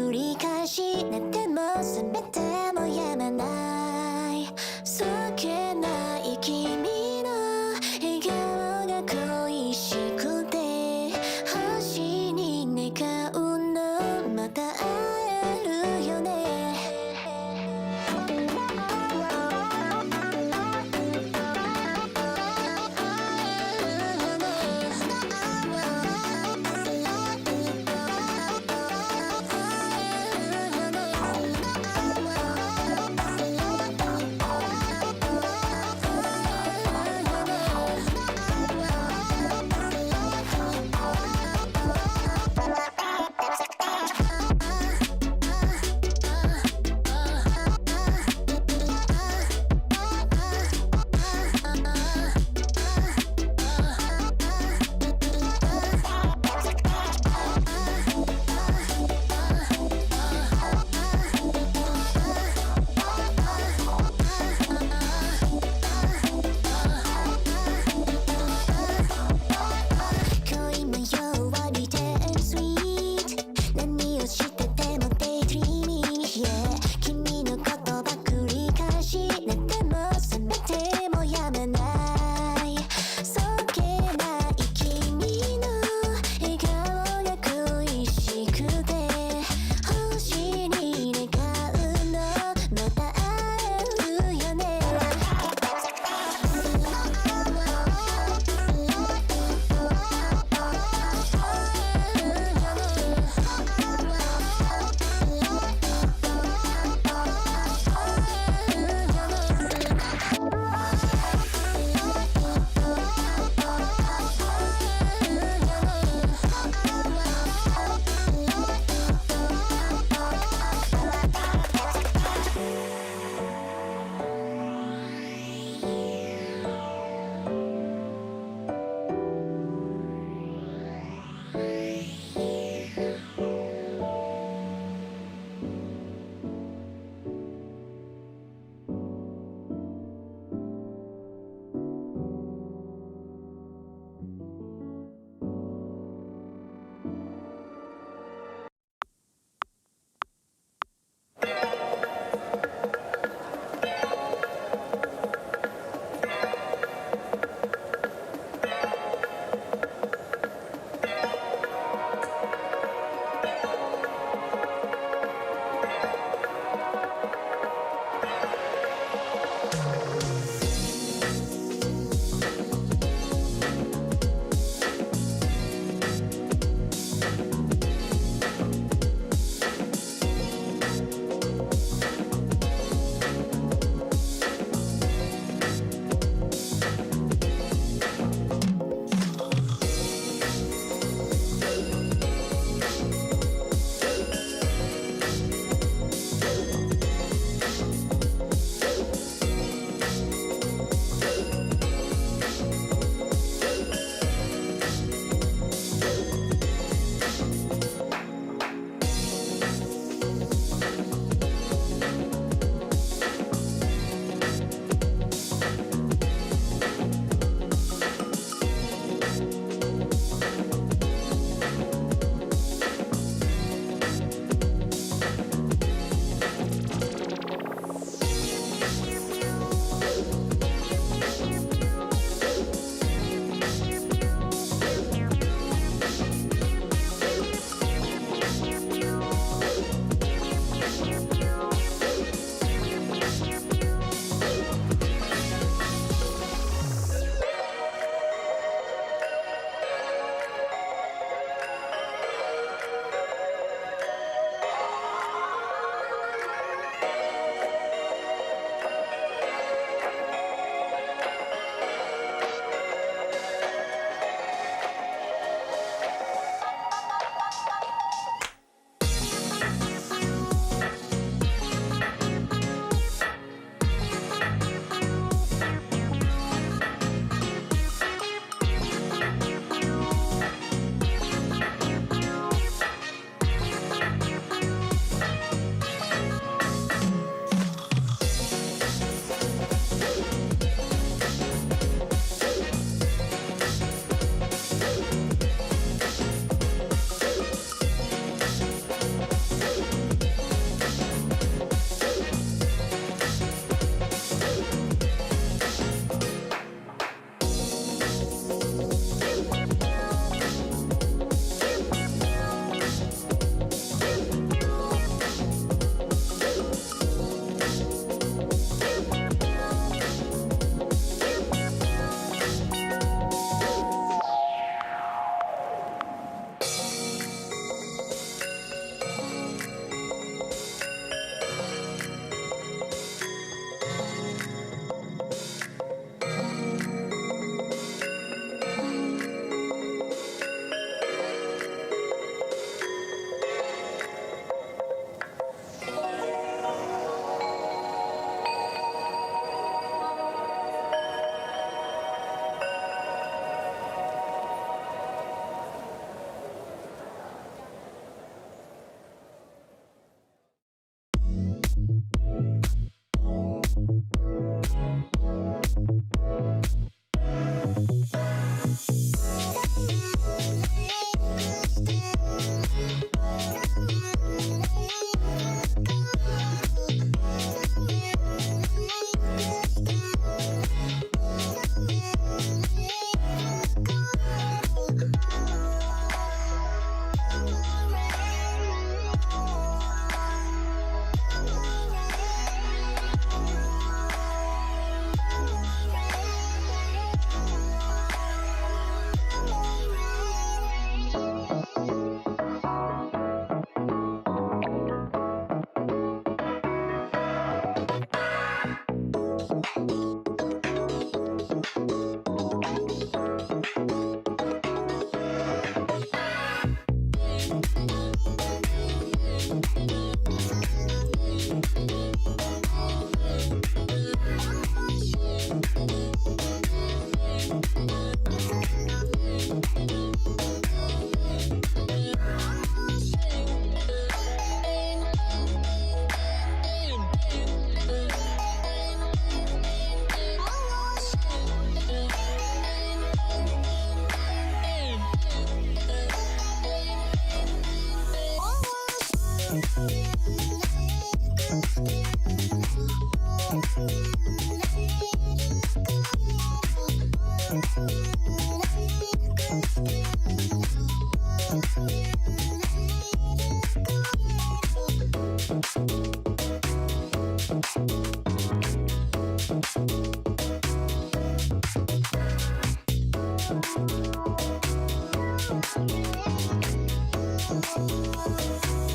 繰り返し寝ても覚めてもやまないそっけない君の笑顔が恋しくて星に願うのまた会えるよね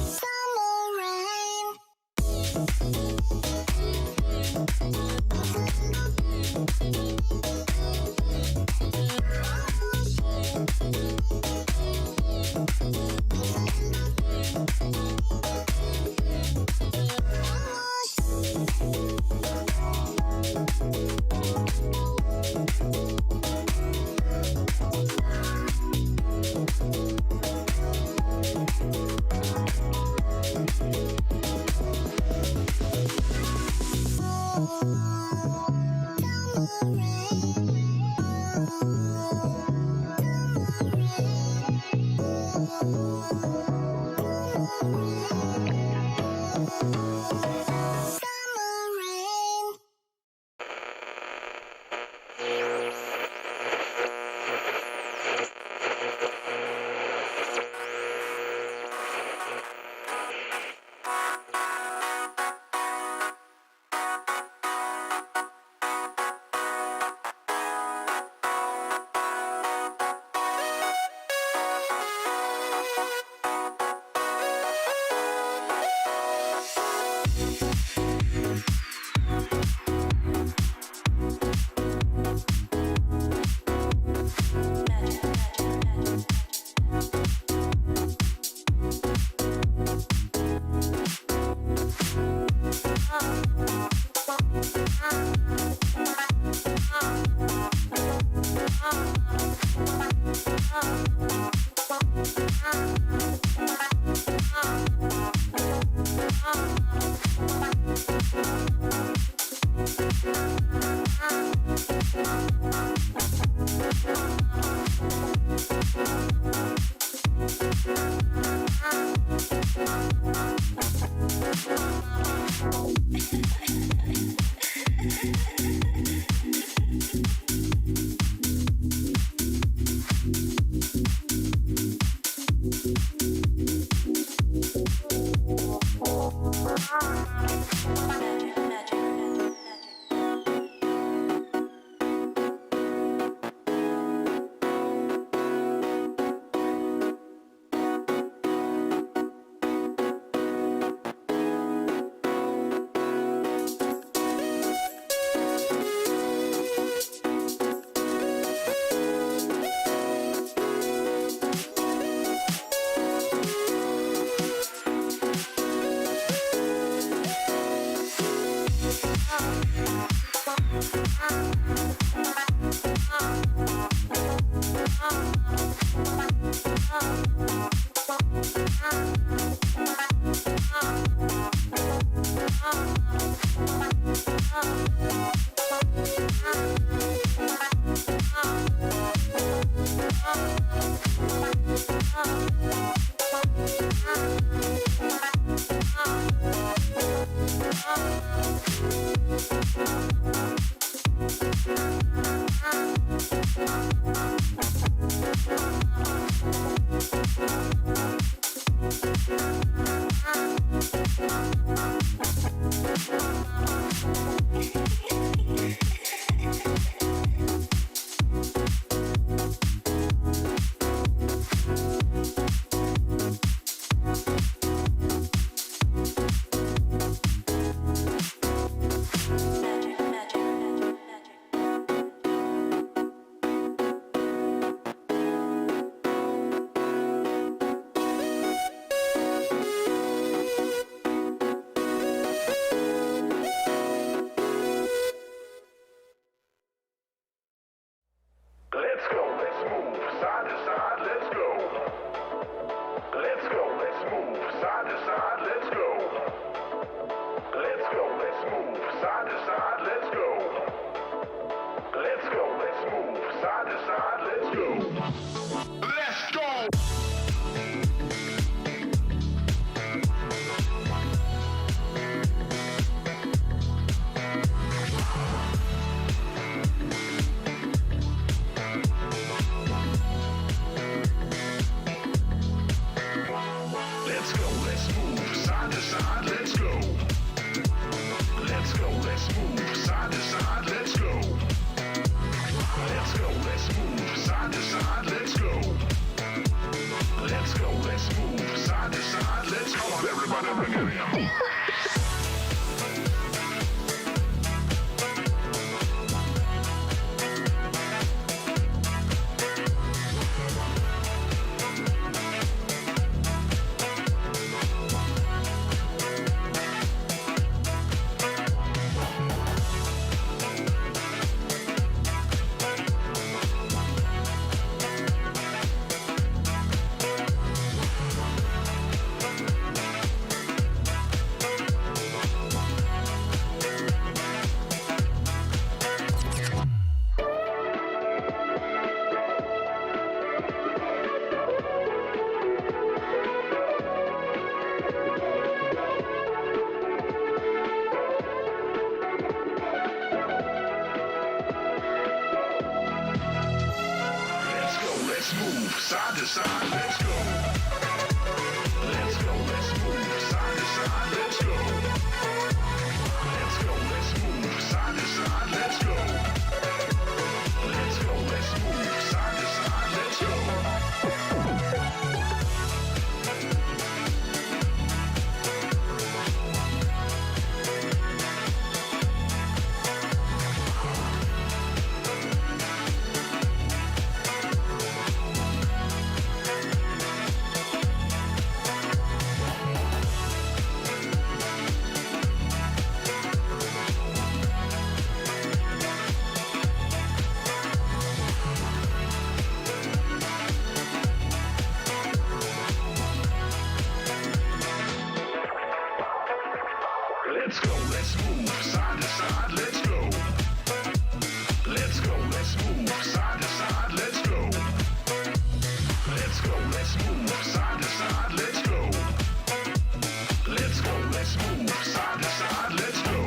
Summer rain. Let's move side to side, let's go. Let's go, let's move side to side, let's go. Let's go, let's move side to side, let's go. Let's go, let's move side to side, let's go. Let's go, let's move side to side, let's go. Let's go, let's move side to side, let's go. Let's go, let's move side to side, let's go. Let's go, let's move side to side, let's go.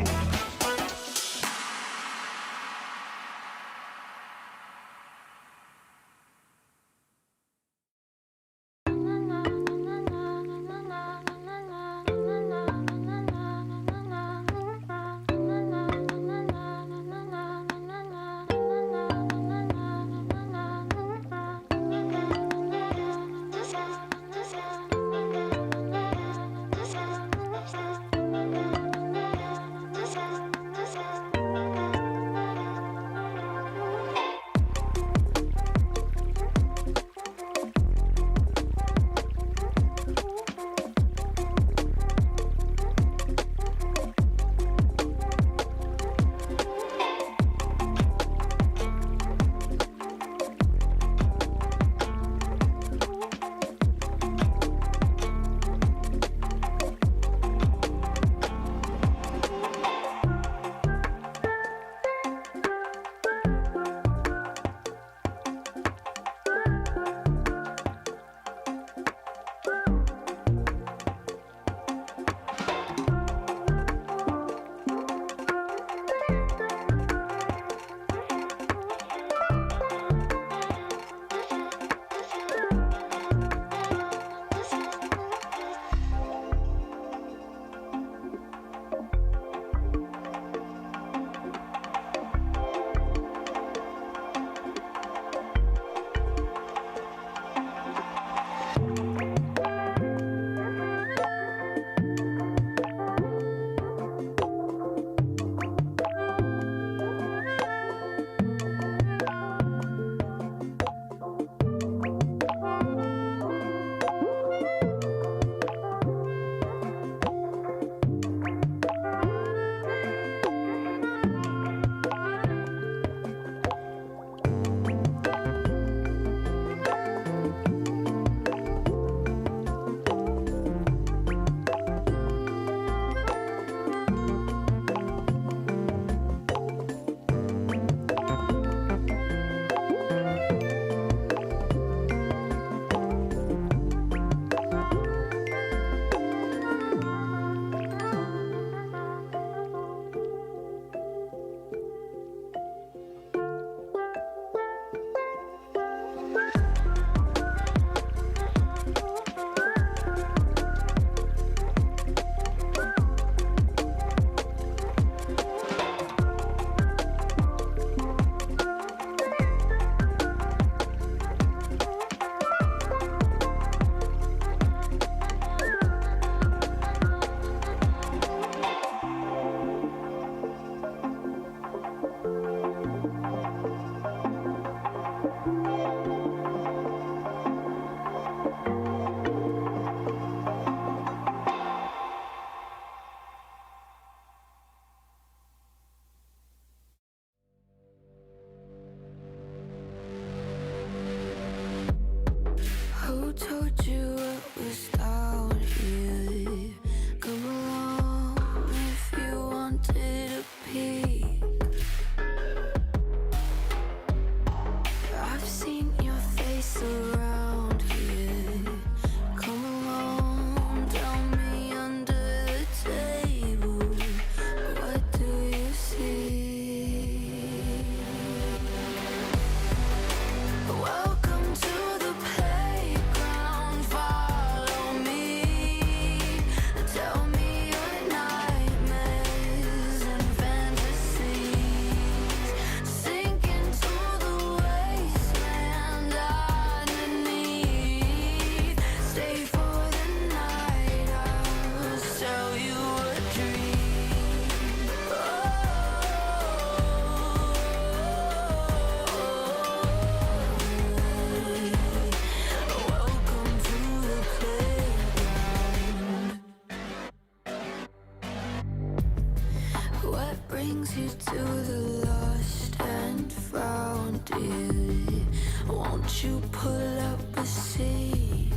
What brings you to the lost and found, dear? Won't you pull up a seat?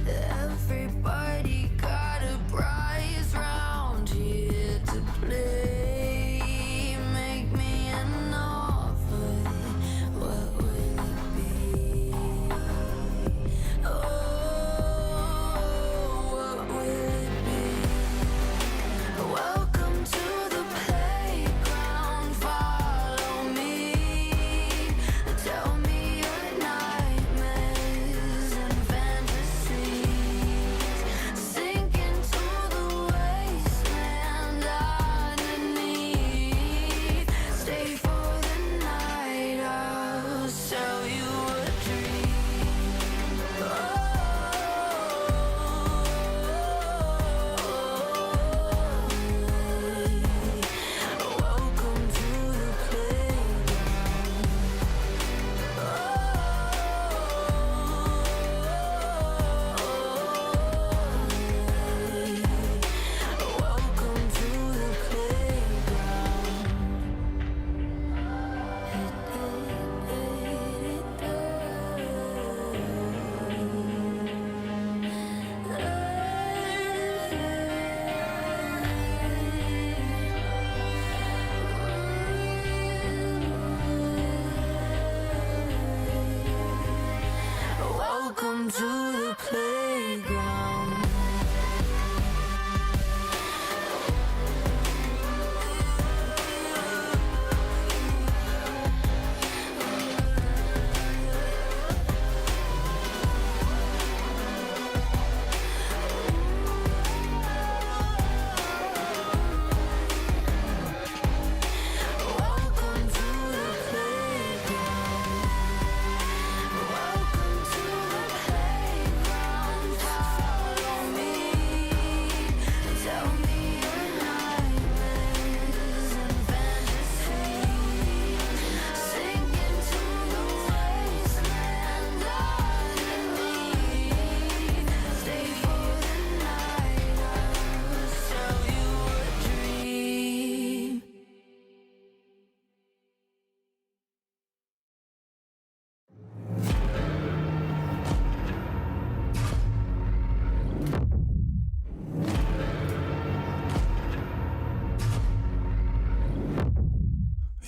Everybody got a prize round here to play. Make me an offer. What will it be? Oh, what will it be? Welcome to the playground. Follow me. Tell me your nightmares and fantasies. Sink into the wasteland underneath. Stay for the night. I'll sell you a dream. Welcome to the playground. Welcome to the playground. Welcome to the playground. Welcome to the playground. Welcome to the playground. Follow me. Tell me your nightmares and fantasies. Sink into the wasteland underneath. Stay for the night. I'll sell you a dream.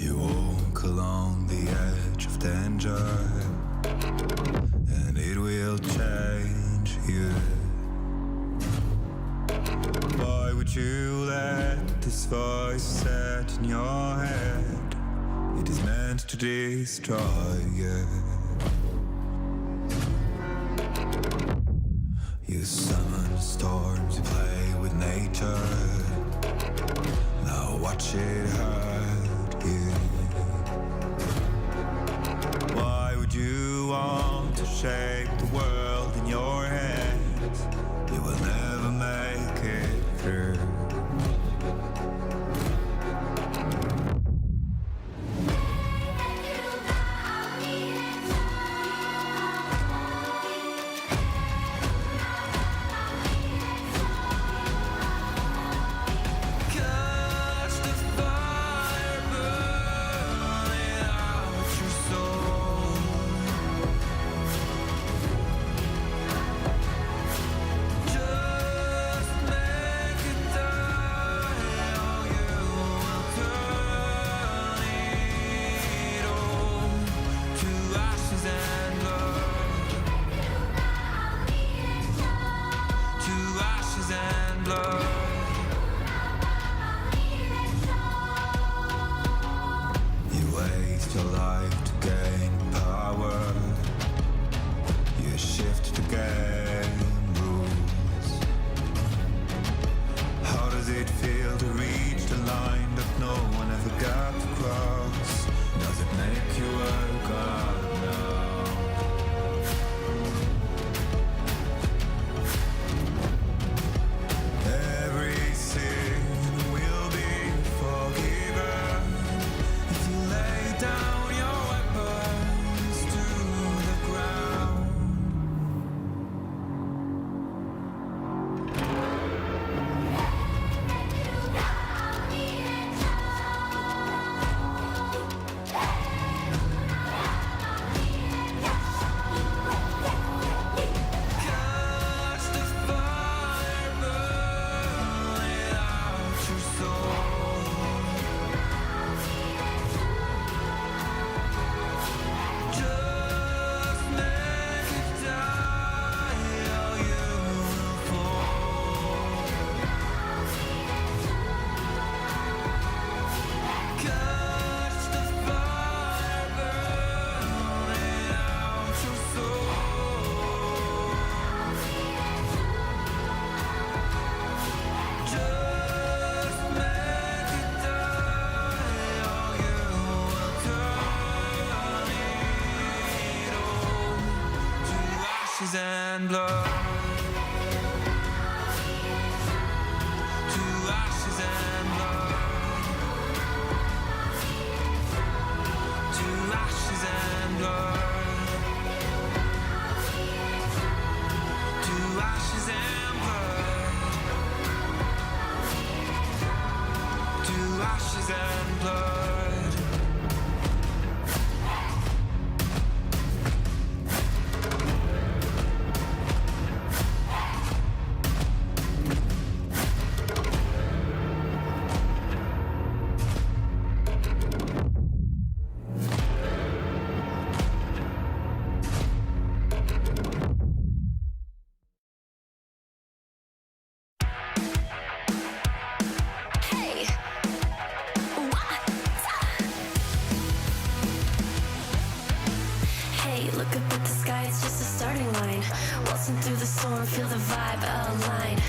You walk along the edge of danger, and it will change you. Why would you let this voice set in your head? It is meant to destroy you. You summon storms, you play with nature. Now watch it hurt you. Why would you want to shape the world in your hands? You will never make it through. Catch the fire burning out your soul. Just make it die, or you will turn it all to ashes and blood. To ashes and blood. You waste your life to gain power. You shift to gain rules. How does it feel to reach the line that no one ever got to cross? Does it make you a god now? Every sin will be forgiven if you lay down your weapons to the ground. blood. To ashes and blood. To ashes and blood. To ashes and blood. To ashes and blood. Hey, what? Hey, look up at the sky, it's just a starting line. Waltzing through the storm, feel the vibe align.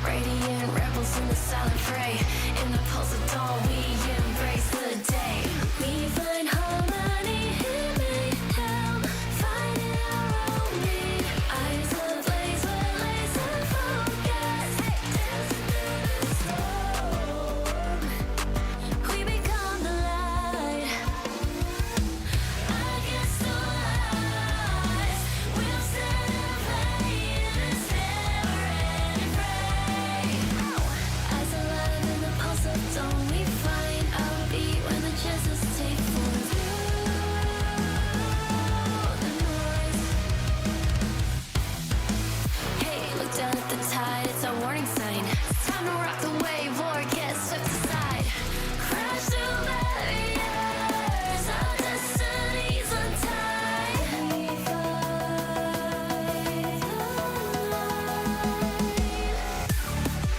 Radiant rebels in the silent fray. In the pulse of dawn, we embrace the day. We find harmony in mayhem, finding our own beat. Eyes ablaze, we're laser focused. Dancing through the storm, we become the light. Against the lies, we'll set a flame in this never-ending fray. Eyes alive in the pulse of dawn, we find our beat when the chances take form through the noise. Hey, look down at the tide, it's our warning sign. It's time to rock the wave or get swept aside. Crash through barriers, our destinies untied. We find the light.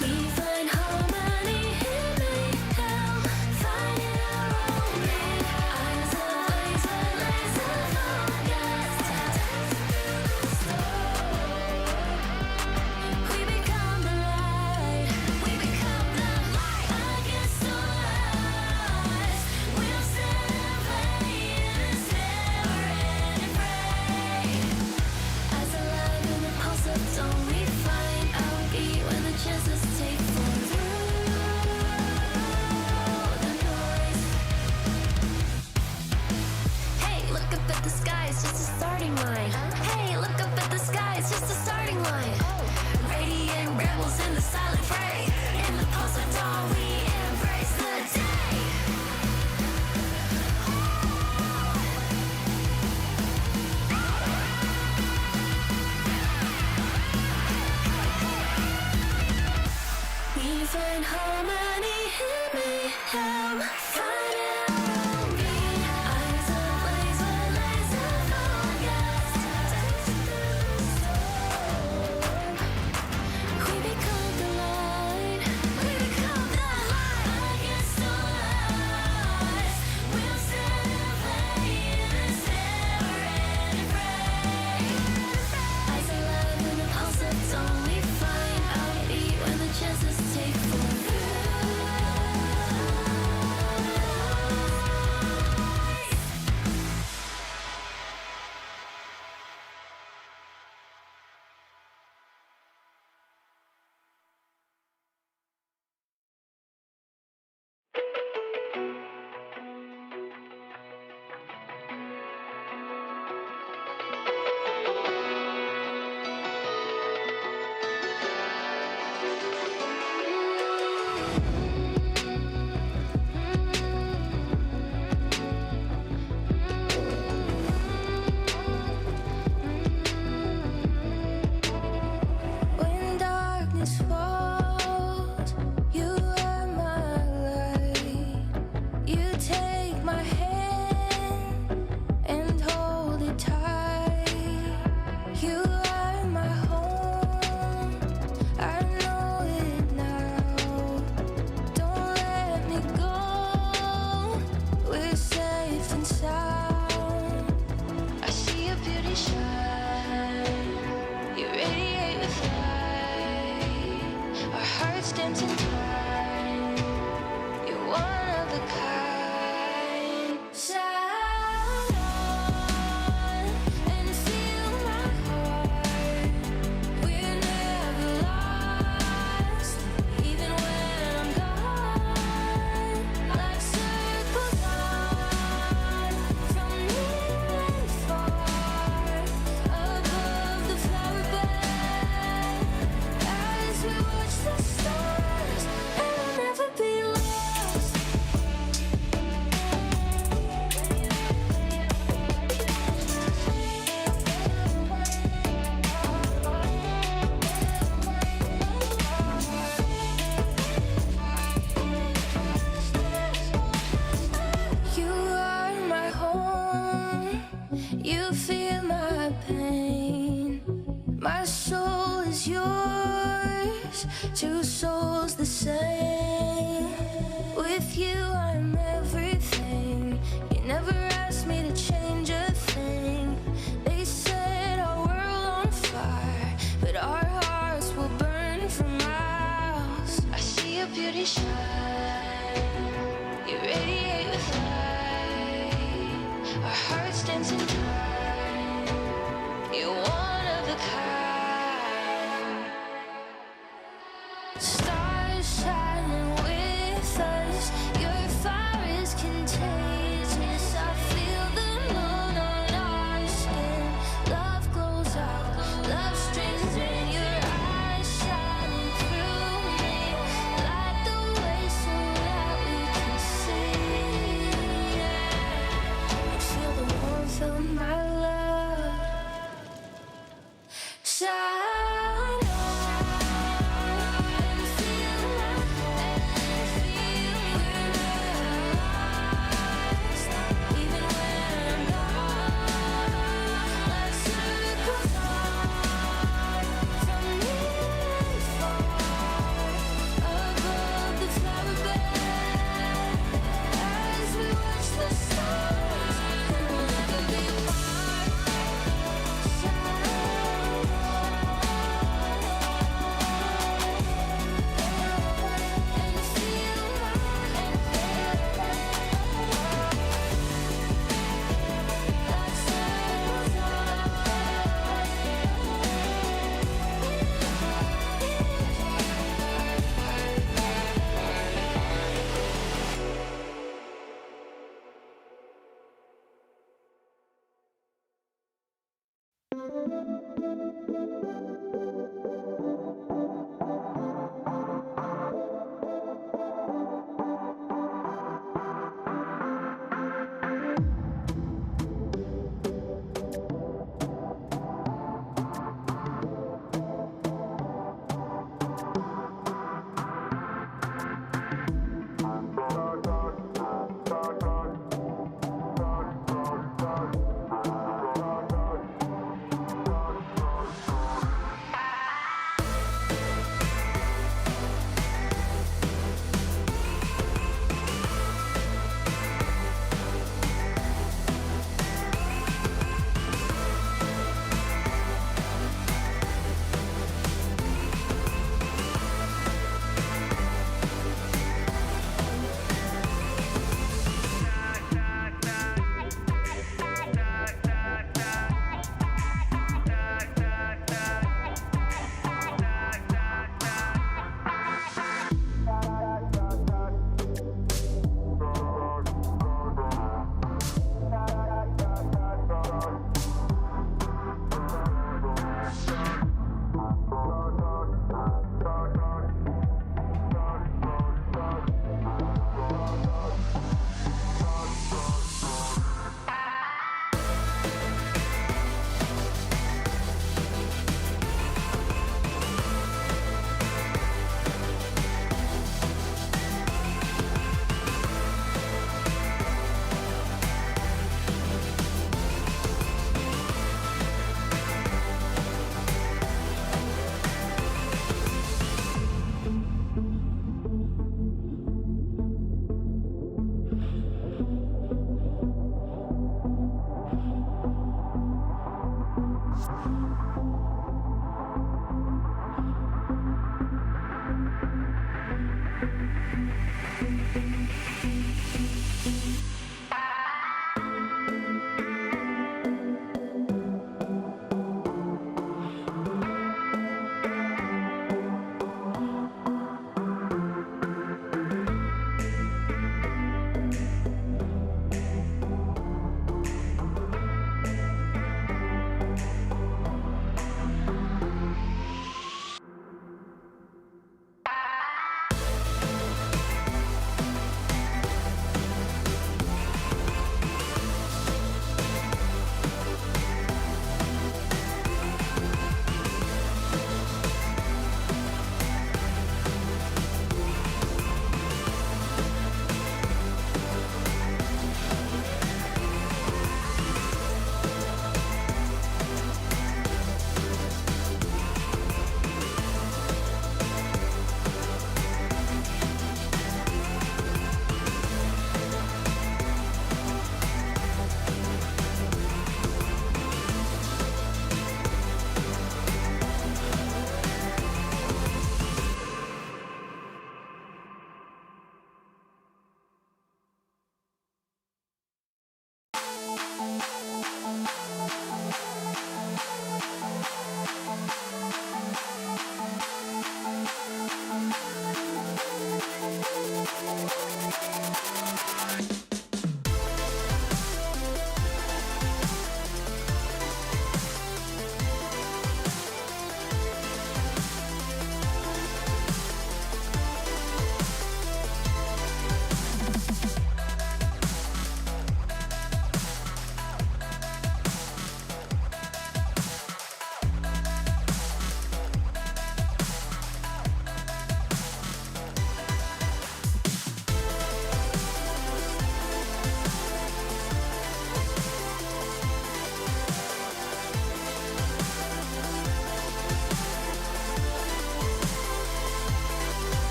We find harmony in mayhem, finding our own beat. Eyes ablaze, we're laser focused. We become the light. We become the light. Against the lies, we'll set a flame in this never-ending fray. Eyes alive in the pulse of dawn, we find our beat when the chances take form through the noise. Hey, look up at the sky, it's just a starting line. Hey, look up at the sky, it's just a starting line. Radiant rebels in the silent fray. In the pulse of dawn, we embrace the day. We find harmony in mayhem, finding our own beat. Eyes ablaze, we're laser focused. Dancing through the storm, we become the light. We become the light. Against the lies, we'll set a flame in this never-ending fray. Eyes alive in the pulse of dawn, we find our beat when the chances take form. When darkness falls, you are my light. You take my hand and hold it tight. You are my home, I know it now. Don't let me go, we're safe and sound. I see your beauty shine, you radiate with light. Our hearts dancing time, you're one of a kind. Shine on and feel my heart. two souls the same. With you I'm everything. You never asked me to change a thing. They set our world on fire, but our hearts will burn for miles. I see your beauty shine, you radiate with light. Our hearts dancing time, you're one of a kind. Stars shining with us, your fire is contagious. I feel the moon on our skin. Love glows out, love streams in. Your eyes shining through me, light the way so that we can see. And feel the warmth of my love. Shine on and feel we're lost. Even when I'm gone, like circles on from near and far, above the flower bed, as we watch the stars, and we'll never be apart.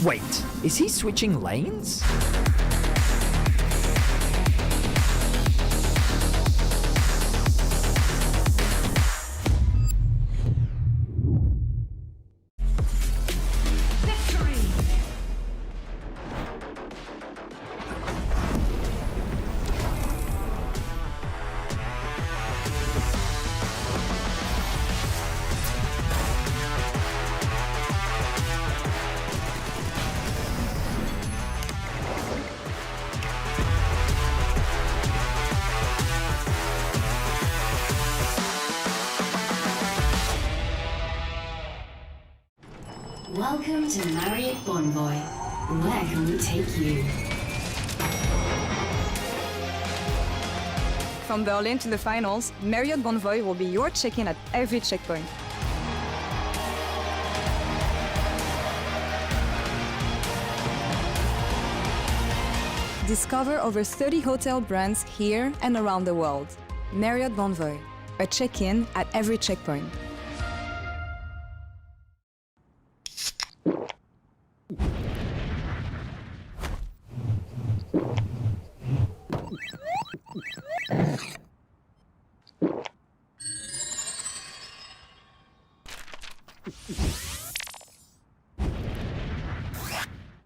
Wait, is he switching lanes? to Marriott Bonvoy. Where can we take you? From Berlin to the finals, Marriott Bonvoy will be your check-in at every checkpoint. Discover over 30 hotel brands here and around the world. Marriott Bonvoy, a check-in at every checkpoint.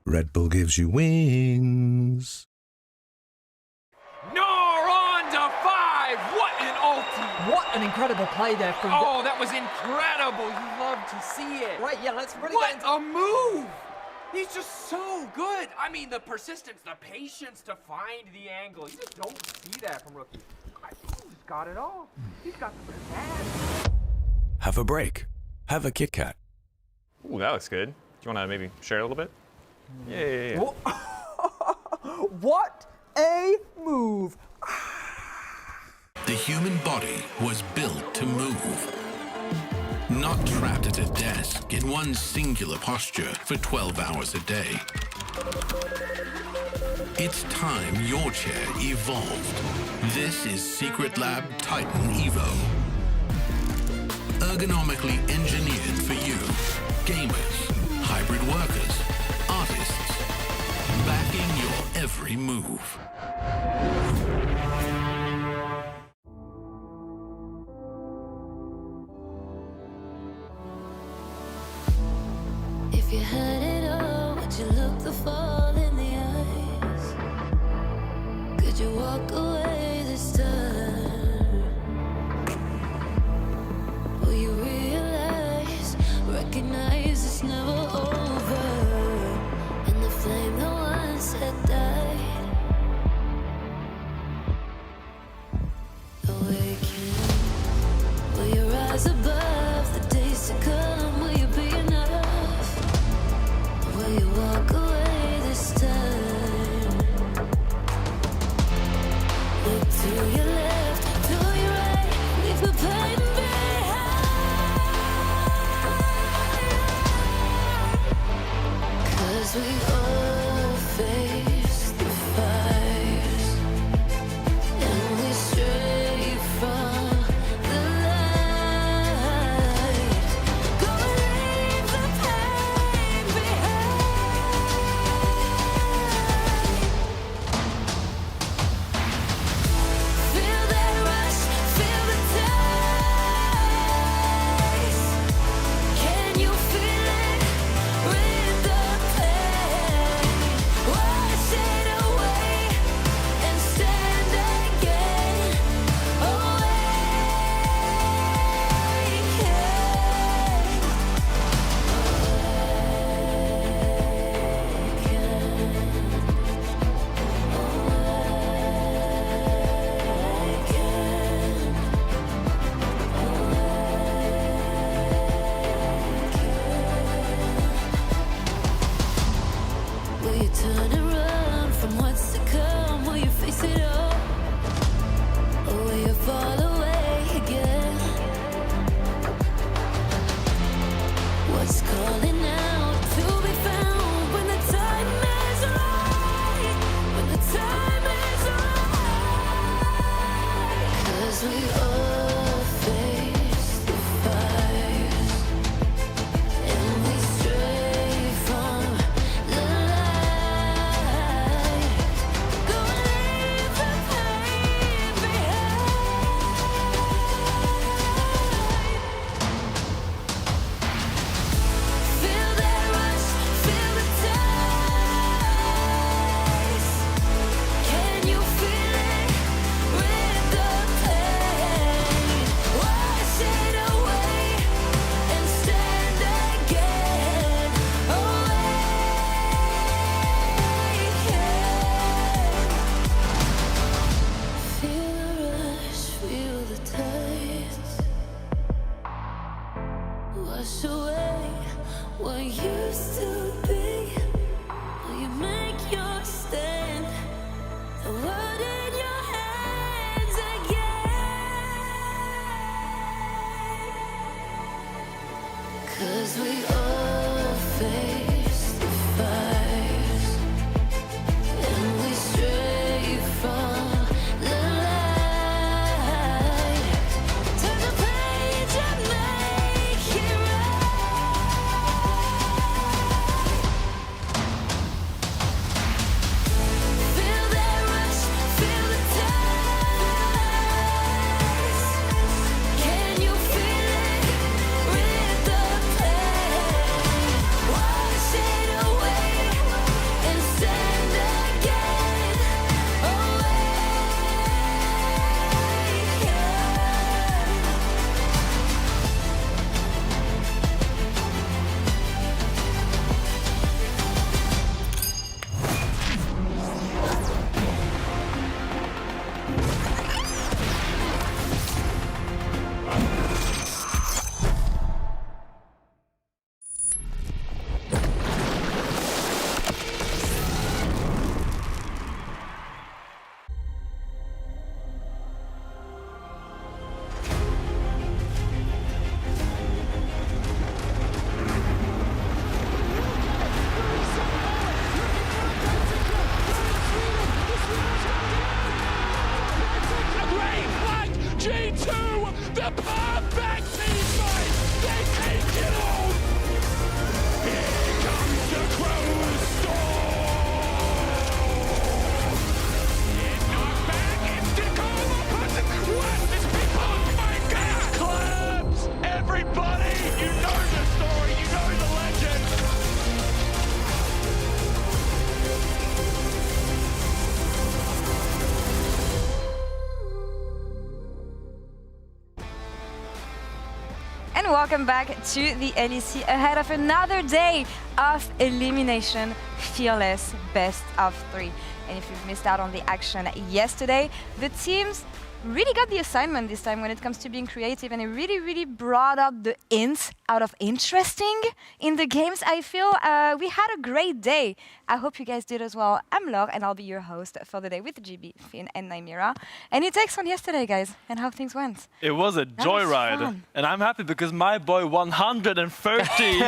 Red Bull gives you wings. No, on to 5! What an ulti! What an incredible play there from... Oh, that was incredible! You love to see it. Right, yeah, let's really What get into... a move! He's just so good. I mean, the persistence, the patience to find the angle. You just don't see that from rookies. He's got it all. He's got the pizzazz. Have a break. Have a Kit Kat. Ooh, that looks good. Do you want to maybe share a little bit? Yeah. What a move! The human body was built to move. Not trapped at a desk in one singular posture for 12 hours a day. It's time your chair evolved. This is Secret Lab Titan Evo. Ergonomically engineered for you, gamers, hybrid workers, artists, backing your every move. If you had it all, would you look the fall in the eyes? Could you walk away this time? Will you realize, recognize it's never over? And the flame that once had died, awaken. Will you rise above the days to come? Will you be enough? Will you walk away this time? and welcome back to the LEC ahead of another day of elimination, Fearless Best of 3. And if you've missed out on the action yesterday, the teams really got the assignment this time when it comes to being creative, and it really brought up the int out of interesting in the games. I feel we had a great day. I hope you guys did as well. I'm Laure, and I'll be your host for the day with GB, Finn, and Naimira. Any takes on yesterday, guys, and how things went? It was a joyride, and I'm happy because my boy 113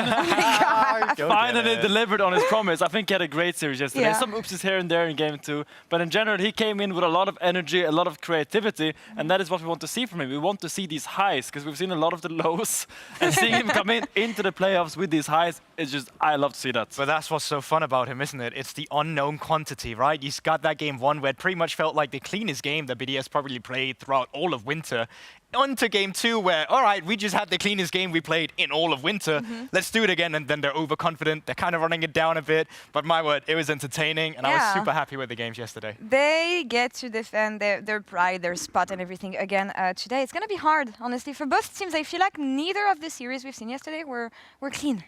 finally delivered on his promise. I think he had a great series yesterday. Yeah. Some oopsies here and there in game 2, but in general he came in with a lot of energy, a lot of creativity, and that is what we want to see from him. We want to see these highs because we've seen a lot of the lows, and seeing him come into the playoffs with these highs is just, I love to see that. But that's what's so fun about him, isn't it? It's the unknown quantity, right? He's got that game 1 where it pretty much felt like the cleanest game that BDS probably played throughout all of winter. Onto game 2 where, all right, we just had the cleanest game we played in all of winter. Let's do it again. And then they're overconfident. They're kind of running it down a bit. But my word, it was entertaining. And I was super happy with the games yesterday. They get to defend their pride, their spot, and everything again today. It's going to be hard, honestly, for both teams. I feel like neither of the series we've seen yesterday were clean.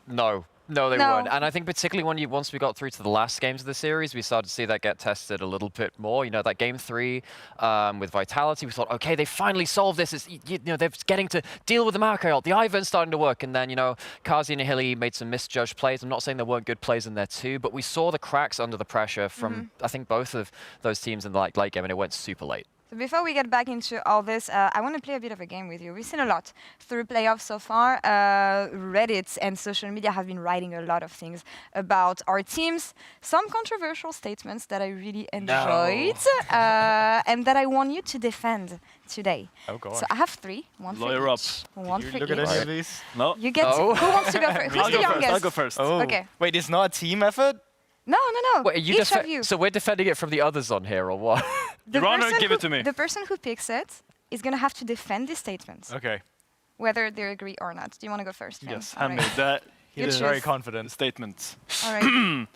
No, they weren't. And I think particularly once we got through to the last games of the series, we started to see that get tested a little bit more. You know, that game 3 with Vitality, we thought, okay, they finally solved this. It's, you know, they're getting to deal with the Maokai ult. The Ivan's starting to work. And then, you know, Kazi and Nihili made some misjudged plays. I'm not saying there weren't good plays in there too, but we saw the cracks under the pressure from, I think, both of those teams in the late game, and it went super late. So before we get back into all this, I want to play a bit of a game with you. We've seen a lot through playoffs so far. Reddit and social media have been writing a lot of things about our teams. Some controversial statements that I really enjoyed and that I want you to defend today. Oh, God. So I have 3, one for Lawyer up. each. One for Look each. at any of these? No. You get who wants to go first? Who's the youngest? I'll go first. Oh. Okay. Wait, it's not a team effort? No. Wait, Each of you. So we're defending it from the others on here, or what? The Your Honor, person give it to me. The person who picks it is going to have to defend these statements, Okay. whether they agree or not. Do you want to go first, Finn? Yes, All handmade. right. That He You is very choose. confident. statement. All right.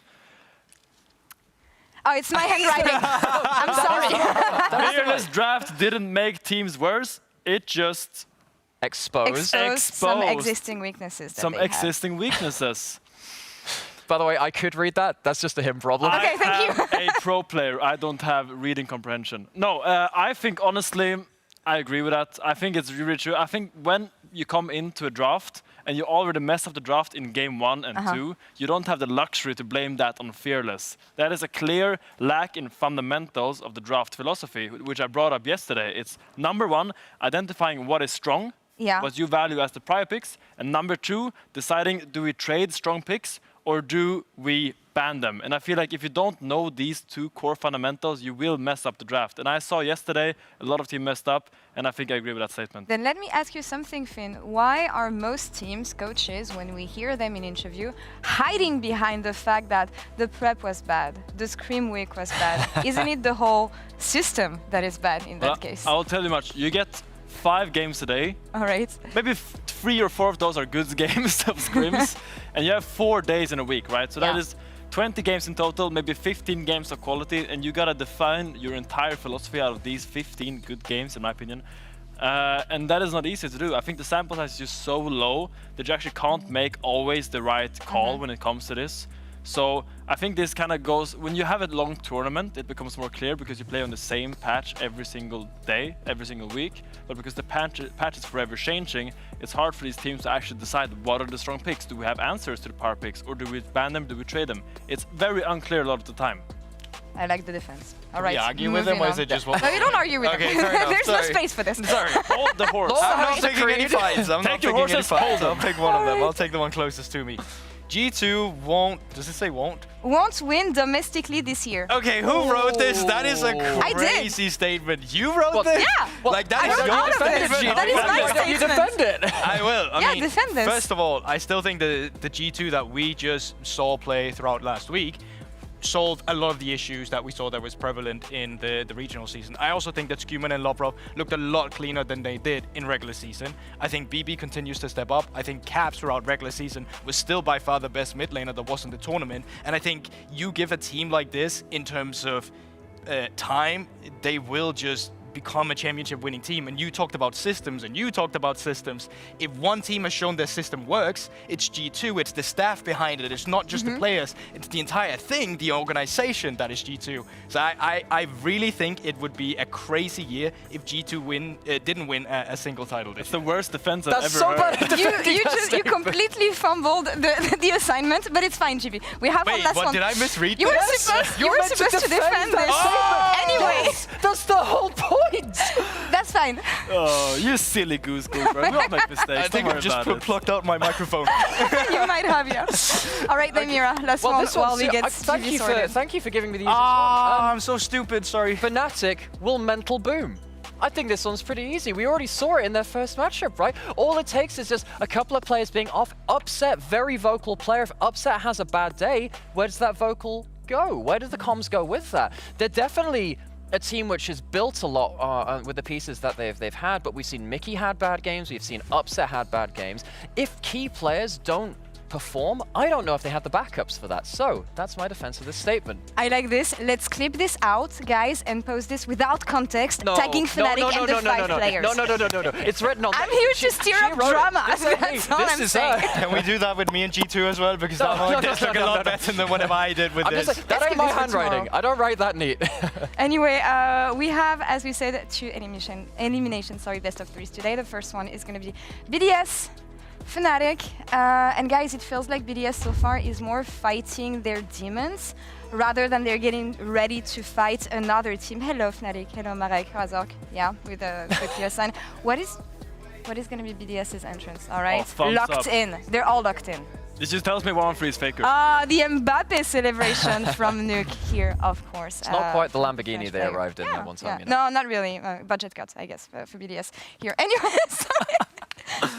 Oh, it's my handwriting. I'm sorry. Fearless draft didn't make teams worse. It just Exposed. Some existing weaknesses. some that they existing weaknesses. By the way, I could read that. That's just a him problem. Okay, thank you. I'm a pro player. I don't have reading comprehension. No, I think honestly, I agree with that. I think it's really true. I think when you come into a draft and you already mess up the draft in game 1 and 2, you don't have the luxury to blame that on Fearless. That is a clear lack in fundamentals of the draft philosophy, which I brought up yesterday. It's number 1, identifying what is strong, what you value as the prior picks, and number 2, deciding, do we trade strong picks or do we ban them? And I feel like if you don't know these 2 core fundamentals, you will mess up the draft. And I saw yesterday a lot of teams messed up, and I think I agree with that statement. Then let me ask you something, Finn. Why are most teams, coaches, when we hear them in interview, hiding behind the fact that the prep was bad, the scrim week was bad? Isn't it the whole system that is bad in that case? I'll tell you much. You get 5 games a day. All right. Maybe 3 or 4 of those are good games of scrims. And you have 4 days in a week, right? So that is 20 games in total, maybe 15 games of quality. And you got to define your entire philosophy out of these 15 good games, in my opinion. And that is not easy to do. I think the sample size is just so low that you actually can't make always the right call when it comes to this. So I think this kind of goes, when you have a long tournament, it becomes more clear because you play on the same patch every single day, every single week. But because the patch is forever changing, it's hard for these teams to actually decide what are the strong picks. Do we have answers to the power picks, or do we ban them, do we trade them? It's very unclear a lot of the time. I like the defense. All right. Do you argue with them, or is it just one? No, you don't argue with them. Fair enough. There's no space for this. Sorry, hold the horse. I'm not taking any fights. I'm not taking any fights. I'll pick one of them. I'll take the one closest to me. G2 won't, does it say won't? Won't win domestically this year. Okay, who wrote this? That is a crazy statement. You wrote this? Yeah. Like, that is your statement. That is my statement. You defend it. I will. I mean, defend this. First of all, I still think the G2 that we just saw play throughout last week solved a lot of the issues that we saw that was prevalent in the regional season. I also think that Skuman and Lovrov looked a lot cleaner than they did in regular season. I think BB continues to step up. I think Caps throughout regular season was still by far the best mid laner that was in the tournament. And I think you give a team like this in terms of time, they will just become a championship winning team. And you talked about systems, and you talked about systems. If one team has shown their system works, it's G2, it's the staff behind it, it's not just the players, it's the entire thing, the organization that is G2. So I really think it would be a crazy year if G2 didn't win a single title this It's year. the worst defense I've ever heard. You completely fumbled the assignment, but it's fine, GB. We have one Wait, last what, one. did I misread You were this? supposed to defend this. Anyway, That's the whole point. that's fine. Oh, you silly goose, bro. We all make mistakes. I think Don't I worry just about it. plucked out my microphone. You might have, yeah. All right, then, Mira, last one while we get GB sorted. Thank you for giving me the easiest Ah, one. I'm so stupid, sorry. Fnatic will mental boom. I think this one's pretty easy. We already saw it in their first matchup, right? All it takes is just a couple of players being off. Upset, very vocal player. If Upset has a bad day, where does that vocal go? Where do the comms go with that? They're definitely a team which has built a lot with the pieces that they've had, but we've seen Mickey had bad games, we've seen Upset had bad games. If key players don't perform, I don't know if they have the backups for that. So that's my defense of this statement. I like this. Let's clip this out, guys, and post this without context, No, tagging Fnatic and the 5 players. No. It's written on. I'm here to stir up drama. That's all I'm saying. Can we do that with me and G2 as well? Because that one does look a lot better than whatever I did with this. That ain't my handwriting. I don't write that neat. Anyway, we have, as we said, 2 elimination best of 3s today. The first one is going to be BDS, Fnatic, and guys, it feels like BDS so far is more fighting their demons rather than they're getting ready to fight another team. Hello, Fnatic. Hello, Marek, Razork. Yeah, with the clear sign. What is going to be BDS's entrance? All right, locked in. They're all locked in. This just tells me 1-3 is faker. The Mbappe celebration from Nuke here, of course. It's not quite the Lamborghini they arrived in at one time. Yeah. No, not really. Budget cut, I guess, for BDS here. Anyway, sorry.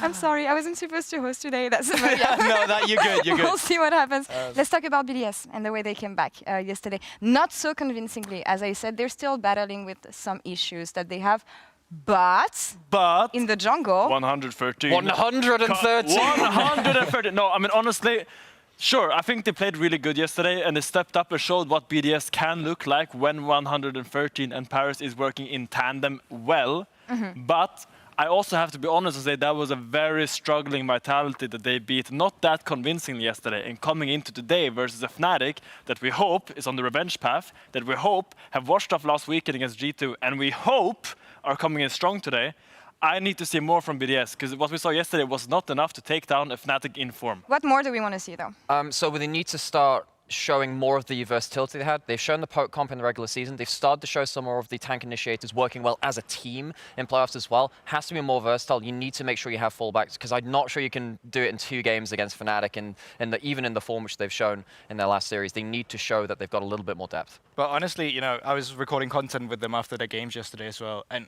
I'm sorry, I wasn't supposed to host today. That's No, that you're good. You're good. We'll see what happens. Let's talk about BDS and the way they came back yesterday. Not so convincingly, as I said. They're still battling with some issues that they have. But in the jungle, 113. 130. 130. No, I mean, honestly, sure, I think they played really good yesterday and they stepped up and showed what BDS can look like when 113 and Paris is working in tandem well. But I also have to be honest and say that was a very struggling Vitality that they beat not that convincingly yesterday. And coming into today versus a Fnatic that we hope is on the revenge path, that we hope have washed off last weekend against G2, and we hope are coming in strong today. I need to see more from BDS, because what we saw yesterday was not enough to take down a Fnatic in form. What more do we want to see, though? So they need to start showing more of the versatility they had. They've shown the poke comp in the regular season. They've started to show some more of the tank initiators working well as a team in playoffs as well. Has to be more versatile. You need to make sure you have fallbacks, because I'm not sure you can do it in 2 games against Fnatic, and even in the form which they've shown in their last series. They need to show that they've got a little bit more depth. But honestly, you know, I was recording content with them after their games yesterday as well, and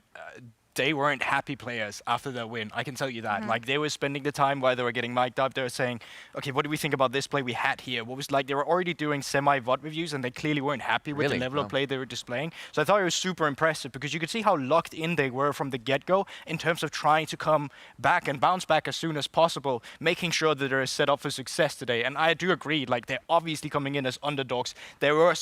they weren't happy players after their win. I can tell you that. Like, they were spending the time while they were getting mic'd up. They were saying, okay, what do we think about this play we had here? What was like, they were already doing semi-VOD reviews, and they clearly weren't happy with the level of play they were displaying. So I thought it was super impressive, because you could see how locked in they were from the get-go in terms of trying to come back and bounce back as soon as possible, making sure that they're set up for success today. And I do agree, like, they're obviously coming in as underdogs. There were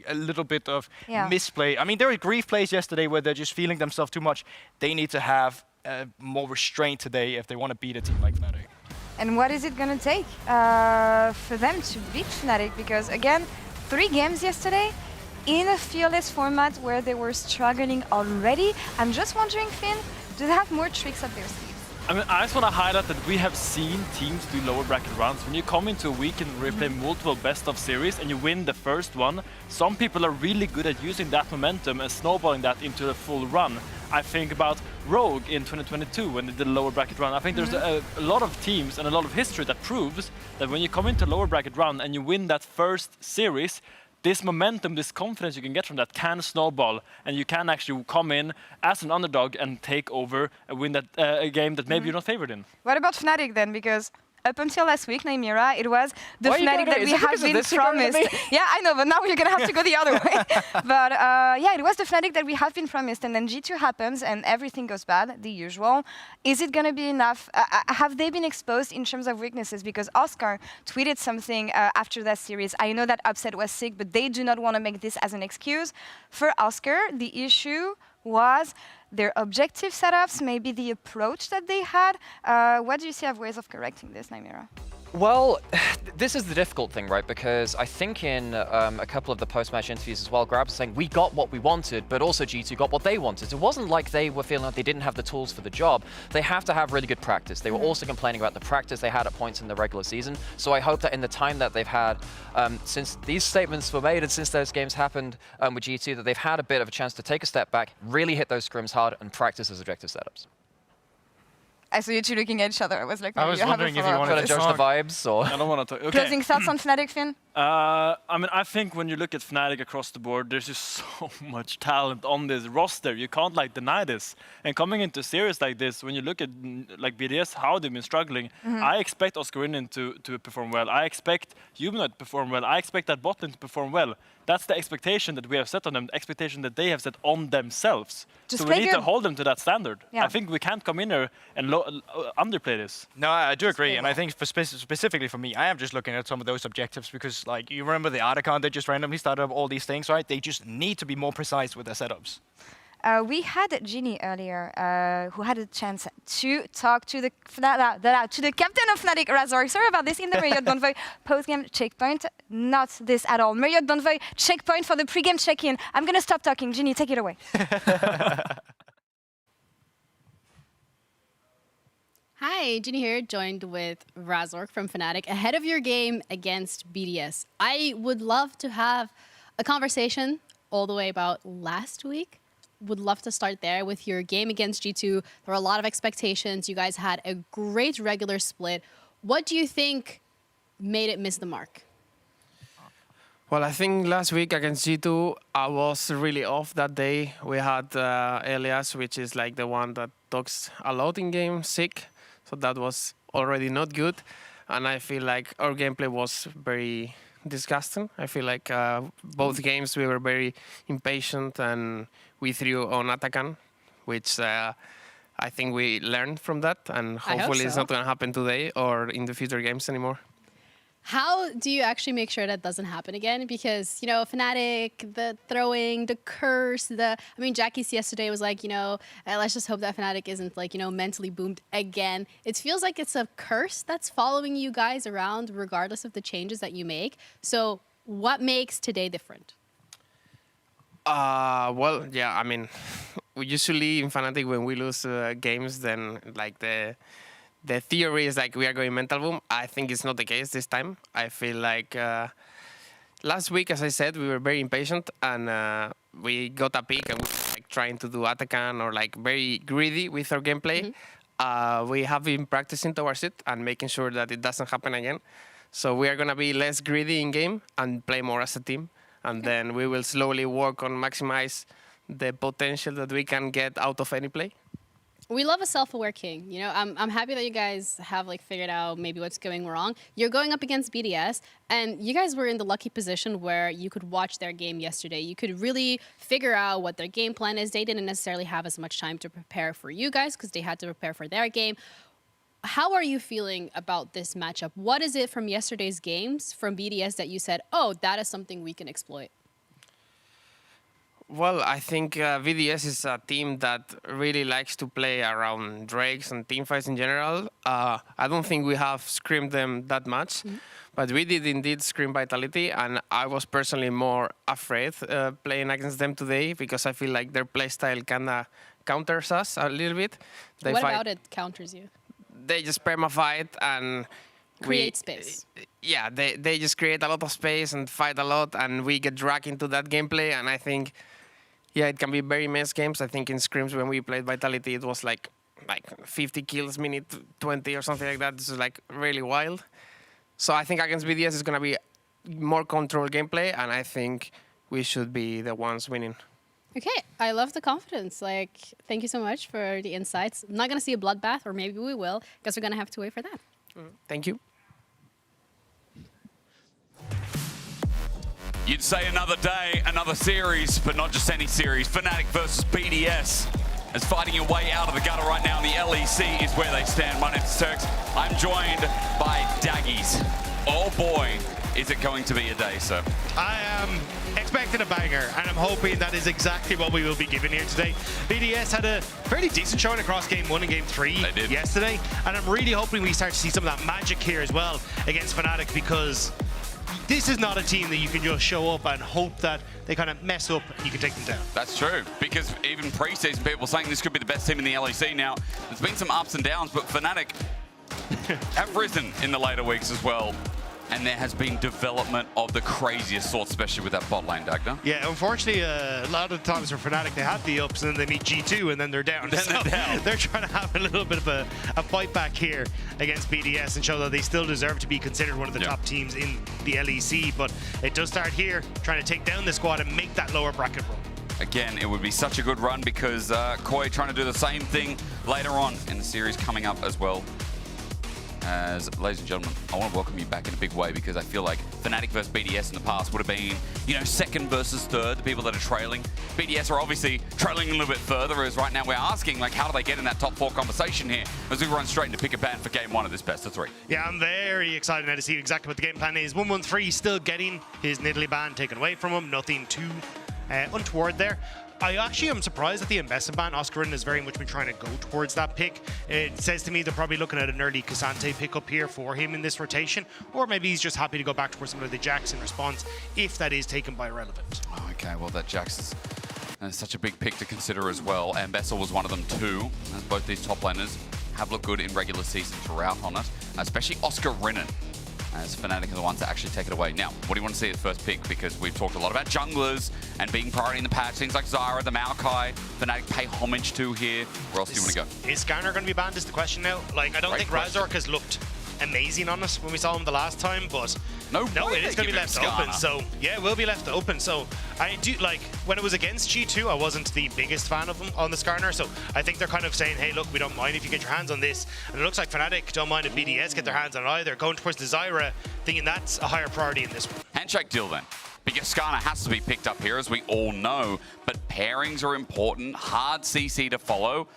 a little bit of misplay. I mean, there were grief plays yesterday where they're just feeling themselves too much. They need to have more restraint today if they want to beat a team like Fnatic. And what is it going to take for them to beat Fnatic? Because, again, 3 games yesterday in a fearless format where they were struggling already. I'm just wondering, Finn, do they have more tricks up their sleeves? I mean, I just want to highlight that we have seen teams do lower bracket rounds. When you come into a week and replay multiple best of series and you win the first one, some people are really good at using that momentum and snowballing that into a full run. I think about Rogue in 2022 when they did a lower bracket run. I think there's a lot of teams and a lot of history that proves that when you come into a lower bracket run and you win that first series, this momentum, this confidence you can get from that can snowball, and you can actually come in as an underdog and take over and win that a game that maybe you're not favored in. What about Fnatic then? Because up until last week, Naimira, it was the Fnatic that we have been promised. Yeah, I know, but now you're going to have to go the other way. But yeah, it was the Fnatic that we have been promised, and then G2 happens and everything goes bad, the usual. Is it going to be enough? Have they been exposed in terms of weaknesses? Because Oscar tweeted something after that series. I know that Upset was sick, but they do not want to make this as an excuse. For Oscar, the issue was their objective setups, maybe the approach that they had. What do you see as ways of correcting this, Naimira? Well, this is the difficult thing, right? Because I think in a couple of the post-match interviews as well, Grab was saying, we got what we wanted, but also G2 got what they wanted. It wasn't like they were feeling like they didn't have the tools for the job. They have to have really good practice. They were also complaining about the practice they had at points in the regular season. So I hope that in the time that they've had, since these statements were made and since those games happened with G2, that they've had a bit of a chance to take a step back, really hit those scrims hard, and practice those objective setups. I saw you two looking at each other. I was like, I was wondering if you wanted to judge the vibes or. I don't want to talk. Okay. Closing thoughts on Fnatic, Finn? I mean, I think when you look at Fnatic across the board, there's just so much talent on this roster. You can't like deny this. And coming into a series like this, when you look at like BDS, how they've been struggling, I expect Oscarinen to perform well. I expect Humanoid to perform well. I expect that botlane to perform well. That's the expectation that we have set on them, the expectation that they have set on themselves. Just so we need to hold them to that standard. Yeah. I think we can't come in here and underplay this. No, I do agree, and I think for specifically for me, I am just looking at some of those objectives because, like, you remember the Articon, they just randomly started up all these things, right? They just need to be more precise with their setups. We had Ginny earlier, who had a chance to talk to the captain of Fnatic, Razor. Sorry about this, in the Marriott Bonvoy post-game checkpoint. Not this at all. Marriott Bonvoy checkpoint for the pre-game check-in. I'm going to stop talking. Ginny, take it away. Hi, Ginny here, joined with Razork from Fnatic. Ahead of your game against BDS, I would love to have a conversation all the way about last week. Would love to start there with your game against G2. There were a lot of expectations. You guys had a great regular split. What do you think made it miss the mark? Well, I think last week against G2, I was really off that day. We had Elias, which is like the one that talks a lot in game, sick. So that was already not good. And I feel like our gameplay was very disgusting. I feel like both games we were very impatient and we threw on Atakan, which I think we learned from that. And hopefully it's not going to happen today or in the future games anymore. How do you actually make sure that doesn't happen again? Because, you know, Fnatic, the throwing, the curse, I mean, Jackie's yesterday was like, you know, let's just hope that Fnatic isn't like, you know, mentally boomed again. It feels like it's a curse that's following you guys around regardless of the changes that you make. So what makes today different? Well, yeah, I mean, we usually in Fnatic, when we lose games, then like the theory is like we are going mental boom. I think it's not the case this time. I feel like last week, as I said, we were very impatient and we got a pick and we were like trying to do Atakan or like very greedy with our gameplay. We have been practicing towards it and making sure that it doesn't happen again. So we are going to be less greedy in game and play more as a team. And then we will slowly work on maximize the potential that we can get out of any play. We love a self-aware king. You know, I'm happy that you guys have like figured out maybe what's going wrong. You're going up against BDS, and you guys were in the lucky position where you could watch their game yesterday. You could really figure out what their game plan is. They didn't necessarily have as much time to prepare for you guys because they had to prepare for their game. How are you feeling about this matchup? What is it from yesterday's games from BDS that you said, oh, that is something we can exploit? Well, I think VDS is a team that really likes to play around Drakes and teamfights in general. I don't think we have scrimmed them that much, but we did indeed scrim Vitality, and I was personally more afraid playing against them today because I feel like their playstyle kind of counters us a little bit. What about it counters you? They just perma-fight and create space. Yeah, they just create a lot of space and fight a lot, and we get dragged into that gameplay, and I think yeah, it can be very mess games. I think in scrims when we played Vitality, it was like 50 kills minute 20 or something like that. This is like really wild. So I think against BDS is going to be more controlled gameplay, and I think we should be the ones winning. Okay, I love the confidence. Like, thank you so much for the insights. I'm not going to see a bloodbath, or maybe we will. Guess we're going to have to wait for that. Thank you. You'd say another day, another series, but not just any series. Fnatic versus BDS. As fighting your way out of the gutter right now in the LEC is where they stand. My name's Turks. I'm joined by Daggies. Oh boy, is it going to be a day, sir. I am expected a banger, and I'm hoping that is exactly what we will be given here today. BDS had a fairly decent showing across Game 1 and Game 3 yesterday, and I'm really hoping we start to see some of that magic here as well against Fnatic, because this is not a team that you can just show up and hope that they kind of mess up and you can take them down. That's true, because even pre-season people saying this could be the best team in the LEC now. There's been some ups and downs, but Fnatic have risen in the later weeks as well. And there has been development of the craziest sort, especially with that bot lane, Dagda. Yeah, unfortunately, a lot of the times for Fnatic, they have the ups and then they meet G2 and then they're down. They're trying to have a little bit of a fight back here against BDS and show that they still deserve to be considered one of the top teams in the LEC. But it does start here, trying to take down the squad and make that lower bracket run. Again, it would be such a good run because Koi trying to do the same thing later on in the series coming up as well. As, ladies and gentlemen, I want to welcome you back in a big way because I feel like Fnatic versus BDS in the past would have been, you know, second versus third, the people that are trailing. BDS are obviously trailing a little bit further, as right now we're asking, like, how do they get in that top 4 conversation here as we run straight into pick a ban for Game 1 of this best of 3? Yeah, I'm very excited now to see exactly what the game plan is. 113 still getting his Nidalee ban taken away from him, nothing too untoward there. I actually am surprised that the Ambessa ban, Oscarin has very much been trying to go towards that pick. It says to me they're probably looking at an early Cassante pickup here for him in this rotation, or maybe he's just happy to go back towards some of the Jax in response, if that is taken by Relevant. Oh, okay, well that Jax is such a big pick to consider as well. Ambessa was one of them too, as both these top laners have looked good in regular season throughout on it, especially Oscarin, as Fnatic are the ones that actually take it away. Now, what do you want to see at the first pick? Because we've talked a lot about junglers and being priority in the patch, things like Zyra, the Maokai, Fnatic pay homage to here. Where else do you want to go? Is Skarner going to be banned is the question now. Like, I don't think Razork has looked amazing on us when we saw him the last time, but no, it is going to be left open. So yeah, it will be left open. So I do, like, when it was against G2, I wasn't the biggest fan of him on the Skarner. So I think they're kind of saying, hey, look, we don't mind if you get your hands on this. And it looks like Fnatic don't mind if BDS get their hands on it either. Going towards the Zyra, thinking that's a higher priority in this one. Handshake deal then. Because Skarner has to be picked up here, as we all know. But pairings are important, hard CC to follow,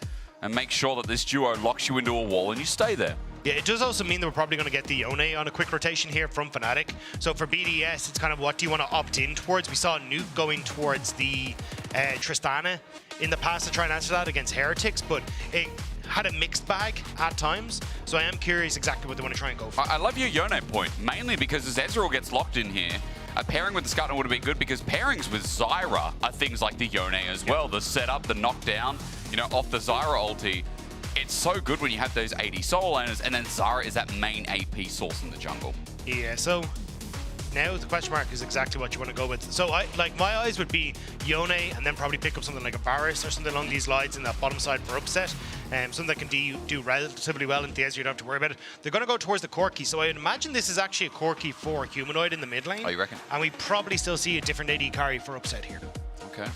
and make sure that this duo locks you into a wall and you stay there. Yeah, it does also mean that we're probably going to get the Yone on a quick rotation here from Fnatic. So for BDS, it's kind of what do you want to opt in towards? We saw Nuke going towards the Tristana in the past to try and answer that against Heretics, but it had a mixed bag at times. So I am curious exactly what they want to try and go for. I love your Yone point, mainly because as Ezreal gets locked in here, a pairing with the Skarner would have been good because pairings with Zyra are things like the Yone as well. The setup, the knockdown, you know, off the Zyra ulti. It's so good when you have those 80 soul owners, and then Zyra is that main AP source in the jungle. Yeah, so now the question mark is exactly what you want to go with. So my eyes would be Yone, and then probably pick up something like a Varus or something along these lines in that bottom side for upset. Something that can do relatively well in the Ezreal, you don't have to worry about it. They're going to go towards the Corki, so I imagine this is actually a Corki for Humanoid in the mid lane. Oh, you reckon? And we probably still see a different AD carry for upset here. Okay.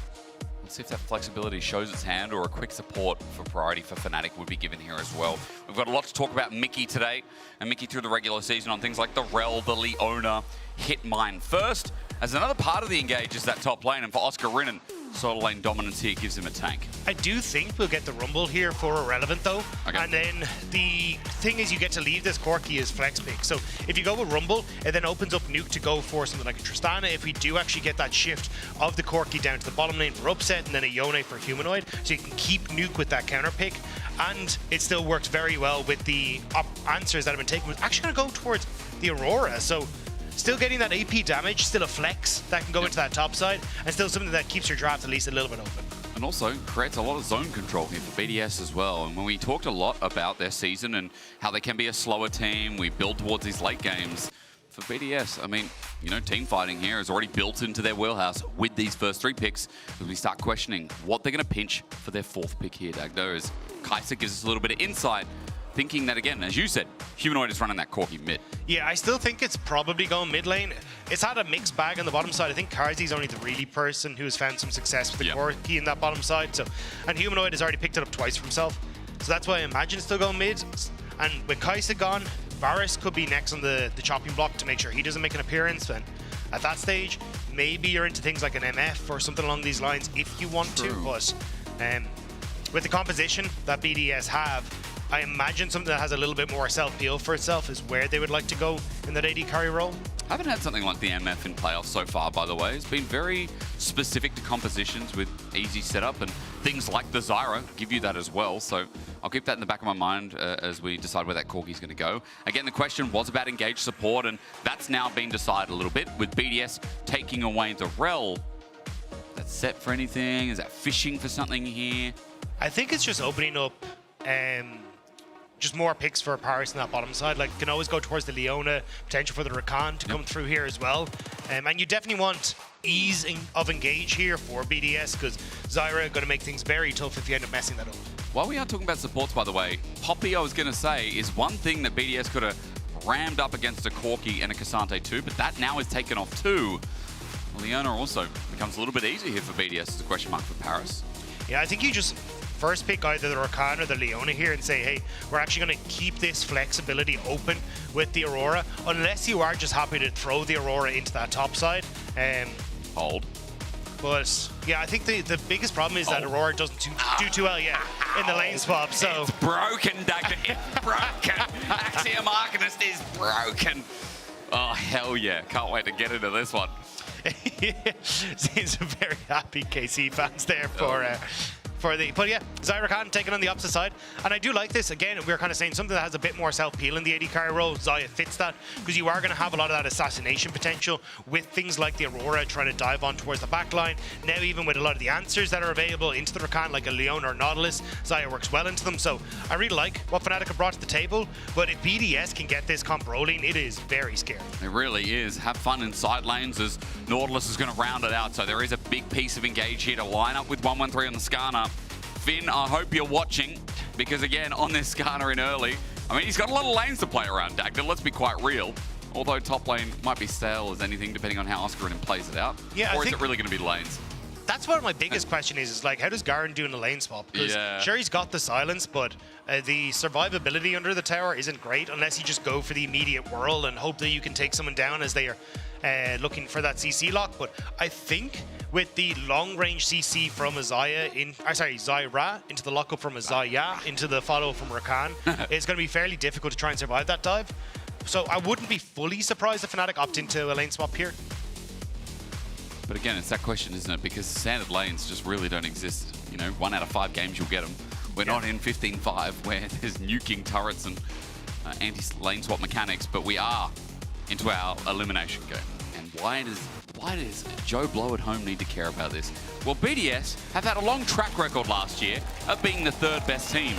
Let's see if that flexibility shows its hand, or a quick support for priority for Fnatic would be given here as well. We've got a lot to talk about Mickey today, and Mickey through the regular season on things like the Rel, the Leona, hit mine first. As another part of the engage is that top lane, and for Oscarin, solo lane dominance here gives him a tank. I do think we'll get the Rumble here for Irrelevant though. Okay. And then the thing is you get to leave this Corki as flex pick. So if you go with Rumble, it then opens up Nuke to go for something like a Tristana if we do actually get that shift of the Corki down to the bottom lane for upset and then a Yone for Humanoid. So you can keep Nuke with that counter pick. And it still works very well with the answers that have been taken. We're actually going to go towards the Aurora. So still getting that AP damage, still a flex that can go into that top side, and still something that keeps your draft at least a little bit open. And also creates a lot of zone control here for BDS as well. And when we talked a lot about their season and how they can be a slower team, we build towards these late games. For BDS, I mean, you know, team fighting here is already built into their wheelhouse with these first 3 picks. As we start questioning what they're going to pinch for their 4th pick here, Dagdo, as Kai'Sa gives us a little bit of insight, thinking that, again, as you said, Humanoid is running that Corki mid. Yeah, I still think it's probably going mid lane. It's had a mixed bag on the bottom side. I think Karzi's only the really person who has found some success with the Corki in that bottom side. So, and Humanoid has already picked it up twice for himself. So that's why I imagine it's still going mid. And with Kai'Sa gone, Varus could be next on the chopping block to make sure he doesn't make an appearance. And at that stage, maybe you're into things like an MF or something along these lines if you want to. But with the composition that BDS have, I imagine something that has a little bit more self-peel for itself is where they would like to go in that AD carry role. Haven't had something like the MF in playoffs so far, by the way. It's been very specific to compositions with easy setup, and things like the Zyra give you that as well. So I'll keep that in the back of my mind as we decide where that Corgi's going to go. Again, the question was about engaged support, and that's now been decided a little bit with BDS taking away the Rel. That's set for anything? Is that fishing for something here? I think it's just opening up just more picks for Paris in that bottom side. Like, can always go towards the Leona, potential for the Rakan to come through here as well. And you definitely want ease of engage here for BDS, because Zyra going to make things very tough if you end up messing that up. While we are talking about supports, by the way, Poppy, I was going to say, is one thing that BDS could have rammed up against a Corki and a Cassante too, but that now is taken off too. Leona also becomes a little bit easier here for BDS as a question mark for Paris. Yeah, I think you just first pick either the Rakan or the Leona here and say, hey, we're actually going to keep this flexibility open with the Aurora, unless you are just happy to throw the Aurora into that top side. Hold. But yeah, I think the biggest problem is that Aurora doesn't do too well yet in the lane swap. So it's broken, Dagda. It's broken. Axiom Arcanist is broken. Oh, hell yeah. Can't wait to get into this one. Seems some very happy KC fans there but yeah, Zyra Khan taking on the opposite side. And I do like this. Again, we're kind of saying something that has a bit more self-peel in the AD carry role. Xayah fits that, because you are going to have a lot of that assassination potential with things like the Aurora trying to dive on towards the back line. Now, even with a lot of the answers that are available into the Rakan, like a Leona or Nautilus, Xayah works well into them. So I really like what Fnatic have brought to the table. But if BDS can get this comp rolling, it is very scary. It really is. Have fun in side lanes as Nautilus is going to round it out. So there is a big piece of engage here to line up with 113 on the Skarner. Finn, I hope you're watching, because again, on this Skarner in early, I mean, he's got a lot of lanes to play around, Dagda, let's be quite real. Although top lane might be stale as anything, depending on how Oscarin plays it out. Yeah, or is it really going to be lanes? That's what my biggest question is like, how does Garen do in a lane swap? Because sure, he's got the silence, but the survivability under the tower isn't great unless you just go for the immediate whirl and hope that you can take someone down as they are looking for that CC lock. But I think with the long-range CC from a Zyra into the lockup from a Xayah into the follow from Rakan, it's going to be fairly difficult to try and survive that dive. So I wouldn't be fully surprised if Fnatic opt into a lane swap here. But again, it's that question, isn't it? Because standard lanes just really don't exist. You know, 1 out of 5 games you'll get them. We're not in 15-5 where there's nuking turrets and anti-lane swap mechanics, but we are into our elimination game. And why does Joe Blow at home need to care about this? Well, BDS have had a long track record last year of being the 3rd best team.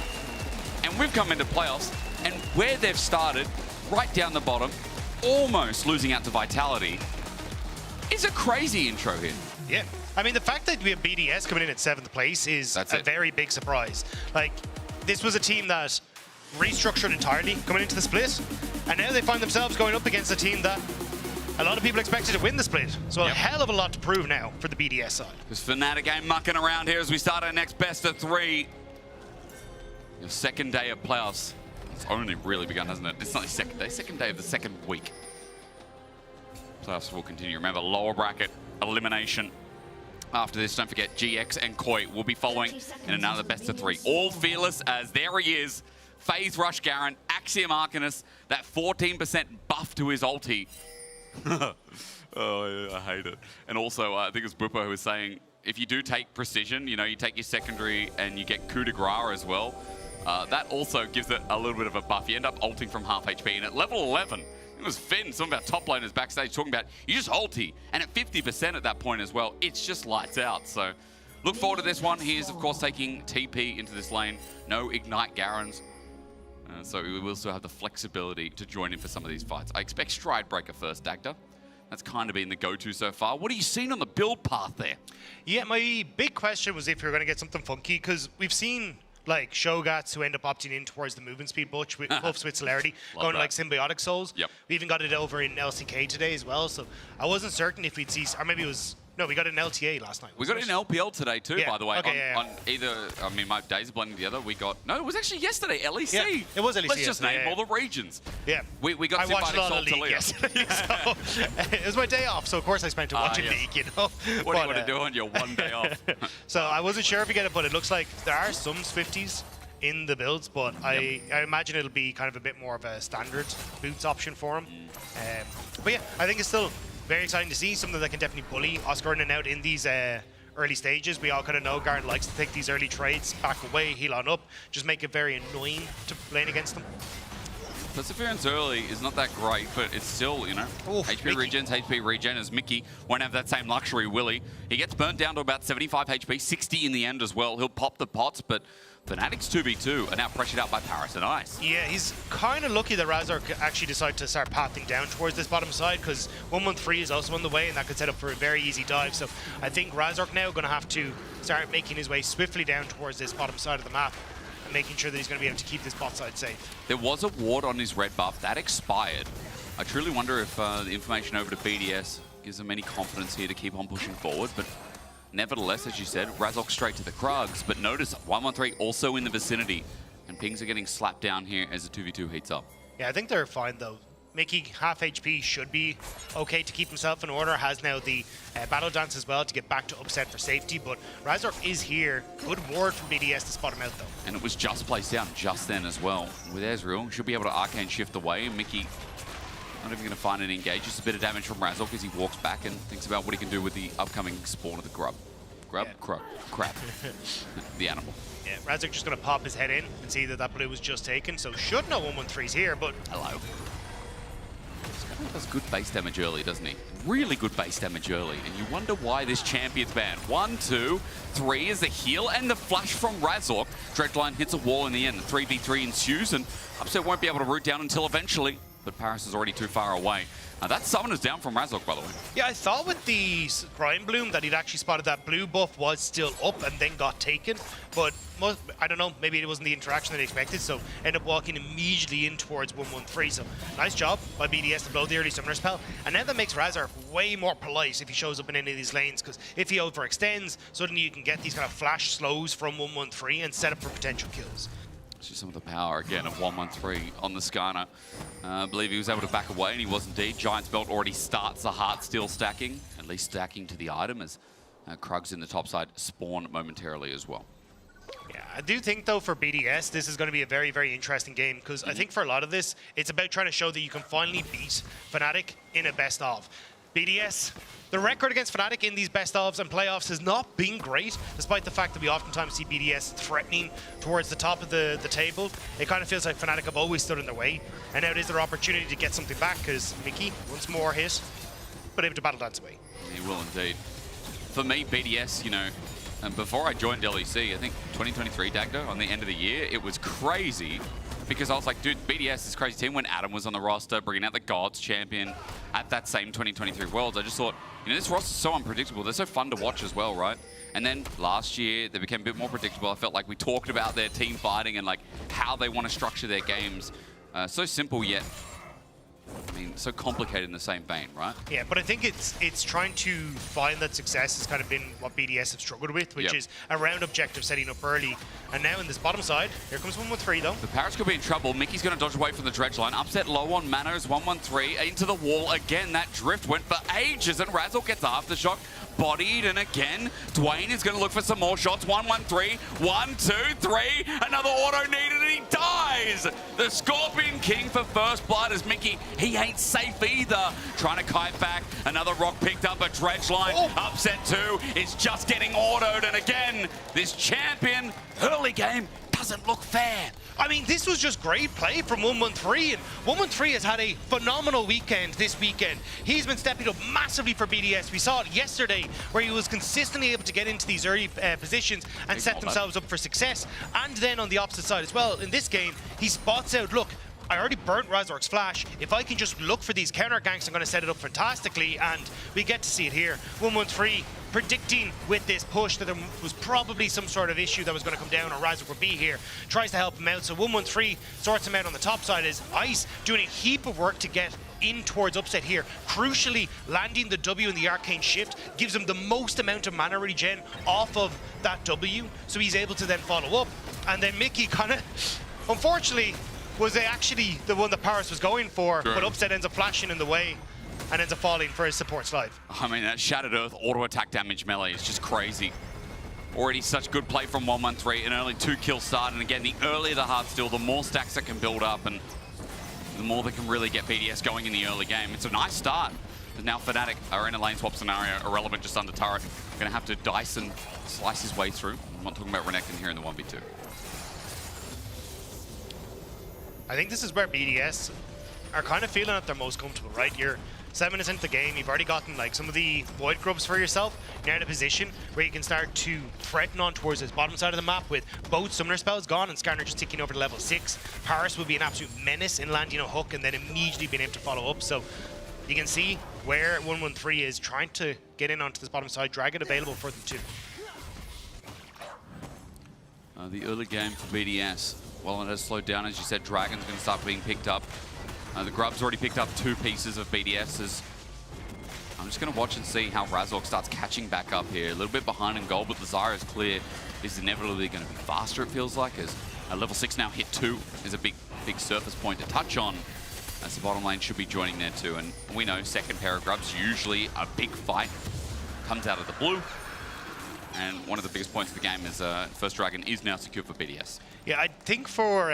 And we've come into playoffs, and where they've started, right down the bottom, almost losing out to Vitality, is a crazy intro here. Yeah. I mean, the fact that we have BDS coming in at 7th place is a very big surprise. Like, this was a team that restructured entirely coming into the split, and now they find themselves going up against a team that a lot of people expected to win the split. So a hell of a lot to prove now for the BDS side. Because Fnatic ain't mucking around here as we start our next best of 3. Your second day of playoffs. It's only really begun, hasn't it? It's not the second day of the second week. Playoffs will continue. Remember, lower bracket elimination. After this, don't forget, GX and Koi will be following in another best of 3. All fearless as there he is. Phase Rush Garen, Axiom Arcanist, that 14% buff to his ulti. Oh, I hate it. And also, I think it was Bupo who was saying, if you do take precision, you know, you take your secondary and you get coup de grace as well, that also gives it a little bit of a buff. You end up ulting from half HP, and at level 11, it was Finn, some of our top laners backstage talking about, you just ulti, and at 50% at that point as well, it's just lights out. So look forward to this one. He is, of course, taking TP into this lane. No Ignite Garens. So we will still have the flexibility to join in for some of these fights. I expect Stride Breaker first, Dagda. That's kind of been the go-to so far. What are you seeing on the build path there? Yeah, my big question was if you're going to get something funky, because we've seen like Shogats who end up opting in towards the movement speed buffs with celerity, going to like Symbiotic Souls. Yep. We even got it over in LCK today as well, so I wasn't certain if we'd see, or maybe it was, no, we got it in LTA last night. We got it in LPL today too, by the way. Okay, on either, I mean, my days are blending together. We got, no, it was actually yesterday, LEC. Yeah, it was LEC. Let's just name all the regions. Yeah. We got I watched a lot of Symbiotic League yesterday, so it was my day off, so of course I spent it watching League, you know. What do you want to do on your one day off? So I wasn't sure if we get it, but it looks like there are some Swifties in the builds, but I imagine it'll be kind of a bit more of a standard boots option for him. But yeah, I think it's still very exciting to see, something that can definitely bully Oscar in and out in these early stages. We all kind of know Garen likes to take these early trades, back away, heal on up, just make it very annoying to lane against them. Perseverance early is not that great, but it's still, you know, HP regens, HP regen, as Mickey won't have that same luxury, will he? He gets burnt down to about 75 HP, 60 in the end as well. He'll pop the pots, but Fnatic's 2v2 are now pressured out by Paris and Ice. Yeah, he's kind of lucky that Razork actually decided to start pathing down towards this bottom side, because 113 is also on the way, and that could set up for a very easy dive. So I think Razork now going to have to start making his way swiftly down towards this bottom side of the map, and making sure that he's going to be able to keep this bot side safe. There was a ward on his red buff. That expired. I truly wonder if the information over to BDS gives them any confidence here to keep on pushing forward, but nevertheless, as you said, Razork straight to the Krugs, but notice 113 also in the vicinity, and pings are getting slapped down here as the 2v2 heats up. Yeah, I think they're fine though. Mickey, half HP, should be okay to keep himself in order. Has now the Battle Dance as well to get back to upset for safety, but Razork is here. Good ward from BDS to spot him out though. And it was just placed down just then as well. With Ezreal, should be able to Arcane Shift away, and Mickey not even going to find an engage. Just a bit of damage from Razork as he walks back and thinks about what he can do with the upcoming spawn of the Grub. Crap. The animal. Yeah, Razork just going to pop his head in and see that that blue was just taken, so should know 113's here, but... Hello. He does good base damage early, doesn't he? Really good base damage early, and you wonder why this champion's banned. 1, 2, 3 is the heal, and the flash from Razork. Dreadline hits a wall in the end. 3v3 ensues, and Upset won't be able to root down until eventually, but Paris is already too far away. That summoner's down from Razork, by the way. Yeah, I thought with the Grime Bloom that he'd actually spotted that blue buff was still up and then got taken, but I don't know, maybe it wasn't the interaction that he expected, so ended up walking immediately in towards 113. So nice job by BDS to blow the early summoner spell, and now that makes Razork way more polite if he shows up in any of these lanes, because if he overextends, suddenly you can get these kind of flash slows from 113 and set up for potential kills. Just some of the power again of 113 on the Skarner. I believe he was able to back away, and he was indeed. Giant's Belt already starts the heart still stacking, at least stacking to the item as Krugs in the top side spawn momentarily as well. Yeah, I do think though for BDS this is going to be a very, very interesting game, because I think for a lot of this it's about trying to show that you can finally beat Fnatic in a best of. BDS, the record against Fnatic in these best ofs and playoffs has not been great, despite the fact that we oftentimes see BDS threatening towards the top of the table. It kind of feels like Fnatic have always stood in their way, and now it is their opportunity to get something back, because Mickey, once more hit, but able to battle dance away. He will indeed. For me, BDS, you know, before I joined LEC, I think 2023 Dagdo, on the end of the year, it was crazy. Because I was like, dude, BDS is a crazy team. When Adam was on the roster, bringing out the Gods champion at that same 2023 Worlds, I just thought, you know, this roster's so unpredictable. They're so fun to watch as well, right? And then last year, they became a bit more predictable. I felt like we talked about their team fighting and like how they want to structure their games. So simple yet, I mean, so complicated in the same vein, right? Yeah, but I think it's trying to find that success has kind of been what BDS have struggled with, which is around objective setting up early. And now in this bottom side, here comes 113 though. The Paris could be in trouble. Mickey's going to dodge away from the dredge line. Upset low on mana as 113 into the wall. Again, that drift went for ages, and Razork gets aftershock. Bodied, and again, Dwayne is going to look for some more shots. 113, 1, 2, 3. Another auto needed, and he dies. The Scorpion King for first blood as Mickey, he ain't safe either. Trying to kite back. Another rock picked up a dredge line. Upset 2 is just getting autoed, and again, this champion early game doesn't look fair. I mean, this was just great play from 113, and 113 has had a phenomenal weekend this weekend. He's been stepping up massively for BDS. We saw it yesterday where he was consistently able to get into these early positions and set themselves up for success. And then on the opposite side as well, in this game, he spots out, look, I already burnt Razork's flash. If I can just look for these counter ganks, I'm going to set it up fantastically, and we get to see it here. 113 predicting with this push that there was probably some sort of issue that was going to come down, or Razork would be here. Tries to help him out, so 113 sorts him out on the top side as Ice doing a heap of work to get in towards Upset here. Crucially, landing the W in the Arcane Shift gives him the most amount of mana regen off of that W, so he's able to then follow up. And then Mickey kind of, unfortunately, was actually the one that Paris was going for, but Upset ends up flashing in the way and ends up falling for his support slide. I mean, that Shattered Earth auto attack damage melee is just crazy. Already such good play from 113, an early 2-kill start, and again, the earlier the Heartsteel, the more stacks that can build up, and the more they can really get BDS going in the early game. It's a nice start. But now Fnatic are in a lane swap scenario, Irrelevant just under turret, gonna have to dice and slice his way through. I'm not talking about Renekton here in the 1v2. I think this is where BDS are kind of feeling that they're most comfortable, right? You're 7 minutes into the game, you've already gotten like some of the void grubs for yourself. You're in a position where you can start to threaten on towards this bottom side of the map with both summoner spells gone and Skarner just ticking over to level 6. Paris will be an absolute menace in landing a hook and then immediately being able to follow up. So you can see where 113 is trying to get in onto this bottom side, drag it available for them too. The early game for BDS, well, it has slowed down. As you said, Dragon's going to start being picked up. The Grub's already picked up 2 pieces of BDS's. I'm just going to watch and see how Razork starts catching back up here. A little bit behind in gold, but the Zyra is clear. Is inevitably going to be faster, it feels like, as level 6 now hit 2 is a big surface point to touch on, as the bottom lane should be joining there too. And we know second pair of Grubs, usually a big fight comes out of the blue. And one of the biggest points of the game is first Dragon is now secure for BDS. Yeah, I think for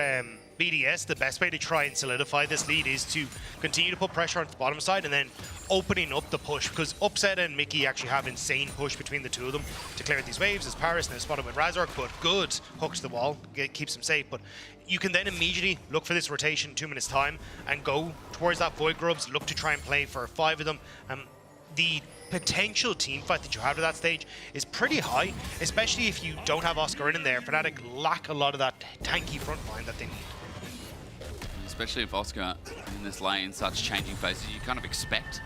BDS, the best way to try and solidify this lead is to continue to put pressure on the bottom side and then opening up the push, because Upset and Mickey actually have insane push between the two of them to clear these waves. As Paris and spotted with Razork, but good hooks the wall, keeps him safe. But you can then immediately look for this rotation 2 minutes time and go towards that Void Grubs, look to try and play for 5 of them. The potential team fight that you have at that stage is pretty high, especially if you don't have Oscar in there. Fnatic lack a lot of that tanky front line that they need. Especially if Oscar in this lane starts changing phases, you kind of expect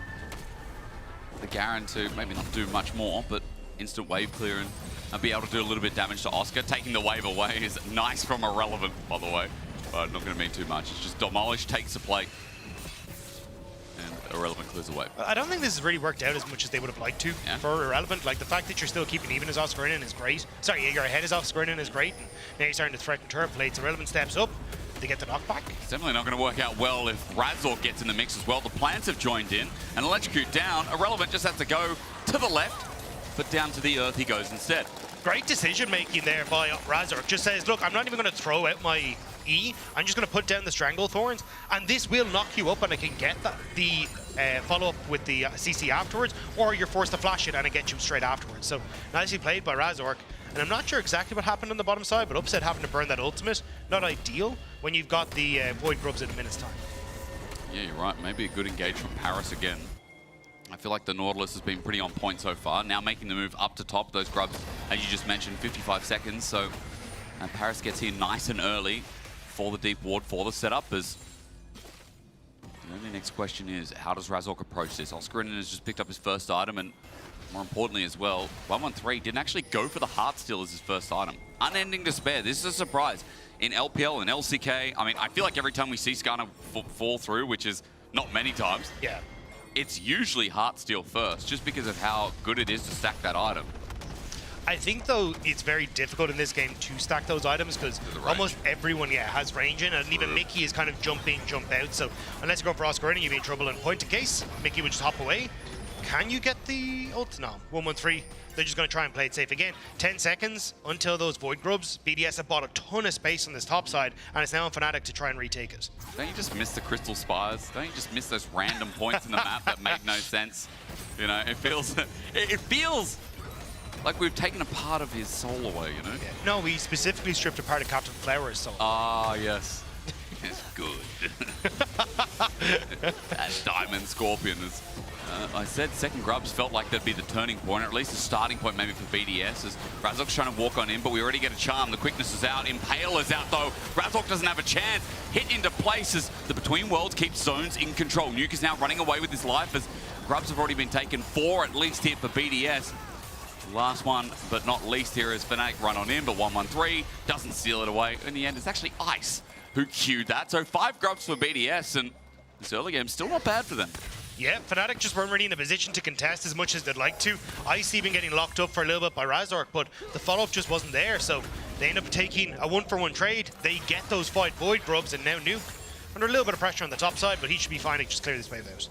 the Garen to maybe not do much more, but instant wave clear and be able to do a little bit of damage to Oscar. Taking the wave away is nice from Irrelevant, by the way, but not going to mean too much. It's just Demolish takes the plate, and Irrelevant clears the wave. I don't think this has really worked out as much as they would have liked to for Irrelevant. Like, the fact that you're still keeping even as Oscar in is great. Sorry, you're ahead as Oscar in is great. And now you're starting to threaten turret plates. Irrelevant steps up. They get the knockback. It's definitely not going to work out well if Razork gets in the mix as well. The plants have joined in and electrocute down. Irrelevant just has to go to the left, but down to the earth he goes instead. Great decision making there by Razork. Just says, look, I'm not even going to throw out my E. I'm just going to put down the Strangle Thorns, and this will knock you up, and I can get the follow up with the CC afterwards, or you're forced to flash it and it gets you straight afterwards. So nicely played by Razork. And I'm not sure exactly what happened on the bottom side, but Upset having to burn that ultimate, not ideal when you've got the Void Grubs in a minute's time. Yeah, you're right. Maybe a good engage from Paris again. I feel like the Nautilus has been pretty on point so far. Now making the move up to top. Those Grubs, as you just mentioned, 55 seconds. So Paris gets here nice and early for the deep ward, for the setup. As the only next question is, how does Razork approach this? Oscarinen has just picked up his first item, and more importantly as well, 113 didn't actually go for the Heartsteel as his first item. Unending Despair, this is a surprise. In LPL and LCK, I mean, I feel like every time we see Skarner fall through, which is not many times, it's usually Heartsteel first, just because of how good it is to stack that item. I think, though, it's very difficult in this game to stack those items because almost everyone, has range in, and even Mickey is kind of jump in, jump out. So unless you go for Oscar in, you'd be in trouble. And point in case, Mickey would just hop away. Can you get the ult? No, 113. They're just going to try and play it safe again. 10 seconds until those Void Grubs. BDS have bought a ton of space on this top side, and it's now on Fnatic to try and retake it. Don't you just miss the Crystal Spires? Don't you just miss those random points in the map that make no sense? You know, it feels like we've taken a part of his soul away, you know? Yeah. No, we specifically stripped apart of Captain Flower's soul. Ah, yes. It's good. That Diamond Scorpion is... I said second Grubs felt like that'd be the turning point, or at least the starting point maybe for BDS, as Razork's trying to walk on in, but we already get a charm. The quickness is out. Impale is out, though. Razork doesn't have a chance. Hit into place as the Between Worlds keeps Zones in control. Nuke is now running away with his life as Grubs have already been taken. 4 at least here for BDS. Last one, but not least here, is Fnatic run on in, but 113 doesn't steal it away. In the end, it's actually Ice who queued that. So 5 Grubs for BDS, and this early game still not bad for them. Yeah, Fnatic just weren't really in a position to contest as much as they'd like to. Ice even getting locked up for a little bit by Razork, but the follow-up just wasn't there, so they end up taking a 1-for-1 trade. They get those 5 Void Grubs, and now Nuke under a little bit of pressure on the top side, but he should be fine to just clear this wave out.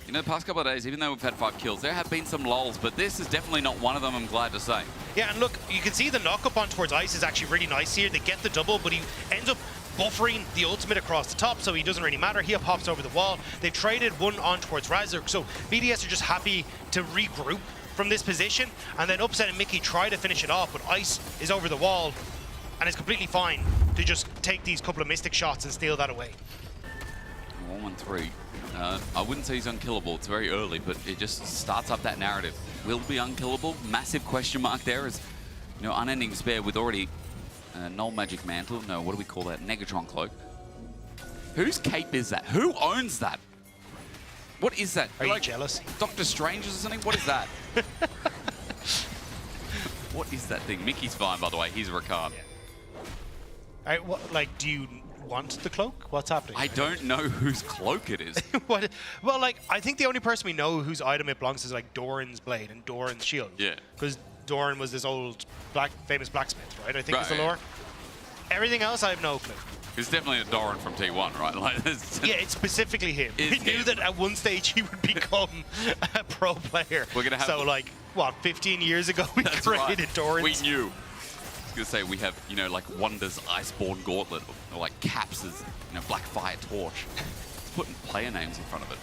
You know, the past couple of days, even though we've had 5 kills, there have been some lulls, but this is definitely not one of them, I'm glad to say. Yeah, and look, you can see the knock-up on towards Ice is actually really nice here. They get the double, but he ends up buffering the ultimate across the top, so he doesn't really matter. He pops over the wall. They've traded one on towards Razork, so BDS are just happy to regroup from this position, and then Upset and Mickey try to finish it off, but Ice is over the wall, and it's completely fine to just take these couple of Mystic shots and steal that away. 1-1-3. I wouldn't say he's unkillable. It's very early, but it just starts up that narrative. Will be unkillable? Massive question mark there. As you know, Unending Despair with already Null Magic Mantle. No, what do we call that? Negatron Cloak. Whose cape is that? Who owns that? What is that? Are you jealous? Doctor Strange or something? What is that? What is that thing? Mickey's fine, by the way. He's a Rakan. Yeah. All right, what, like, do you want the cloak? What's happening? I don't know whose cloak it is. What? Well, like, I think the only person we know whose item it belongs to is like Doran's blade and Doran's shield. Yeah. Because Doran was this old famous blacksmith, right? I think is the lore. Everything else, I have no clue. It's definitely a Doran from T1, right? Like, yeah, it's specifically him. We knew him. that at one stage he would become a pro player. We're gonna have so, like, what, 15 years ago we created Doran's? We knew. I was gonna say we have, you know, like Wonder's Iceborne Gauntlet, or like Caps's, you know, Blackfire Torch. Putting player names in front of it.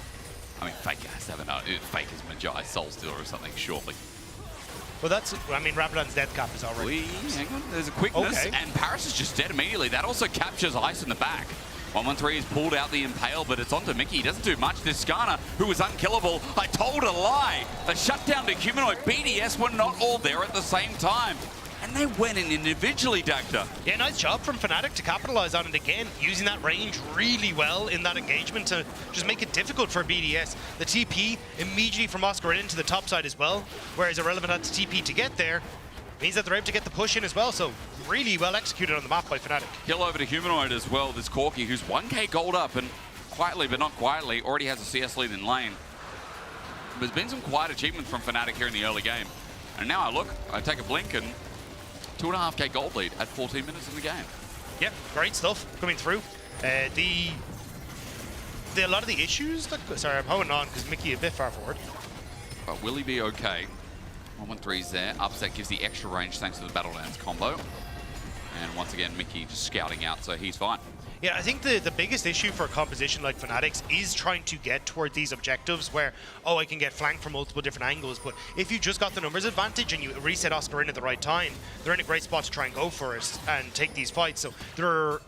I mean, Faker has to have an Fake is Magi Soulstealer or something, surely. Well, that's, I mean, Rabadon's Death Cap is already. Hang on, there's a quickness, and Paris is just dead immediately. That also captures Ice in the back. 1-1-3 has pulled out the Impale, but it's onto Mickey. He doesn't do much. This Skarner, who was unkillable, I told a lie. A shutdown to Humanoid. BDS were not all there at the same time. And they went in individually, Dagda. Yeah, nice job from Fnatic to capitalize on it again, using that range really well in that engagement to just make it difficult for BDS. The TP immediately from Oscar into the top side as well, whereas Irrelevant had to TP to get there. Means that they're able to get the push in as well, so really well executed on the map by Fnatic. Kill over to Humanoid as well, this Corki, who's 1k gold up, and quietly but not quietly, already has a CS lead in lane. There's been some quiet achievements from Fnatic here in the early game. And now I take a blink, and 2.5k gold lead at 14 minutes in the game. Yeah, great stuff coming through. A lot of the issues that, sorry, I'm holding on because Mickey a bit far forward. But will he be okay? 1-1-3's there. Upset gives the extra range thanks to the Battle Dance combo. And once again, Mickey just scouting out, so he's fine. Yeah, I think the biggest issue for a composition like Fnatic's is trying to get toward these objectives where, oh, I can get flanked from multiple different angles, but if you just got the numbers advantage and you reset Oscar in at the right time, they're in a great spot to try and go for it and take these fights. So they're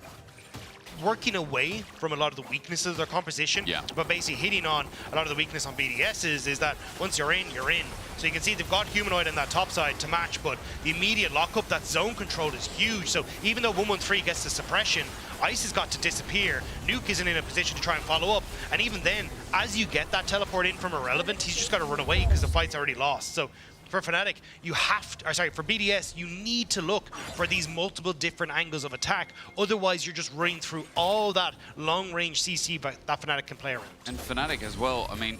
working away from a lot of the weaknesses of their composition, but basically hitting on a lot of the weakness on BDS's is that once you're in, you're in. So you can see they've got Humanoid on that top side to match, but the immediate lockup, that zone control is huge. So even though 1-1-3 gets the suppression, Ice has got to disappear. Nuke isn't in a position to try and follow up. And even then, as you get that teleport in from Irrelevant, he's just got to run away because the fight's already lost. So for Fnatic, you have to, or sorry, for BDS, you need to look for these multiple different angles of attack. Otherwise, you're just running through all that long-range CC that Fnatic can play around. And Fnatic as well, I mean,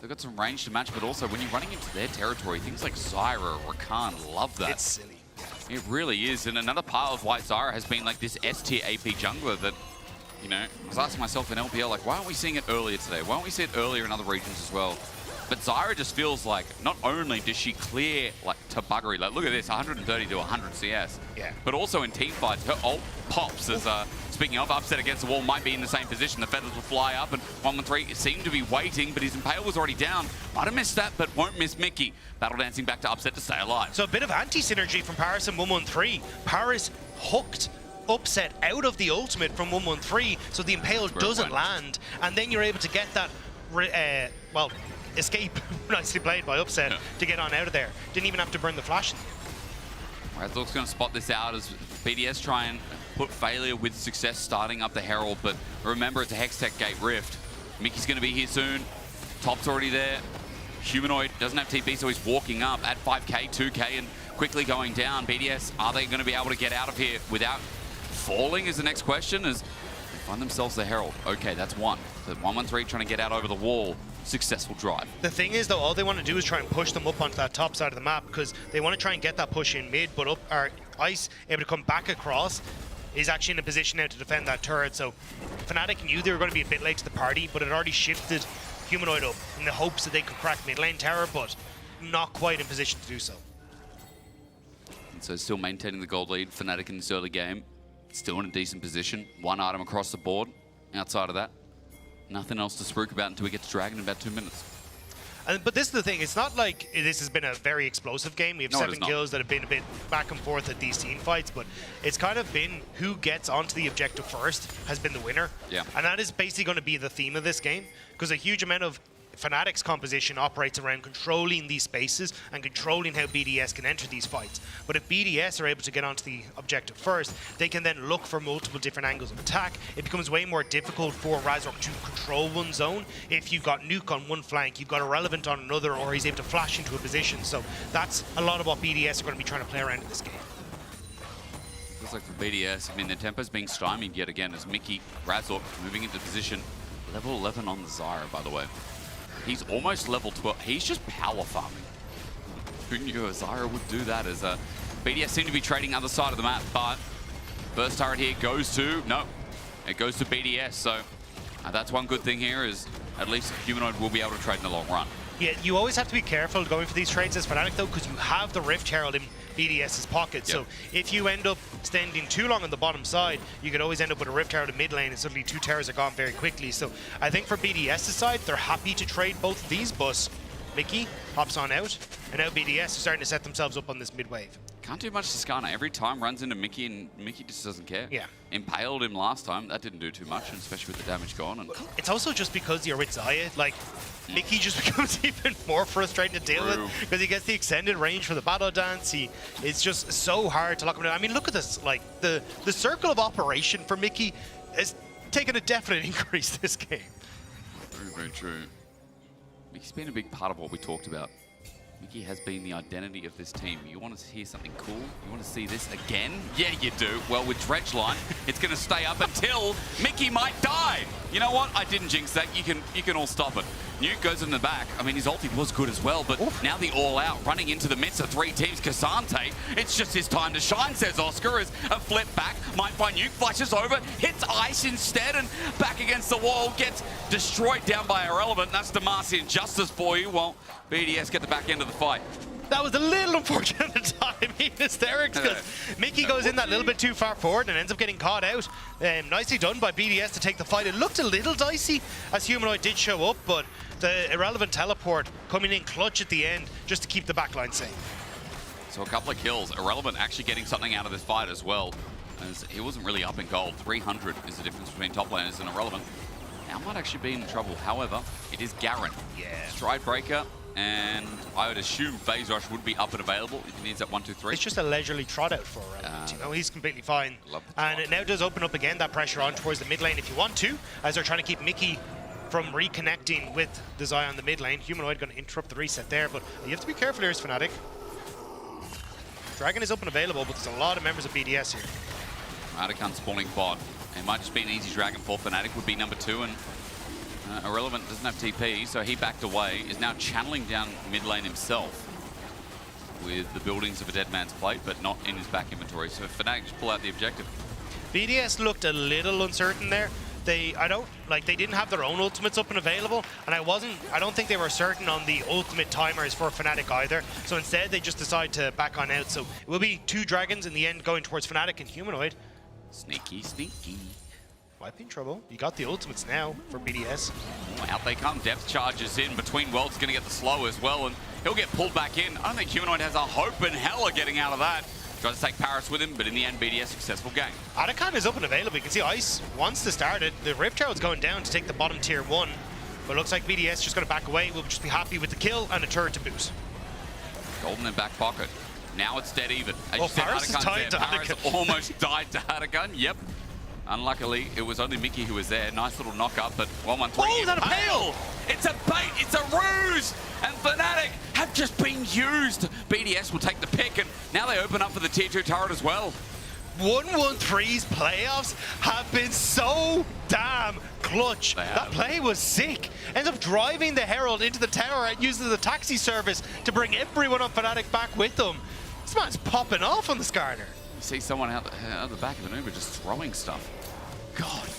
they've got some range to match, but also when you're running into their territory, things like Zyra or Rakan love that. It's silly. It really is. And another pile of White Zyra has been like this S-tier AP jungler that, you know, I was asking myself in LPL, like, why aren't we seeing it earlier today? Why don't we see it earlier in other regions as well? But Zyra just feels like not only does she clear like to buggery, like look at this, 130 to 100 CS. Yeah. But also in team fights, her ult pops as speaking of Upset against the wall might be in the same position. The feathers will fly up and 1-1-3 seemed to be waiting, but his Impale was already down. Might have missed that, but won't miss Mickey. Battle dancing back to Upset to stay alive. So a bit of anti-synergy from Paris and 1-1-3. Paris hooked Upset out of the ultimate from 1-1-3, so the Impale doesn't land, and then you're able to get that, well, escape, nicely played by Upset, to get on out of there. Didn't even have to burn the flash. Razork's going to spot this out as BDS try and put failure with success starting up the Herald, but remember it's a Hextech Gate Rift. Mickey's going to be here soon. Top's already there. Humanoid doesn't have TP, so he's walking up at 5k, 2k, and quickly going down. BDS, are they going to be able to get out of here without falling is the next question, as they find themselves the Herald. Okay, that's one. So 1-1-3 trying to get out over the wall. Successful drive. The thing is, though, all they want to do is try and push them up onto that top side of the map because they want to try and get that push in mid, but Ice able to come back across is actually in a position now to defend that turret. So Fnatic knew they were going to be a bit late to the party, but it already shifted Humanoid up in the hopes that they could crack mid lane tower, but not quite in position to do so. And so still maintaining the gold lead. Fnatic in this early game, still in a decent position. One item across the board. Outside of that, nothing else to spruik about until we get to Dragon in about 2 minutes. But this is the thing, it's not like this has been a very explosive game. We have 7 kills that have been a bit back and forth at these team fights, but it's kind of been who gets onto the objective first has been the winner. Yeah. And that is basically going to be the theme of this game, because a huge amount of Fnatic's composition operates around controlling these spaces and controlling how BDS can enter these fights. But if BDS are able to get onto the objective first, they can then look for multiple different angles of attack. It becomes way more difficult for Razork to control one zone. If you've got Nuke on one flank, you've got Irrelevant on another, or he's able to flash into a position. So that's a lot of what BDS are going to be trying to play around in this game. Looks like for BDS, I mean, their tempo's being stymied yet again as Mickey, Razork moving into position. Level 11 on the Zyra, by the way. He's almost level 12. He's just power farming. Who knew a Zyra would do that? As BDS seem to be trading other side of the map, but first turret here goes to, no, it goes to BDS. So that's one good thing here is at least Humanoid will be able to trade in the long run. Yeah, you always have to be careful going for these trades as Fnatic though, because you have the Rift Herald in BDS's pocket. Yep. So if you end up standing too long on the bottom side, you could always end up with a Rift Herald in mid lane and suddenly 2 towers are gone very quickly. So I think for BDS's side, they're happy to trade both of these, but Mickey hops on out, and now BDS is starting to set themselves up on this mid wave. Can't do much to Skarner. Every time runs into Mickey, and Mickey just doesn't care. Yeah. Impaled him last time. That didn't do too much, and especially with the damage gone. And it's also just because you're with Xayah. Like, Mickey just becomes even more frustrating to deal with because he gets the extended range for the battle dance. It's just so hard to lock him down. I mean, look at this. Like, the circle of operation for Mickey has taken a definite increase this game. Very, very true. Mickey's been a big part of what we talked about. Mickey has been the identity of this team. You want to hear something cool? You want to see this again? Yeah, you do. Well, with Dredgeline, it's going to stay up until Mickey might die. You know what? I didn't jinx that. You can all stop it. Nuke goes in the back. I mean, his ulti was good as well, but now the all-out running into the midst of 3 teams. Cassante, it's just his time to shine, says Oscar, as a flip back. Might find Nuke, flashes over, hits Ice instead, and back against the wall, gets destroyed down by Irrelevant. That's Demacian Justice for you. Well, BDS get the back end of the fight. That was a little unfortunate at the time. Hysterics, because Mickey goes in that little bit too far forward and ends up getting caught out. Nicely done by BDS to take the fight. It looked a little dicey as Humanoid did show up, but the Irrelevant teleport coming in clutch at the end just to keep the backline safe. So a couple of kills. Irrelevant actually getting something out of this fight as well, as he wasn't really up in gold. 300 is the difference between top laners and Irrelevant. Now might actually be in trouble. However, it is Garen. Yeah. Stride Breaker. And I would assume Phase Rush would be up and available if he needs that 1, 2, 3. It's just a leisurely trot out for Irrelevant. You know, he's completely fine. And it now does open up again that pressure on towards the mid lane if you want to, as they're trying to keep Mickey from reconnecting with the Xayah on the mid lane. Humanoid going to interrupt the reset there, but you have to be careful here as Fnatic. Dragon is up and available, but there's a lot of members of BDS here. Raducan spawning bot. It might just be an easy Dragon for Fnatic, would be number 2, and Irrelevant doesn't have TP, so he backed away, is now channeling down mid lane himself with the buildings of a dead man's plate, but not in his back inventory. So Fnatic just pull out the objective. BDS looked a little uncertain there. They didn't have their own ultimates up and available, and I don't think they were certain on the ultimate timers for Fnatic either. So instead, they just decided to back on out. So it will be 2 dragons in the end going towards Fnatic and Humanoid. Sneaky, sneaky. Might be in trouble. You got the ultimates now for BDS. Oh, out they come. Depth charges in. Between Worlds going to get the slow as well, and he'll get pulled back in. I don't think Humanoid has a hope in hell of getting out of that. Tries to take Paris with him, but in the end, BDS successful game. Raducan is up and available. You can see Ice wants to start it. The Rift Herald's going down to take the bottom tier 1, but it looks like BDS just going to back away. We'll just be happy with the kill and a turret to boot. Golden in back pocket. Now it's dead even. As oh, Paris is tied to Paris almost died to Raducan. Yep. Unluckily, it was only Mickey who was there. Nice little knock-up, but 1-1-3. Oh, is that a pale? It's a bait, it's a ruse! And Fnatic have just been used. BDS will take the pick, and now they open up for the tier 2 turret as well. 1-1-3's playoffs have been so damn clutch. That play was sick. Ends up driving the Herald into the tower and uses the taxi service to bring everyone on Fnatic back with them. This man's popping off on the Skarner. You see someone out the back of an Uber just throwing stuff. God.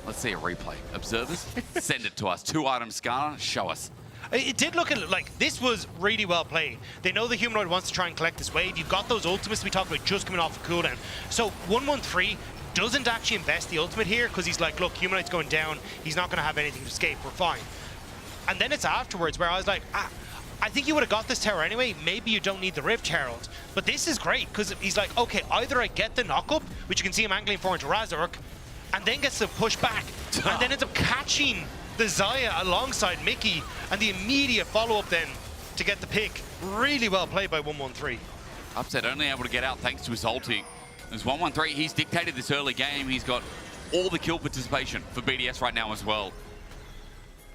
Let's see a replay. Observers, send it to us. 2 items, Scar, show us. It did look like this was really well played. They know the Humanoid wants to try and collect this wave. You've got those ultimates we talked about just coming off a cooldown. So 113 doesn't actually invest the ultimate here because he's like, look, Humanoid's going down. He's not going to have anything to escape. We're fine. And then it's afterwards where I was like, I think you would have got this tower anyway. Maybe you don't need the Rift Herald. But this is great because he's like, okay, either I get the knock-up, which you can see him angling for into Razork, and then gets to push back, and then ends up catching the Zaya alongside Mickey, and the immediate follow-up then to get the pick. Really well played by 113. Upset only able to get out thanks to his ulti. There's 113. He's dictated this early game. He's got all the kill participation for BDS right now as well.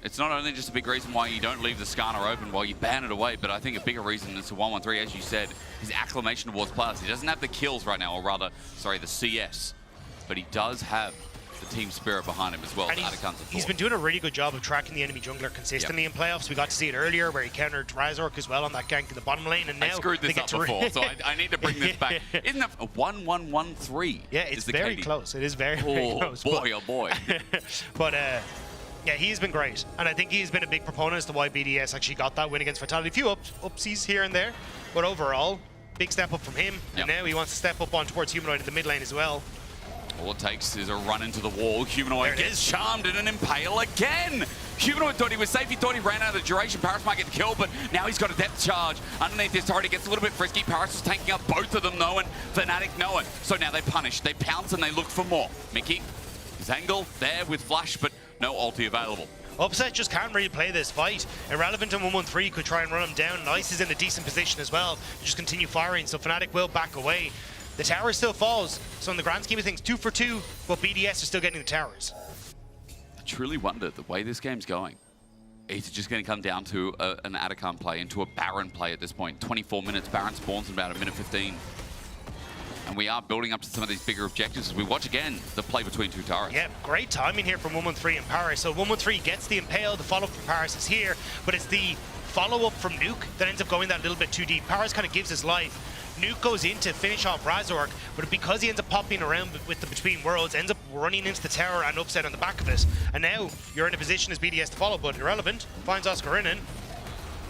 It's not only just a big reason why you don't leave the scanner open while you ban it away, but I think a bigger reason is to 113, as you said, his acclamation towards players. He doesn't have the kills right now, or rather, sorry, the CS, but he does have the team spirit behind him as well. And he's been doing a really good job of tracking the enemy jungler consistently in playoffs. We got to see it earlier where he countered Razork as well on that gank in the bottom lane, and now I screwed this up before, so I need to bring this back. Isn't it a 1-1-1-3? Yeah, it's very close. It is very, very close. Boy, oh boy. But yeah, he's been great, and I think he's been a big proponent as to why BDS actually got that win against Vitality. A few upsies here and there, but overall, big step up from him, and now he wants to step up on towards Humanoid in the mid lane as well. All it takes is a run into the wall. Humanoid gets charmed in an impale again. Humanoid thought he was safe. He thought he ran out of the duration. Paris might get the kill, but now he's got a depth charge. Underneath this turret, he gets a little bit frisky. Paris is taking up both of them, though, and Fnatic know it. So now they punish. They pounce and they look for more. Mickey, his angle there with flash, but no ulti available. Upset just can't really play this fight. Irrelevant and 113 could try and run him down. Nice is in a decent position as well. Just continue firing, so Fnatic will back away. The tower still falls, so in the grand scheme of things, 2 for 2, but BDS are still getting the towers. I truly wonder the way this game's going. Is it just going to come down to an Atacant play, into a Baron play at this point? 24 minutes, Baron spawns in about 1:15. And we are building up to some of these bigger objectives as we watch again the play between two turrets. Yeah, great timing here from 113 and Paris. So 113 gets the Impale, the follow-up from Paris is here, but it's the follow-up from Nuke that ends up going that little bit too deep. Paris kind of gives his life. Nuke goes in to finish off Razork, but because he ends up popping around with the Between Worlds, ends up running into the tower and Upset on the back of it. And now you're in a position as BDS to follow, but Irrelevant finds Oscarinen.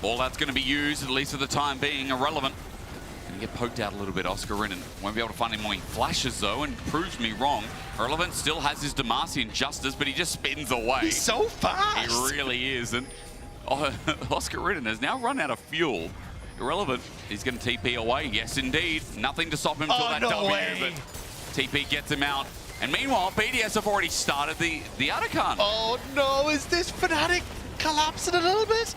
All that's going to be used, at least for the time being, Irrelevant. Going to get poked out a little bit, Oscarinen. Won't be able to find him when he flashes, though, and proves me wrong. Irrelevant still has his Demacian Justice, but he just spins away. He's so fast! He really is, and Oscarinen has now run out of fuel. Irrelevant, he's going to TP away. Yes, indeed. Nothing to stop him till that W, but TP gets him out. And meanwhile, BDS have already started the Atacant. Oh no, is this Fnatic collapsing a little bit?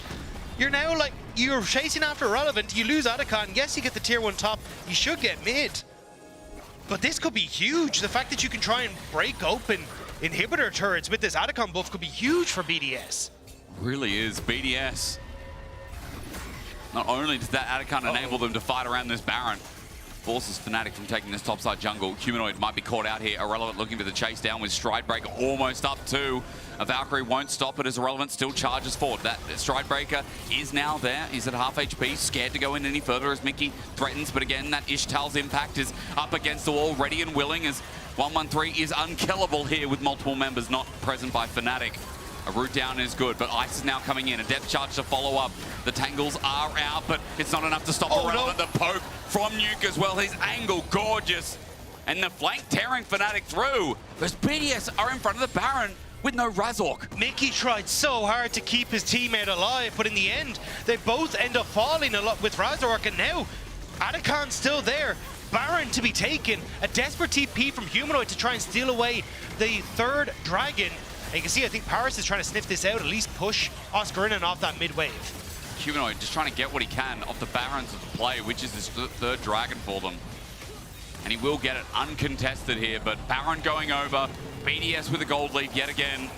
You're now like, you're chasing after Irrelevant, you lose Atacant, yes you get the tier 1 top, you should get mid. But this could be huge. The fact that you can try and break open inhibitor turrets with this Atacant buff could be huge for BDS. Really is. BDS. Not only does that Atacant enable them to fight around this Baron, forces Fnatic from taking this topside jungle. Humanoid might be caught out here. Irrelevant looking for the chase down with Stridebreaker almost up to. A Valkyrie won't stop it as Irrelevant still charges forward. That Stridebreaker is now there. He's at half HP, scared to go in any further as Mickey threatens. But again, that Ishtal's impact is up against the wall, ready and willing as 113 is unkillable here with multiple members not present by Fnatic. A route down is good, but Ice is now coming in. A depth charge to follow up. The tangles are out, but it's not enough to stop Irrelevant. The poke from Nuke as well. His angle, gorgeous. And the flank tearing Fnatic through. Because BDS are in front of the Baron with no Razork. Mickey tried so hard to keep his teammate alive, but in the end, they both end up falling a lot with Razork, and now Atacant's still there. Baron to be taken. A desperate TP from Humanoid to try and steal away the third dragon. And you can see, I think Paris is trying to sniff this out, at least push Oscarinen off that mid wave. Humanoid just trying to get what he can off the Barons of the play, which is his third dragon for them. And he will get it uncontested here, but Baron going over, BDS with a gold lead yet again.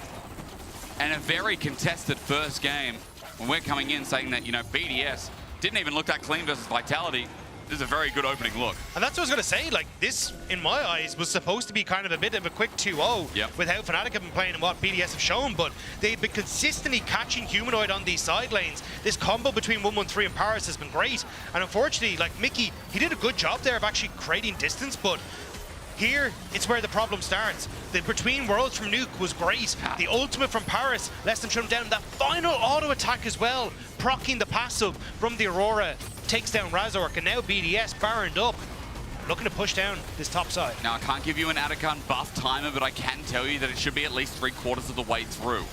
And a very contested first game when we're coming in saying that, you know, BDS didn't even look that clean versus Vitality. This is a very good opening look. And that's what I was going to say, like, this, in my eyes, was supposed to be kind of a bit of a quick 2-0 with how Fnatic have been playing and what BDS have shown, but they've been consistently catching Humanoid on these side lanes. This combo between 113 and Paris has been great, and unfortunately, like, Mickey, he did a good job there of actually creating distance, but Here, it's where the problem starts. The Between Worlds from Nuke was great. The ultimate from Paris lets them shut him down. That final auto attack as well, proccing the passive from the Aurora, takes down Razork, and now BDS baroned up, looking to push down this top side. Now, I can't give you an Atacon buff timer, but I can tell you that it should be at least 3/4 of the way through.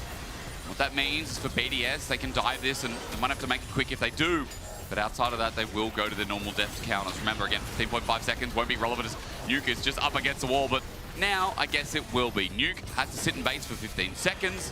What that means is for BDS, they can dive this, and they might have to make it quick if they do. But outside of that, they will go to the normal death counters. Remember, again, 15.5 seconds won't be relevant as Nuke is just up against the wall, but now I guess it will be. Nuke has to sit in base for 15 seconds,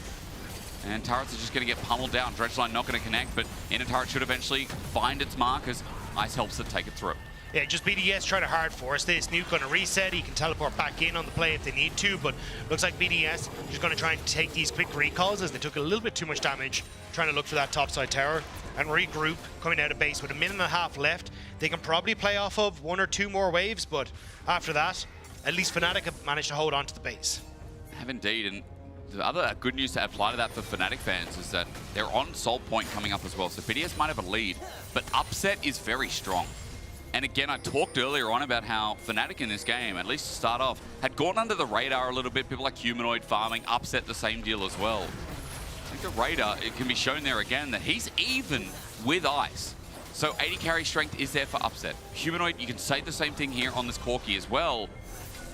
and turrets are just going to get pummeled down. Dredgeline not going to connect, but inner turret should eventually find its mark as Ice helps it take it through. Yeah, just BDS trying to hard force this. Nuke going to reset. He can teleport back in on the play if they need to, but looks like BDS just going to try and take these quick recalls as they took a little bit too much damage, trying to look for that topside tower and regroup coming out of base with a minute and a half left. They can probably play off of 1 or 2 more waves, but after that, at least Fnatic have managed to hold on to the base. Have indeed, and the other good news to apply to that for Fnatic fans is that they're on Soul Point coming up as well, so BDS might have a lead, but Upset is very strong. And again, I talked earlier on about how Fnatic in this game, at least to start off, had gone under the radar a little bit. People like Humanoid farming, Upset the same deal as well. I think the radar, it can be shown there again that he's even with Ice. So 80 carry strength is there for Upset. Humanoid, you can say the same thing here on this Corki as well.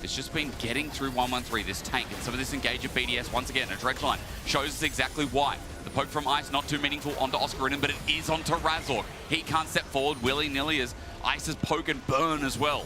It's just been getting through 113, this tank, and some of this engage of BDS once again. A Dredgeline shows us exactly why. The poke from Ice, not too meaningful onto Oscarinin, but it is onto Razork. He can't step forward willy-nilly as Ice's poke and burn as well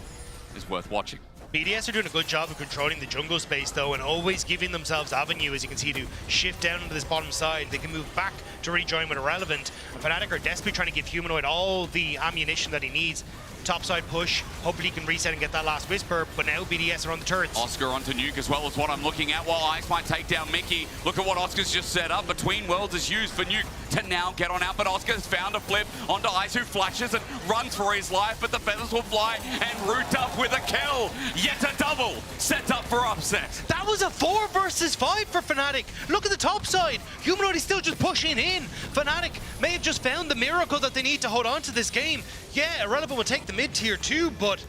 is worth watching. BDS are doing a good job of controlling the jungle space though, and always giving themselves avenue, as you can see, to shift down into this bottom side. They can move back to rejoin with Irrelevant. And Fnatic are desperately trying to give Humanoid all the ammunition that he needs. Topside push, hopefully he can reset and get that last Whisper, but now BDS are on the turrets. Oscar onto Nuke as well as what I'm looking at, while Ice might take down Mickey. Look at what Oscar's just set up. Between Worlds is used for Nuke to now get on out, but Oscar's found a flip onto Ice, who flashes and runs for his life, but the feathers will fly and root up with a kill. Yet a double set up for Upset. That was a 4 versus 5 for Fnatic. Look at the top side. Humanoid is still just pushing in. Fnatic may have just found the miracle that they need to hold on to this game. Yeah, Irrelevant will take the mid-tier too, but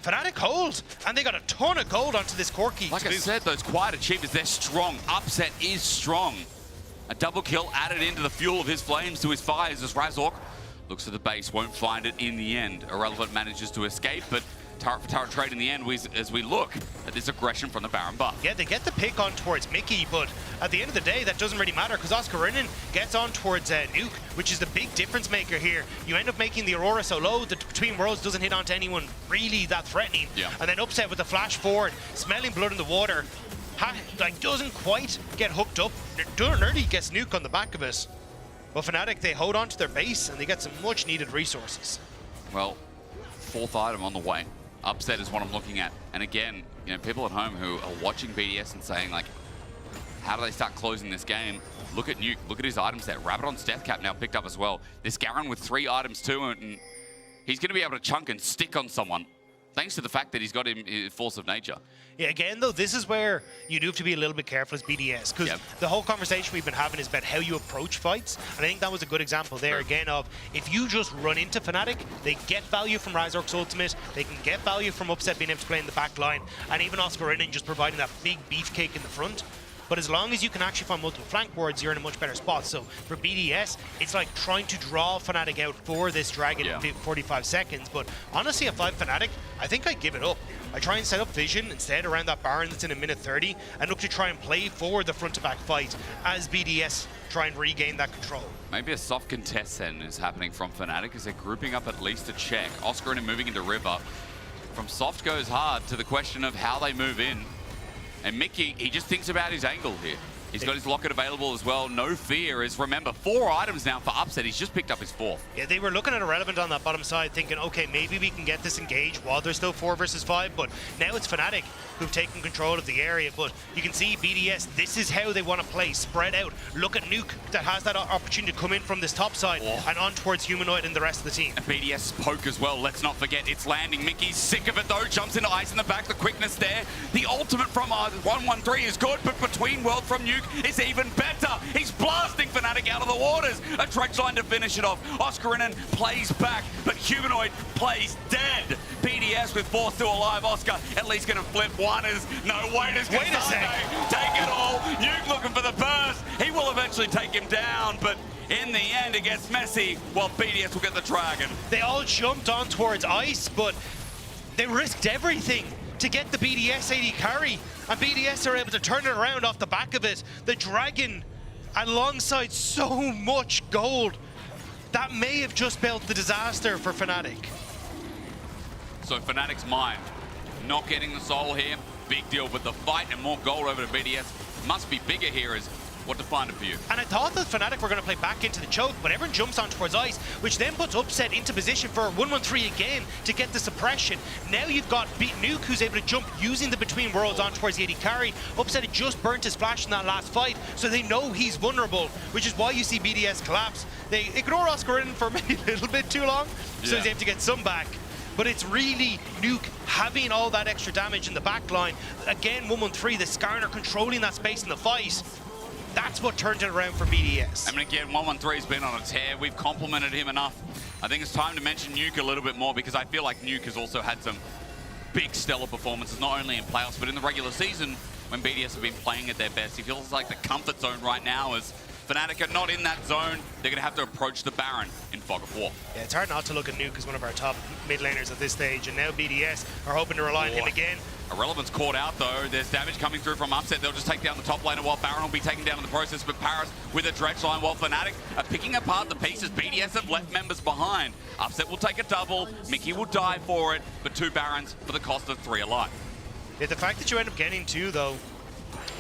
Fnatic hold, and they got a ton of gold onto this Corki. Like I said, those quiet achievers, they're strong. Upset is strong. A double kill added into the fuel of his flames to his fires as Razork looks at the base, won't find it in the end. Irrelevant manages to escape, but turret for turret trade in the end as we look at this aggression from the Baron buff. Yeah, they get the pick on towards Mickey, but at the end of the day, that doesn't really matter because Oscarinin gets on towards Nuke, which is the big difference maker here. You end up making the Aurora so low that Between Worlds doesn't hit onto anyone really that threatening. Yeah. And then Upset with the flash forward, smelling blood in the water, doesn't quite get hooked up. Nearly gets Nuke on the back of it. But Fnatic, they hold on to their base and they get some much needed resources. Well, 4th item on the way. Upset is what I'm looking at. And again, you know, people at home who are watching BDS and saying, like, how do they start closing this game? Look at Nuke. Look at his item set. Rabadon's Death Cap now picked up as well. This Garen with 3 items too, and he's going to be able to chunk and stick on someone, thanks to the fact that he's got his Force of Nature. Yeah, again, though, this is where you do have to be a little bit careful as BDS, because the whole conversation we've been having is about how you approach fights, and I think that was a good example there, again, of if you just run into Fnatic, they get value from Razork's ultimate, they can get value from Upset being able to play in the back line, and even Oscarinin just providing that big beefcake in the front. But as long as you can actually find multiple flank wards, you're in a much better spot. So for BDS, it's like trying to draw Fnatic out for this Dragon in 45 seconds. But honestly, if I'm Fnatic, I think I'd give it up. I try and set up Vision instead around that Baron that's in a minute 30 and look to try and play for the front-to-back fight as BDS try and regain that control. Maybe a soft contest then is happening from Fnatic as they're grouping up at least a check. Oscarinin moving into River. From soft goes hard to the question of how they move in. And Mickey, he just thinks about his angle here. He's got his locket available as well. No fear is, remember, 4 items now for Upset. He's just picked up his 4th. Yeah, they were looking at Irrelevant on that bottom side thinking, okay, maybe we can get this engaged while there's still 4 versus 5, but now it's Fnatic who've taken control of the area. But you can see BDS, this is how they want to play, spread out. Look at Nuke that has that opportunity to come in from this top side and on towards Humanoid and the rest of the team. And BDS poke as well, let's not forget, it's landing. Mickey's sick of it though, jumps into Ice in the back, the quickness there. The ultimate from 113 is good, but Between World from Nuke is even better. He's blasting Fnatic Fnatic out of the waters. A dredge line to finish it off. Oscarinen plays back, but Humanoid plays dead. BDS with 4 still alive. Oscar at least going to flip one. Is no, wait a second. Take it all. Nuke looking for the burst. He will eventually take him down, but in the end, it gets messy while BDS will get the dragon. They all jumped on towards ice, but they risked everything to get the BDS AD carry, and BDS are able to turn it around off the back of it. The dragon, alongside so much gold, that may have just built the disaster for Fnatic. So Fnatic's mind, not getting the soul here, big deal, but the fight and more gold over to BDS must be bigger here is what defined it for you. And I thought that Fnatic were going to play back into the choke, but everyone jumps on towards ice, which then puts Upset into position for 1-1-3 again to get the suppression. Now you've got Nuke, who's able to jump using the Between Worlds on towards the AD carry. Upset had just burnt his flash in that last fight, so they know he's vulnerable, which is why you see BDS collapse. They ignore Oscarinen for maybe a little bit too long, so he's able to get some back. But it's really Nuke having all that extra damage in the back line. Again, 1-1-3, the Skarner controlling that space in the fight. That's what turned it around for BDS. I mean, again, 1-1-3 has been on a tear. We've complimented him enough. I think it's time to mention Nuke a little bit more because I feel like Nuke has also had some big stellar performances, not only in playoffs, but in the regular season when BDS have been playing at their best. He feels like the comfort zone right now is Fnatic are not in that zone. They're going to have to approach the Baron in Fog of War. Yeah, it's hard not to look at Nuke as one of our top mid laners at this stage, and now BDS are hoping to rely on him again. Irrelevant's caught out though. There's damage coming through from Upset. They'll just take down the top laner while Baron will be taken down in the process. But Paris with a dredge line while Fnatic are picking apart the pieces. BDS have left members behind. Upset will take a double. Mickey will die for it. But 2 Barons for the cost of 3 alive. Yeah, the fact that you end up getting 2 though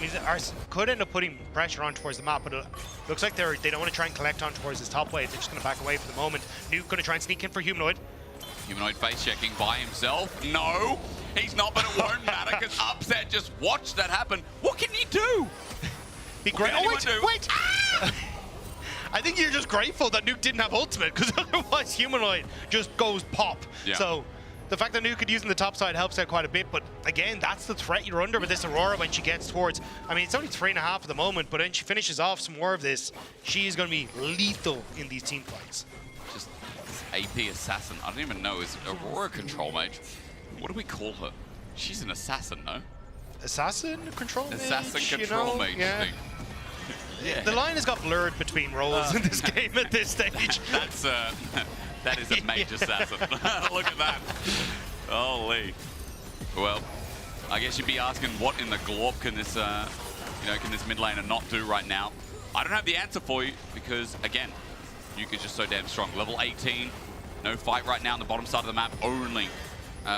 means could end up putting pressure on towards the map, but it looks like they don't want to try and collect on towards this top wave. They're just going to back away for the moment. Nuke going to try and sneak in for Humanoid. Humanoid face checking by himself. No, he's not, but it won't matter because Upset just watched that happen. What can you do? Be great. Oh, wait! I think you're just grateful that Nuke didn't have ultimate because otherwise Humanoid just goes pop. Yeah. So the fact that Nuke could use in the top side helps out quite a bit, but again, that's the threat you're under with this Aurora when she gets towards, I mean, it's only 3.5 at the moment, but when she finishes off some more of this, she is going to be lethal in these team fights. Just AP assassin. I don't even know. Is Aurora control mage? What do we call her? She's an assassin, no? Assassin control mage? Assassin control mage yeah. thing. Yeah. The line has got blurred between roles in this game at this stage. That's that is a mage assassin. Look at that. Holy. Well, I guess you'd be asking what in the glorp can this can this mid laner not do right now? I don't have the answer for you because again, Nuke is just so damn strong. Level 18, no fight right now on the bottom side of the map. Only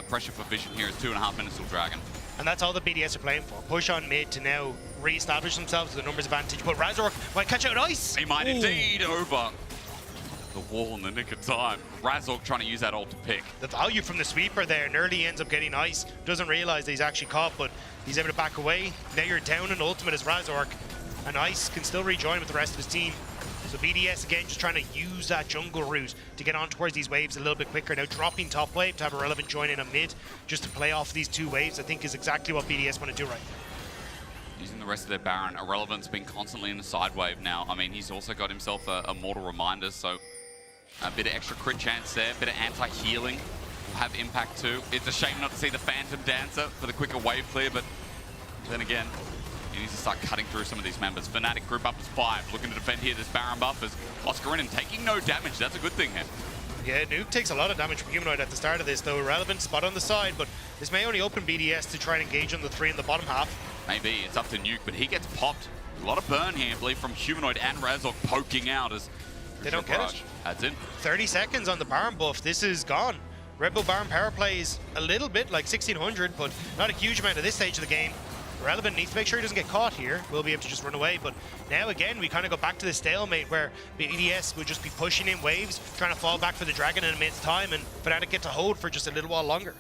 pressure for vision here is 2.5 minutes till Dragon. And that's all the BDS are playing for. Push on mid to now re-establish themselves with a numbers advantage. But Razork might catch out ice. He might indeed over the wall in the nick of time. Razork trying to use that ult to pick. The value from the sweeper there. Nearly ends up getting ice. Doesn't realize that he's actually caught, but he's able to back away. Now you're down in ultimate as Razork. And Ice can still rejoin with the rest of his team. So BDS again just trying to use that jungle route to get on towards these waves a little bit quicker. Now dropping top wave to have Irrelevant join in a mid just to play off these 2 waves, I think is exactly what BDS want to do right now. Using the rest of their Baron, Irrelevant's been constantly in the side wave now. I mean, he's also got himself a Mortal Reminder, so a bit of extra crit chance there, a bit of anti-healing will have impact too. It's a shame not to see the Phantom Dancer for the quicker wave clear, but then again, he needs to start cutting through some of these members. Fnatic group up as 5, looking to defend here. This Baron buff is Oscarinen taking no damage. That's a good thing here. Yeah, Nuke takes a lot of damage from Humanoid at the start of this, though. Irrelevant spot on the side, but this may only open BDS to try and engage on the 3 in the bottom half. Maybe it's up to Nuke, but he gets popped. A lot of burn here, I believe, from Humanoid and Razork poking out as they don't get it. Adds in. 30 seconds on the Baron buff. This is gone. Red Bull Baron power plays a little bit, like 1600, but not a huge amount at this stage of the game. Irrelevant needs to make sure he doesn't get caught here. We'll be able to just run away, but now again, we kind of go back to the stalemate where BDS would just be pushing in waves, trying to fall back for the Dragon in a minute's time, and Fnatic get to hold for just a little while longer.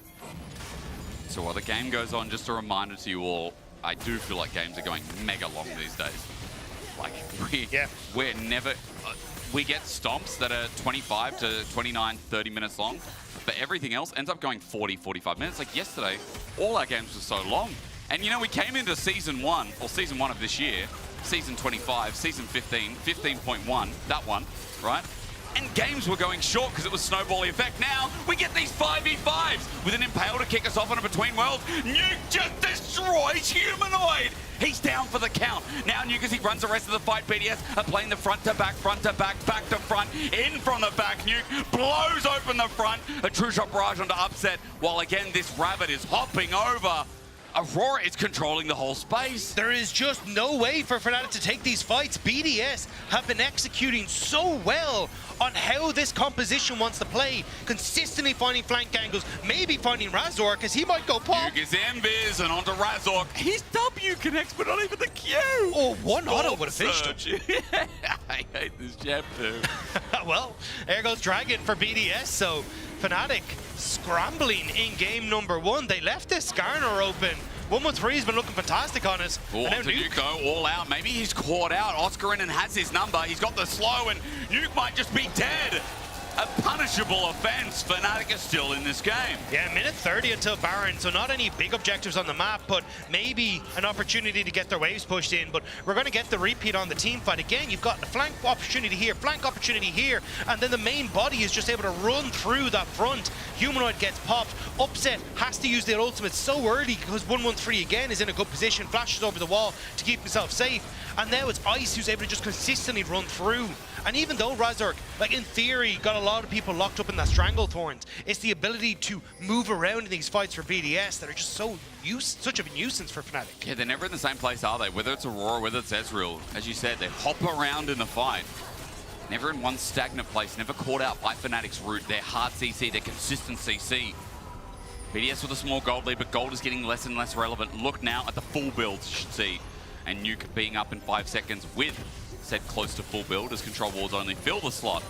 So while the game goes on, just a reminder to you all, I do feel like games are going mega long these days. Like, we're never... we get stomps that are 25 to 29, 30 minutes long, but everything else ends up going 40, 45 minutes. Like yesterday, all our games were so long. And you know, we came into season 1 of this year Season 25, Season 15, 15.1, that one, right? And games were going short because it was snowball effect. Now we get these 5v5s with an Impale to kick us off on a Between Worlds. Nuke just destroys Humanoid. He's down for the count. Now Nuke, as he runs the rest of the fight, BDS are playing the front to back, back to front, in from the back. Nuke blows open the front. A true shot barrage onto Upset, while again this Rabbit is hopping over. Aurora is controlling the whole space. There is just no way for Fnatic to take these fights. BDS have been executing so well on how this composition wants to play, consistently finding flank angles, maybe finding Razor, because he might go pop. Nuke is Invis and onto Razor. His W connects, but not even the Q. Oh, one auto would have finished him. I hate this jab too. Well, there goes Dragon for BDS, so Fnatic scrambling in game number 1. They left this Skarner open. 113's been looking fantastic on us. Oh, onto Nuke though, all out. Maybe he's caught out. Oscarinen has his number. He's got the slow, and Nuke might just be dead. A punishable offense. Fnatic is still in this game. Yeah, minute 30 until Baron, so not any big objectives on the map, but maybe an opportunity to get their waves pushed in. But we're going to get the repeat on the team fight. Again, you've got a flank opportunity here, flank opportunity here, and then the main body is just able to run through that front. Humanoid gets popped. Upset has to use their ultimate so early because 113 again is in a good position, flashes over the wall to keep himself safe. And now it's Ice who's able to just consistently run through. And even though Razork, like in theory, got a lot of people locked up in that Stranglethorns, it's the ability to move around in these fights for BDS that are just such a nuisance for Fnatic. Yeah, they're never in the same place, are they? Whether it's Aurora, whether it's Ezreal. As you said, they hop around in the fight. Never in one stagnant place, never caught out by Fnatic's route, their hard CC, their consistent CC. BDS with a small gold lead, but gold is getting less and less relevant. Look now at the full build, you should see. And Nuke being up in 5 seconds with said close to full build as control wards only fill the slot.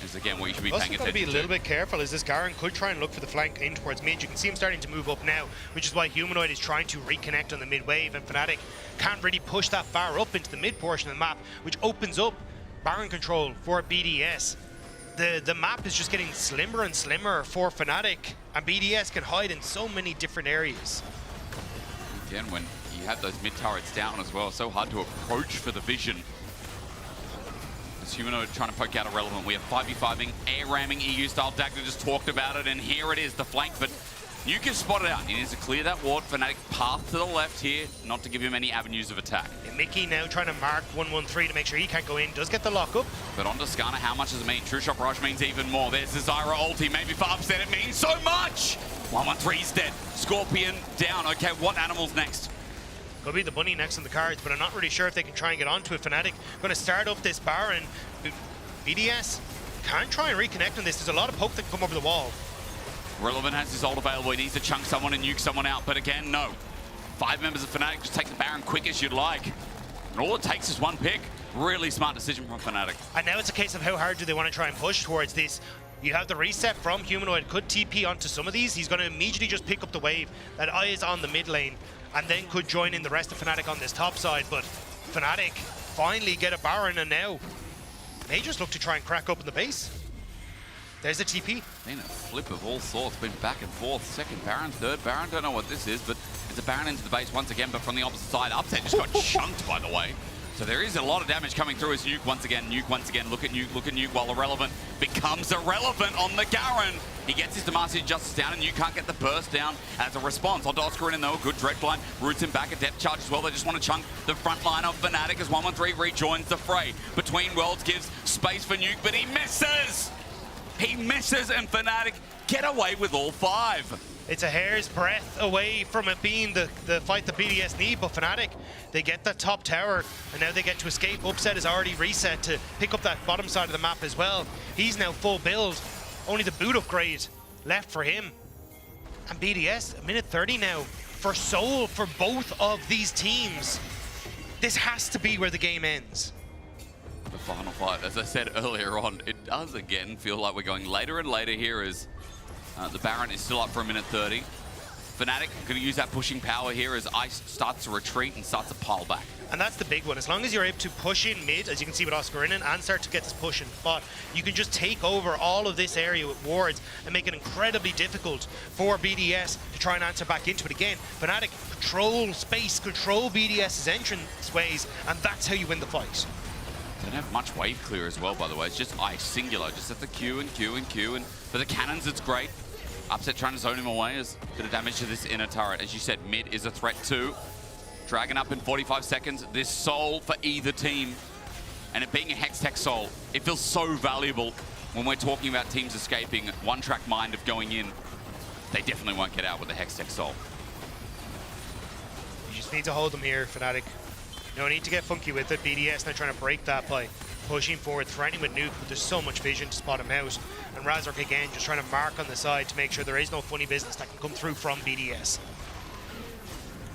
Is again what you should be paying attention to. Also got to be a little bit careful as this Garen could try and look for the flank in towards mid. You can see him starting to move up now, which is why Humanoid is trying to reconnect on the mid wave, and Fnatic can't really push that far up into the mid portion of the map, which opens up Baron control for BDS. The map is just getting slimmer and slimmer for Fnatic, and BDS can hide in so many different areas. Again, when you have those mid turrets down as well, so hard to approach for the vision. As Humanoid trying to poke out Irrelevant, we have 5v5ing, air ramming EU style. Dagger just talked about it, and here it is, the flank, but Nuke is spotted out. He needs to clear that ward. Fnatic path to the left here, not to give him any avenues of attack. And Mickey now trying to mark 113 to make sure he can't go in, does get the lock up. But on to Skarner, how much does it mean? True Shot Barrage means even more. There's the Zyra ulti, maybe for Upset it means so much! 113's dead. Scorpion down. Okay, what animal's next? Could be the bunny next on the cards, but I'm not really sure if they can try and get onto it. Fnatic going to start up this Baron. BDS can try and reconnect on this. There's a lot of poke that can come over the wall. Relevant has his ult available. He needs to chunk someone and nuke someone out, but again, no. 5 members of Fnatic just take the Baron quick as you'd like. And all it takes is one pick. Really smart decision from Fnatic. And now it's a case of how hard do they want to try and push towards this. You have the reset from Humanoid, could TP onto some of these. He's going to immediately just pick up the wave that is on the mid lane, and then could join in the rest of Fnatic on this top side. But Fnatic finally get a Baron, and now they just look to try and crack open the base. There's the TP. Been a flip of all sorts, been back and forth. Second Baron, third Baron, don't know what this is, but it's a Baron into the base once again, but from the opposite side. Upset just got chunked, by the way. So there is a lot of damage coming through as Nuke once again, look at Nuke, while Irrelevant becomes irrelevant on the Garen. He gets his Demacia Justice down, and Nuke can't get the burst down as a response. On Oscarinen though, a good Dreadblind, roots him back, a depth charge as well. They just want to chunk the front line of Fnatic as 113 rejoins the fray. Between Worlds gives space for Nuke, but he misses! He misses, and Fnatic get away with all 5. It's a hair's breadth away from it being the fight the BDS need, but Fnatic, they get that top tower, and now they get to escape. Upset is already reset to pick up that bottom side of the map as well. He's now full build, only the boot upgrade left for him. And BDS, a minute 30 now, for Soul for both of these teams. This has to be where the game ends. The final fight, as I said earlier on, it does again feel like we're going later and later here as the Baron is still up for a minute 30. Fnatic going to use that pushing power here as Ice starts to retreat and starts to pile back. And that's the big one. As long as you're able to push in mid, as you can see with Oscar in it, and start to get this push in bot, you can just take over all of this area with wards and make it incredibly difficult for BDS to try and answer back into it again. Fnatic control space, control BDS's entrance ways, and that's how you win the fight. Don't have much wave clear as well, by the way. It's just Ice singular, just at the Q and Q and Q. And for the cannons, it's great. Upset trying to zone him away as a bit of damage to this inner turret. As you said, mid is a threat too. Dragon up in 45 seconds. This soul for either team. And it being a Hextech soul, it feels so valuable when we're talking about teams escaping. One-track mind of going in. They definitely won't get out with the Hextech soul. You just need to hold them here, Fnatic. No need to get funky with it. BDS now trying to break that by pushing forward, threatening with nuke, but there's so much vision to spot him out. And Razork again just trying to mark on the side to make sure there is no funny business that can come through from BDS.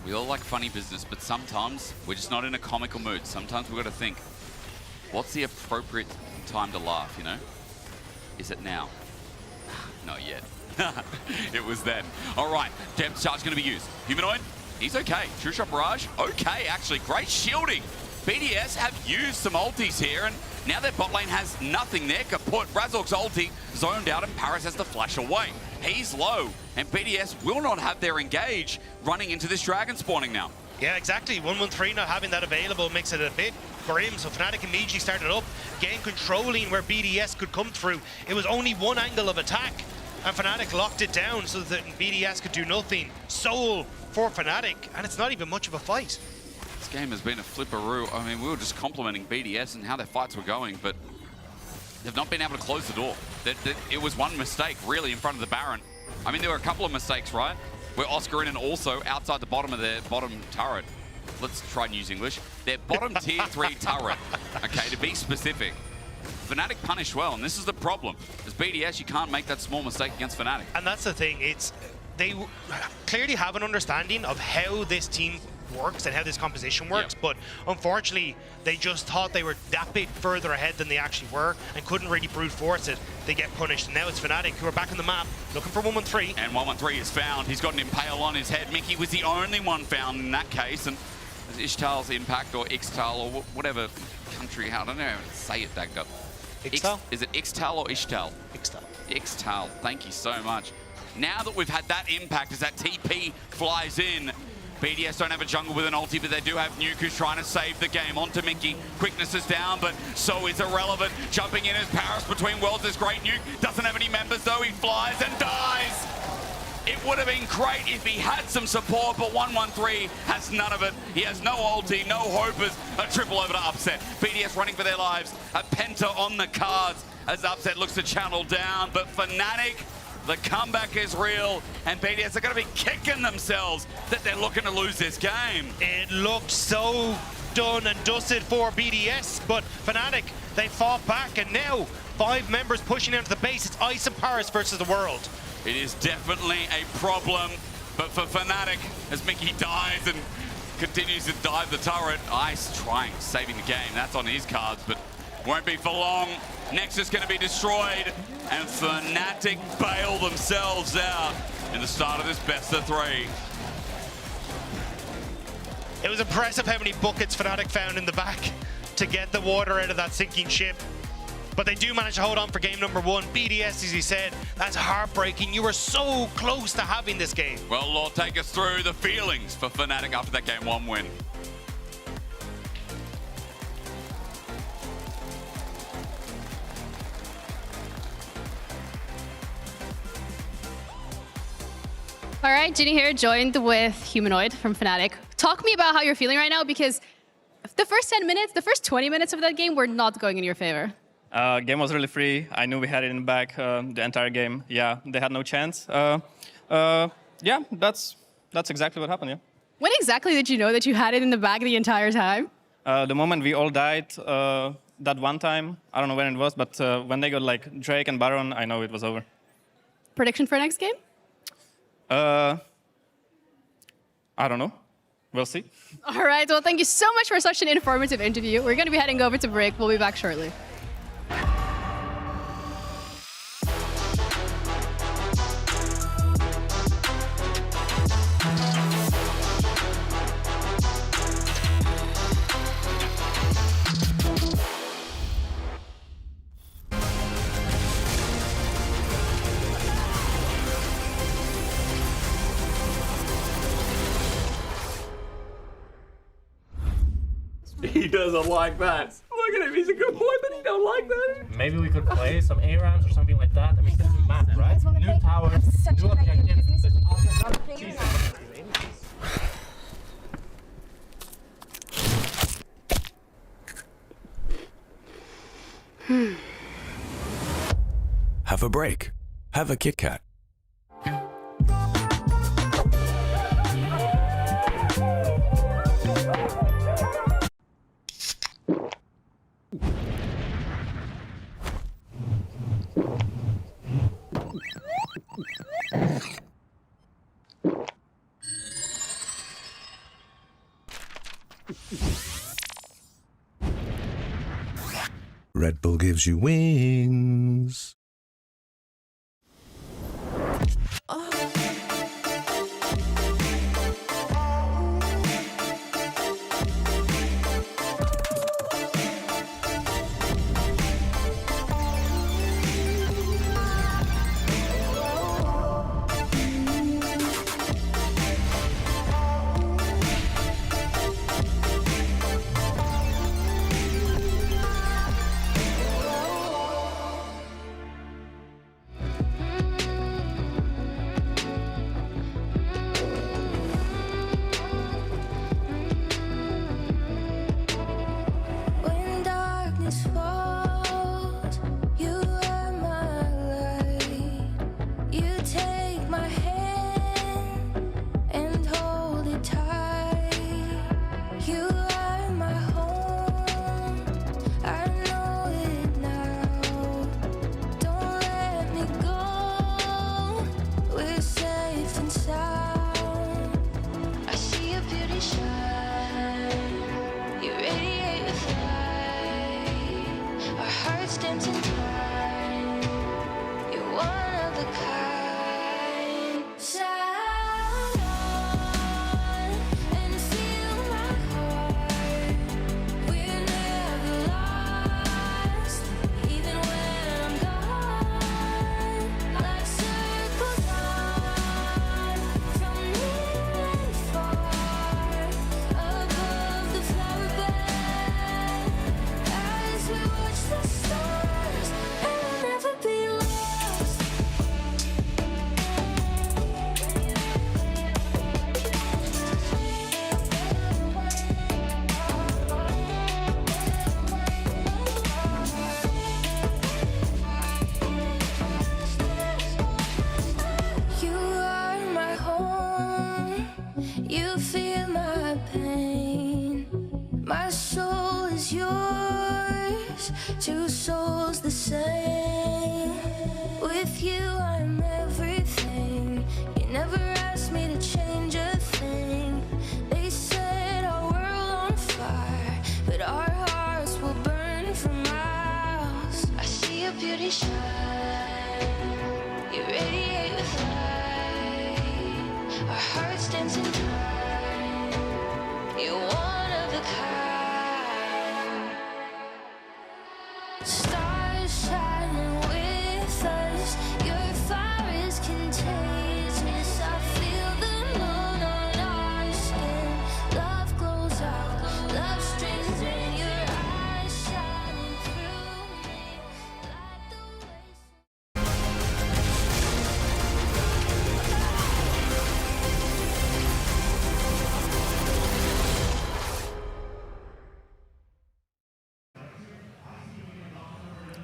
We all like funny business, but sometimes we're just not in a comical mood. Sometimes we've got to think, what's the appropriate time to laugh, you know? Is it now? Not yet. It was then. All right, depth charge going to be used. Humanoid, he's okay. True Shot Barrage, okay, actually. Great shielding. BDS have used some ultis here, and now their bot lane has nothing there. Kaput, Razork's ulti zoned out, and Paris has to flash away. He's low, and BDS will not have their engage running into this dragon spawning now. Yeah, exactly. 113 not having that available makes it a bit grim. So Fnatic immediately started up, again controlling where BDS could come through. It was only one angle of attack, and Fnatic locked it down so that BDS could do nothing. Soul for Fnatic, and it's not even much of a fight. This game has been a flipperoo. I mean, we were just complimenting BDS and how their fights were going, but they've not been able to close the door. It was one mistake, really, in front of the Baron. I mean, there were a couple of mistakes, right? Where Oscar and also outside the bottom of their bottom turret. Let's try and use English. Their bottom tier 3 turret, okay, to be specific. Fnatic punished well, and this is the problem. As BDS, you can't make that small mistake against Fnatic. And that's the thing, they clearly have an understanding of how this team works and how this composition works, but unfortunately they just thought they were that bit further ahead than they actually were and couldn't really brute force it. They get punished, and now it's Fnatic who are back on the map looking for 113. And 113 is found. He's got an impale on his head. Mickey was the only one found in that case, and Ishtal's impact, or Ixtal, or whatever country, I don't know how to say it, that got. Ixtal? Is it Ixtal or Ishtal? Ixtal. Ixtal, thank you so much. Now that we've had that impact as that TP flies in, BDS don't have a jungle with an ulti, but they do have Nuke who's trying to save the game. Onto Mickey. Quickness is down, but so is Irrelevant. Jumping in as Paris between worlds is great. Nuke doesn't have any members, though. He flies and dies. It would have been great if he had some support, but 113 has none of it. He has no ulti, no hopers. A triple over to Upset. BDS running for their lives. A Penta on the cards as Upset looks to channel down, but Fnatic, the comeback is real, and BDS are going to be kicking themselves that they're looking to lose this game. It looked so done and dusted for BDS, but Fnatic, they fought back, and now 5 members pushing into the base. It's Ice and Paris versus the world. It is definitely a problem, but for Fnatic, as Mickey dies and continues to dive the turret, Ice trying, saving the game. That's on his cards, but won't be for long. Nexus going to be destroyed, and Fnatic bail themselves out in the start of this best of 3. It was impressive how many buckets Fnatic found in the back to get the water out of that sinking ship. But they do manage to hold on for game number 1. BDS, as he said, that's heartbreaking. You were so close to having this game. Well, Lord, take us through the feelings for Fnatic after that game 1 win. All right, Ginny here, joined with Humanoid from Fnatic. Talk to me about how you're feeling right now, because the first 10 minutes, the first 20 minutes of that game were not going in your favor. Game was really free. I knew we had it in the back the entire game. Yeah, they had no chance. Yeah, that's exactly what happened, yeah. When exactly did you know that you had it in the bag the entire time? The moment we all died that one time, I don't know when it was, but when they got like Drake and Baron, I know it was over. Prediction for next game? I don't know. We'll see. All right, well, thank you so much for such an informative interview. We're going to be heading over to break. We'll be back shortly. He doesn't like that. Look at him, he's a good boy, but he don't like that. Maybe we could play some ARAMs or something like that. I mean, this is map, right? New tower, new objectives. Have a break. Have a Kit Kat. Red Bull gives you wings. When darkness falls, you are my light. You take my hand and hold it tight. You are my home, I know it now. Don't let me go, we're safe and sound. I see your beauty shine, you radiate with light. Our hearts dancing time, you're one of a kind. Shine on and feel my heart. We're never lost, even when I'm gone. Like circles on, from near and far, above the flower bed. As we watch the stars, and we'll never be lost. You are my home, you feel my pain. My soul is yours, two souls the same. With you I'm everything, you never asked me to change a thing. They set our world on fire, but our hearts will burn for miles. I see your beauty shine, you radiate with light. Our hearts dance in time, you're one of a kind. Stars shining with us, your fire is contagious. I feel the moon on our skin. Love glows out, love streams in your eyes, shining through me like the way.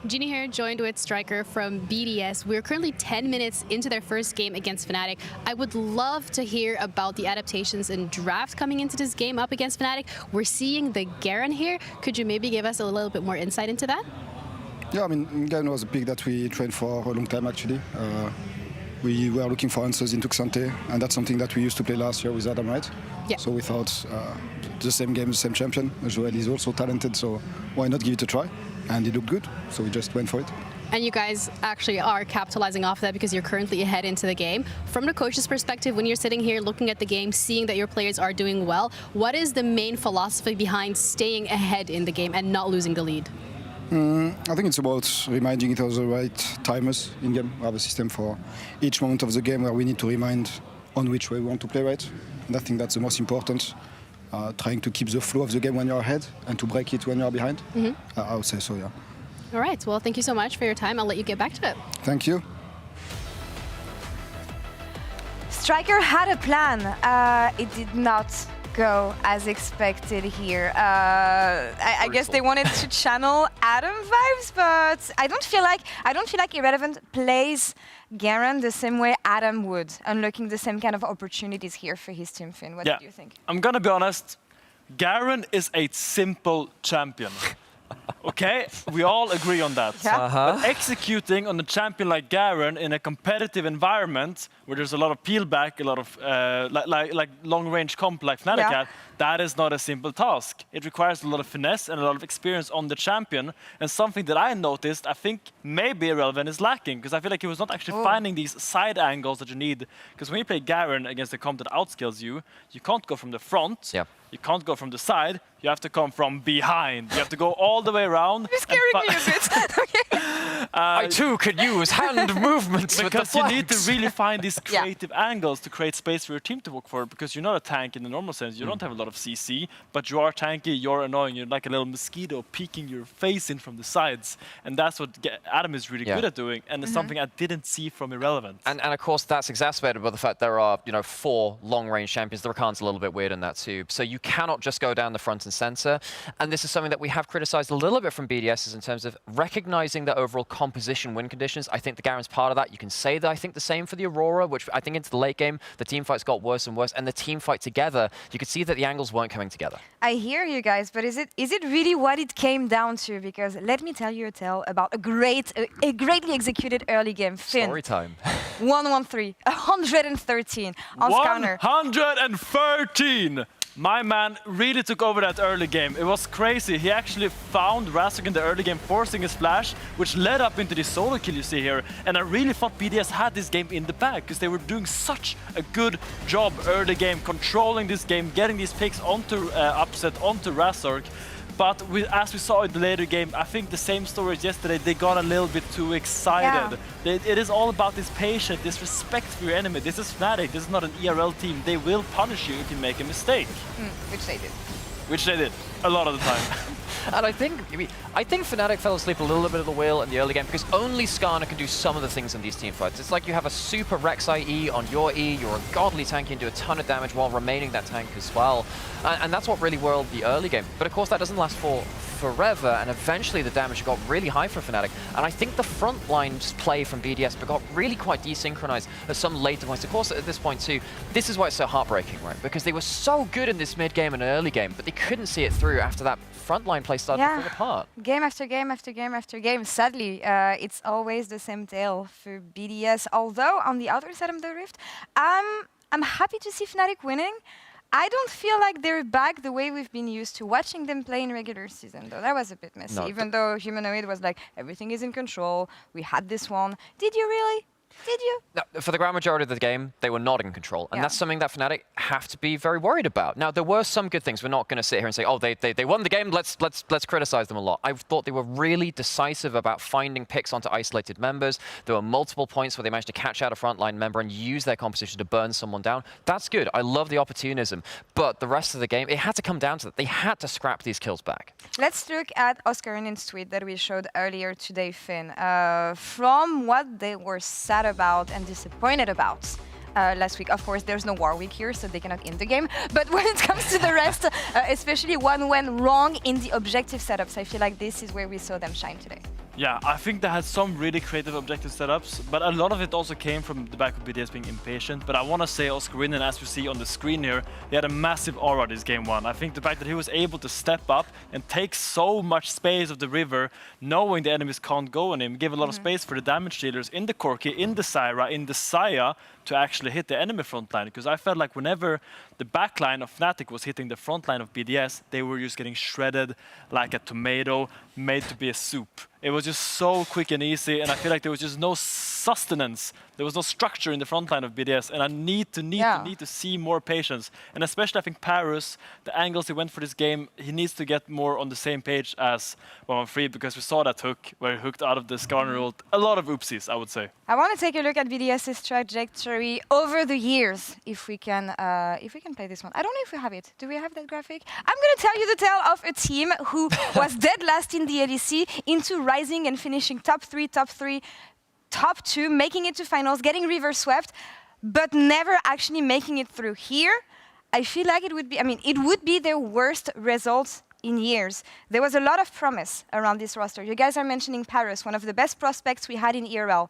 Jeannie here, joined with Striker from BDS. We're currently 10 minutes into their first game against Fnatic. I would love to hear about the adaptations and draft coming into this game up against Fnatic. We're seeing the Garen here. Could you maybe give us a little bit more insight into that? Yeah, I mean, Garen was a pick that we trained for a long time, actually. We were looking for answers in Tuxante, and that's something that we used to play last year with Adam, right? Yeah. So we thought the same game, the same champion. Joel is also talented, so why not give it a try? And it looked good, so we just went for it. And you guys actually are capitalizing off of that because you're currently ahead into the game. From the coach's perspective, when you're sitting here looking at the game, seeing that your players are doing well, what is the main philosophy behind staying ahead in the game and not losing the lead? I think it's about reminding it of the right timers in game. We have a system for each moment of the game where we need to remind on which way we want to play, right? And I think that's the most important. trying to keep the flow of the game when you're ahead and to break it when you're behind. I would say so, yeah. All right. Well, thank you so much for your time. I'll let you get back to it. Thank you. Striker had a plan. It did not go as expected here. I guess they wanted to channel Adam vibes, but I don't feel like Irrelevant plays Garen the same way Adam would, unlocking the same kind of opportunities here for his team. Finn, what do you think? I'm gonna be honest. Garen is a simple champion. Okay, we all agree on that. Yeah. But executing on a champion like Garen in a competitive environment where there's a lot of peel back, a lot of like long-range comp like Fnatic had, that is not a simple task. It requires a lot of finesse and a lot of experience on the champion. And something that I noticed, I think maybe Irrelevant is lacking, because I feel like he was not actually finding these side angles that you need. Because when you play Garen against a comp that outskills you, you can't go from the front. You can't go from the side. You have to come from behind. You have to go all the way around. You're scaring me a bit. I too could use hand movements with the because you need to flanks. really find these creative angles to create space for your team to work for. Because you're not a tank in the normal sense. You don't have a lot of CC, but you are tanky. You're annoying. You're like a little mosquito peeking your face in from the sides, and that's what Adam is really good at doing. And it's something I didn't see from Irrelevant. And of course that's exacerbated by the fact there are 4 long-range champions. The Rakan's a little bit weird in that too. So you cannot just go down the front and center. And this is something that we have criticized a little bit from BDS is in terms of recognizing the overall composition win conditions. I think the Garen's part of that. You can say that I think the same for the Aurora, which I think into the late game, the team fights got worse and worse. And the team fight together, you could see that the angles weren't coming together. I hear you guys, but is it really what it came down to? Because let me tell you a tale about a greatly executed early game. Finn. Story time. 113, 113 on Scanner. 113! My man really took over that early game. It was crazy. He actually found Razork in the early game, forcing his flash, which led up into the solo kill you see here. And I really thought BDS had this game in the bag, because they were doing such a good job early game, controlling this game, getting these picks onto Upset, onto Razork. But as we saw in the later game, I think the same story as yesterday, they got a little bit too excited. It is all about this patience, this respect for your enemy. This is Fnatic, this is not an ERL team. They will punish you if you make a mistake. Which they did. Which they did, a lot of the time. And I think Fnatic fell asleep a little bit at the wheel in the early game because only Skarner can do some of the things in these team fights. It's like you have a super Rek'Sai E on your E, you're a godly tank, you can do a ton of damage while remaining that tank as well. And that's what really whirled the early game. But of course that doesn't last for forever, and eventually the damage got really high for Fnatic. And I think the front line play from BDS got really quite desynchronized at some later points. Of course, at this point too, this is why it's so heartbreaking, right? Because they were so good in this mid game and early game, but they couldn't see it through after that frontline play started to fall apart. Game after game after game after game. Sadly, it's always the same tale for BDS. Although on the other side of the rift, I'm happy to see Fnatic winning. I don't feel like they're back the way we've been used to watching them play in regular season, though. That was a bit messy. Even though Humanoid was like, everything is in control, we had this one. Did you really? Did you? No, for the grand majority of the game, they were not in control. And that's something that Fnatic have to be very worried about. Now, there were some good things. We're not going to sit here and say, oh, they won the game, let's criticize them a lot. I thought they were really decisive about finding picks onto isolated members. There were multiple points where they managed to catch out a frontline member and use their composition to burn someone down. That's good. I love the opportunism. But the rest of the game, it had to come down to that. They had to scrap these kills back. Let's look at Oscarin's tweet that we showed earlier today, Finn. From what they were sad about and disappointed about last week. Of course, there's no War Week here, so they cannot end the game. But when it comes to the rest, especially one went wrong in the objective setups, I feel like this is where we saw them shine today. Yeah, I think they had some really creative objective setups, but a lot of it also came from the back of BDS being impatient. But I want to say Oscarinen, as we see on the screen here, he had a massive aura this game one. I think the fact that he was able to step up and take so much space of the river, knowing the enemies can't go on him, give a lot of space for the damage dealers in the Corki, in the Syra, in the Saya, to actually hit the enemy front line. Because I felt like whenever the back line of Fnatic was hitting the front line of BDS, they were just getting shredded like a tomato made to be a soup. It was just so quick and easy, and I feel like there was just no sustenance. There was no structure in the front line of BDS, and I need to see more patience. And especially, I think Paris, the angles he went for this game, he needs to get more on the same page as 113, because we saw that hook where he hooked out of the Skarner ult. A lot of oopsies, I would say. I want to take a look at BDS's trajectory over the years, if we can play this one. I don't know if we have it. Do we have that graphic? I'm going to tell you the tale of a team who was dead last in the LEC, into rising and finishing top 3, top 2, making it to finals, getting reverse swept, but never actually making it through. Here, I feel like it would be their worst results in years. There was a lot of promise around this roster. You guys are mentioning Paris, one of the best prospects we had in ERL.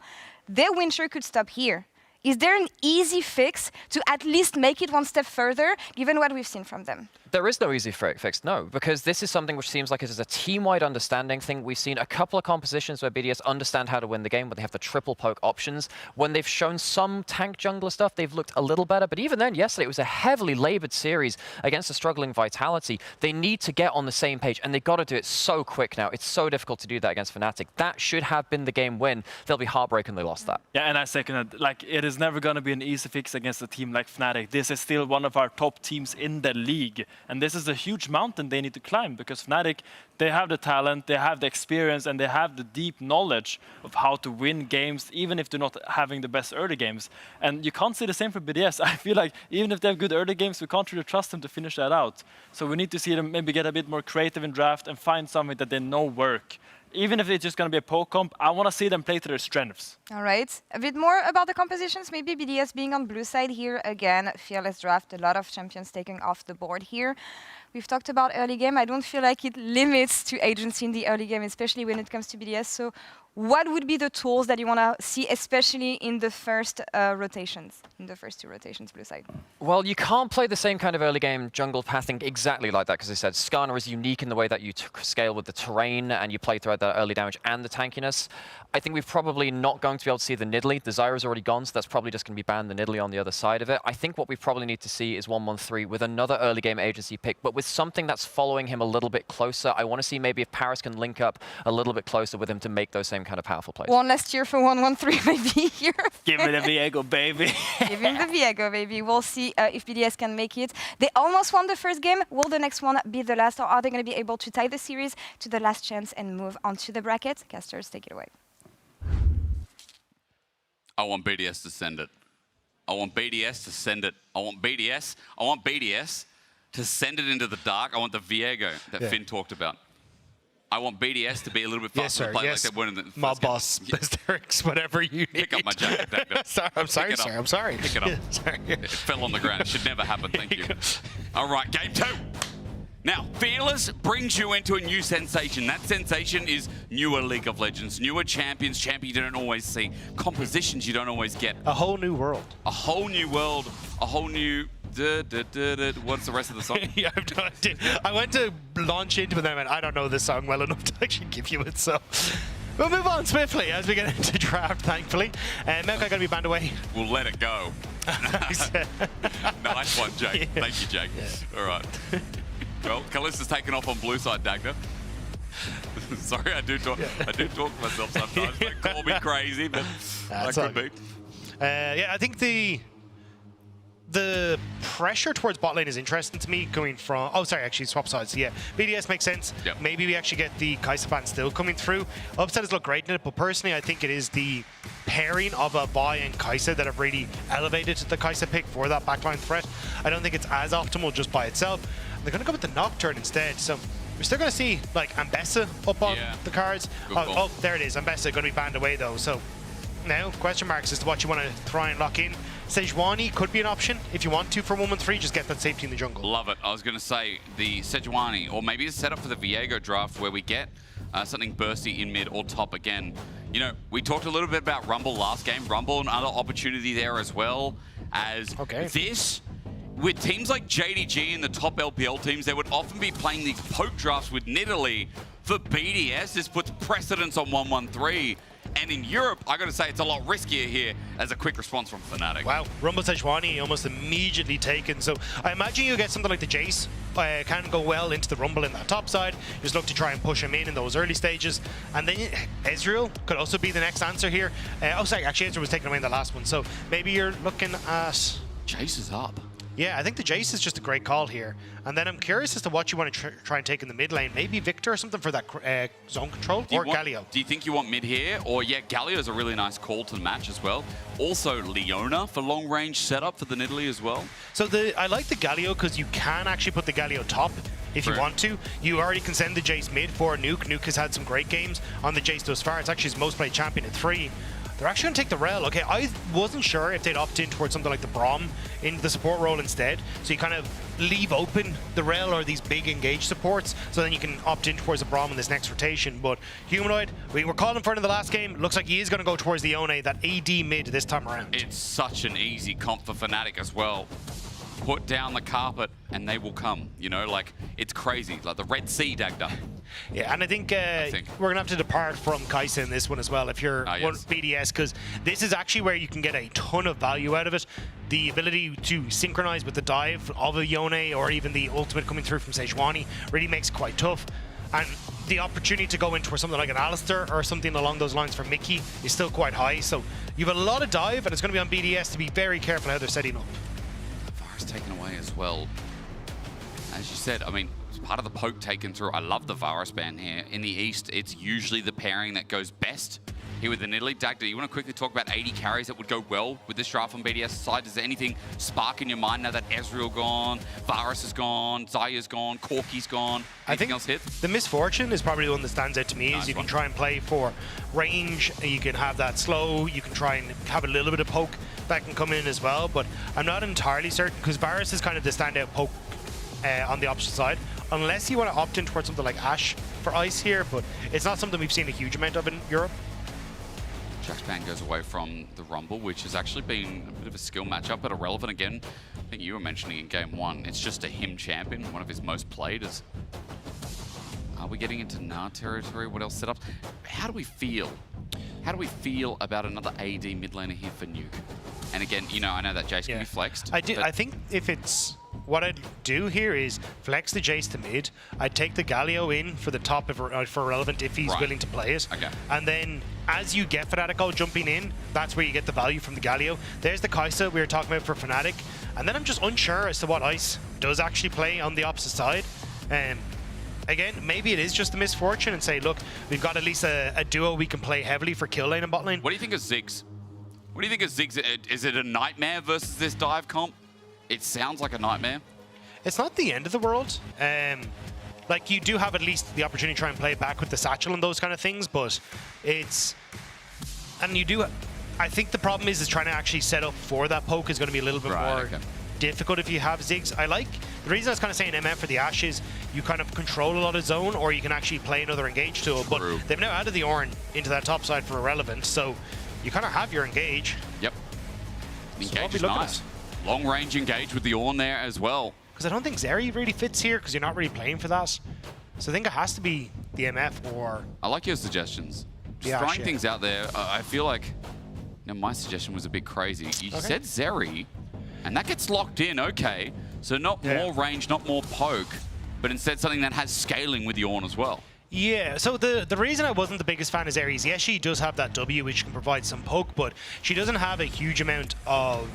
Their winter could stop here. Is there an easy fix to at least make it one step further, given what we've seen from them? There is no easy fix, no, because this is something which seems like it is a team-wide understanding thing. We've seen a couple of compositions where BDS understand how to win the game, where they have the triple poke options. When they've shown some tank jungler stuff, they've looked a little better. But even then, yesterday, it was a heavily labored series against a struggling Vitality. They need to get on the same page, and they've got to do it so quick now. It's so difficult to do that against Fnatic. That should have been the game win. They'll be heartbroken they lost that. Yeah, and I second that. Like, it is never going to be an easy fix against a team like Fnatic. This is still one of our top teams in the league. And this is a huge mountain they need to climb, because Fnatic, they have the talent, they have the experience, and they have the deep knowledge of how to win games, even if they're not having the best early games. And you can't say the same for BDS. I feel like even if they have good early games, we can't really trust them to finish that out. So we need to see them maybe get a bit more creative in draft and find something that they know work. Even if it's just going to be a poke comp, I want to see them play to their strengths. All right. A bit more about the compositions. Maybe BDS being on blue side here again. Fearless draft. A lot of champions taking off the board here. We've talked about early game. I don't feel like it limits to agency in the early game, especially when it comes to BDS. So what would be the tools that you want to see, especially in the first rotations, in the first 2 rotations, blue side? Well, you can't play the same kind of early game jungle pathing exactly like that, because I said Skarner is unique in the way that you scale with the terrain and you play throughout the early damage and the tankiness. I think we're probably not going to be able to see the Nidalee. The Zyra's already gone, so that's probably just going to be banned, the Nidalee on the other side of it. I think what we probably need to see is 113 with another early game agency pick, but with something that's following him a little bit closer. I want to see maybe if Paris can link up a little bit closer with him to make those same kind of powerful plays. One last year for 113 maybe here. Give me the Viego, baby. Give him the Viego, baby. We'll see if BDS can make it. They almost won the first game. Will the next one be the last, or are they going to be able to tie the series to the last chance and move on to the bracket? Casters, take it away. I want BDS to send it. I want BDS to send it. I want BDS to send it into the dark. I want the Viego that Finn talked about. I want BDS to be a little bit faster to play like they were in the first Mob boss, Mysterix, whatever you need. Pick up my jacket, Dagda. I'm sorry, sir. I'm sorry. Pick it up. Sorry. It fell on the ground. It should never happen. Thank you. All right, game 2. Now, Fearless brings you into a new sensation. That sensation is newer League of Legends, newer champions you don't always see, compositions you don't always get. A whole new world. A whole new world, a whole new... What's the rest of the song? Yeah, I have no idea. I went to launch into them and I don't know this song well enough to actually give you it, so... We'll move on swiftly as we get into draft, thankfully. Maokai going to be banned away. We'll let it go. Nice one, Jake. Yeah. Thank you, Jake. Yeah. All right. Well, Kalista's taken off on blue side, Dagda. Sorry, I do talk to myself sometimes. They call me crazy, but I could be. Yeah, I think the pressure towards bot lane is interesting to me, coming from... Oh, sorry, actually, swap sides. Yeah, BDS makes sense. Yep. Maybe we actually get the Kai'Sa ban still coming through. Upsiders look great in it, but personally, I think it is the pairing of a Bai and Kai'Sa that have really elevated the Kai'Sa pick for that backline threat. I don't think it's as optimal just by itself. They're going to go with the Nocturne instead, so we're still going to see, like, Ambessa up on the cards. Oh, there it is. Ambessa going to be banned away, though, so... Now, question marks as to what you want to try and lock in. Sejuani could be an option if you want to for 113, just get that safety in the jungle. Love it. I was going to say the Sejuani, or maybe a setup for the Viego draft where we get something bursty in mid or top again. You know, we talked a little bit about Rumble last game. Rumble, another opportunity there as well as this. With teams like JDG and the top LPL teams, they would often be playing these poke drafts with Nidalee. For BDS, this puts precedence on 113. And in Europe, I got to say, it's a lot riskier here as a quick response from Fnatic. Wow, Rumble Sejuani almost immediately taken. So I imagine you get something like the Jace. Can go well into the Rumble in that top side. Just look to try and push him in those early stages. And then Ezreal could also be the next answer here. Oh, sorry, actually Ezreal was taken away in the last one. So maybe you're looking at... Jace is up. Yeah, I think the Jace is just a great call here. And then I'm curious as to what you want to try and take in the mid lane. Maybe Victor or something for that zone control, or Galio. Do you think you want mid here? Or yeah, Galio is a really nice call to the match as well. Also Leona for long range setup for the Nidalee as well. So I like the Galio because you can actually put the Galio top if you want to. You already can send the Jace mid for Nuke. Nuke has had some great games on the Jace thus far. It's actually his most played champion in 3. They're actually going to take the Rel. Okay, I wasn't sure if they'd opt in towards something like the Braum into the support role instead. So you kind of leave open the Rel or these big engage supports, so then you can opt in towards the Braum in this next rotation. But Humanoid, we were calling for it in the last game. Looks like he is going to go towards the One, that AD mid this time around. It's such an easy comp for Fnatic as well. Put down the carpet and they will come. You know, like, it's crazy. Like the Red Sea, Dagda. Yeah, and I think we're going to have to depart from Kai'Sa in this one as well if you're BDS, because this is actually where you can get a ton of value out of it. The ability to synchronize with the dive of a Yone or even the ultimate coming through from Sejuani really makes it quite tough. And the opportunity to go into something like an Alistair or something along those lines for Mickey is still quite high. So you have a lot of dive, and it's going to be on BDS to be very careful how they're setting up. Taken away as well. As you said, I mean, it's part of the poke taken through. I love the Varus ban here. In the East, it's usually the pairing that goes best here with the Nidalee. Dagda, you want to quickly talk about 80 carries that would go well with this draft on BDS side? Does there anything spark in your mind now that Ezreal gone, Varus is gone, Zaya's gone, Corki's gone? Anything else hit? The Misfortune is probably the one that stands out to me. Is you can try and play for range, you can have that slow, you can try and have a little bit of poke that can come in as well, but I'm not entirely certain because Varus is kind of the standout poke on the opposite side, unless you want to opt in towards something like Ashe for Ice here, but it's not something we've seen a huge amount of in Europe. Jaxpan goes away from the Rumble, which has actually been a bit of a skill matchup, but irrelevant again. I think you were mentioning in game 1, it's just a him champion, one of his most played. Are we getting into Gnar territory? What else set up? How do we feel? How do we feel about another AD mid laner here for Nuke? And again, you know, I know that Jace can be flexed. I think if it's... What I'd do here is flex the Jace to mid. I'd take the Galio in for the top for relevant if he's willing to play it. Okay. And then as you get Fanatico jumping in, that's where you get the value from the Galio. There's the Kai'Sa we were talking about for Fnatic. And then I'm just unsure as to what Ice does actually play on the opposite side. Again, maybe it is just the Misfortune and say, look, we've got at least a duo we can play heavily for kill lane and bot lane. What do you think of Ziggs? What do you think of Ziggs? Is it a nightmare versus this dive comp? It sounds like a nightmare. It's not the end of the world. Like, you do have at least the opportunity to try and play it back with the satchel and those kind of things, but it's... And you do... I think the problem is trying to actually set up for that poke is going to be a little bit more difficult if you have Ziggs. I like... The reason I was kind of saying MF for the Ashe is you kind of control a lot of zone, or you can actually play another engage tool, but they've now added the Ornn into that top side for irrelevant, so you kind of have your engage. Yep. Engage is looking nice. Long range engage with the Ornn there as well. Because I don't think Zeri really fits here because you're not really playing for that. So I think it has to be the MF or... I like your suggestions. Just throwing things out there. I feel like my suggestion was a bit crazy. You said Zeri, and that gets locked in, okay. So not more range, not more poke, but instead something that has scaling with the Ornn as well. Yeah, so the reason I wasn't the biggest fan of Zeri is, yes, she does have that W, which can provide some poke, but she doesn't have a huge amount of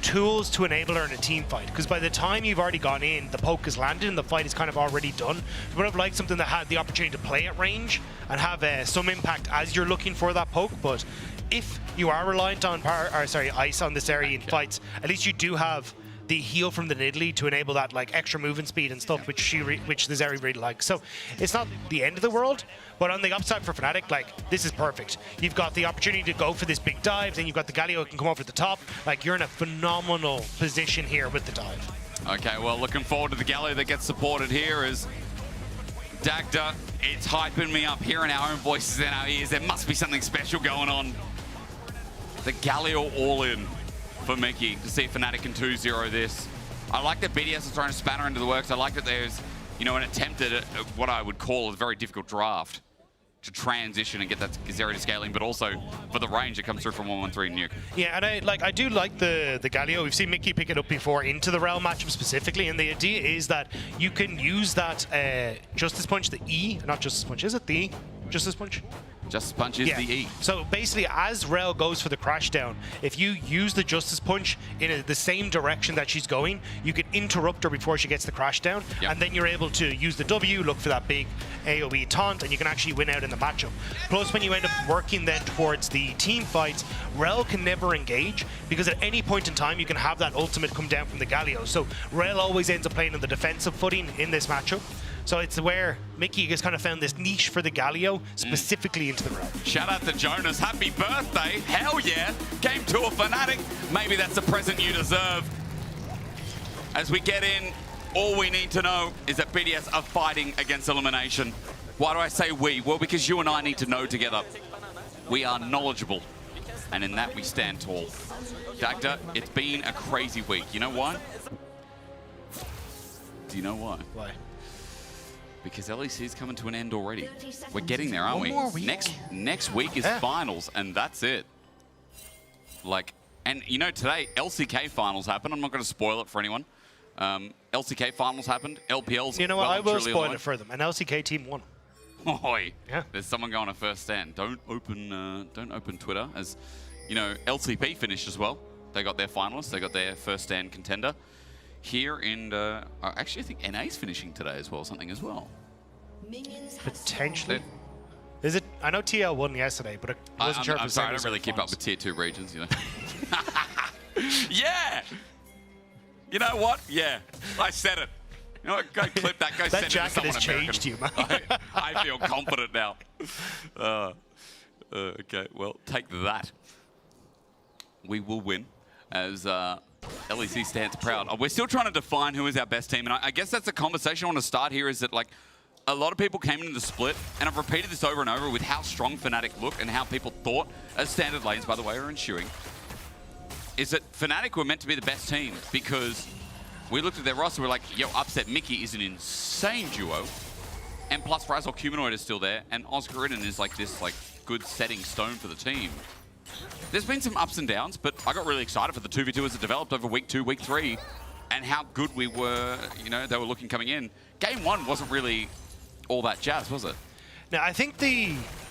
tools to enable her in a team fight, because by the time you've already gone in, the poke is landed and the fight is kind of already done. I would have liked something that had the opportunity to play at range and have some impact as you're looking for that poke, but if you are reliant on Ice on this area in fights, at least you do have the heal from the Nidalee to enable that like extra movement speed and stuff, which the Zeri really likes. So it's not the end of the world, but on the upside for Fnatic, like, this is perfect. You've got the opportunity to go for this big dive, then you've got the Galio who can come over the top. Like, you're in a phenomenal position here with the dive. Okay, well, looking forward to the Galio that gets supported here as Dagda, it's hyping me up, hearing our own voices in our ears. There must be something special going on. The Galio all in for Mickey to see Fnatic can 2-0 this. I like that BDS is trying to spanner into the works. I like that there's, you know, an attempt at what I would call a very difficult draft. to transition and get that zero to scaling, but also for the range that comes through from 113 Nuke. Yeah, and I do like the Galio. We've seen Mickey pick it up before into the Realm matchup specifically, and the idea is that you can use that Justice Punch, the E, not Justice Punch, is it the E? Justice Punch? Justice Punch is the E. So basically, as Rel goes for the crash down, if you use the Justice Punch in the same direction that she's going, you can interrupt her before she gets the crash down, and then you're able to use the W, look for that big AoE taunt, and you can actually win out in the matchup. Plus, when you end up working then towards the team fights, Rel can never engage, because at any point in time, you can have that ultimate come down from the Galio. So Rel always ends up playing on the defensive footing in this matchup. So it's where Mickey has kind of found this niche for the Galio, specifically into the realm. Shout out to Jonas, happy birthday. Hell yeah, Game 2 of Fnatic. Maybe that's the present you deserve. As we get in, all we need to know is that BDS are fighting against elimination. Why do I say we? Well, because you and I need to know together. We are knowledgeable, and in that we stand tall. Dagda, it's been a crazy week. You know why? Do you know why? Why? Because LEC is coming to an end already. We're getting there, aren't One we? more week. Next week is finals, and that's it. Like, and you know, today LCK finals happen. I'm not going to spoil it for anyone. LCK finals happened. LPL's. You know what? well I will truly spoil alive. it for them. An LCK team won. Oi. Yeah. There's someone going to first stand. Don't open Twitter. As you know, LCP finished as well. They got their finalists. They got their first stand contender. Here in, actually I think NA's finishing today as well, something as well. Potentially. Is it? I know TL won yesterday, but I wasn't sure if it I'm was sorry, I same don't really as keep up finals. with tier 2 regions, you know. Yeah! You know what? Yeah, I said it. You know what? Go clip that, go send it to jacket someone has American. changed you, man. I feel confident now. Okay, well, take that. We will win as LEC stands proud. We're still trying to define who is our best team, and I guess that's a conversation I want to start here, is that like a lot of people came into the split, and I've repeated this over and over with how strong Fnatic look and how people thought, as standard lanes, by the way, are ensuing, is that Fnatic were meant to be the best team because we looked at their roster, we're like, yo, Upset Mickey is an insane duo, and plus Frazzle Humanoid is still there, and Oscariden is like this like good setting stone for the team. There's been some ups and downs, but I got really excited for the 2v2 as it developed over week 2, week 3, and how good we were, you know, they were looking coming in. Game 1 wasn't really all that jazz, was it? Now, I think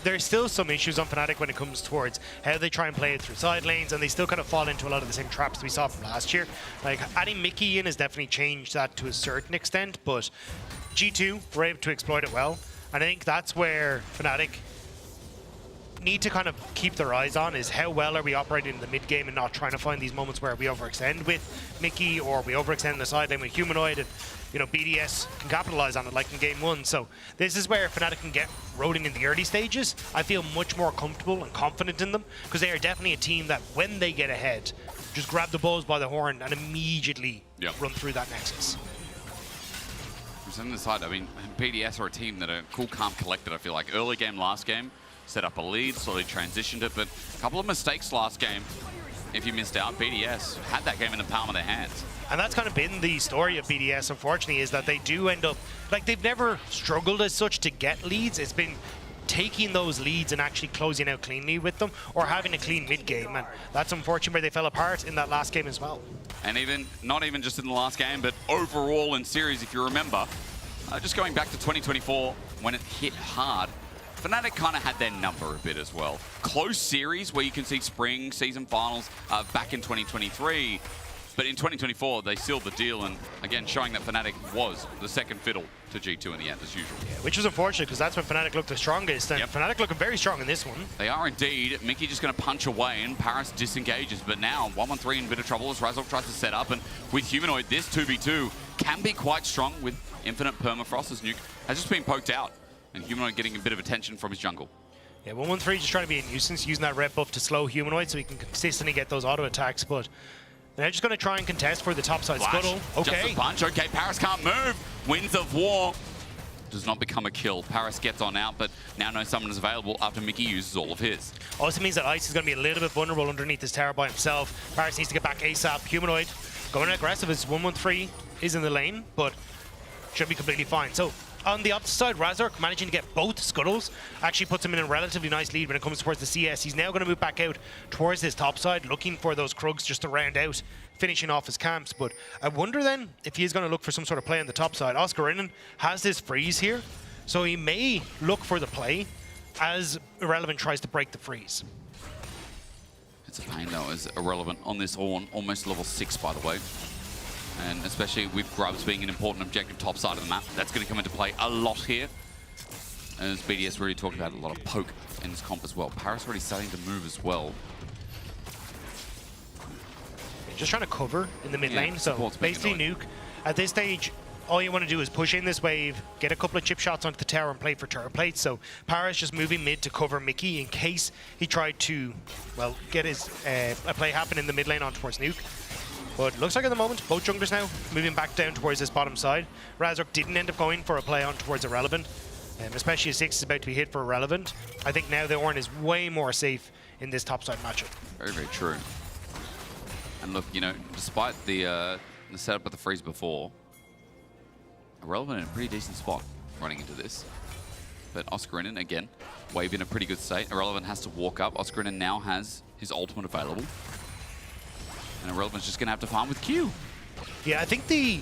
there's still some issues on Fnatic when it comes towards how they try and play it through side lanes, and they still kind of fall into a lot of the same traps we saw from last year. Like, adding Mickey in has definitely changed that to a certain extent, but G2 were able to exploit it well, and I think that's where Fnatic need to kind of keep their eyes on, is how well are we operating in the mid game and not trying to find these moments where we overextend with Mickey or we overextend in the side lane with Humanoid, and you know, BDS can capitalize on it like in game 1. So this is where Fnatic can get rolling in the early stages. I feel much more comfortable and confident in them because they are definitely a team that when they get ahead, just grab the bulls by the horn and immediately run through that nexus. On the side, I mean, BDS are a team that are cool, calm, collected, I feel like. Early game, last game, set up a lead, slowly transitioned it, but a couple of mistakes last game. If you missed out, BDS had that game in the palm of their hands. And that's kind of been the story of BDS, unfortunately, is that they do end up, like, they've never struggled as such to get leads. It's been taking those leads and actually closing out cleanly with them, or having a clean mid-game, and that's unfortunate where they fell apart in that last game as well. And even, not even just in the last game, but overall in series, if you remember, just going back to 2024, when it hit hard, Fnatic kind of had their number a bit as well. Close series where you can see spring, season finals back in 2023. But in 2024, they sealed the deal, and again, showing that Fnatic was the second fiddle to G2 in the end, as usual. Yeah, which was unfortunate, because that's when Fnatic looked the strongest, and Fnatic looking very strong in this one. They are indeed. Mickey just going to punch away, and Paris disengages. But now, 113 in a bit of trouble as Razzle tries to set up, and with Humanoid, this 2v2 can be quite strong with infinite permafrost, as Nuke has just been poked out, and Humanoid getting a bit of attention from his jungle. Yeah, 113 just trying to be a nuisance, using that red buff to slow Humanoid so he can consistently get those auto attacks, but they're just going to try and contest for the topside scuttle. Okay. Just a punch. Okay, Paris can't move. Winds of War does not become a kill. Paris gets on out, but now no summon is available after Mickey uses all of his. Also means that Ice is going to be a little bit vulnerable underneath this tower by himself. Paris needs to get back ASAP. Humanoid going aggressive as 113 is in the lane, but should be completely fine. So on the opposite side, Razork managing to get both scuttles actually puts him in a relatively nice lead when it comes towards the CS. He's now going to move back out towards this top side, looking for those Krugs just to round out, finishing off his camps. But I wonder then if he is going to look for some sort of play on the top side. Oscarinen has this freeze here, so he may look for the play as Irrelevant tries to break the freeze. It's a pain though, as Irrelevant on this almost level 6, by the way. And especially with Grubs being an important objective top side of the map, that's going to come into play a lot here. As BDS already talked about, a lot of poke in his comp as well. Paris already starting to move as well. Just trying to cover in the mid lane, so basically Nuke, at this stage, all you want to do is push in this wave, get a couple of chip shots onto the tower and play for turret plates. So Paris just moving mid to cover Mickey in case he tried to, well, get his a play happen in the mid lane on towards Nuke. But looks like at the moment, both junglers now moving back down towards this bottom side. Razork didn't end up going for a play on towards Irrelevant, especially as 6 is about to be hit for Irrelevant. I think now the Ornn is way more safe in this top side matchup. Very, very true. And look, you know, despite the setup of the freeze before, Irrelevant in a pretty decent spot running into this. But Oscarinen, again, wave in a pretty good state. Irrelevant has to walk up. Oscarinen now has his ultimate available. And Irrelevant's just going to have to farm with Q. Yeah, I think the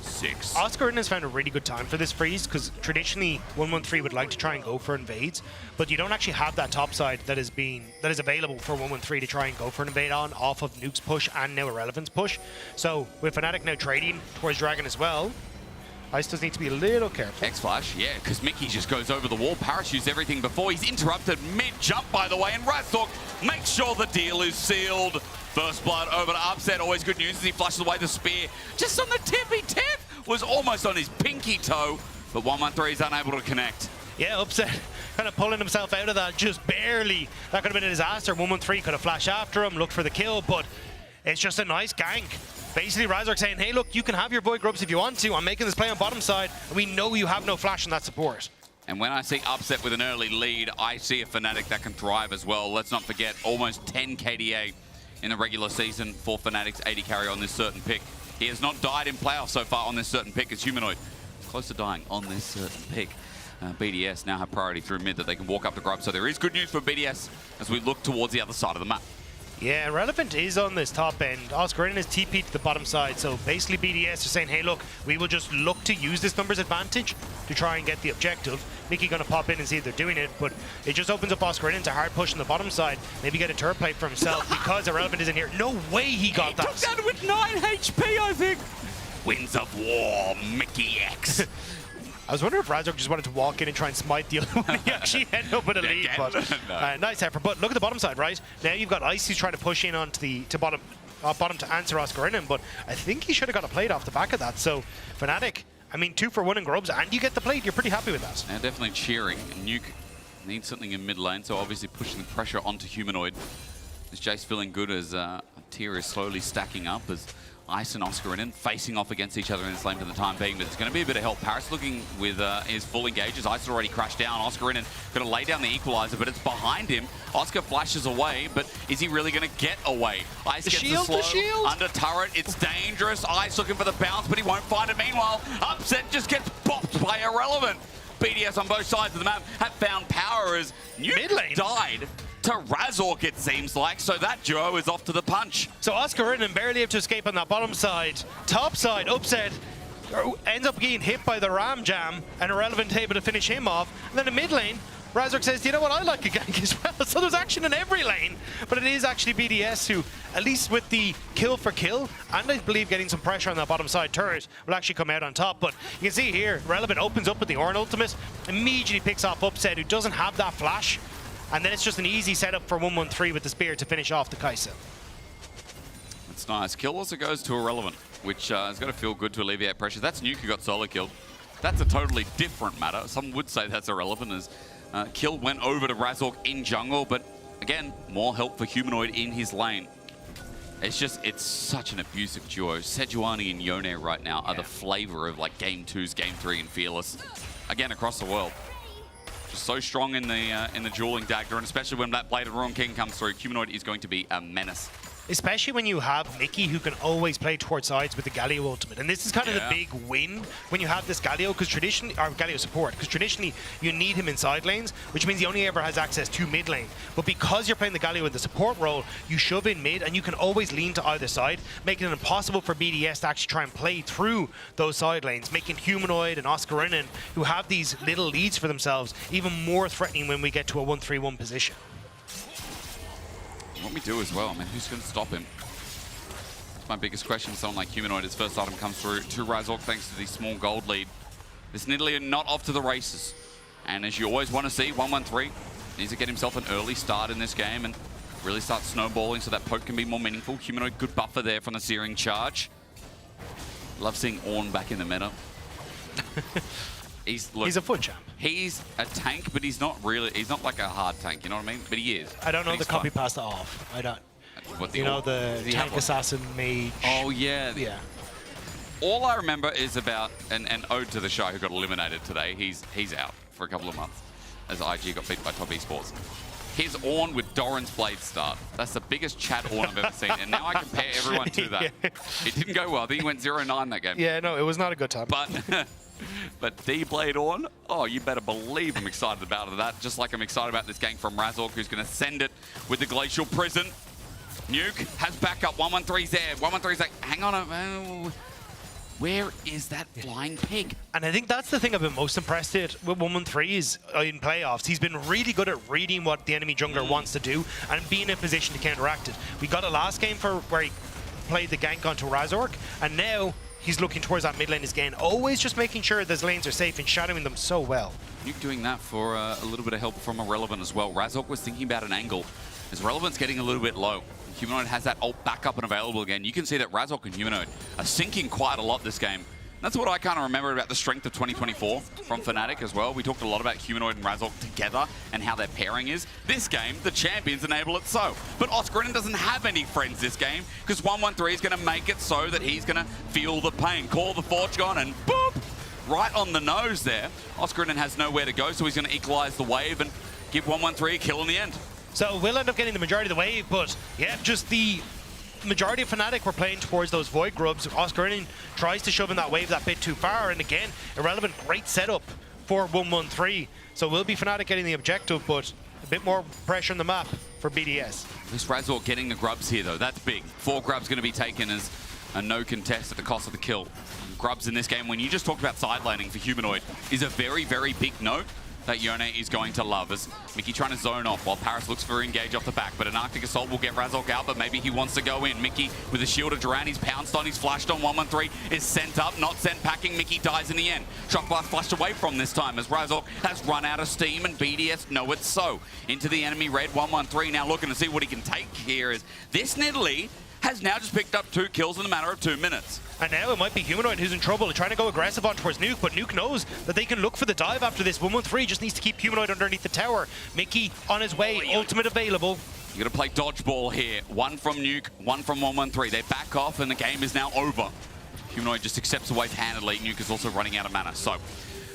6. Oscarinen has found a really good time for this freeze, because traditionally 113 would like to try and go for invades, but you don't actually have that top side that is available for 113 to try and go for an invade on off of Nuke's push and now Irrelevant's push. So with Fnatic now trading towards Dragon as well, Ice does need to be a little careful. X-Flash, yeah, because Mickey just goes over the wall, parachutes everything before. He's interrupted mid-jump, by the way, and Razork makes sure the deal is sealed. First blood over to Upset, always good news as he flushes away the spear. Just on the tippy tip, was almost on his pinky toe, but 113 is unable to connect. Yeah, Upset kind of pulling himself out of that, just barely. That could have been a disaster. 113 could have flashed after him, looked for the kill, but it's just a nice gank. Basically, Razork saying, hey, look, you can have your boy Grubs if you want to. I'm making this play on bottom side, and we know you have no flash in that support. And when I see Upset with an early lead, I see a Fnatic that can thrive as well. Let's not forget, almost 10 KDA in the regular season for Fnatic's 80 carry on this certain pick. He has not died in playoffs so far on this certain pick as Humanoid. Close to dying on this certain pick. BDS now have priority through mid that they can walk up to Grubs. So there is good news for BDS as we look towards the other side of the map. Yeah, Irrelevant is on this top end. Oscarinen is TP'd to the bottom side, so basically BDS are saying, hey, look, we will just look to use this numbers advantage to try and get the objective. Mickey gonna pop in and see if they're doing it, but it just opens up Oscarinen to hard push on the bottom side, maybe get a turret play for himself because Irrelevant isn't here. No way he got that. Took that with 9 HP, I think. Winds of War, Mickey X. I was wondering if Razork just wanted to walk in and try and smite the other one. He actually ended up with a lead, but no. Nice effort. But look at the bottom side, right? Now you've got Ice who's trying to push in onto the bottom to answer Oscarinen, but I think he should have got a plate off the back of that. So Fnatic, I mean, 2 for 1 in Grubs, and you get the plate. You're pretty happy with that. And definitely cheering. Nuke needs something in mid lane, so obviously pushing the pressure onto Humanoid. This Jace feeling good as tier is slowly stacking up as Ice and Oscarinen facing off against each other in this lane for the time being, but there's going to be a bit of help. Paris looking with his full engages. Ice has already crashed down. Oscarinen going to lay down the equalizer, but it's behind him. Oscar flashes away, but is he really going to get away? Ice gets the slow under turret. It's dangerous. Ice looking for the bounce, but he won't find it. Meanwhile, Upset just gets bopped by Irrelevant. BDS on both sides of the map have found power as Nuke died to Razork, it seems like, so that duo is off to the punch. So Oscarinen barely able to escape on that bottom side. Top side, Upset ends up getting hit by the Ram Jam, and Irrelevant able to finish him off. And then in mid lane, Razork says, you know what, I like a gank as well. So there's action in every lane, but it is actually BDS who, at least with the kill for kill, and I believe getting some pressure on that bottom side turret, will actually come out on top. But you can see here, Irrelevant opens up with the Ornn ultimate, immediately picks off Upset, who doesn't have that flash. And then it's just an easy setup for 113 with the spear to finish off the Kai'Sa. That's nice. Kill also goes to Irrelevant, which is going to feel good to alleviate pressure. That's Nuke who got solo killed. That's a totally different matter. Some would say that's Irrelevant as kill went over to Razork in jungle, but again, more help for Humanoid in his lane. It's such an abusive duo. Sejuani and Yone right now are the flavor of like Game 2's Game 3 and Fearless. Again, across the world. Just so strong in the dueling dagger, and especially when that Blade of Ruin King comes through, Humanoid is going to be a menace. especially when you have Mickey who can always play towards sides with the Galio ultimate. And this is kind of the big win when you have this Galio, because traditionally, or Galio support, because traditionally you need him in side lanes, which means he only ever has access to mid lane. But because you're playing the Galio in the support role, you shove in mid and you can always lean to either side, making it impossible for BDS to actually try and play through those side lanes, making Humanoid and Oscarinen, who have these little leads for themselves, even more threatening when we get to a 1-3-1 position. What we do as well, I mean, who's going to stop him? That's my biggest question. Someone like Humanoid, his first item comes through to Razork thanks to the small gold lead. This Nidalee are not off to the races. And as you always want to see, 1-1-3 needs to get himself an early start in this game and really start snowballing so that poke can be more meaningful. Humanoid, good buffer there from the Searing Charge. Love seeing Ornn back in the meta. He's a foot champ. He's a tank, but he's not really. He's not like a hard tank. You know what I mean? But he is. I don't know the copy pasta off. I don't. What, you know the tank assassin mage. Oh yeah. Yeah. All I remember is about an ode to the Shy who got eliminated today. He's out for a couple of months as IG got beat by Top Esports. His Ornn with Doran's Blade start. That's the biggest chat Ornn I've ever seen. And now I compare everyone to that. It didn't go well. I think he went 0-9 that game. Yeah, no, it was not a good time. But D-Blade Ornn, oh, you better believe I'm excited about that. Just like I'm excited about this gank from Razork, who's going to send it with the Glacial Prison. Nuke has backup. 1-1-3's there. 1-1-3's like, hang on. Where is that flying pig? And I think that's the thing I've been most impressed with 1-1-3 is in playoffs. He's been really good at reading what the enemy jungler wants to do and being in a position to counteract it. We got a last game where he played the gank onto Razork, and now he's looking towards that mid lane again, always just making sure those lanes are safe and shadowing them so well. Nuke doing that for a little bit of help from Irrelevant as well. Razork was thinking about an angle. As Relevant's getting a little bit low. Humanoid has that ult back up and available again. You can see that Razork and Humanoid are syncing quite a lot this game. That's what I kind of remember about the strength of 2024 from Fnatic as well. We talked a lot about Humanoid and Razork together and how their pairing is. This game, the champions enable it so. But Oscarinen doesn't have any friends this game because 1-1-3 is going to make it so that he's going to feel the pain. Call the Fortune and boop! Right on the nose there. Oscarinen has nowhere to go, so he's going to equalize the wave and give 1-1-3 a kill in the end. So we'll end up getting the majority of the wave, but yeah, just the majority of Fnatic were playing towards those Void Grubs. Oscarinen tries to shove in that wave that bit too far, and again, Irrelevant, great setup for 1-1-3. So we'll be Fnatic getting the objective, but a bit more pressure on the map for BDS. This Razork getting the grubs here though, that's big. 4 grubs going to be taken as a no contest at the cost of the kill. Grubs in this game, when you just talked about side laning for Humanoid, is a very, very big note that Yone is going to love. As Mickey trying to zone off while Paris looks for engage off the back, but an Arctic Assault will get Razork out, but maybe he wants to go in. Mickey with a shield of Duran, he's pounced on, he's flashed on. 1-1-3 is sent up, not sent packing. Mickey dies in the end. Shock Blast flashed away from this time as Razork has run out of steam, and BDS know it's so. Into the enemy red, 1-1-3 now looking to see what he can take here. Is this Nidalee has now just picked up 2 kills in a matter of 2 minutes. And now it might be Humanoid who's in trouble, trying to go aggressive on towards Nuke, but Nuke knows that they can look for the dive after this. 1-1-3 just needs to keep Humanoid underneath the tower. Mickey on his way, ultimate available. You got to play dodgeball here. 1 from Nuke, 1 from 1-1-3. They back off and the game is now over. Humanoid just accepts the wave handedly. Nuke is also running out of mana. So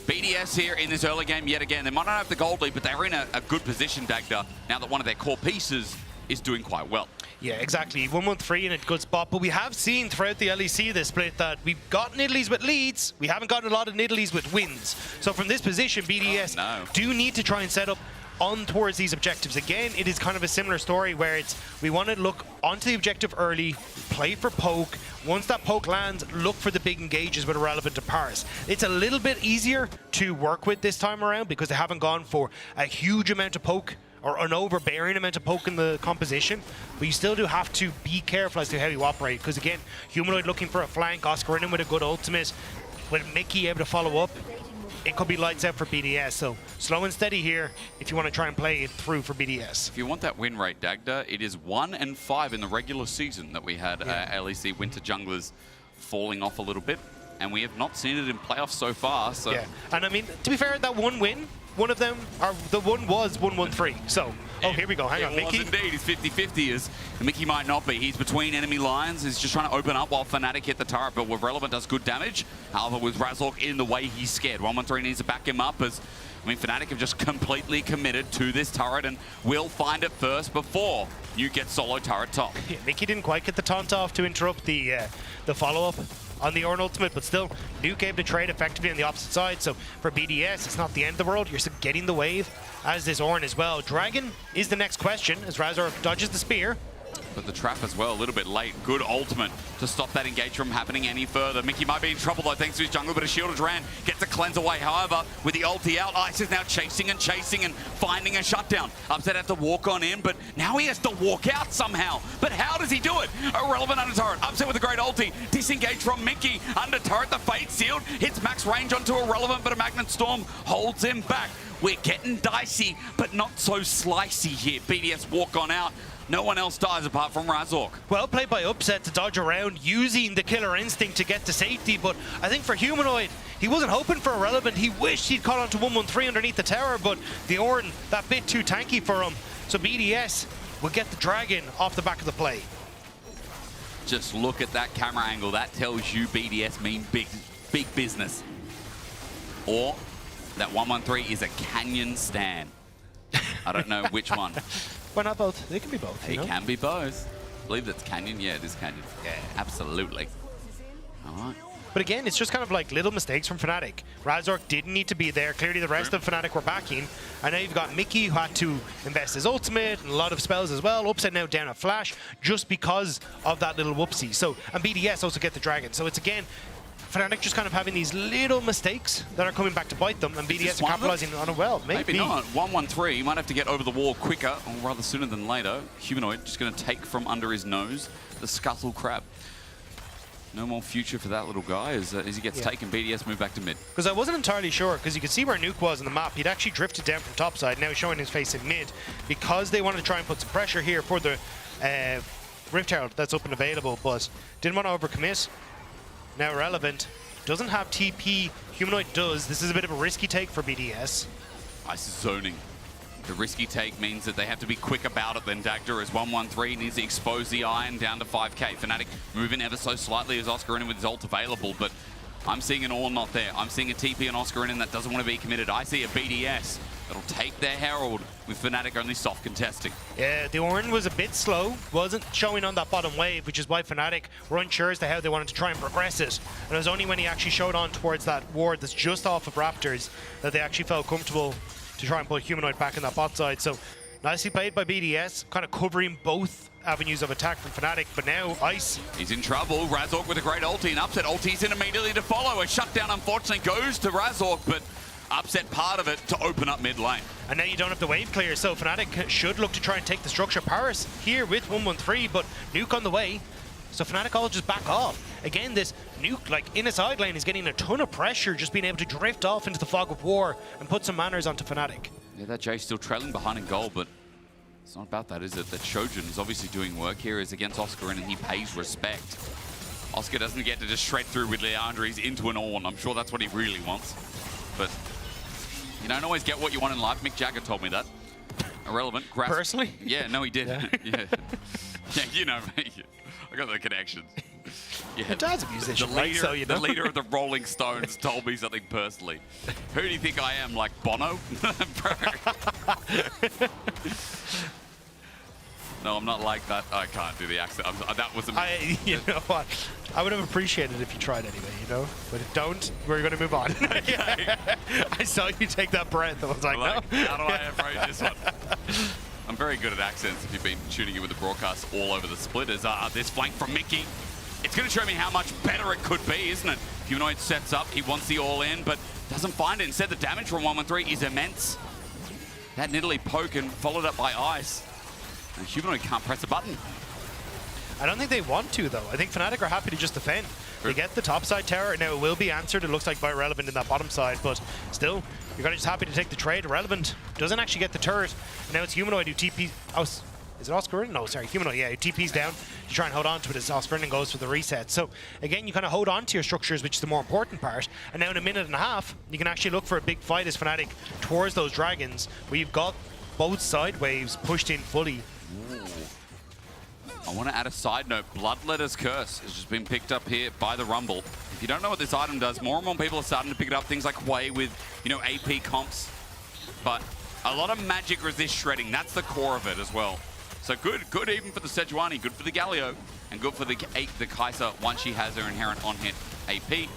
BDS here in this early game yet again. They might not have the gold lead, but they're in a good position, Dagda, now that one of their core pieces is doing quite well. Yeah, exactly. 1-1-3 in a good spot, but we have seen throughout the LEC this split that we've got Nidalees with leads, we haven't gotten a lot of Nidalees with wins. So from this position, BDS do need to try and set up on towards these objectives. Again, it is kind of a similar story where we want to look onto the objective early, play for poke. Once that poke lands, look for the big engages with Irrelevant to Paris. It's a little bit easier to work with this time around because they haven't gone for a huge amount of poke or an overbearing amount of poke in the composition, but you still do have to be careful as to how you operate, because again, Humanoid looking for a flank, Oscarinen with a good ultimate, with Mickey able to follow up, it could be lights out for BDS. So slow and steady here if you want to try and play it through for BDS. If you want that win rate, Dagda, it is 1-5 in the regular season that we had LEC Winter Junglers falling off a little bit, and we have not seen it in playoffs so far. So yeah, and I mean, to be fair, that one win, one of them, or the one was 1-1-3. So, oh, here we go. Hang on, Mickey. It was indeed. He's 50-50 as Mickey might not be. He's between enemy lines. He's just trying to open up while Fnatic hit the turret, but with Relevant does good damage. However, with Razork in the way, he's scared. 1-1-3 needs to back him up as I mean, Fnatic have just completely committed to this turret and will find it first before you get solo turret top. Yeah, Mickey didn't quite get the taunt off to interrupt the follow-up on the Ornn ultimate, but still, Nuke able to trade effectively on the opposite side. So for BDS, it's not the end of the world. You're still getting the wave, as is Ornn as well. Dragon is the next question as Razork dodges the spear. But the trap as well, a little bit late. Good ultimate to stop that engage from happening any further. Mickey might be in trouble though, thanks to his jungle, but a shield of Duran gets a cleanse away. However, with the ulti out, Ice is now chasing and finding a shutdown. Upset has to walk on in, but now he has to walk out somehow. But how does he do it? Irrelevant under turret. Upset with a great ulti. Disengage from Mickey. Under turret, the Fate Sealed hits max range onto Irrelevant, but a Magnet Storm holds him back. We're getting dicey, but not so slicey here. BDS walk on out. No one else dies apart from Razork. Well played by Upset to dodge around, using the killer instinct to get to safety, but I think for Humanoid, he wasn't hoping for Irrelevant. He wished he'd caught onto 113 underneath the tower, but the Ornn, that bit too tanky for him. So BDS will get the Dragon off the back of the play. Just look at that camera angle. That tells you BDS mean big business. Or that 113 is a Canyon stan. I don't know which one. Why not both? They can be both. It can be both. I believe that's Canyon. Yeah, it is Canyon. Yeah, absolutely. All right. But again, it's just kind of like little mistakes from Fnatic. Razork didn't need to be there. Clearly the rest of Fnatic were backing. And now you've got Mickey who had to invest his ultimate and a lot of spells as well. Upset now down a flash just because of that little whoopsie. So, and BDS also get the Dragon. So it's again, Fnatic just kind of having these little mistakes that are coming back to bite them, and BDS are capitalizing on it well. Maybe not. 113, you might have to get over the wall quicker, or rather sooner than later. Humanoid just going to take from under his nose the Scuttle Crab. No more future for that little guy as he gets taken. BDS move back to mid. Because I wasn't entirely sure, because you could see where Nuke was on the map. He'd actually drifted down from topside, now showing his face in mid, because they wanted to try and put some pressure here for the Rift Herald that's up and available, but didn't want to overcommit. Now Irrelevant doesn't have TP, Humanoid does. This is a bit of a risky take for BDS. Ice is zoning. The risky take means that they have to be quick about it then. Dagda as 113 needs to expose the Iron down to 5k. Fnatic moving ever so slightly as Oscar in with his ult available, but I'm seeing an Ornn not there. I'm seeing a TP and Oscar in that doesn't want to be committed. I see a BDS that'll take their Herald with Fnatic only soft contesting. Yeah, the Ornn was a bit slow, wasn't showing on that bottom wave, which is why Fnatic were unsure as to how they wanted to try and progress it. And it was only when he actually showed on towards that ward that's just off of Raptors that they actually felt comfortable to try and put Humanoid back in that bot side. So nicely played by BDS, kind of covering both avenues of attack from Fnatic, but now Ice. He's in trouble. Razork with a great ulti, and Upset ulti's in immediately to follow. A shutdown unfortunately goes to Razork, but Upset part of it to open up mid lane. And now you don't have the wave clear, so Fnatic should look to try and take the structure. Paris here with 113, but Nuke on the way. So Fnatic all just back off. Again, this Nuke, like in a side lane, is getting a ton of pressure, just being able to drift off into the fog of war and put some manners onto Fnatic. Yeah, that Jay's still trailing behind in goal, but it's not about that, is it? That Shojin is obviously doing work here, is against Oscar, and he pays respect. Oscar doesn't get to just shred through with Leandries into an Ornn. I'm sure that's what he really wants. But you don't always get what you want in life. Mick Jagger told me that. Irrelevant. Personally? Yeah, no, he did. Yeah, yeah, you know me. I got the connections. Yeah, your dad's a musician, right? So you know. The leader of the Rolling Stones told me something personally. Who do you think I am, like Bono? No, I'm not like that. I can't do the accent. That was amazing. You know what? I would have appreciated it if you tried anyway, you know? But if don't, we're going to move on. I saw you take that breath. I was like, no. How do I approach this one? I'm very good at accents if you've been tuning in with the broadcast all over the splitters. This flank from Mickey. It's going to show me how much better it could be, isn't it? Humanoid sets up. He wants the all-in, but doesn't find it. Instead, the damage from 113 is immense. That Nidalee poke and followed up by Ice. And Humanoid can't press a button. I don't think they want to, though. I think Fnatic are happy to just defend. They get the top side tower. Now, it will be answered, it looks like, by Irrelevant in that bottom side, but still, you're kind of just happy to take the trade. Irrelevant doesn't actually get the turret. And now it's Humanoid who TPs... Oh, is it Oscar? No, sorry, Humanoid, yeah, who TPs down to try and hold on to it as Oscar and goes for the reset. So, again, you kind of hold on to your structures, which is the more important part. And now in a minute and a half, you can actually look for a big fight as Fnatic towards those dragons, where you've got both side waves pushed in fully. Ooh. I want to add a side note. Bloodletter's Curse has just been picked up here by the Rumble. If you don't know what this item does, more and more people are starting to pick it up. Things like Hwei with, you know, AP comps but a lot of magic resist shredding. That's the core of it as well. So good even for the Sejuani, good for the Galio, and good for the Kai'Sa once she has her inherent on-hit AP,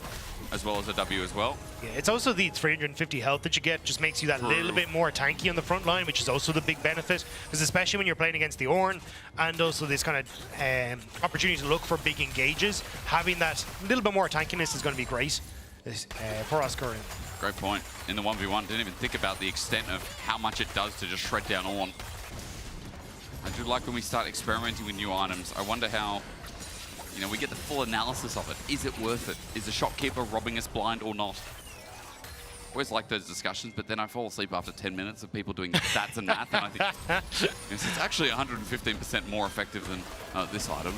as well as a W as well. Yeah, it's also the 350 health that you get just makes you that little bit more tanky on the front line, which is also the big benefit, because especially when you're playing against the Ornn, and also this kind of opportunity to look for big engages, having that little bit more tankiness is going to be great for Oscar. Great point. In the 1v1, didn't even think about the extent of how much it does to just shred down Ornn. I do like when we start experimenting with new items. I wonder how, you know, we get the full analysis of it. Is it worth it? Is the shopkeeper robbing us blind or not? Always like those discussions, but then I fall asleep after 10 minutes of people doing stats and math, and I think yes, it's actually 115% more effective than this item.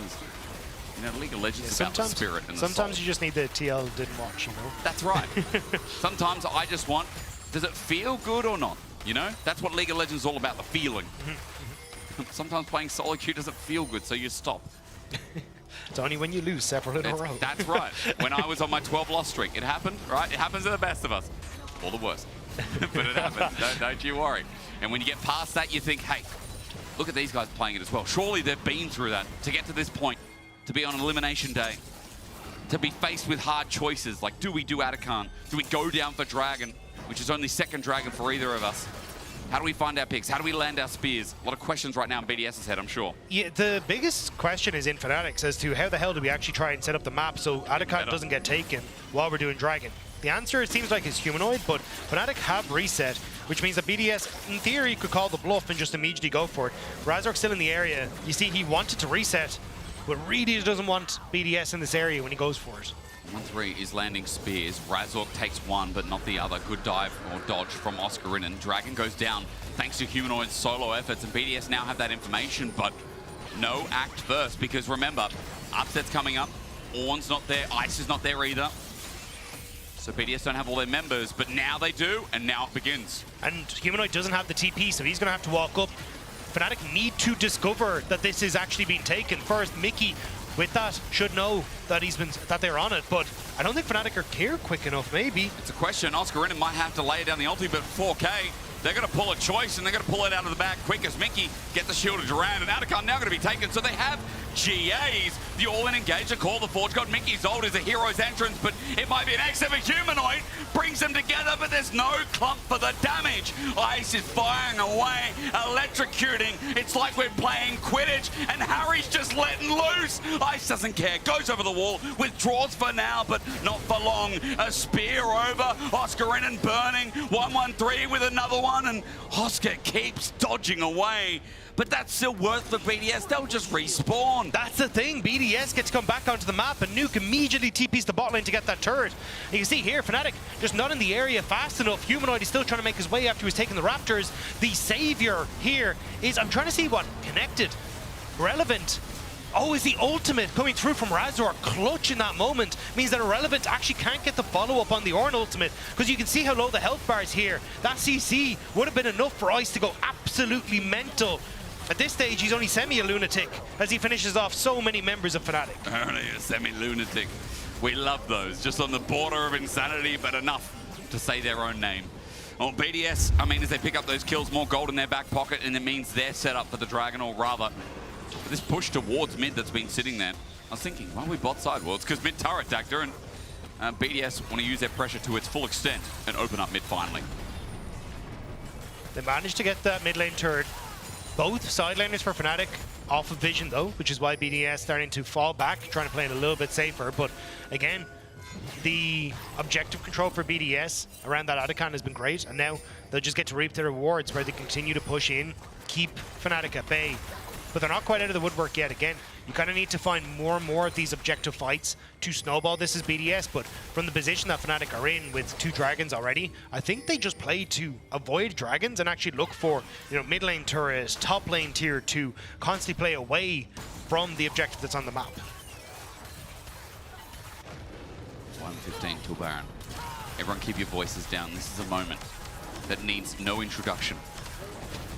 You know, League of Legends is about the spirit and the sometimes soul. you just need the TL didn't watch, you know? That's right. Sometimes I just want, does it feel good or not? You know? That's what League of Legends is all about, the feeling. Sometimes playing solo queue doesn't feel good, so you stop. It's only when you lose several in a row. That's right. When I was on my 12-loss streak, it happened, right? It happens to the best of us. Or the worst. But it happens. Don't you worry. And when you get past that, you think, hey, look at these guys playing it as well. Surely they've been through that to get to this point, to be on elimination day, to be faced with hard choices, like do we do Atakan? Do we go down for Dragon, which is only second Dragon for either of us? How do we find our picks? How do we land our spears? A lot of questions right now in BDS's head, I'm sure. Yeah, the biggest question is in Fnatic's as to how the hell do we actually try and set up the map so Atakan doesn't get taken while we're doing Dragon. The answer, it seems like, is humanoid, but Fnatic have reset, which means that BDS, in theory, could call the bluff and just immediately go for it. Razork's still in the area. You see, he wanted to reset, but really doesn't want BDS in this area when he goes for it. 1-3 is landing spears. Razork takes one, but not the other. Good dive or dodge from Oscarinen. Dragon goes down thanks to Humanoid's solo efforts, and BDS now have that information, but no act first, because remember, upset's coming up. Ornn's not there. Ice is not there either. So BDS don't have all their members, but now they do, and now it begins. And Humanoid doesn't have the TP, so he's going to have to walk up. Fnatic need to discover that this is actually being taken. First, Mickey, with that, should know that they're on it, but I don't think Fnatic are here quick enough, maybe. It's a question. Oscarinen might have to lay down the ulti, but 4K, they're going to pull a choice, and they're going to pull it out of the bag quick as Mickey gets the shield of Duran, and Atakan now going to be taken, so they have GAs. The all-in engager call the Forge God. Mickey's ult is a hero's entrance, but it might be an X of a humanoid. Brings them together, but there's no clump for the damage. Ice is firing away, electrocuting. It's like we're playing Quidditch, and Harry's just letting loose. Ice doesn't care, goes over the wall, withdraws for now, but not for long. A spear over, Oscarinen burning, 1-1-3 with another one, and Oscar keeps dodging away. But that's still worth for BDS. They'll just respawn. That's the thing. BDS gets to come back onto the map, and Nuke immediately TPs the bot lane to get that turret. And you can see here, Fnatic just not in the area fast enough. Humanoid is still trying to make his way after he's taking the Raptors. The savior here is, I'm trying to see what connected, relevant. Oh, is the ultimate coming through from Razor. Clutch in that moment means that Irrelevant actually can't get the follow-up on the Ornn ultimate, because you can see how low the health bar is here. That CC would have been enough for Ice to go absolutely mental. At this stage, he's only semi-a-lunatic as he finishes off so many members of Fnatic. Only a semi-lunatic. We love those. Just on the border of insanity, but enough to say their own name. Well, BDS, I mean, as they pick up those kills, more gold in their back pocket, and it means they're set up for the Dragon, or rather, this push towards mid that's been sitting there. I was thinking, why are we bot side? Well, it's because mid turret attacked her, and BDS want to use their pressure to its full extent and open up mid finally. They managed to get that mid lane turret. Both side laners for Fnatic off of vision though, which is why BDS starting to fall back, trying to play it a little bit safer. But again, the objective control for BDS around that Atakan has been great, and now they'll just get to reap the rewards where they continue to push in, keep Fnatic at bay. But they're not quite out of the woodwork yet. Again, you kind of need to find more and more of these objective fights to snowball this as BDS, but from the position that Fnatic are in with 2 dragons already, I think they just play to avoid dragons and actually look for, you know, mid lane turrets, top lane tier 2, constantly play away from the objective that's on the map. 1:15 till Baron. Everyone keep your voices down. This is a moment that needs no introduction.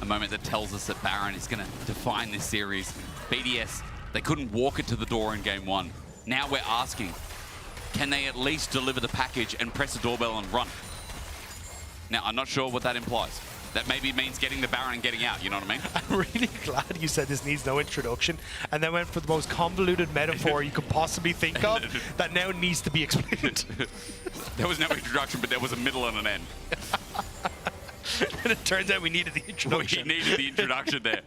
A moment that tells us that Baron is going to define this series. BDS, they couldn't walk it to the door in game 1. Now we're asking, can they at least deliver the package and press the doorbell and run? Now, I'm not sure what that implies. that maybe means getting the Baron and getting out, you know what I mean? I'm really glad you said this needs no introduction, and then went for the most convoluted metaphor you could possibly think of that now needs to be explained. There was no introduction, but there was a middle and an end. And it turns out we needed the introduction. We needed the introduction there.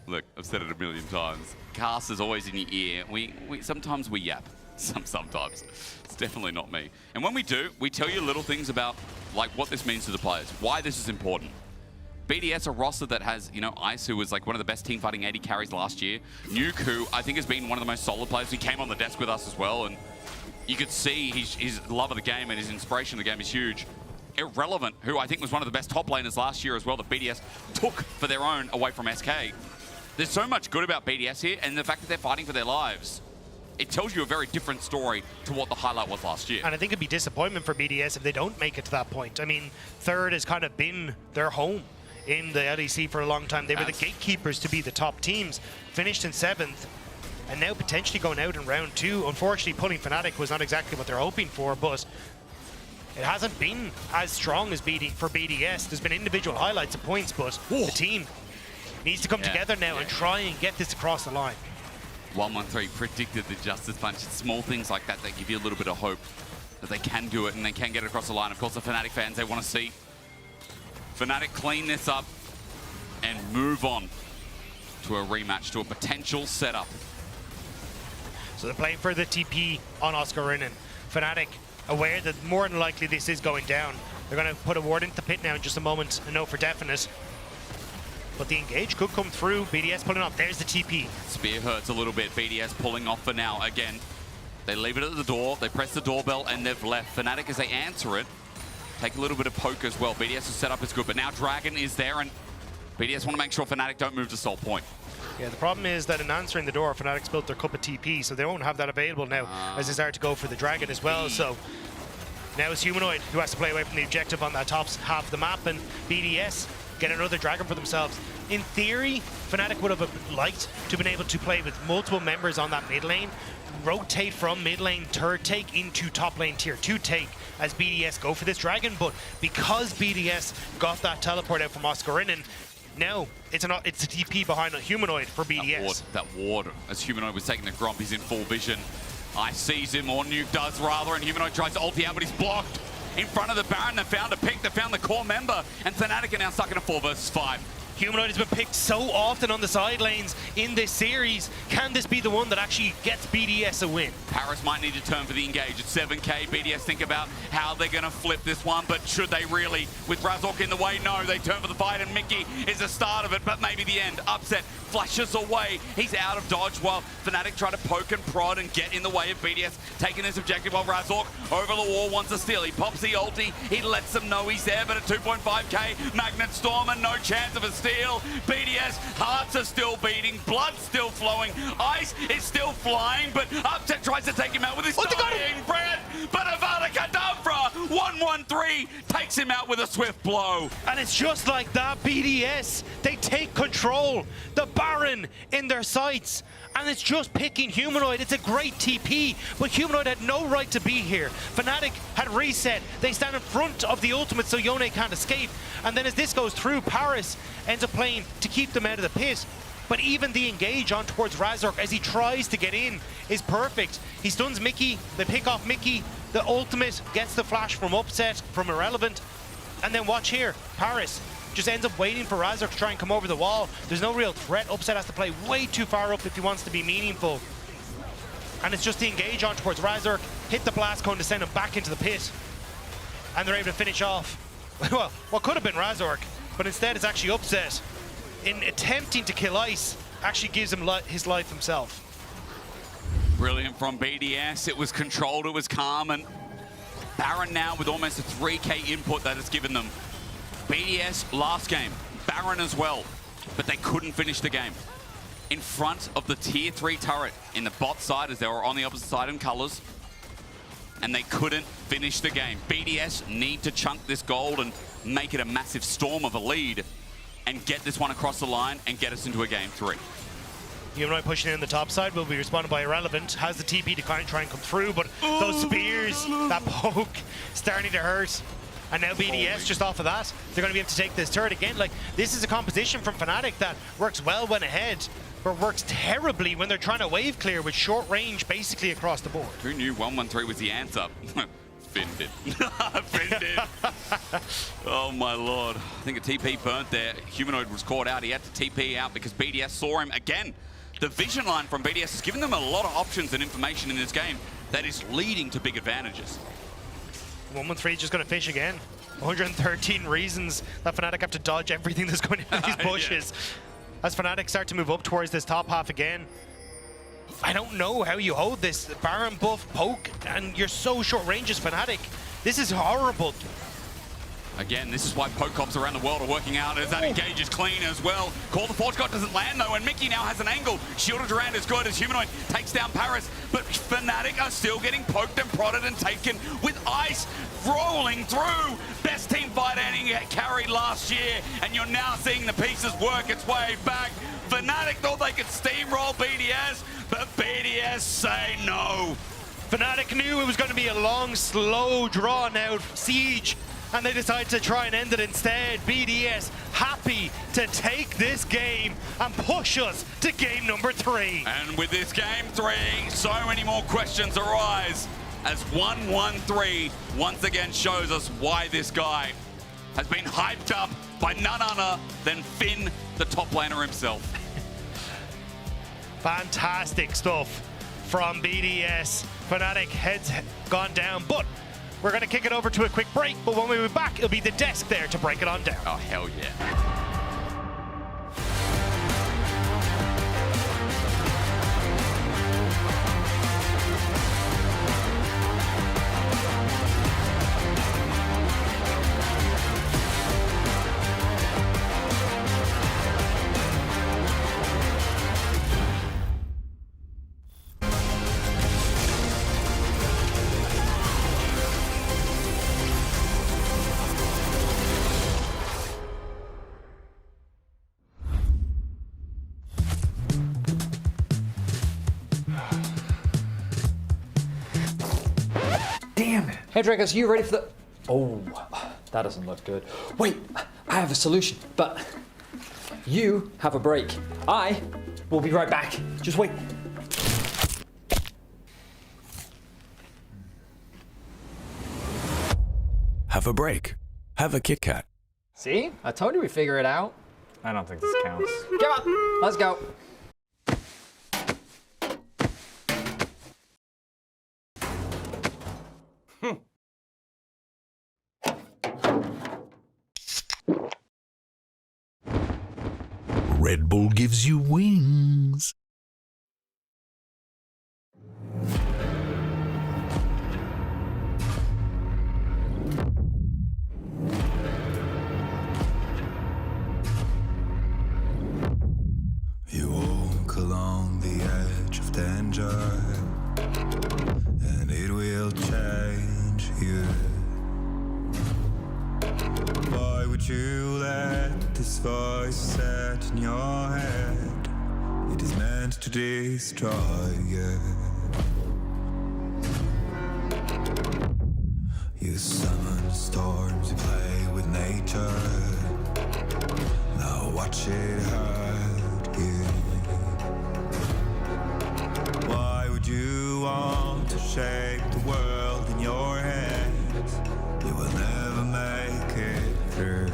Look, I've said it a million times. Cast is always in your ear. Sometimes we yap. Sometimes. It's definitely not me. And when we do, we tell you little things about like what this means to the players, why this is important. BDS, a roster that has, you know, Ice, who was like one of the best teamfighting AD carries last year. Nuke, who I think has been one of the most solid players. He came on the desk with us as well, and you could see his love of the game and his inspiration of the game is huge. Irrelevant, who I think was one of the best top laners last year as well, that BDS took for their own away from SK. There's so much good about BDS here, and the fact that they're fighting for their lives, it tells you a very different story to what the highlight was last year. And I think it'd be disappointment for BDS if they don't make it to that point. I mean, third has kind of been their home in the LEC for a long time. They were the gatekeepers to be the top teams, finished in 7th, and now potentially going out in round 2. Unfortunately, pulling Fnatic was not exactly what they're hoping for, but it hasn't been as strong as for BDS. There's been individual highlights of points, but the team needs to come together now and try and get this across the line. 113 predicted the Justice Punch. It's small things like that that give you a little bit of hope that they can do it and they can get across the line. Of course, the Fnatic fans, they want to see Fnatic clean this up and move on to a rematch, to a potential setup. So they're playing for the TP on Oscarinen. Fnatic, aware that more than likely this is going down. They're going to put a ward into the pit now in just a moment and know for definite. But the engage could come through. BDS pulling up. There's the TP. Spear hurts a little bit. BDS pulling off for now. Again, they leave it at the door. They press the doorbell and they've left. Fnatic, as they answer it, take a little bit of poke as well. BDS's setup is good, but now Dragon is there and BDS want to make sure Fnatic don't move to Soul Point. Yeah, the problem is that in answering the door, Fnatic's built their cup of TP, so they won't have that available now as they start to go for the Dragon as well. So now it's Humanoid who has to play away from the objective on that top half of the map, and BDS get another Dragon for themselves. In theory, Fnatic would have liked to have been able to play with multiple members on that mid lane, rotate from mid lane third take into top lane tier 2 take as BDS go for this Dragon, but because BDS got that teleport out from Oscarinen, now it's a TP behind a Humanoid for BDS. That ward, as Humanoid was taking the Gromp, he's in full vision. Ice sees him, or Nuke does rather, and Humanoid tries to ulti out, but he's blocked. In front of the Baron, they found a pick, they found the core member, and Fnatic are now stuck in a 4 versus 5. Humanoid has been picked so often on the side lanes in this series. Can this be the one that actually gets BDS a win? Paris might need to turn for the engage at 7k. BDS think about how they're going to flip this one, but should they really? With Razork in the way, no. They turn for the fight, and Mickey is the start of it, but maybe the end. Upset flashes away. He's out of dodge while Fnatic try to poke and prod and get in the way of BDS, taking his objective while Razork over the wall wants to steal. He pops the ulti. He lets them know he's there, but at 2.5k, Magnet Storm and no chance of a steal. BDS, hearts are still beating, blood's still flowing, Ice is still flying, but Upset tries to take him out with his dying breath, but Avada Kedavra, 113, takes him out with a swift blow. And it's just like that, BDS, they take control, the Baron in their sights, and it's just picking Humanoid. It's a great TP, but Humanoid had no right to be here. Fnatic had reset. They stand in front of the ultimate so Yone can't escape. And then as this goes through, Paris ends up playing to keep them out of the pit. But even the engage on towards Razork as he tries to get in is perfect. He stuns Mickey, they pick off Mickey, the ultimate gets the flash from Upset, from Irrelevant. And then watch here, Paris just ends up waiting for Razork to try and come over the wall. There's no real threat. Upset has to play way too far up if he wants to be meaningful. And it's just the engage on towards Razork, hit the blast cone to send him back into the pit. And they're able to finish off, well, what could have been Razork, but instead it's actually Upset. In attempting to kill Ice, actually gives him his life himself. Brilliant from BDS. It was controlled, it was calm, and Baron now with almost a 3k input that has given them. BDS last game, Baron as well, but they couldn't finish the game. In front of the tier 3 turret in the bot side as they were on the opposite side in colors, and they couldn't finish the game. BDS need to chunk this gold and make it a massive storm of a lead and get this one across the line and get us into a game 3. Humanoid pushing in the top side will be responded by Irrelevant. Has the TP to try and come through, but those spears, that poke, starting to hurt. And now BDS just off of that, they're going to be able to take this turret again. Like, this is a composition from Fnatic that works well when ahead, but works terribly when they're trying to wave clear with short range basically across the board. Who knew 113 was the answer? Finn did. Finn did. Oh my lord. I think a TP burnt there. Humanoid was caught out. He had to TP out because BDS saw him again. The vision line from BDS has given them a lot of options and information in this game that is leading to big advantages. 113 just going to fish again. 113 reasons that Fnatic have to dodge everything that's going in these bushes. As Fnatic start to move up towards this top half again. I don't know how you hold this Baron buff poke, and you're so short range as Fnatic. This is horrible. Again, this is why poke comps around the world are working out as that engage is clean as well. Call the Forge God doesn't land though, and Mickey now has an angle. Shielded around is good as Humanoid takes down Paris, but Fnatic are still getting poked and prodded and taken with ice rolling through. Best team fight ending carried last year, and you're now seeing the pieces work its way back. Fnatic thought they could steamroll BDS, but BDS say no. Fnatic knew it was going to be a long, slow, drawn-out siege, and they decided to try and end it instead. BDS happy to take this game and push us to game number 3. And with this game 3, so many more questions arise as 113 once again shows us why this guy has been hyped up by none other than Finn, the top laner himself. Fantastic stuff from BDS. Fnatic heads gone down, but we're going to kick it over to a quick break, but when we be back, it'll be the desk there to break it on down. Oh, hell yeah. Damn it. Hey, Dragos, you ready for the... Oh, that doesn't look good. Wait, I have a solution, but you have a break. I will be right back. Just wait. Have a break. Have a Kit Kat. See? I told you we'd figure it out. I don't think this counts. Come on, let's go. Red Bull gives you wings. You walk along the edge of danger, and it will change you. Why would you let this voice set in your head? It is meant to destroy you. You summon storms, you play with nature. Now watch it hurt you. Why would you want to shape the world in your hands? You will never make it through.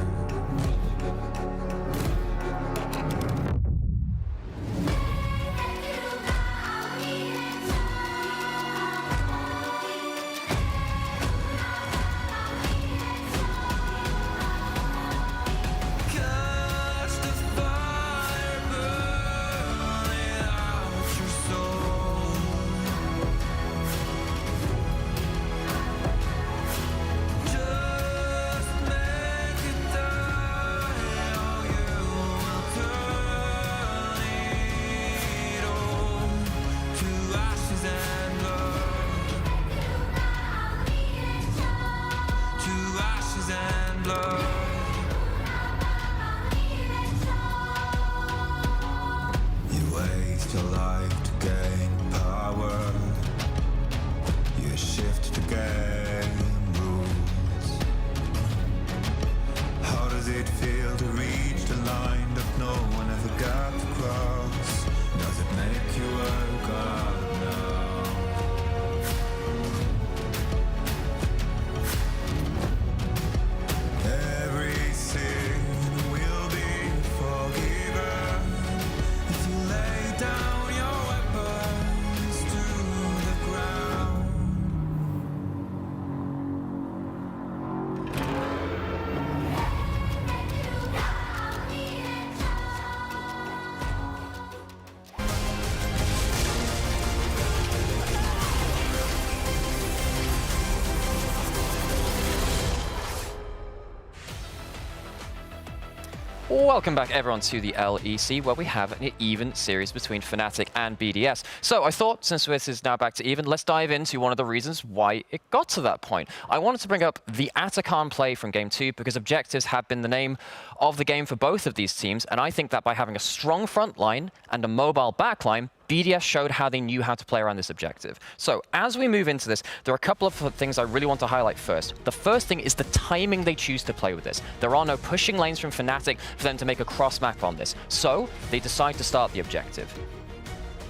Welcome back everyone to the LEC, where we have an even series between Fnatic and BDS. So I thought, since this is now back to even, let's dive into one of the reasons why it got to that point. I wanted to bring up the Atakan play from Game 2 because objectives have been the name of the game for both of these teams, and I think that by having a strong front line and a mobile backline, BDS showed how they knew how to play around this objective. So as we move into this, there are a couple of things I really want to highlight first. The first thing is the timing they choose to play with this. There are no pushing lanes from Fnatic for them to make a cross map on this. So they decide to start the objective.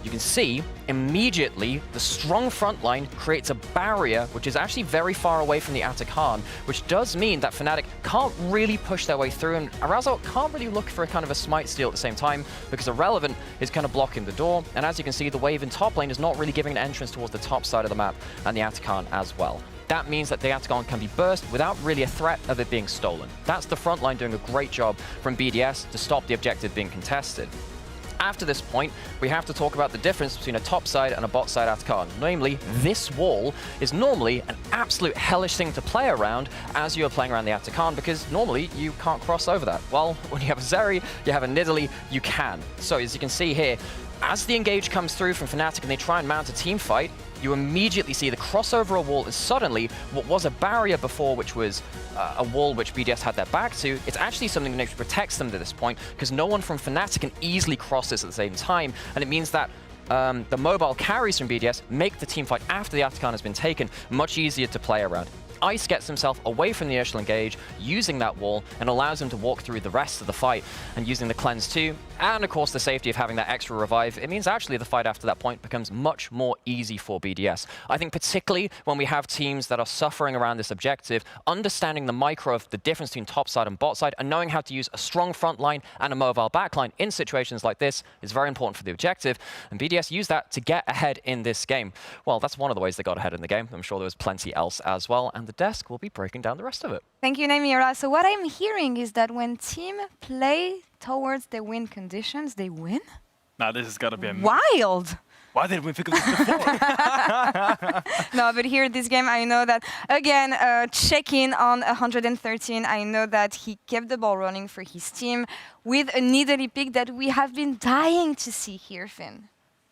You can see immediately the strong front line creates a barrier which is actually very far away from the Atakan, which does mean that Fnatic can't really push their way through, and Arazal can't really look for a kind of a smite steal at the same time because Irrelevant is kind of blocking the door, and as you can see, the wave in top lane is not really giving an entrance towards the top side of the map and the Atakan as well. That means that the Atakan can be burst without really a threat of it being stolen. That's the front line doing a great job from BDS to stop the objective being contested. After this point, we have to talk about the difference between a top side and a bot side Atakan. Namely, this wall is normally an absolute hellish thing to play around as you're playing around the Atakan, because normally you can't cross over that. Well, when you have a Zeri, you have a Nidalee, you can. So as you can see here, as the engage comes through from Fnatic and they try and mount a team fight, you immediately see the crossover a wall is suddenly what was a barrier before, which was a wall which BDS had their back to. It's actually something that protects them to this point because no one from Fnatic can easily cross this at the same time, and it means that the mobile carries from BDS make the team fight after the Atakan has been taken much easier to play around. Ice gets himself away from the initial engage using that wall and allows him to walk through the rest of the fight, and using the cleanse too, and of course the safety of having that extra revive, it means actually the fight after that point becomes much more easy for BDS. I think particularly when we have teams that are suffering around this objective, understanding the micro of the difference between top side and bot side and knowing how to use a strong front line and a mobile back line in situations like this is very important for the objective, and BDS used that to get ahead in this game. Well, that's one of the ways they got ahead in the game. I'm sure there was plenty else as well, and the desk will be breaking down the rest of it. Thank you, Namira. So what I'm hearing is that when team play towards the win conditions, they win? Now this has got to be amazing. Wild! Why didn't we pick up this before? No, but here this game, I know that, again, check-in on 113, I know that he kept the ball running for his team with a Nidalee pick that we have been dying to see here, Finn.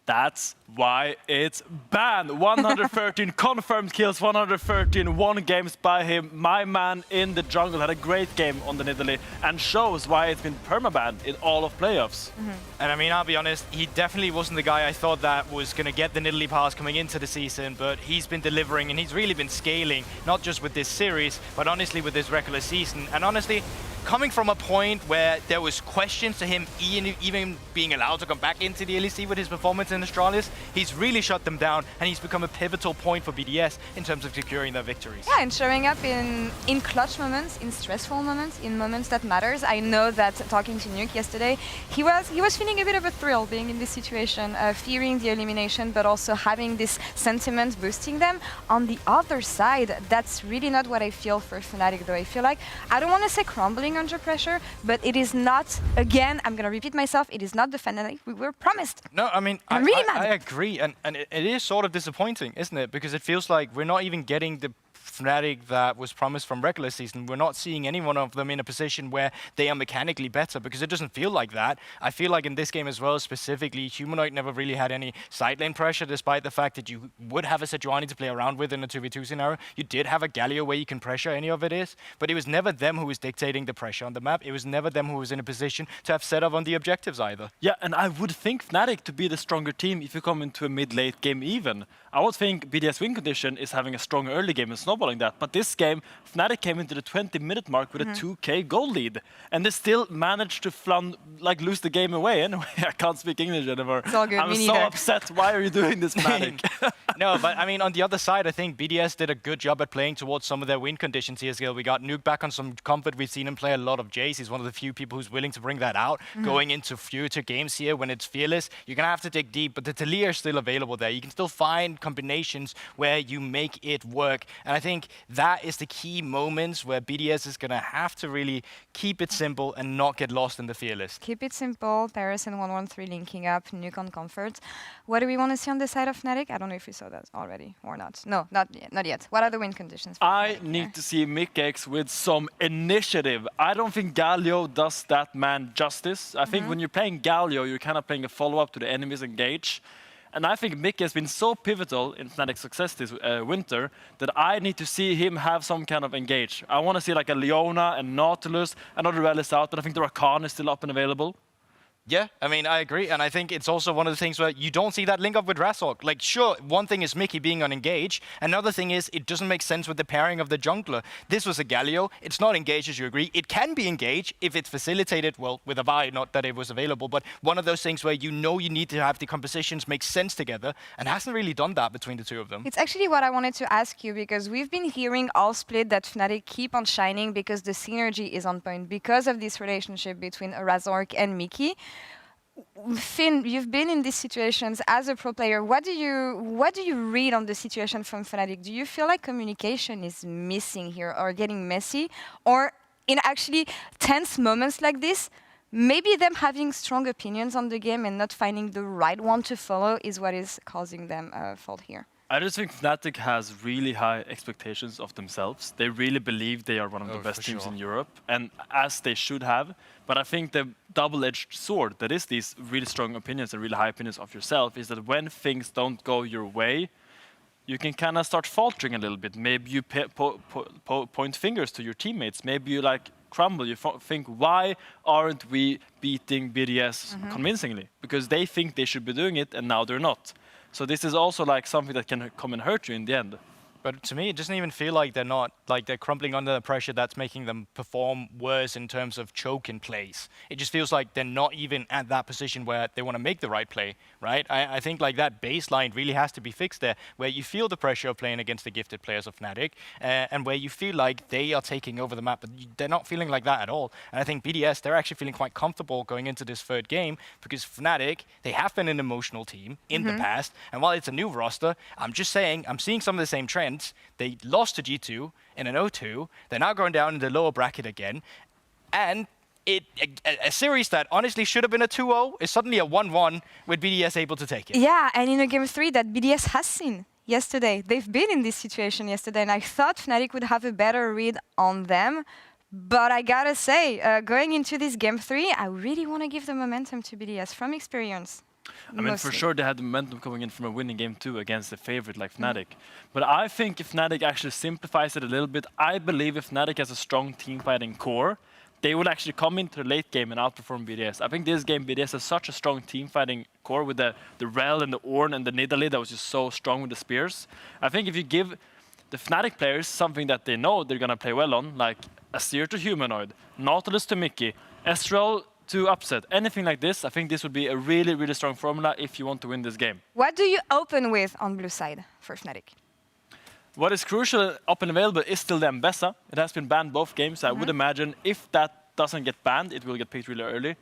That's why it's banned. 113 confirmed kills, 113 won games by him. My man in the jungle had a great game on the Nidalee and shows why it's been permabanned in all of playoffs. And I mean, I'll be honest, he definitely wasn't the guy I thought that was going to get the Nidalee pass coming into the season, but he's been delivering and he's really been scaling, not just with this series, but honestly with this regular season. And honestly, coming from a point where there was questions to him even being allowed to come back into the LEC with his performance in Astralis, he's really shut them down and he's become a pivotal point for BDS in terms of securing their victories. Yeah, and showing up in clutch moments, in stressful moments, in moments that matters. I know that talking to Nuke yesterday, he was feeling a bit of a thrill being in this situation, fearing the elimination, but also having this sentiment boosting them. On the other side, that's really not what I feel for Fnatic, though. I feel like, I don't want to say crumbling under pressure, but it is not, again, I'm going to repeat myself, it is not the Fnatic we were promised. No, I mean, I'm really mad. I agree, and it is sort of disappointing, isn't it? Because it feels like we're not even getting the Fnatic that was promised from regular season. We're not seeing any one of them in a position where they are mechanically better, because it doesn't feel like that. I feel like in this game as well, specifically, Humanoid never really had any side lane pressure, despite the fact that you would have a Sejuani to play around with in a 2v2 scenario. You did have a Galio where you can pressure any of it is, but it was never them who was dictating the pressure on the map. It was never them who was in a position to have set up on the objectives either. Yeah, and I would think Fnatic to be the stronger team if you come into a mid-late game even. I would think BDS win condition is having a strong early game and snowballing that, but this game, Fnatic came into the 20-minute mark with a 2k goal lead, and they still managed to lose the game away. Anyway, I can't speak English anymore. It's all good. I'm so upset. Why are you doing this, Fnatic? No, but I mean, on the other side, I think BDS did a good job at playing towards some of their win conditions here, Skill. We got Nuke back on some comfort. We've seen him play a lot of Jace. He's one of the few people who's willing to bring that out. Going into future games here when it's fearless, you're going to have to dig deep, but the Talia is still available there. You can still find combinations where you make it work. And I think that is the key moments where BDS is going to have to really keep it simple and not get lost in the Fearless. Keep it simple. Paris and 113 linking up, nuke on comfort. What do we want to see on the side of Fnatic? I don't know if we saw that already or not. No, not yet. What are the win conditions? I need to see Mikex with some initiative. I don't think Galio does that man justice. I think when you're playing Galio, you're kind of playing a follow-up to the enemy's engage. And I think Mickey has been so pivotal in Fnatic's success this winter that I need to see him have some kind of engage. I want to see like a Leona and Nautilus. I know the Rel is out, but I think the Rakan is still up and available. Yeah, I mean, I agree. And I think it's also one of the things where you don't see that link up with Razork. Like, sure, one thing is Mickey being on engage. Another thing is it doesn't make sense with the pairing of the jungler. This was a Galio. It's not engaged, as you agree. It can be engaged if it's facilitated, well, with a Vi, not that it was available, but one of those things where you know you need to have the compositions make sense together, and hasn't really done that between the two of them. It's actually what I wanted to ask you, because we've been hearing all split that Fnatic keep on shining because the synergy is on point, because of this relationship between Razork and Mickey. Finn, you've been in these situations as a pro player. What do you read on the situation from Fnatic? Do you feel like communication is missing here or getting messy? Or in actually tense moments like this, maybe them having strong opinions on the game and not finding the right one to follow is what is causing them fault here? I just think Fnatic has really high expectations of themselves. They really believe they are one of the best teams in Europe, and as they should have. But I think the double-edged sword that is these really strong opinions and really high opinions of yourself is that when things don't go your way, you can kind of start faltering a little bit. Maybe you point fingers to your teammates. Maybe you like crumble. You think, why aren't we beating BDS convincingly? Because they think they should be doing it, and now they're not. So this is also like something that can come and hurt you in the end. But to me, it doesn't even feel like they're crumbling under the pressure that's making them perform worse in terms of choke in plays. It just feels like they're not even at that position where they want to make the right play, right? I think like that baseline really has to be fixed there, where you feel the pressure of playing against the gifted players of Fnatic, and where you feel like they are taking over the map, but they're not feeling like that at all. And I think BDS, they're actually feeling quite comfortable going into this third game, because Fnatic, they have been an emotional team in the past, and while it's a new roster, I'm just saying, I'm seeing some of the same trends. They lost to G2 in an 0-2. They're now going down in the lower bracket again. And a series that honestly should have been a 2-0 is suddenly a 1-1 with BDS able to take it. Yeah, and in a game 3 that BDS has seen yesterday. They've been in this situation yesterday, and I thought Fnatic would have a better read on them. But I gotta say, going into this game 3, I really want to give the momentum to BDS from experience. I mean, for sure, they had the momentum coming in from a winning game 2 against a favorite like Fnatic. But I think if Fnatic actually simplifies it a little bit, I believe if Fnatic has a strong team fighting core, they will actually come into the late game and outperform BDS. I think this game, BDS has such a strong team fighting core with the Rel and the Ornn and the Nidalee that was just so strong with the spears. I think if you give the Fnatic players something that they know they're going to play well on, like Azir to Humanoid, Nautilus to Mickey, Ezreal to Upset, anything like this, I think this would be a really, really strong formula if you want to win this game. What do you open with on blue side for Fnatic? What is crucial up and available is still the Mbessa. It has been banned both games. I would imagine if that doesn't get banned, it will get picked really early.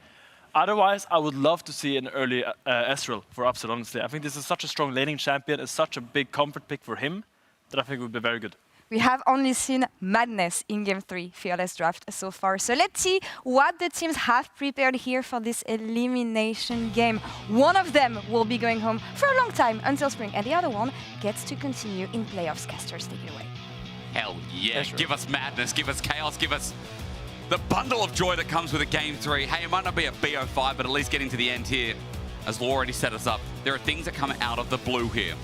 Otherwise, I would love to see an early Ezreal for Upset, honestly. I think this is such a strong laning champion. It's such a big comfort pick for him that I think would be very good. We have only seen madness in Game 3 Fearless Draft so far. So let's see what the teams have prepared here for this elimination game. One of them will be going home for a long time until spring, and the other one gets to continue in playoffs. Casters, take it away. Hell yeah, give us madness, give us chaos, give us the bundle of joy that comes with a Game 3. Hey, it might not be a BO5, but at least getting to the end here, as Law already set us up, there are things that come out of the blue here.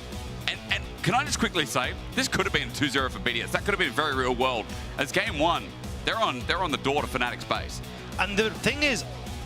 And can I just quickly say, this could have been 2-0 for BDS. That could have been very real world. As Game 1, they're on the door to Fnatic's base. And the thing is,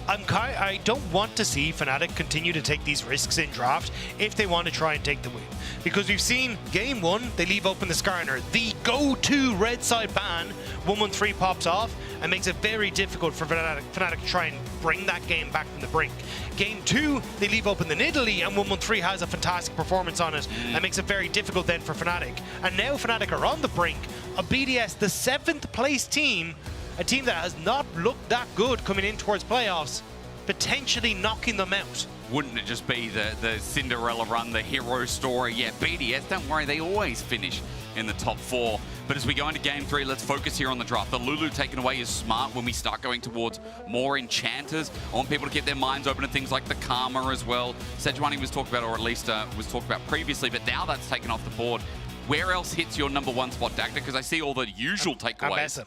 I don't want to see Fnatic continue to take these risks in draft if they want to try and take the win. Because we've seen Game 1, they leave open the Skarner. The go-to red side ban, 113 pops off and makes it very difficult for Fnatic to try and bring that game back from the brink. Game 2, they leave open the Nidalee and 113 has a fantastic performance on it and makes it very difficult then for Fnatic. And now Fnatic are on the brink of BDS, the 7th place team, a team that has not looked that good coming in towards playoffs, potentially knocking them out. wouldn't it just be the Cinderella run, the hero story? Yeah, BDS, don't worry, they always finish in the top 4. But as we go into game 3, let's focus here on the draft. The Lulu taken away is smart when we start going towards more enchanters. I want people to keep their minds open to things like the Karma as well. Sejuani was talked about, or at least was talked about previously, but now that's taken off the board. Where else hits your #1 spot, Dagda? Because I see all the usual takeaways.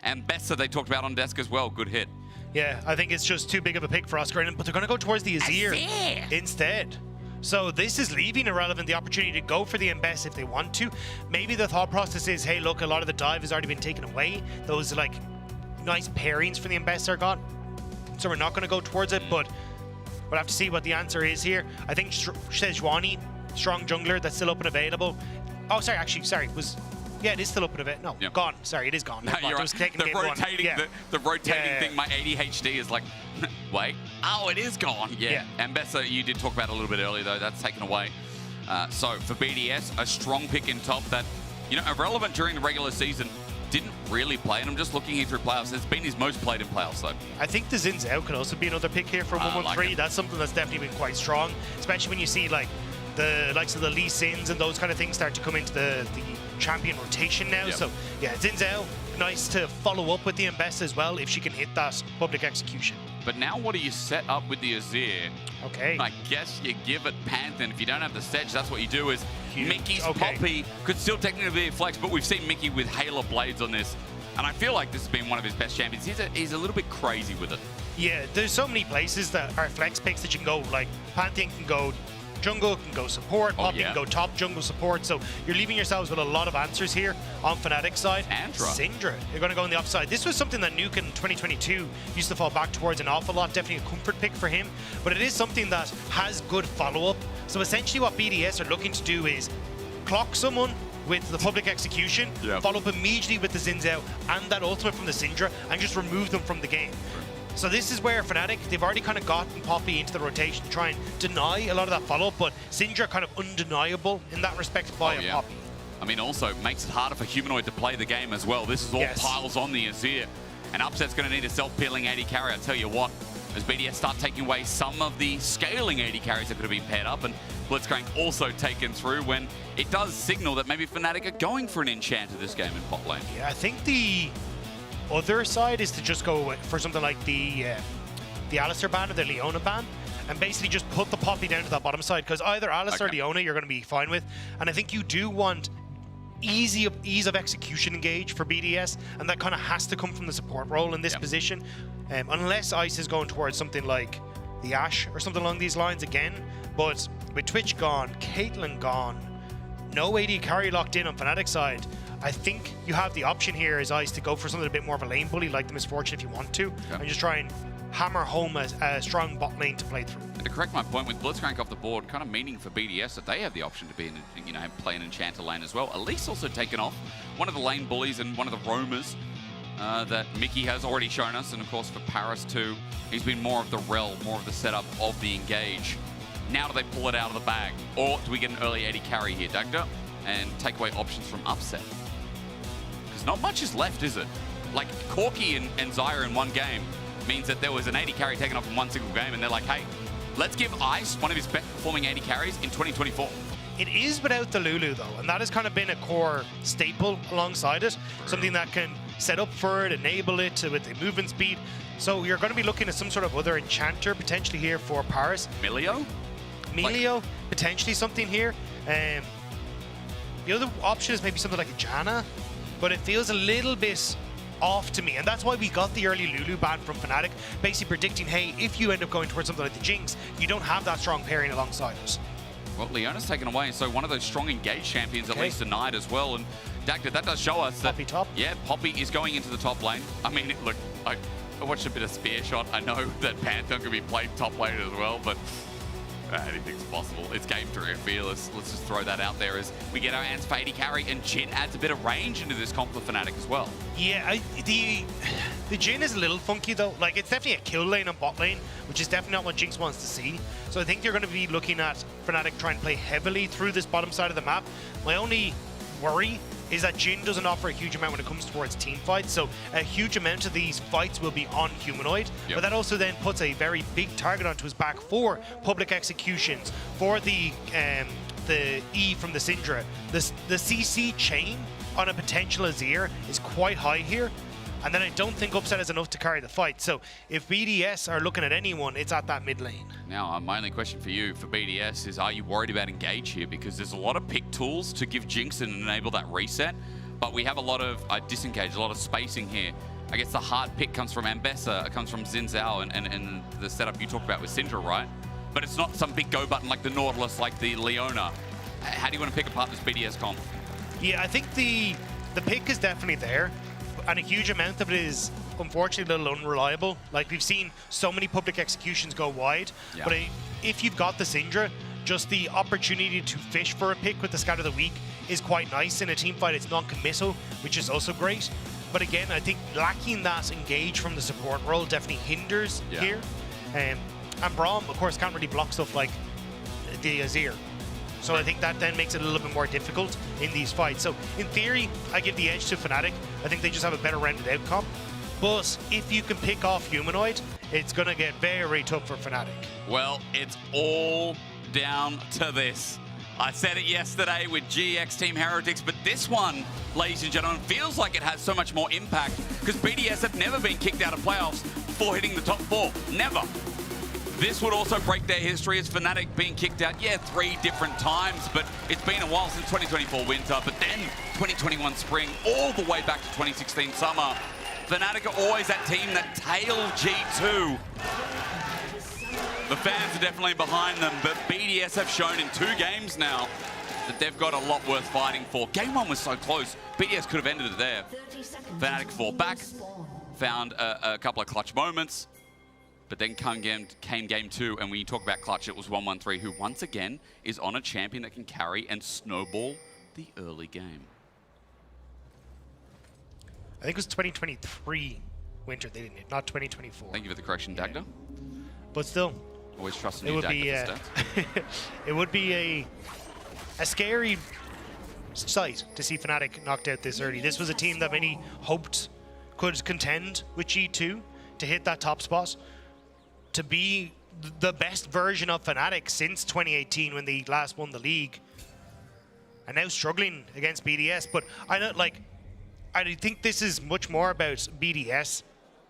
And Bessa they talked about on desk as well. Good hit. Yeah, I think it's just too big of a pick for Oscar, but they're going to go towards the Azir instead. So this is leaving Irrelevant the opportunity to go for the Mbess if they want to. Maybe the thought process is, hey, look, a lot of the dive has already been taken away. Those like nice pairings for the Mbess are gone. So we're not going to go towards it, but we'll have to see what the answer is here. I think Sejuani, strong jungler, that's still up and available. Oh, sorry, actually, sorry, yeah, it is still up and available. No, gone. Sorry, it is gone. No, you're right. The rotating thing, my ADHD is like, wait, oh, it is gone. Yeah. And Bessa, you did talk about it a little bit earlier, though. That's taken away. So for BDS, a strong pick in top that, you know, Irrelevant during the regular season didn't really play. And I'm just looking here through playoffs. It's been his most played in playoffs, though. I think the Xin Zhao could also be another pick here for 113. That's something that's definitely been quite strong, especially when you see, like, the likes of the Lee Sins and those kind of things start to come into the champion rotation now. So yeah, Xin Zhao, nice to follow up with the Mbessa as well if she can hit that public execution. But now what do you set up with the Azir? Okay. I guess you give it Pantheon. If you don't have the Sedge, that's what you do is Mickey's Poppy could still technically be a flex, but we've seen Mickey with Halo Blades on this. And I feel like this has been one of his best champions. He's a little bit crazy with it. Yeah, there's so many places that are flex picks that you can go. Like Pantheon can go jungle, can go support, Poppy can go top jungle support. So you're leaving yourselves with a lot of answers here on Fnatic's side. Syndra, you're going to go on the upside. This was something that Nuke in 2022 used to fall back towards an awful lot. Definitely a comfort pick for him, but it is something that has good follow-up. So essentially what BDS are looking to do is clock someone with the public execution, follow up immediately with the Xin Zhao and that ultimate from the Syndra, and just remove them from the game. So this is where Fnatic, they've already kind of gotten Poppy into the rotation to try and deny a lot of that follow-up, but Syndra kind of undeniable in that respect via Poppy. I mean, also makes it harder for Humanoid to play the game as well. This is all piles on the Azir. And Upset's going to need a self-peeling AD carry, I tell you what. As BDS start taking away some of the scaling AD carries that could have been paired up, and Blitzcrank also taken through when it does signal that maybe Fnatic are going for an Enchanter this game in bot lane. Yeah, I think the other side is to just go for something like the Alistar ban or the Leona ban, and basically just put the Poppy down to that bottom side, because either Alistar or Leona you're going to be fine with, and I think you do want ease of execution engage for BDS, and that kind of has to come from the support role in this position, unless Ice is going towards something like the Ashe or something along these lines again. But with Twitch gone, Caitlyn gone, no AD carry locked in on Fnatic's side, I think you have the option here as Ice to go for something a bit more of a lane bully like the Misfortune if you want to, and just try and hammer home a strong bot lane to play through. And to correct my point, with Blitzcrank off the board, kind of meaning for BDS that they have the option to be in, play an Enchanter lane as well. Elise also taken off, one of the lane bullies and one of the roamers that Mickey has already shown us, and of course for Paris too, he's been more of the rel, more of the setup of the engage. Now do they pull it out of the bag, or do we get an early AD carry here, Dagda, and take away options from Upset? Because not much is left, is it? Like Corki and Zyra in one game means that there was an AD carry taken off in one single game, and they're like, hey, let's give Ice one of his best performing AD carries in 2024. It is without the Lulu though, and that has kind of been a core staple alongside it. Something that can set up for it, enable it with the movement speed. So you're going to be looking at some sort of other Enchanter potentially here for Paris. Milio, potentially something here. The other option is maybe something like a Janna, but it feels a little bit off to me, and that's why we got the early Lulu ban from Fnatic, basically predicting, hey, if you end up going towards something like the Jinx, you don't have that strong pairing alongside us. Well, Leona's taken away, so one of those strong engaged champions at least denied as well, and Dagda, that does show us that Poppy top. Yeah, Poppy is going into the top lane. I mean, look, I watched a bit of Spear Shot. I know that Pantheon can be played top lane as well, but anything's possible. It's game 3 of Fearless. Let's just throw that out there as we get our hands for AD carry, and Jhin adds a bit of range into this comp for Fnatic as well. Yeah, the Jhin is a little funky though. Like, it's definitely a kill lane and bot lane, which is definitely not what Jinx wants to see. So I think you're going to be looking at Fnatic trying to play heavily through this bottom side of the map. My only worry is that Jin doesn't offer a huge amount when it comes towards team fights, so a huge amount of these fights will be on Humanoid, but that also then puts a very big target onto his back for public executions, for the E from the Syndra. The CC chain on a potential Azir is quite high here, and then I don't think Upset is enough to carry the fight. So if BDS are looking at anyone, it's at that mid lane. Now, my only question for you, for BDS, is are you worried about Engage here? Because there's a lot of pick tools to give Jinx and enable that reset, but we have a lot of disengage, a lot of spacing here. I guess the hard pick comes from Ambessa, it comes from Xin Zhao, and the setup you talked about with Syndra, right? But it's not some big go button like the Nautilus, like the Leona. How do you want to pick apart this BDS comp? Yeah, I think the pick is definitely there, and a huge amount of it is unfortunately a little unreliable. Like, we've seen so many public executions go wide, but if you've got the Syndra, just the opportunity to fish for a pick with the Scout of the Week is quite nice. In a team fight, it's non-committal, which is also great. But again, I think lacking that engage from the support role definitely hinders here. And Braum, of course, can't really block stuff like the Azir. So I think that then makes it a little bit more difficult in these fights. So in theory, I give the edge to Fnatic. I think they just have a better rounded outcome. But if you can pick off Humanoid, it's going to get very tough for Fnatic. Well, it's all down to this. I said it yesterday with GX Team Heretics, but this one, ladies and gentlemen, feels like it has so much more impact because BDS have never been kicked out of playoffs before hitting the top 4. Never. This would also break their history as Fnatic being kicked out, 3 different times, but it's been a while since 2024 winter, but then 2021 spring, all the way back to 2016 summer. Fnatic are always that team that tail G2. The fans are definitely behind them, but BDS have shown in 2 games now that they've got a lot worth fighting for. Game 1 was so close, BDS could have ended it there. Fnatic fought back, found a couple of clutch moments, but then came game 2, and when you talk about clutch, it was 1-1-3, who once again is on a champion that can carry and snowball the early game. I think it was 2023 winter they didn't hit, not 2024. Thank you for the correction, Dagda. But still, always trust in it you, would be Dagda, for stats. it would be a scary sight to see Fnatic knocked out this early. This was a team that many hoped could contend with G2 to hit that top spot, to be the best version of Fnatic since 2018 when they last won the league, and now struggling against BDS. But I think this is much more about BDS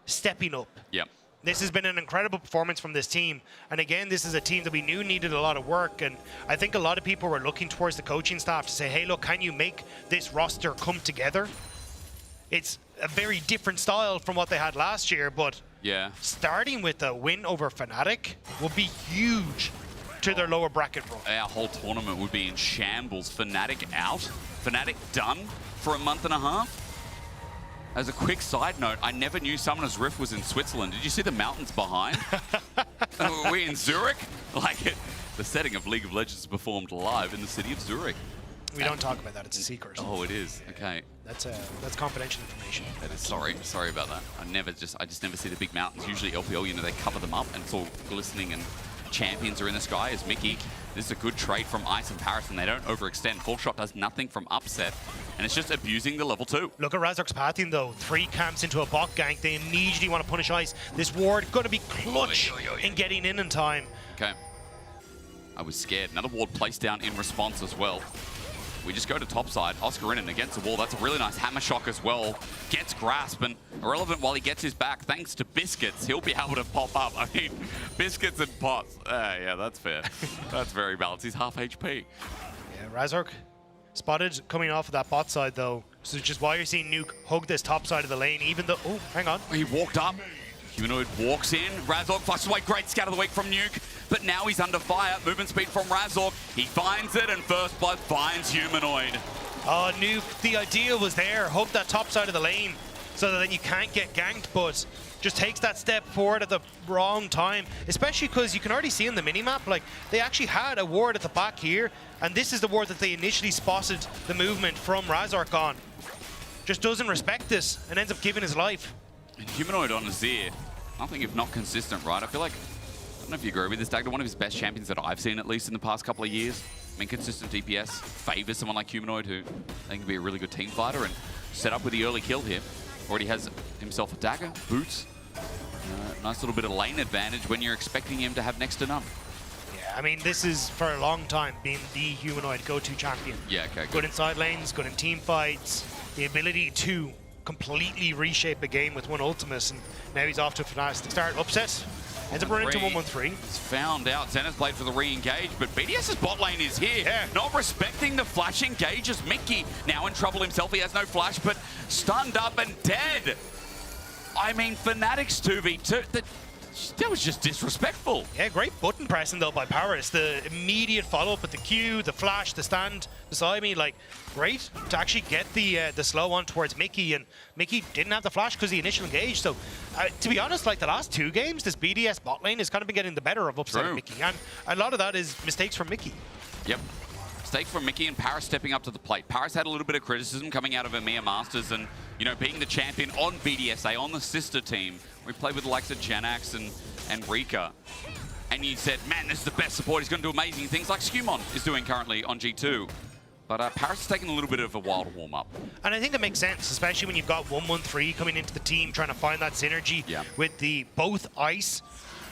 stepping up. Yep. This has been an incredible performance from this team. And again, this is a team that we knew needed a lot of work. And I think a lot of people were looking towards the coaching staff to say, hey, look, can you make this roster come together? It's a very different style from what they had last year, but starting with a win over Fnatic will be huge to their lower bracket run. Our whole tournament would be in shambles. Fnatic out, Fnatic done for a month and a half. As a quick side note, I never knew Summoner's Rift was in Switzerland. Did you see the mountains behind? Were we in Zurich? The setting of League of Legends performed live in the city of Zurich. We don't talk about that, it's a secret. Oh, it is, okay. That's confidential information. That is, sorry about that. I just never see the big mountains. Usually LPL, they cover them up and it's all glistening and champions are in the sky as Mickey. This is a good trade from Ice and Paris, and they don't overextend. Full Shot does nothing from Upset, and it's just abusing the level 2. Look at Razork's pathing though. 3 camps into a bot gank. They immediately want to punish Ice. This ward got to be clutch in getting in time. Okay. I was scared. Another ward placed down in response as well. We just go to top side. Oscarinin against the wall. That's a really nice hammer shock as well. Gets grasp, and Irrelevant, while he gets his back, thanks to Biscuits, he'll be able to pop up. I mean, Biscuits and Pots. Yeah, that's fair. That's very balanced. He's half HP. Yeah, Razork spotted coming off of that bot side though. So which is why you're seeing Nuke hug this top side of the lane, even though, oh, hang on. He walked up. Humanoid walks in. Razork flashes away. Great scout of the week from Nuke. But now he's under fire. Movement speed from Razork. He finds it, and First Blood finds Humanoid. Oh, Nuke, the idea was there. Hug that top side of the lane so that then you can't get ganked, but just takes that step forward at the wrong time, especially because you can already see in the minimap, they actually had a ward at the back here, and this is the ward that they initially spotted the movement from Razork on. Just doesn't respect this and ends up giving his life. And Humanoid on Azir, nothing if not consistent, right? I feel like, I don't know if you agree with this, Dagda, one of his best champions that I've seen at least in the past couple of years. I mean, consistent DPS favors someone like Humanoid, who I think can be a really good team fighter, and set up with the early kill here. Already has himself a dagger, boots. Nice little bit of lane advantage when you're expecting him to have next to none. Yeah, I mean, this is for a long time been the Humanoid go-to champion. Yeah, okay, good inside lanes, good in team fights, the ability to completely reshape a game with one ultimate, and now he's off to a fantastic start. Upset, ends up running into 1-1-3. He's found out. Zenith's played for the re-engage, but BDS's bot lane is here. Yeah. Not respecting the flash engages. Mickey now in trouble himself. He has no flash, but stunned up and dead. I mean, Fnatic's 2v2. That was just disrespectful. Yeah, great button pressing though by Paris. The immediate follow-up with the Q, the flash, the stand beside me, like, great to actually get the slow on towards Mickey, and Mickey didn't have the flash because the initial engage. So, to be honest, like the last 2 games, this BDS bot lane has kind of been getting the better of Upset and Mickey, and a lot of that is mistakes from Mickey. Yep. Mistakes from Mickey, and Paris stepping up to the plate. Paris had a little bit of criticism coming out of EMEA Masters, and you know, being the champion on BDSA, on the sister team. We played with the likes of Janax and Rika. And you said, man, this is the best support. He's going to do amazing things like Skumon is doing currently on G2. But Paris is taking a little bit of a wild warm-up. And I think that makes sense, especially when you've got 1-1-3 coming into the team, trying to find that synergy with the both Ice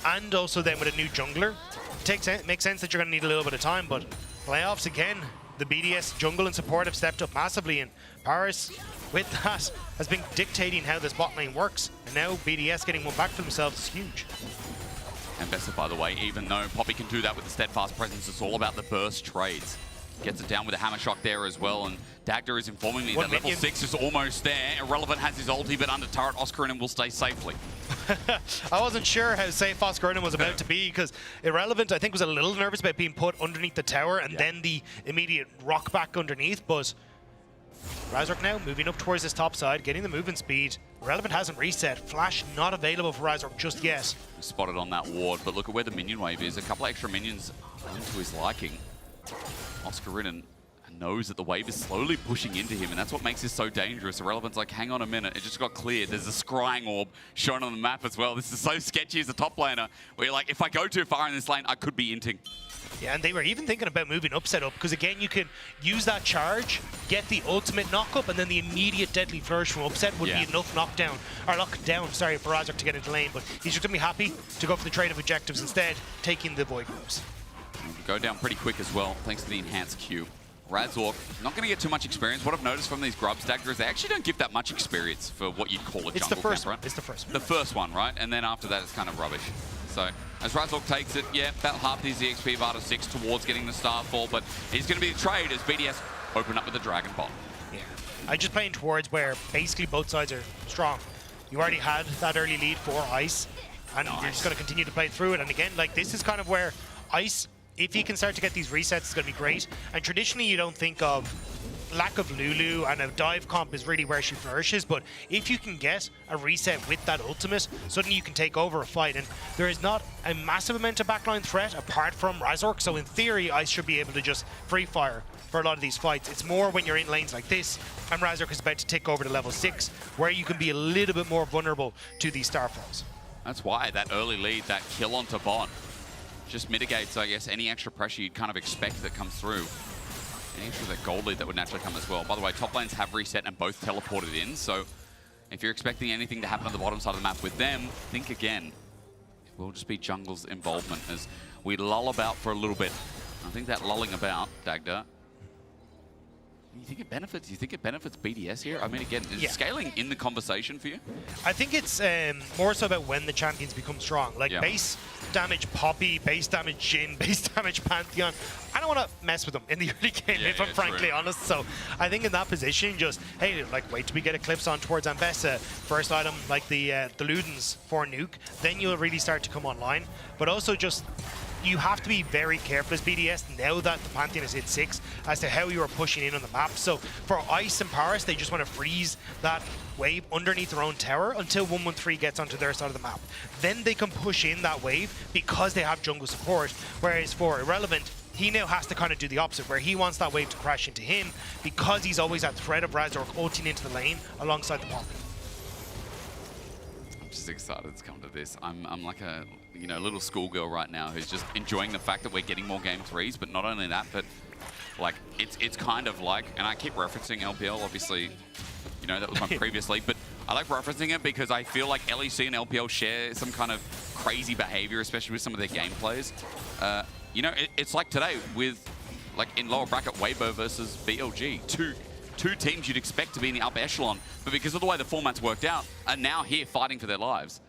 and also then with a new jungler. It makes sense that you're going to need a little bit of time, but playoffs again, the BDS jungle and support have stepped up massively, and Paris, with that, has been dictating how this bot lane works. And now BDS getting one back for themselves is huge. And Bessa, by the way, even though Poppy can do that with the steadfast presence, it's all about the burst trades. Gets it down with a hammer shock there as well, and Dagda is informing me that level 6 is almost there. Irrelevant has his ulti, but under turret, Oscarinen will stay safely. I wasn't sure how safe Oscarinen was about to be, because Irrelevant, I think, was a little nervous about being put underneath the tower and then the immediate rock back underneath, but Razork now moving up towards this top side, getting the movement speed. Irrelevant hasn't reset. Flash not available for Razork just yet. Spotted on that ward, but look at where the minion wave is. A couple extra minions into his liking. Oscarinen knows that the wave is slowly pushing into him, and that's what makes this so dangerous. Irrelevant's like, hang on a minute, it just got cleared. There's a scrying orb shown on the map as well. This is so sketchy as a top laner, where you're like, if I go too far in this lane, I could be inting. Yeah, and they were even thinking about moving Upset up, because again, you can use that charge, get the ultimate knock-up, and then the immediate deadly flourish from Upset would be enough knockdown, or lockdown, sorry, for Razork to get into lane, but he's just going to be happy to go for the trade of objectives instead, taking the Void Grubs. Go down pretty quick as well, thanks to the enhanced Q. Razork, not going to get too much experience. What I've noticed from these grubs, Dagda, is they actually don't give that much experience for what you'd call a jungle camp, right? It's the first one. The first one, right? And then after that, it's kind of rubbish. So, as Razork takes it, yeah, about half his EXP Vata 6 towards getting the Starfall, but he's going to be the trade as BDS open up with the Dragon Ball. Yeah, I'm just playing towards where basically both sides are strong. You already had that early lead for Ice, and you're just going to continue to play through it. And again, like, this is kind of where Ice, if he can start to get these resets, it's going to be great. And traditionally, you don't think of lack of Lulu, and a dive comp is really where she flourishes, but if you can get a reset with that ultimate, suddenly you can take over a fight, and there is not a massive amount of backline threat apart from Razork, so in theory, Ice should be able to just free fire for a lot of these fights. It's more when you're in lanes like this, and Razork is about to take over to level 6, where you can be a little bit more vulnerable to these Starfalls. That's why that early lead, that kill onto bot, just mitigates, I guess, any extra pressure you'd kind of expect that comes through. And extra that gold lead that would naturally come as well. By the way, top lanes have reset and both teleported in, so if you're expecting anything to happen on the bottom side of the map with them, think again. It will just be jungle's involvement as we lull about for a little bit. I think that lulling about, Dagda, you think it benefits? You think it benefits BDS here? I mean, again, is scaling in the conversation for you? I think it's more so about when the champions become strong. Like base damage Poppy, base damage Jhin, base damage Pantheon. I don't want to mess with them in the early game, if I'm frankly honest. So I think in that position, just, hey, like, wait till we get Eclipse on towards Ambessa. First item, like the Ludens for Nuke. Then you'll really start to come online. But also just, you have to be very careful as BDS now that the Pantheon has hit 6 as to how you are pushing in on the map. So for Ice and Paris, they just want to freeze that wave underneath their own tower until 113 gets onto their side of the map. Then they can push in that wave because they have jungle support. Whereas for Irrelevant, he now has to kind of do the opposite, where he wants that wave to crash into him because he's always at threat of Razork ulting into the lane alongside the Poppy. I'm just excited to come to this. I'm like a little schoolgirl right now who's just enjoying the fact that we're getting more game 3s, but not only that, but Like, it's kind of like, and I keep referencing LPL, obviously, you know, that was my previous league, but I like referencing it because I feel like LEC and LPL share some kind of crazy behavior, especially with some of their gameplays. You know, it's like today with, like, in lower bracket, Weibo versus BLG. Two teams you'd expect to be in the upper echelon, but because of the way the format's worked out, are now here fighting for their lives.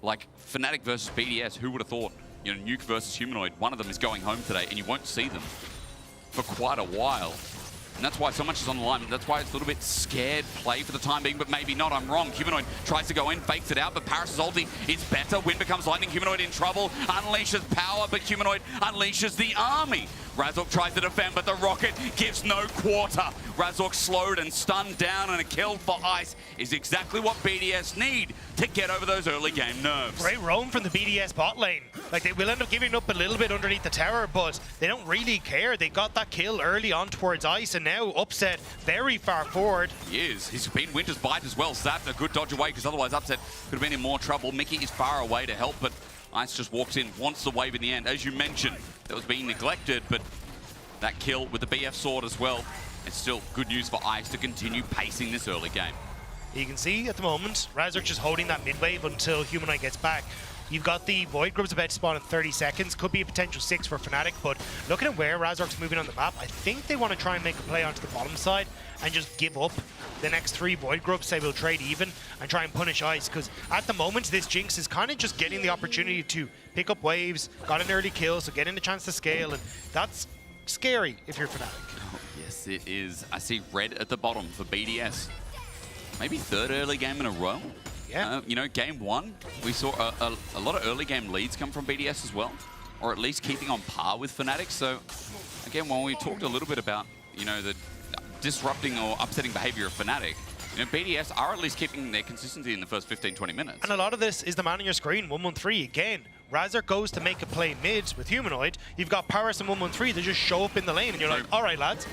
Like, Fnatic versus BDS, who would have thought? You know, Nuke versus Humanoid, one of them is going home today, and you won't see them for quite a while. And that's why so much is on the line. That's why it's a little bit scared play for the time being, but maybe not. I'm wrong. Humanoid tries to go in, fakes it out, but Paris' ulti is better. Wind becomes lightning. Humanoid in trouble. Unleashes power, but Humanoid unleashes the army. Razork tries to defend, but the rocket gives no quarter. Razork slowed and stunned down, and a kill for Ice is exactly what BDS need to get over those early game nerves. Great roam from the BDS bot lane. Like, they will end up giving up a little bit underneath the tower, but they don't really care. They got that kill early on towards Ice, and now Upset very far forward. He is. He's been Winter's Bite as well, so that's a good dodge away, because otherwise Upset could have been in more trouble. Mickey is far away to help, but Ice just walks in, wants the wave in the end. As you mentioned, that was being neglected, but that kill with the BF sword as well. It's still good news for Ice to continue pacing this early game. You can see at the moment, Razork just holding that mid wave until Humanoid gets back. You've got the Void Grubs about to spawn in 30 seconds. Could be a potential 6 for Fnatic, but looking at where Razork's moving on the map, I think they want to try and make a play onto the bottom side and just give up the next 3 Void Grubs, say we'll trade even, and try and punish Ice, because at the moment this Jinx is kind of just getting the opportunity to pick up waves, got an early kill, so getting a chance to scale, and that's scary if you're Fnatic. Oh, yes, it is. I see red at the bottom for BDS. Maybe third early game in a row. Yeah. You know, game 1, we saw a lot of early game leads come from BDS as well, or at least keeping on par with Fnatic. So, again, when we talked a little bit about, you know, the disrupting or upsetting behavior of Fnatic, you know, BDS are at least keeping their consistency in the first 15-20 minutes. And a lot of this is the man on your screen, 113 again. Razork goes to make a play mid with Humanoid. You've got Paris and 113 that just show up in the lane, and you're like, all right, lads,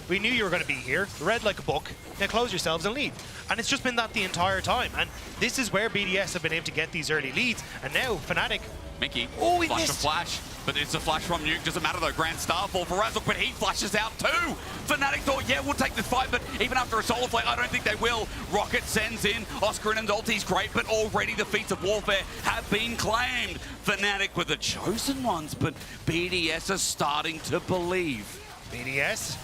we knew you were going to be here. Read like a book. Now close yourselves and leave. And it's just been that the entire time. And this is where BDS have been able to get these early leads. And now Fnatic. Mickey, he flash missed. a flash, but it's a flash from Nuke. Doesn't matter though. Grand Starfall for Razork, but he flashes out too. Fnatic thought, yeah, we'll take this fight, but even after a Solar Flare, I don't think they will. Rocket sends in. Oscarinen's ulti's great, but already the feats of warfare have been claimed. Fnatic were the chosen ones, but BDS are starting to believe. BDS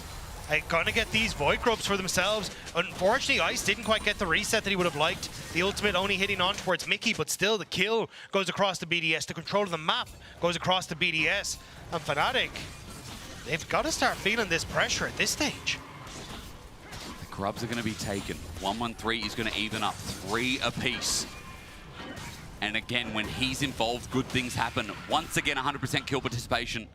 gonna get these Void Grubs for themselves. Unfortunately, Ice didn't quite get the reset that he would have liked. The ultimate only hitting on towards Mickey, but still the kill goes across to BDS. The control of the map goes across to BDS. And Fnatic, they've got to start feeling this pressure at this stage. The grubs are going to be taken. 113 is going to even up 3 apiece. And again, when he's involved, good things happen. Once again, 100% kill participation.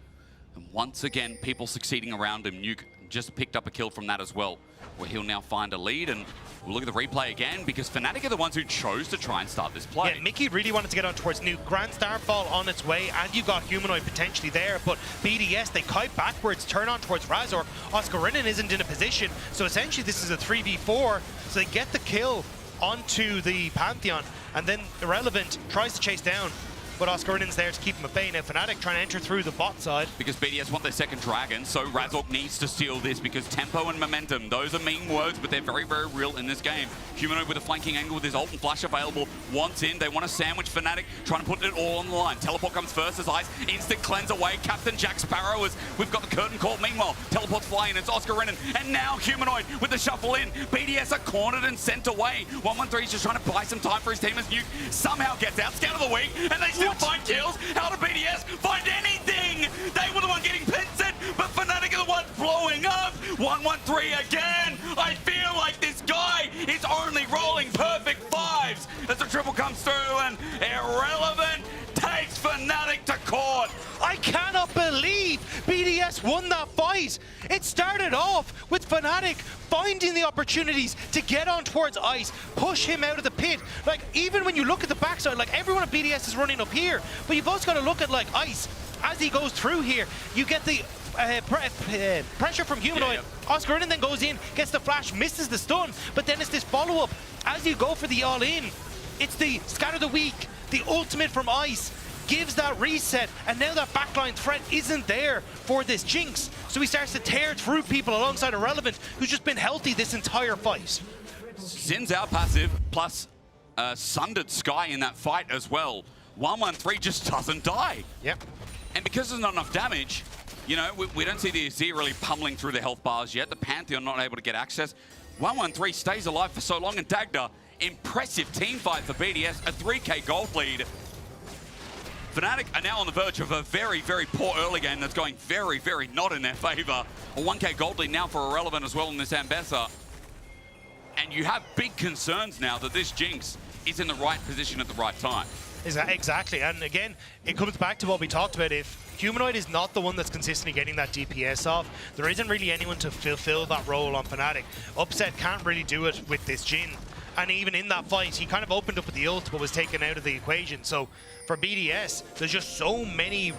And once again, people succeeding around him. Nuke just picked up a kill from that as well, where he'll now find a lead. And we'll look at the replay again, because Fnatic are the ones who chose to try and start this play. Yeah, Mickey really wanted to get on towards Nuke. Grand Starfall on its way, and you got Humanoid potentially there, but BDS, they kite backwards, turn on towards Razork. Oscarinen isn't in a position, so essentially this is a 3v4, so they get the kill onto the Pantheon, and then Irrelevant tries to chase down, but Oscarinen's there to keep him at bay. Now Fnatic trying to enter through the bot side. Because BDS want their second dragon, so Razork needs to steal this, because tempo and momentum, those are mean words, but they're very, very real in this game. Humanoid with a flanking angle with his ult and flash available, wants in. They want to sandwich Fnatic, trying to put it all on the line. Teleport comes first as Ice, instant cleanse away. Captain Jack Sparrow as we've got the curtain call. Meanwhile, teleport's flying, it's Oscarinen, and now Humanoid with the shuffle in. BDS are cornered and sent away. 113 is just trying to buy some time for his team as Nuke somehow gets out. Scout of the week, and they still find kills. How did BDS find anything? They were the one getting pincered, but Fnatic are the one blowing up. 113 again. I feel like this guy is only rolling perfect fives as the triple comes through, and Irrelevant takes Fnatic to court. I cannot believe BDS won that fight. It started off with Fnatic finding the opportunities to get on towards Ice, push him out of the pit. Like, even when you look at the backside, like, everyone at BDS is running up here, but you've also got to look at, like, Ice. As he goes through here, you get the pressure from Humanoid. Oscarinen then goes in, gets the flash, misses the stun, but then it's this follow-up. As you go for the all-in, it's the Scatter the Weak, the ultimate from Ice, gives that reset, and now that backline threat isn't there for this Jinx. So he starts to tear through people alongside Irrelevant, who's just been healthy this entire fight. Sin's out passive, plus Sundered Sky in that fight as well. 113 just doesn't die. Yep. And because there's not enough damage, you know, we don't see the Azir really pummeling through the health bars yet. The Pantheon not able to get access. 113 stays alive for so long, and Dagda, impressive team fight for BDS, a 3k gold lead. Fnatic are now on the verge of a very, very poor early game that's going very, very not in their favor. A 1k gold lead now for Irrelevant as well in this Ambessa. And you have big concerns now that this Jinx is in the right position at the right time. Exactly, and again, it comes back to what we talked about. If Humanoid is not the one that's consistently getting that DPS off, there isn't really anyone to fulfill that role on Fnatic. Upset can't really do it with this Jhin. And even in that fight, he kind of opened up with the ult, but was taken out of the equation. So for BDS, there's just so many,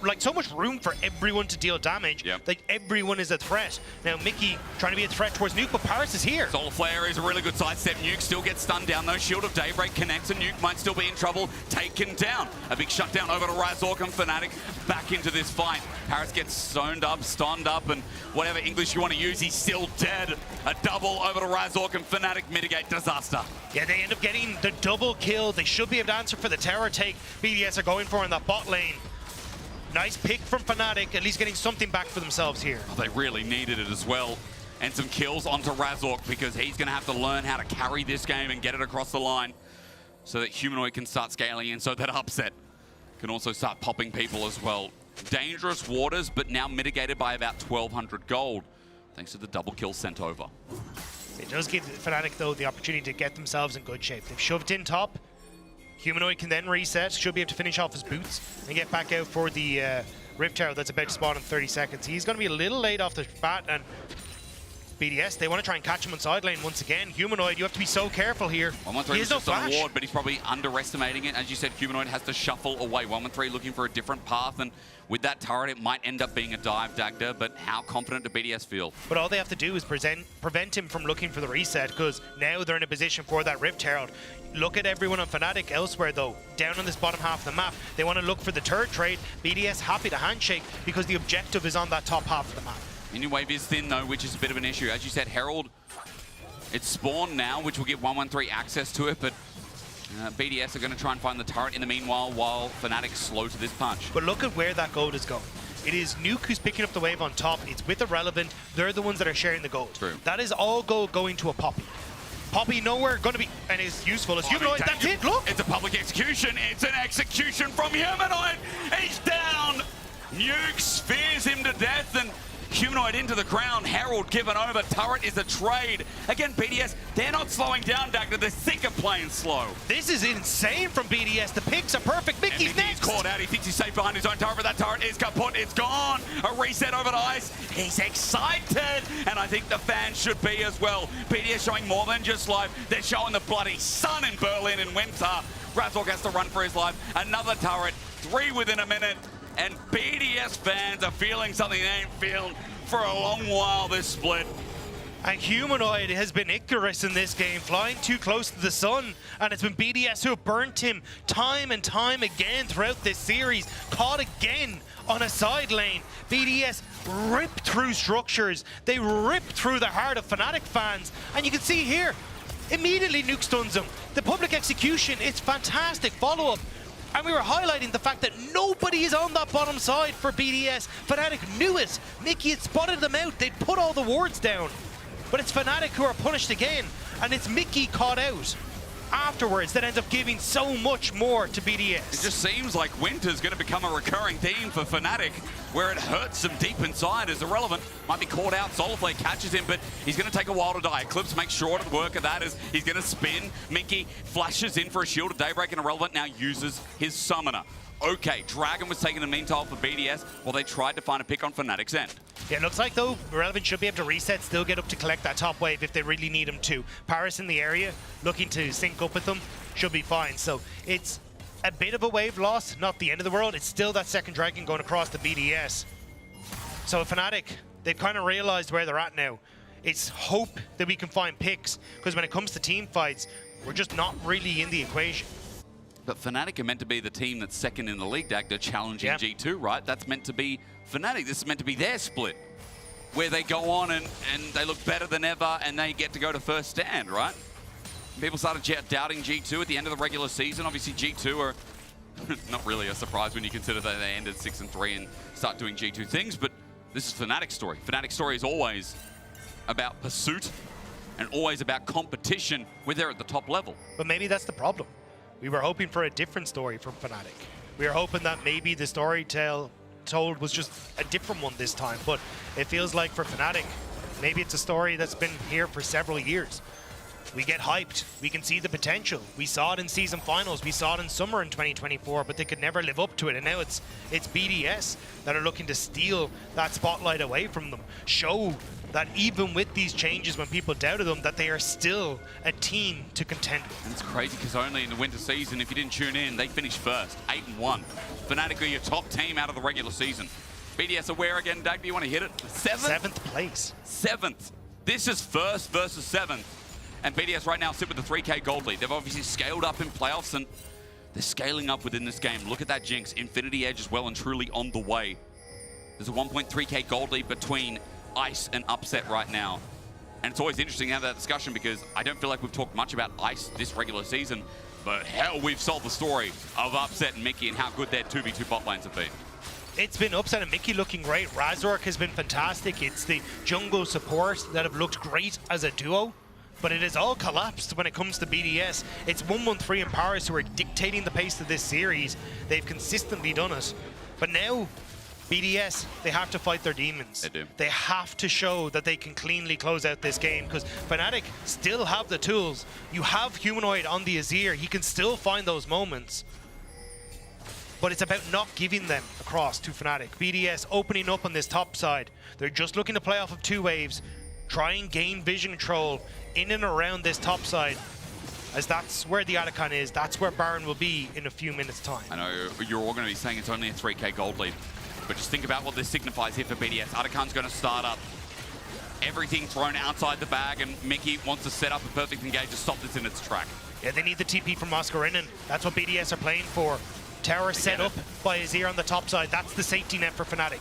like so much room for everyone to deal damage. Like everyone is a threat. Now Mickey trying to be a threat towards Nuke, but Paris is here. Solar Flare is a really good sidestep. Nuke still gets stunned down though. Shield of Daybreak connects and Nuke might still be in trouble. Taken down. A big shutdown over to Razork and Fnatic back into this fight. Paris gets stoned up, stunned up, and whatever English you want to use, he's still dead. A double over to Razork and Fnatic mitigate disaster. Yeah, they end up getting the double kill. They should be able to answer for the tower take BDS are going for in that bot lane. Nice pick from Fnatic, at least getting something back for themselves here. Oh, they really needed it as well. And some kills onto Razork because he's going to have to learn how to carry this game and get it across the line so that Humanoid can start scaling and so that Upset can also start popping people as well. Dangerous waters, but now mitigated by about 1,200 gold thanks to the double kill sent over. It does give Fnatic, though, the opportunity to get themselves in good shape. They've shoved in top. Humanoid can then reset, should be able to finish off his boots and get back out for the Rift Tower that's about to spawn in 30 seconds. He's going to be a little late off the bat, and BDS, they want to try and catch him on side lane once again. Humanoid, you have to be so careful here. 113 he is has no just on a flash. ward, but he's probably underestimating it. As you said, Humanoid has to shuffle away. 113 looking for a different path, and with that turret, it might end up being a dive Dagda, but how confident do BDS feel? But all they have to do is prevent him from looking for the reset, because now they're in a position for that Rift Herald. Look at everyone on Fnatic elsewhere, though. Down on this bottom half of the map, they want to look for the turret trade. BDS happy to handshake because the objective is on that top half of the map. Minion wave is thin, though, which is a bit of an issue. As you said, Herald, it's spawned now, which will give 113 access to it, but BDS are going to try and find the turret in the meanwhile, while Fnatic slow to this punch. But look at where that gold is going. It is Nuke who's picking up the wave on top. It's with Irrelevant. They're the ones that are sharing the gold. True. That is all gold going to a Poppy. Poppy nowhere going to be, and is useful as Humanoid. That's it, look! It's a public execution. It's an execution from Humanoid. He's down. Nuke spheres him to death, and Humanoid into the ground. Herald given over. Turret is a trade. Again, BDS, they're not slowing down, Dagda. They're sick of playing slow. This is insane from BDS. The picks are perfect. Mickey's next. Caught out. He thinks he's safe behind his own turret, but that turret is kaput. It's gone. A reset over to Ice. He's excited, and I think the fans should be as well. BDS showing more than just life. They're showing the bloody sun in Berlin in winter. Razork has to run for his life. Another turret. 3 within a minute. And BDS fans are feeling something they ain't feeling for a long while this split. And Humanoid has been Icarus in this game, flying too close to the sun. And it's been BDS who have burnt him time and time again throughout this series. Caught again on a side lane. BDS ripped through structures. They ripped through the heart of Fnatic fans. And you can see here, immediately Nuke stuns him. The public execution, it's fantastic follow-up. And we were highlighting the fact that nobody is on that bottom side for BDS. Fnatic knew it. Mickey had spotted them out. They'd put all the wards down. But it's Fnatic who are punished again. And it's Mickey caught out afterwards that ends up giving so much more to BDS. It just seems like winter's going to become a recurring theme for Fnatic, where it hurts them deep inside as Irrelevant. Might be caught out. Solarflare catches him, but he's going to take a while to die. Eclipse makes short of the work of that as he's going to spin. Mickey flashes in for a shield of Daybreak, and Irrelevant now uses his summoner. Okay, Dragon was taking the meantime for BDS while they tried to find a pick on Fnatic's end. Yeah, it looks like, though, Irrelevant should be able to reset, still get up to collect that top wave if they really need him to. Paris in the area, looking to sync up with them, should be fine. So it's a bit of a wave loss, not the end of the world. It's still that second Dragon going across the BDS. So Fnatic, they've kind of realized where they're at now. It's hope that we can find picks, because when it comes to team fights, we're just not really in the equation. But Fnatic are meant to be the team that's second in the league deck. They're challenging G2, right? That's meant to be Fnatic. This is meant to be their split, where they go on and they look better than ever and they get to go to first stand, right? People started doubting G2 at the end of the regular season. Obviously, G2 are not really a surprise when you consider that they ended 6-3 and start doing G2 things, but this is Fnatic's story. Fnatic's story is always about pursuit and always about competition when they're at the top level. But maybe that's the problem. We were hoping for a different story from Fnatic. We were hoping that maybe the story told was just a different one this time, but it feels like for Fnatic, maybe it's a story that's been here for several years. We get hyped, we can see the potential. We saw it in season finals, we saw it in summer in 2024, but they could never live up to it. And now it's BDS that are looking to steal that spotlight away from them. Show that even with these changes, when people doubted them, that they are still a team to contend with. And it's crazy because only in the winter season, if you didn't tune in, they finished first, 8-1. Fnatic are your top team out of the regular season. BDS are where again, Doug? Do you want to hit it? Seventh place. Seventh. This is first versus seventh. And BDS right now sit with the 3K gold lead. They've obviously scaled up in playoffs and they're scaling up within this game. Look at that Jinx. Infinity Edge is well and truly on the way. There's a 1.3K gold lead between Ice and Upset right now. And it's always interesting to have that discussion because I don't feel like we've talked much about Ice this regular season, but hell, we've solved the story of Upset and Mickey and how good their 2v2 bot lanes have been. It's been Upset and Mickey looking great. Razork has been fantastic. It's the jungle support that have looked great as a duo. But it has all collapsed when it comes to BDS. It's 113 and Paris who are dictating the pace of this series. They've consistently done it. But now, BDS, they have to fight their demons. They do. They have to show that they can cleanly close out this game because Fnatic still have the tools. You have Humanoid on the Azir. He can still find those moments. But it's about not giving them across to Fnatic. BDS opening up on this top side. They're just looking to play off of 2 waves. Try and gain vision control in and around this top side, as that's where the Atacon is. That's where Baron will be in a few minutes' time. I know you're all going to be saying it's only a 3K gold lead, but just think about what this signifies here for BDS. Atacon's going to start up. Everything thrown outside the bag, and Mickey wants to set up a perfect engage to stop this in its track. Yeah, they need the TP from Oscarinen. That's what BDS are playing for. Tower set up by Azir on the top side. That's the safety net for Fnatic.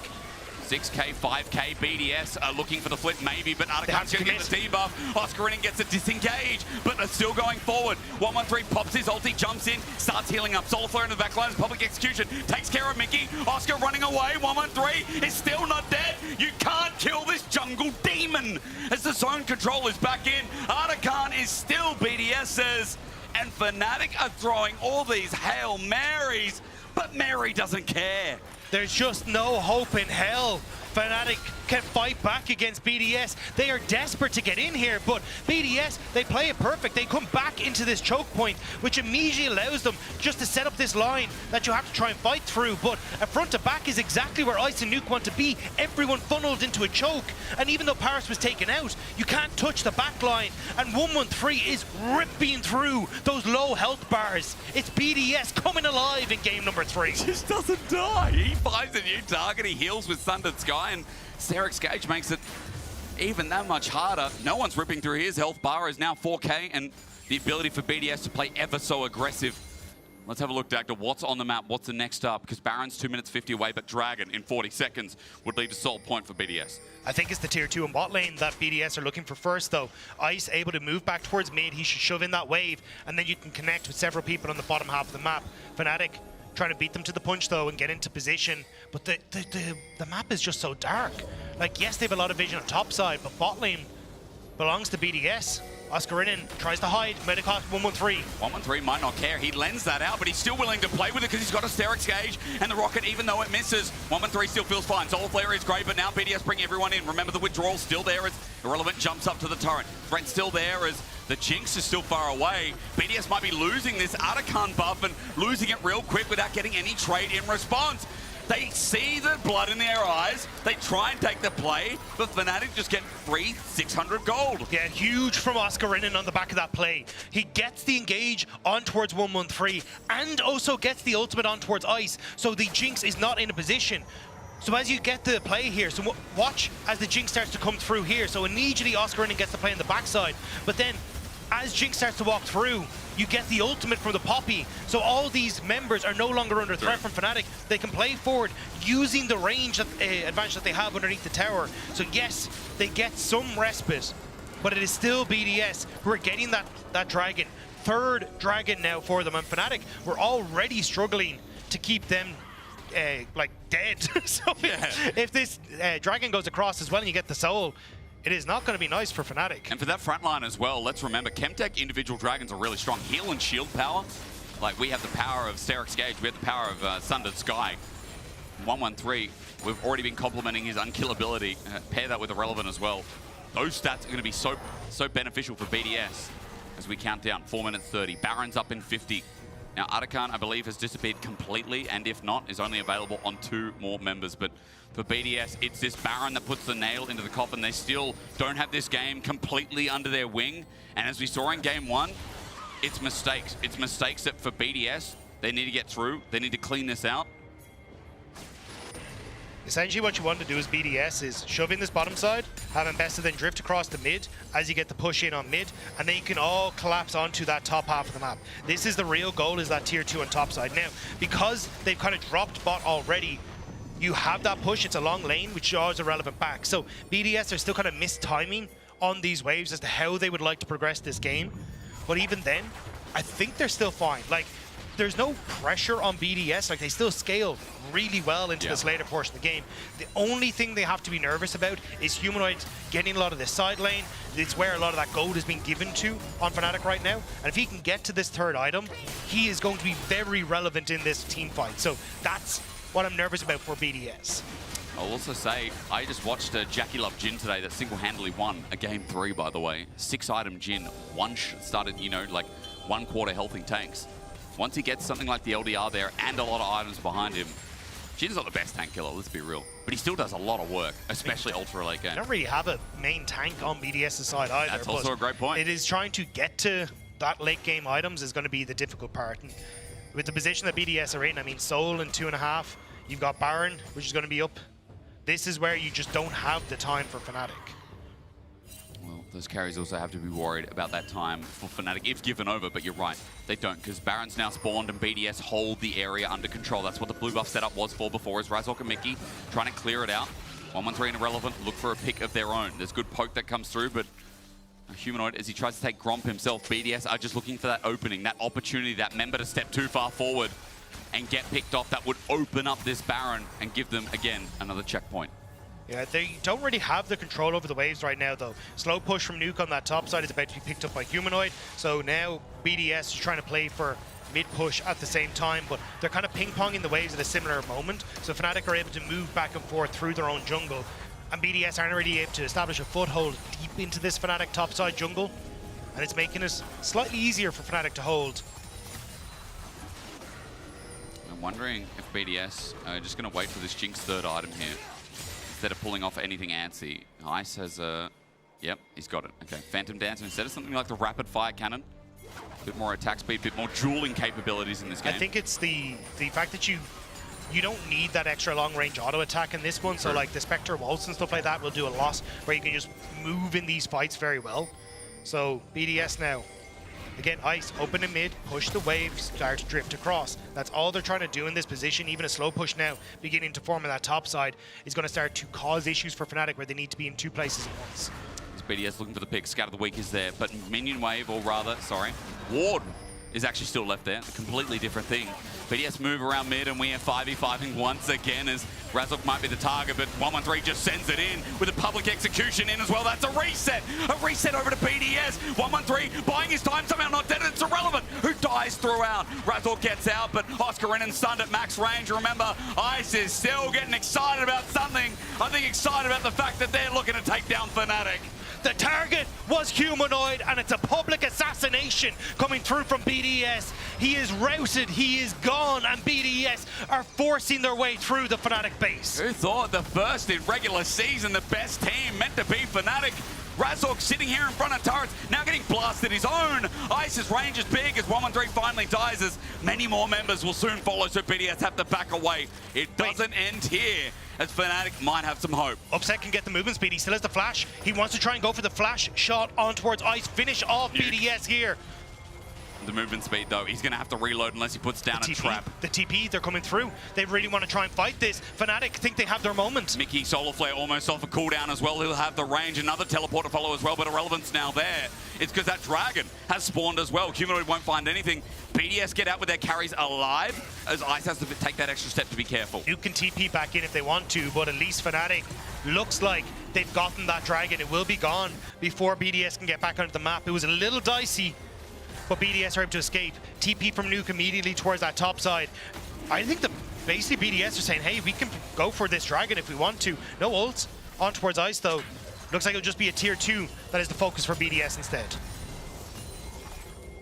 6K, 5K, BDS are looking for the flip maybe, but Atacon's going to get the debuff. Oscarinen gets a disengage, but they're still going forward. 113 pops his ulti, jumps in, starts healing up. Solar Flare in the backline, public execution, takes care of Mickey. Oscar running away, 113 is still not dead. You can't kill this jungle demon as the zone control is back in. Atacon is still BDS's, and Fnatic are throwing all these Hail Marys, but Mary doesn't care. There's just no hope in hell. Fnatic can fight back against BDS. They are desperate to get in here, but BDS, they play it perfect. They come back into this choke point, which immediately allows them just to set up this line that you have to try and fight through. But a front to back is exactly where Ice and Nuke want to be. Everyone funneled into a choke. And even though Paris was taken out, you can't touch the back line. And 113 is ripping through those low health bars. It's BDS coming alive in game number 3. He just doesn't die. He finds a new target. He heals with Sundered Sky, and Steric's Gage makes it even that much harder. No one's ripping through his health bar is now 4K, and the ability for BDS to play ever so aggressive. Let's have a look, Dagda. What's on the map? What's the next up? Because Baron's 2 minutes 50 away, but Dragon in 40 seconds would lead to sole point for BDS. I think it's the tier 2 and bot lane that BDS are looking for first, though. Ice able to move back towards mid. He should shove in that wave, and then you can connect with several people on the bottom half of the map. Fnatic trying to beat them to the punch, though, and get into position. But the map is just so dark. Like, yes, they have a lot of vision on top side, but bot lane belongs to BDS. Oscarinen tries to hide, might have cost 113. 113 might not care. He lends that out, but he's still willing to play with it because he's got a Steric's Gage and the rocket, even though it misses. 113 still feels fine. Solar Flare is great, but now BDS bring everyone in. Remember, the withdrawal still there as Irrelevant jumps up to the turret. Threat still there as the Jinx is still far away. BDS might be losing this Atacon buff and losing it real quick without getting any trade in response. They see the blood in their eyes. They try and take the play, but Fnatic just get free 600 gold. Yeah, huge from Oscarinen on the back of that play. He gets the engage on towards 113 and also gets the ultimate on towards Ice, so the Jinx is not in a position. So as you get the play here, so watch as the Jinx starts to come through here. So immediately Oscarinen gets the play on the backside, but then as Jinx starts to walk through, you get the ultimate from the Poppy. So all these members are no longer under threat from Fnatic. They can play forward using the range advantage that they have underneath the tower. So yes, they get some respite, but it is still BDS who are getting that dragon. Third dragon now for them, and Fnatic were already struggling to keep them like dead. So if this dragon goes across as well and you get the soul, it is not going to be nice for Fnatic. And for that front line as well, let's remember, Chemtech individual dragons are really strong. Heal and shield power, like we have the power of Steric's Gauge, we have the power of Sundered Sky. 113, we've already been complimenting his unkillability. Pair that with Irrelevant as well. Those stats are going to be so beneficial for BDS as we count down. 4 minutes 30. Baron's up in 50. Now, Atakan, I believe, has disappeared completely, and if not, is only available on 2 more members. But for BDS, it's this Baron that puts the nail into the coffin. They still don't have this game completely under their wing. And as we saw in Game 1, it's mistakes. It's mistakes that for BDS, they need to get through. They need to clean this out. Essentially what you want to do as BDS is shove in this bottom side, have Embessa then drift across the mid as you get the push in on mid, and then you can all collapse onto that top half of the map. This is the real goal, is that tier 2 on top side. Now, because they've kind of dropped bot already, you have that push, it's a long lane, which draws Irrelevant back. So BDS are still kind of mistiming on these waves as to how they would like to progress this game. But even then, I think they're still fine. Like, there's no pressure on BDS, like they still scale really well into this later portion of the game. The only thing they have to be nervous about is Humanoid getting a lot of this side lane. It's where a lot of that gold is being given to on Fnatic right now. And if he can get to this third item, he is going to be very relevant in this team fight. So that's what I'm nervous about for BDS. I'll also say, I just watched a Jackie Love Jhin today that single-handedly won a Game 3, by the way. 6-item Jhin, started, you know, like 1/4 healthy tanks. Once he gets something like the LDR there and a lot of items behind him, Jin's not the best tank killer, let's be real. But he still does a lot of work, especially ultra late game. They don't really have a main tank on BDS's side either. That's also a great point. It is trying to get to that late game items is going to be the difficult part. And with the position that BDS are in, I mean, Soul in 2.5, you've got Baron, which is going to be up. This is where you just don't have the time for Fnatic. Well, those carries also have to be worried about that time for Fnatic if given over, but you're right, they don't, because Baron's now spawned and BDS hold the area under control. That's what the blue buff setup was for before, is Razork and Mickey trying to clear it out. 113 and Irrelevant look for a pick of their own. There's good poke that comes through, but Humanoid, as he tries to take Gromp himself, BDS are just looking for that opening, that opportunity, that member to step too far forward and get picked off. That would open up this Baron and give them, again, another checkpoint. Yeah, they don't really have the control over the waves right now, though. Slow push from Nuke on that top side is about to be picked up by Humanoid. So now BDS is trying to play for mid-push at the same time, but they're kind of ping-ponging the waves at a similar moment. So Fnatic are able to move back and forth through their own jungle, and BDS aren't really able to establish a foothold deep into this Fnatic topside jungle, and it's making it slightly easier for Fnatic to hold. I'm wondering if BDS are just going to wait for this Jinx third item here instead of pulling off anything antsy. Ice has a... Yep, he's got it. Okay, Phantom Dancer instead of something like the Rapid Fire Cannon. A bit more attack speed, a bit more dueling capabilities in this game. I think it's the fact that you don't need that extra long-range auto attack in this one. So like the Spectre Waltz and stuff like that will do a lot, where you can just move in these fights very well. So BDS now, again, Ice, open in mid, push the waves, start to drift across. That's all they're trying to do in this position. Even a slow push now, beginning to form on that top side, is going to start to cause issues for Fnatic, where they need to be in 2 places at once. BDS looking for the pick. Scatter the Weak is there, but Minion Wave, or rather, sorry, Ward is actually still left there. A completely different thing. BDS move around mid, and we are 5v5ing once again as Razork might be the target, but 113 just sends it in with a public execution in as well. That's a reset over to BDS. 113 buying his time, somehow not dead. It's Irrelevant who dies throughout. Razork gets out, but Oscar Renan stunned at max range. Remember, Ice is still getting excited about something. I think excited about the fact that they're looking to take down Fnatic. The target was Humanoid, and it's a public assassination coming through from BDS. He is routed, he is gone, and BDS are forcing their way through the Fnatic base. Who thought the first in regular season, the best team meant to be Fnatic? Razork sitting here in front of turrets, now getting blasted his own. Ice's range is big as 113 finally dies, as many more members will soon follow, so BDS have to back away. It doesn't end here, as Fnatic might have some hope. Upset can get the movement speed. He still has the flash. He wants to try and go for the flash shot on towards Ice. Finish off BDS here. The movement speed, though, he's going to have to reload unless he puts down a trap. The TP, they're coming through. They really want to try and fight this. Fnatic think they have their moment. Mickey Solar Flare almost off a cooldown as well. He'll have the range, another teleport to follow as well, but Irrelevance now there. It's because that dragon has spawned as well. Humanoid won't find anything. BDS get out with their carries alive, as Ice has to take that extra step to be careful. You can TP back in if they want to, but at least Fnatic looks like they've gotten that dragon. It will be gone before BDS can get back onto the map. It was a little dicey, but BDS are able to escape. TP from Nuke immediately towards that top side. I think basically BDS are saying, hey, we can go for this dragon if we want to. No ults. On towards Ice, though. Looks like it'll just be a tier 2 that is the focus for BDS instead.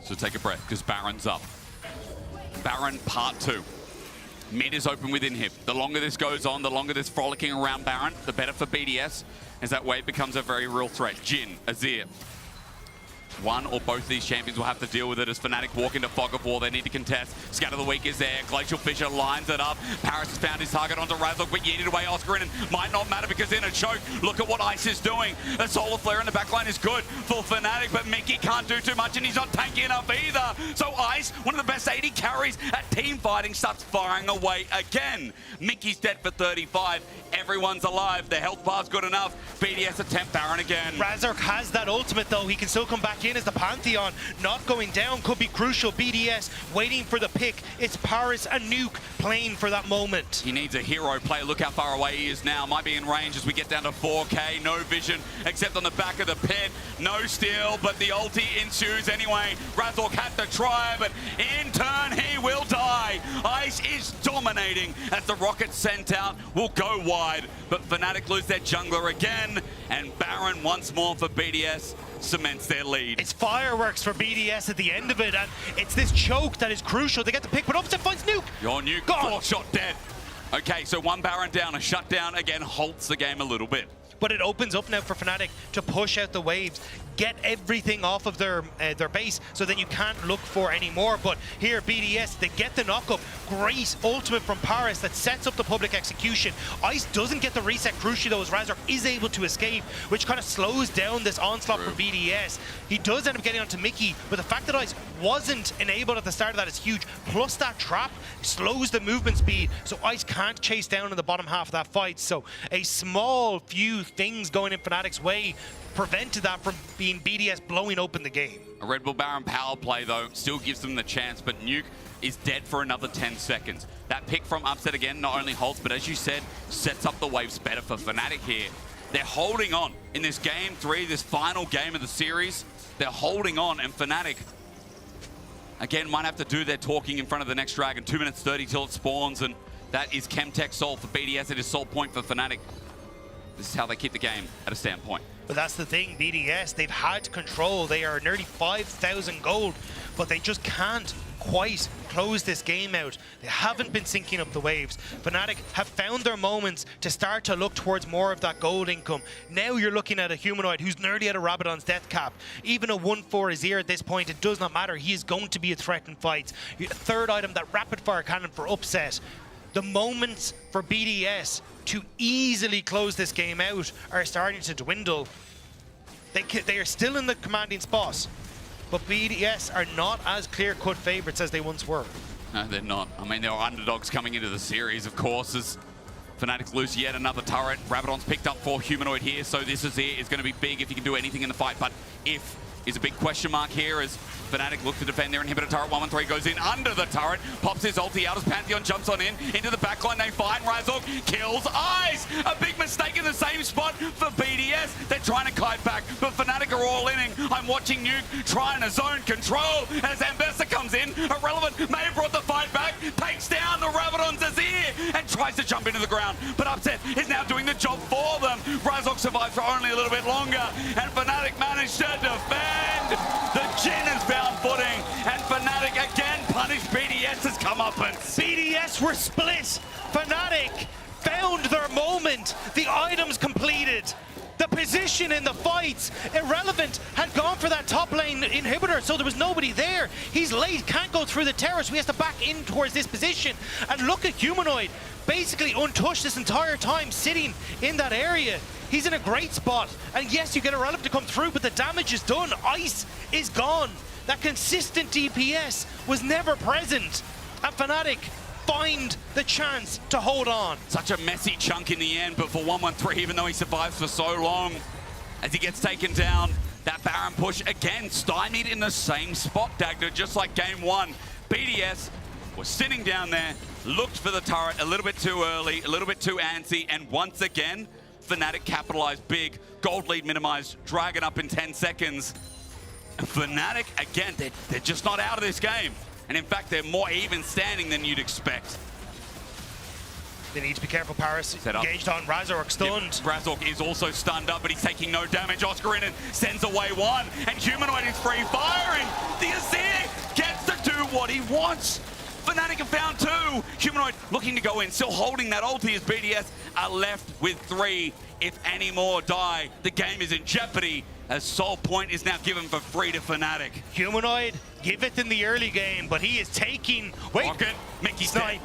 So take a breath, because Baron's up. Baron part 2. Mid is open within him. The longer this goes on, the longer this frolicking around Baron, the better for BDS, as that wave becomes a very real threat. Jhin, Azir. One or both of these champions will have to deal with it as Fnatic walk into Fog of War. They need to contest. Scatter the Weak is there. Glacial Fissure lines it up. Paris has found his target onto Razork, but yeeted away Oscar and might not matter because in a choke. Look at what Ice is doing. The Solar Flare in the backline is good for Fnatic, but Mickey can't do too much and he's not tanky enough either. So Ice, one of the best 80 carries at team fighting, starts firing away again. Mickey's dead for 35. Everyone's alive. The health bar's good enough. BDS attempt Baron again. Razork has that ultimate, though. He can still come back in as the Pantheon. Not going down could be crucial. BDS waiting for the pick. It's Paris and Nuke playing for that moment. He needs a hero play. Look how far away he is now. Might be in range as we get down to 4K. No vision except on the back of the pit. No steal, but the ulti ensues anyway. Razork had to try, but in turn he will die. Ice is dominating as the rocket sent out will go wide. But Fnatic lose their jungler again, and Baron once more for BDS cements their lead. It's fireworks for BDS at the end of it, and it's this choke that is crucial. They get the pick, but Upset finds Nuke. Your Nuke, 4-shot dead. Okay, so one Baron down, a shutdown again halts the game a little bit. But it opens up now for Fnatic to push out the waves, get everything off of their base, so then you can't look for any more. But here, BDS, they get the knockup. Great ultimate from Paris that sets up the public execution. Ice doesn't get the reset crucially, though, as Razork is able to escape, which kind of slows down this onslaught for BDS. He does end up getting onto Mickey, but the fact that Ice wasn't enabled at the start of that is huge. Plus that trap slows the movement speed, so Ice can't chase down in the bottom half of that fight. So a small few things going in Fnatic's way prevented that from being BDS blowing open the game. A Red Bull Baron power play, though, still gives them the chance, but Nuke is dead for another 10 seconds. That pick from Upset again not only holds, but as you said, sets up the waves better for Fnatic here. They're holding on in this game 3, this final game of the series. They're holding on, and Fnatic, again, might have to do their talking in front of the next dragon. 2 minutes 30 till it spawns, and that is Chemtech Soul for BDS. It is Soul Point for Fnatic. This is how they keep the game at a standpoint. But that's the thing, BDS, they've had control. They are nearly 5,000 gold, but they just can't quite close this game out. They haven't been syncing up the waves. Fnatic have found their moments to start to look towards more of that gold income. Now you're looking at a humanoid who's nearly at a Rabadon's death cap. Even a 1-4 Azir at this point, it does not matter. He is going to be a threat in fights. Third item, that rapid fire cannon for Upset. The moments for BDS to easily close this game out are starting to dwindle. They are still in the commanding spot, but BDS are not as clear-cut favorites as they once were. No, they're not. I mean, there are underdogs coming into the series, of course, as Fnatic lose yet another turret. Rabadon's picked up for humanoid here, so this is going to be big if he can do anything in the fight, but if is a big question mark here as Fnatic look to defend their inhibitor turret. 113 goes in under the turret, pops his ulti out as Pantheon jumps on into the backline. They find Razork, kills Ice. A big mistake in the same spot for BDS. They're trying to kite back, but Fnatic are all inning. I'm watching Nuke trying to zone control as Ambessa comes in. Irrelevant may have brought the fight back, takes down the Rabadon's Azir and tries to jump into the ground, but Upset is now doing the job for them. Razork survives for only a little bit longer, and Fnatic managed to defend. The Jhin has found footing, and Fnatic again punished BDS's comeuppance. BDS were split. Fnatic found their moment. The items completed. the position in the fights. Irrelevant had gone for that top lane inhibitor, so there was nobody there. He's late, can't go through the terrace. We have to back in towards this position. And look at Humanoid, basically untouched this entire time, sitting in that area. He's in a great spot. And yes, you get Irrelevant to come through, but the damage is done. Ice is gone. That consistent DPS was never present. And Fnatic find the chance to hold on. Such a messy chunk in the end, but for 113, even though he survives for so long, as he gets taken down, that Baron push again stymied in the same spot, Dagda, just like game 1. BDS was sitting down there, looked for the turret a little bit too early, a little bit too antsy, and once again, Fnatic capitalized big, gold lead minimized, Dragon up in 10 seconds. And Fnatic, again, they're just not out of this game. And in fact, they're more even standing than you'd expect. They need to be careful, Paris. Engaged on Razork, stunned. Yeah, Razork is also stunned up, but he's taking no damage. Oscarinin sends away one, and Humanoid is free firing. The Azir gets to do what he wants. Fnatic have found 2. Humanoid looking to go in, still holding that ulti as BDS are left with 3. If any more die, the game is in jeopardy, as Soul Point is now given for free to Fnatic. Humanoid, give it in the early game, but he is taking... Wait, Rocket, Mickey's dead.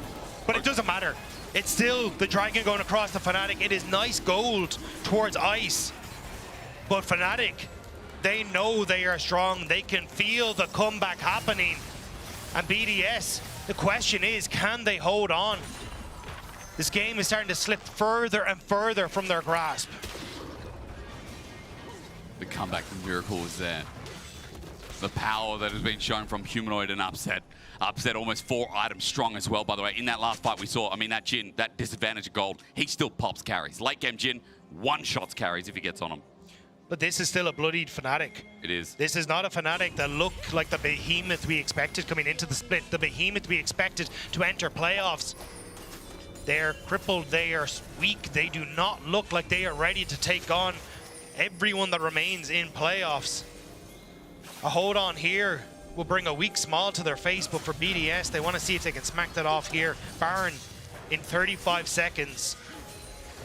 But it doesn't matter. It's still the Dragon going across the Fnatic. It is nice gold towards Ice. But Fnatic, they know they are strong. They can feel the comeback happening. And BDS, the question is, can they hold on? This game is starting to slip further and further from their grasp. The comeback miracle was there. The power that has been shown from Humanoid and Upset. Upset almost 4 items strong as well, by the way. In that last fight we saw, I mean, that Jhin, that disadvantage of gold, he still pops carries. Late game Jhin, one-shots carries if he gets on him. But this is still a bloodied Fnatic. It is. This is not a Fnatic that looked like the behemoth we expected coming into the split. The behemoth we expected to enter playoffs. They're crippled, they are weak, they do not look like they are ready to take on everyone that remains in playoffs. A hold on here will bring a weak smile to their face, but for BDS, they want to see if they can smack that off here. Baron in 35 seconds.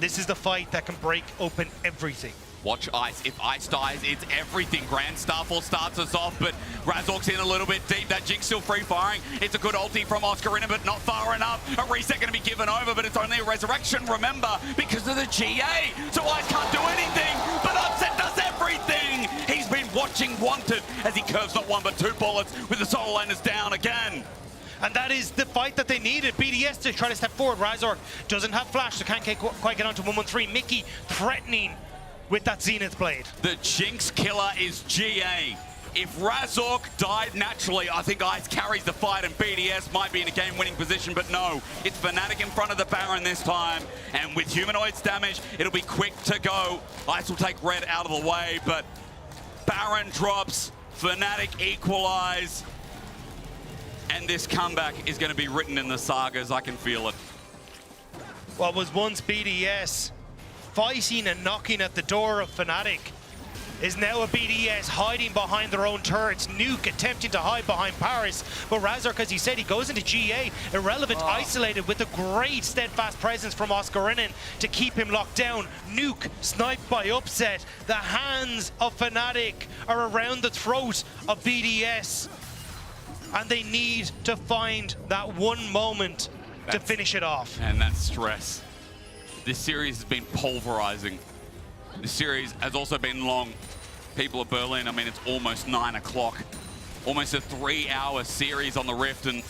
This is the fight that can break open everything. Watch Ice. If Ice dies, it's everything. Grand Starfall starts us off, but Razork's in a little bit deep. That Jinx still free firing. It's a good ulti from Oscarina, but not far enough. A reset going to be given over, but it's only a resurrection, remember, because of the GA. So Ice can't do anything, but Upset does everything. He's been watching Wanted as he curves not 1 but 2 bullets with the Soul Landers down again. And that is the fight that they needed. BDS to try to step forward. Razork doesn't have flash, so can't quite get onto 113. Mickey threatening with that Zenith Blade. The Jinx killer is GA. If Razork died naturally, I think Ice carries the fight and BDS might be in a game-winning position, but no. It's Fnatic in front of the Baron this time, and with Humanoid's damage, it'll be quick to go. Ice will take Red out of the way, but Baron drops, Fnatic equalize, and this comeback is going to be written in the sagas. I can feel it. What was once BDS fighting and knocking at the door of Fnatic is now a BDS hiding behind their own turrets. Nuke attempting to hide behind Paris, but Razork, as he said, he goes into GA, Irrelevant isolated with a great steadfast presence from Oscarinin to keep him locked down. Nuke sniped by Upset. The hands of Fnatic are around the throat of BDS, and they need to find that one moment to finish it off. And that's stress. This series has been pulverizing. The series has also been long. People of Berlin, I mean, it's almost 9 o'clock. Almost a 3-hour series on the Rift. And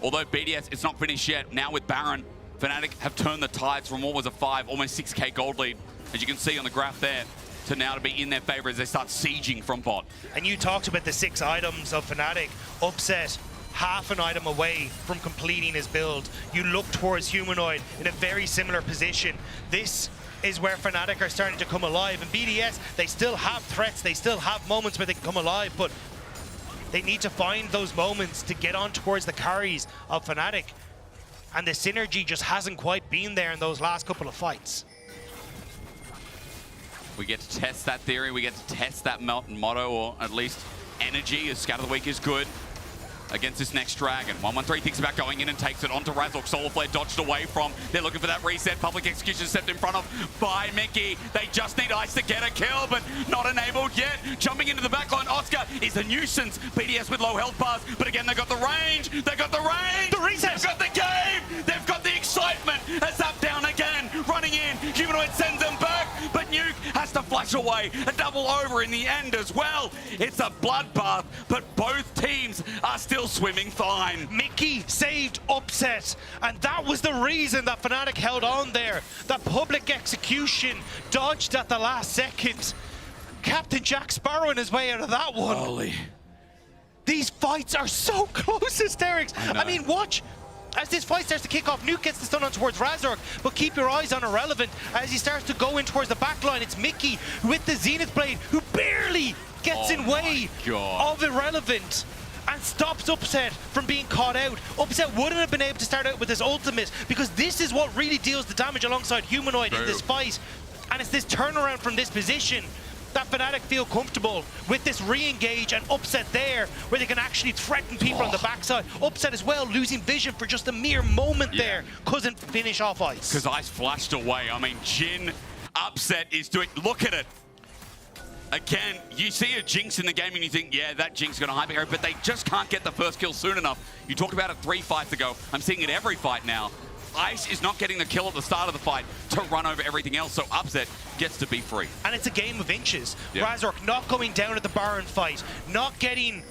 although BDS, it's not finished yet, now with Baron, Fnatic have turned the tides from what was a 5, almost 6K gold lead, as you can see on the graph there, to now to be in their favor as they start sieging from bot. And you talked about the 6 items of Fnatic. Upset, half an item away from completing his build. You look towards Humanoid in a very similar position. This is where Fnatic are starting to come alive. And BDS, they still have threats, they still have moments where they can come alive, but they need to find those moments to get on towards the carries of Fnatic. And the synergy just hasn't quite been there in those last couple of fights. We get to test that theory, we get to test that motto, or at least energy, as Scatter the Weak is good. against this next dragon. 113 thinks about going in and takes it onto Razork. Solar Flare dodged away from. They're looking for that reset. Public Execution stepped in front of by Mickey. They just need Ice to get a kill, but not enabled yet. Jumping into the backline, Oscar is a nuisance. BDS with low health bars, but again, they've got the range. They've got the range. The reset. They've got the game. They've got the excitement. As up down again, running in. Humanoid sends them back, but Nuke has to flash away. A double over in the end as well. It's a bloodbath, but both teams are still swimming fine. Mickey saved Upset, and that was the reason that Fnatic held on there. The Public Execution dodged at the last second. Captain Jack Sparrow in his way out of that one. Holy. These fights are so close, hysterics. I mean, watch. As this fight starts to kick off, Nuke gets the stun on towards Razork, but keep your eyes on Irrelevant as he starts to go in towards the back line. It's Mickey with the Zenith Blade, who barely gets in way of Irrelevant and stops Upset from being caught out. Upset wouldn't have been able to start out with his ultimate, because this is what really deals the damage alongside Humanoid in this fight. And it's this turnaround from this position that Fnatic feel comfortable with this re-engage and Upset there, where they can actually threaten people on the backside. Upset as well, losing vision for just a mere moment there. Couldn't finish off Ice. Because Ice flashed away. I mean, Jin, Upset is doing, look at it. Again, you see a Jinx in the game and you think, yeah, that Jinx is going to hyper, but they just can't get the first kill soon enough. You talked about it 3 fights ago. I'm seeing it every fight now. Ice is not getting the kill at the start of the fight to run over everything else, so Upset gets to be free. And it's a game of inches. Yep. Razork not going down at the Baron fight, not getting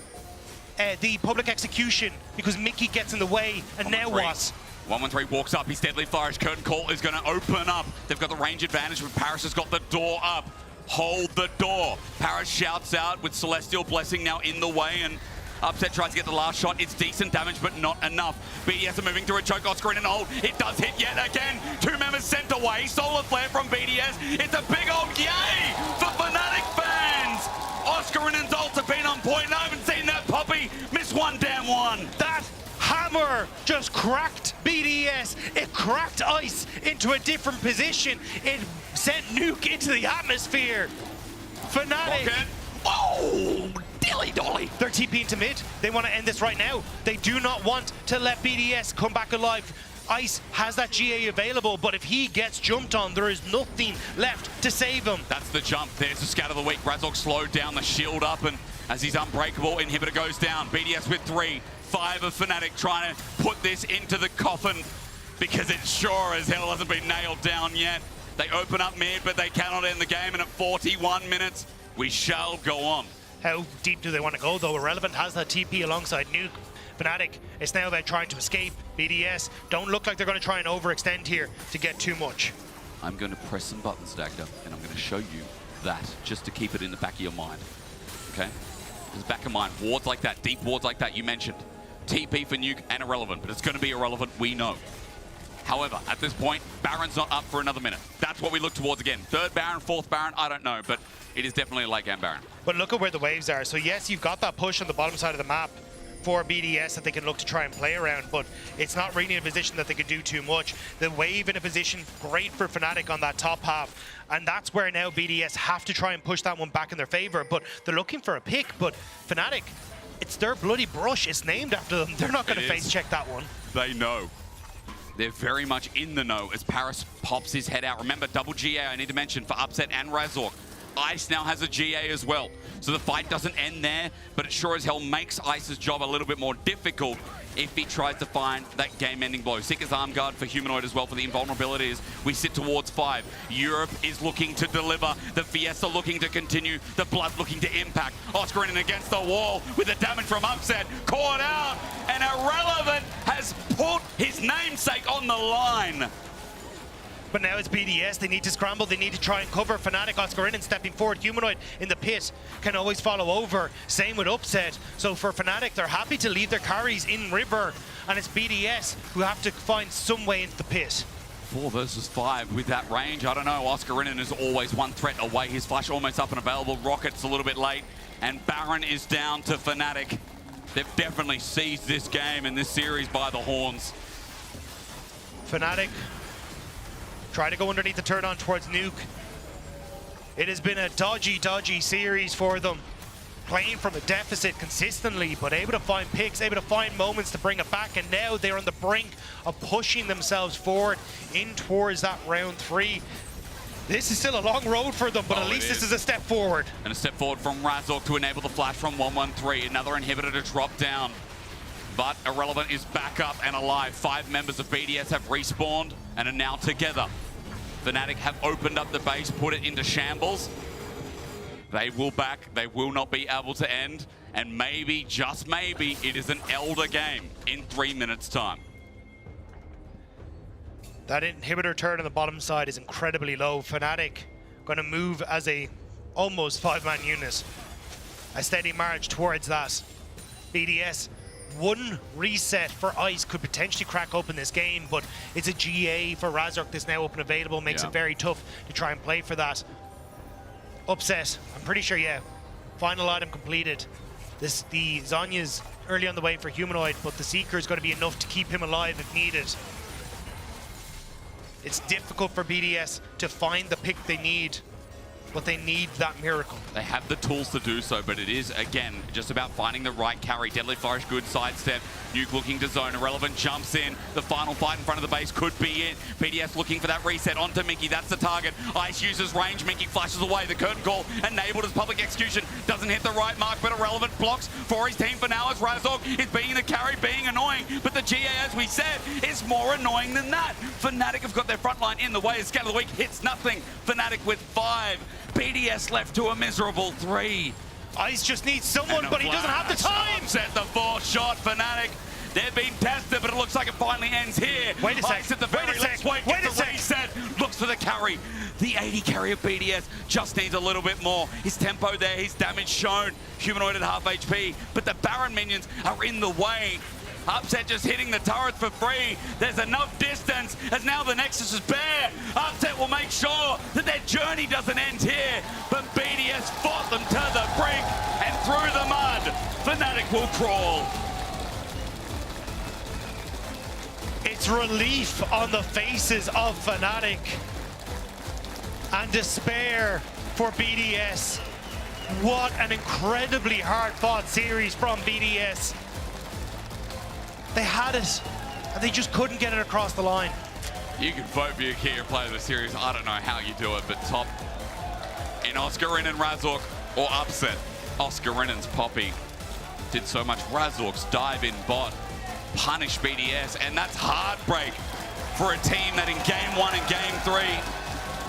the Public Execution because Mickey gets in the way, and now what? 113 walks up, his Deadly Fire, Curtain Call is going to open up. They've got the range advantage, but Paris has got the door up. Hold the door. Paris shouts out with Celestial Blessing now in the way, and Upset tries to get the last shot. It's decent damage, but not enough. BDS are moving through a choke. Oscar in and hold. It does hit yet again. 2 members sent away. Solar Flare from BDS. It's a big old yay for Fnatic fans. Oscar and Zolt have been on point, and I haven't seen that Poppy miss one damn one. That hammer just cracked BDS. It cracked Ice into a different position. It sent Nuke into the atmosphere. Fnatic. Okay. Oh, dilly dolly. They're TPing to mid. They want to end this right now. They do not want to let BDS come back alive. Ice has that GA available, but if he gets jumped on, there is nothing left to save him. That's the jump. There's the scat of the week. Razork slowed down the shield up, and as he's unbreakable, inhibitor goes down. BDS with 3. 5 of Fnatic trying to put this into the coffin because it sure as hell hasn't been nailed down yet. They open up mid, but they cannot end the game, and at 41 minutes, we shall go on. How deep do they want to go, though? Irrelevant has that TP alongside Nuke. Fnatic, it's now about trying to escape. BDS don't look like they're going to try and overextend here to get too much. I'm going to press some buttons, Dagda, and I'm going to show you that just to keep it in the back of your mind. Okay? Because back of mind, wards like that, deep wards like that you mentioned. TP for Nuke and Irrelevant, but it's going to be Irrelevant, we know. However, at this point, Baron's not up for another minute. That's what we look towards again. 3rd Baron, 4th Baron, I don't know, but it is definitely a late game Baron. But look at where the waves are. So yes, you've got that push on the bottom side of the map for BDS that they can look to try and play around, but it's not really in a position that they can do too much. The wave in a position, great for Fnatic on that top half, and that's where now BDS have to try and push that one back in their favor, but they're looking for a pick, but Fnatic, it's their bloody brush. It's named after them. They're not going to face check that one. They know. They're very much in the know as Paris pops his head out. Remember, double GA, I need to mention, for Upset and Razork. Ice now has a GA as well. So the fight doesn't end there, but it sure as hell makes Ice's job a little bit more difficult if he tries to find that game-ending blow. Seeker's Arm Guard for Humanoid as well for the invulnerabilities. We sit towards 5. Europe is looking to deliver. The Fiesta looking to continue. The Blood looking to impact. Oscar in against the wall with the damage from Upset. Caught out, and Irrelevant has put his namesake on the line. But now it's BDS. They need to scramble. They need to try and cover. Fnatic, Oscar in and stepping forward. Humanoid in the pit can always follow over. Same with Upset. So for Fnatic, they're happy to leave their carries in river. And it's BDS who have to find some way into the pit. 4 versus 5 with that range. I don't know. Oscar Innen is always one threat away. His flash almost up and available. Rocket's a little bit late. And Baron is down to Fnatic. They've definitely seized this game and this series by the horns. Fnatic try to go underneath the turn on towards Nuke. It has been a dodgy series for them. playing from a deficit consistently, but able to find picks, able to find moments to bring it back, and now they're on the brink of pushing themselves forward in towards that round 3. This is still a long road for them, but at least this is a step forward. And a step forward from Razork to enable the flash from 113. Another inhibitor to drop down. But Irrelevant is back up and alive. 5 members of BDS have respawned and are now together. Fnatic have opened up the base, put it into shambles. They will back, they will not be able to end. And maybe, just maybe, it is an Elder game in 3 minutes' time. That inhibitor turn on the bottom side is incredibly low. Fnatic going to move as a almost 5-man unit. A steady march towards that. BDS, one reset for Ice could potentially crack open this game, but it's a GA for Razork that's now open available, makes it very tough to try and play for that. Upset, I'm pretty sure, final item completed. The Zonya's early on the way for Humanoid, but the Seeker is going to be enough to keep him alive if needed. It's difficult for BDS to find the pick they need, but they need that miracle. They have the tools to do so, but it is, again, just about finding the right carry. Deadly Flourish, good sidestep. Nuke looking to zone. Irrelevant jumps in. The final fight in front of the base could be it. BDS looking for that reset onto Mickey. That's the target. Ice uses range. Mickey flashes away. The curtain call enabled as public execution. Doesn't hit the right mark, but Irrelevant blocks for his team for now as Razork is being the carry, being annoying. But the GA, as we said, is more annoying than that. Fnatic have got their front line in the way. Scout of the week hits nothing. Fnatic with 5. BDS left to a miserable 3. Ice just needs someone, but he doesn't have the time. Set the 4th shot, Fnatic. They've been tested, but it looks like it finally ends here. Wait a sec. Ice at the very last wait a reset. Looks for the carry. The 80 carry of BDS just needs a little bit more. His tempo there, his damage shown. Humanoid at half HP, but the Baron minions are in the way. Upset just hitting the turret for free. There's enough distance as now the Nexus is bare. Upset will make sure that their journey doesn't end here. But BDS fought them to the brink and through the mud. Fnatic will crawl. It's relief on the faces of Fnatic and despair for BDS. What an incredibly hard-fought series from BDS. They had it, and they just couldn't get it across the line. You can vote for your key player of the series. I don't know how you do it, but top in Oscarin and Razork or Upset. Oscarin's Poppy did so much. Razork's dive in bot punished BDS, and that's heartbreak for a team that in game 1 and game 3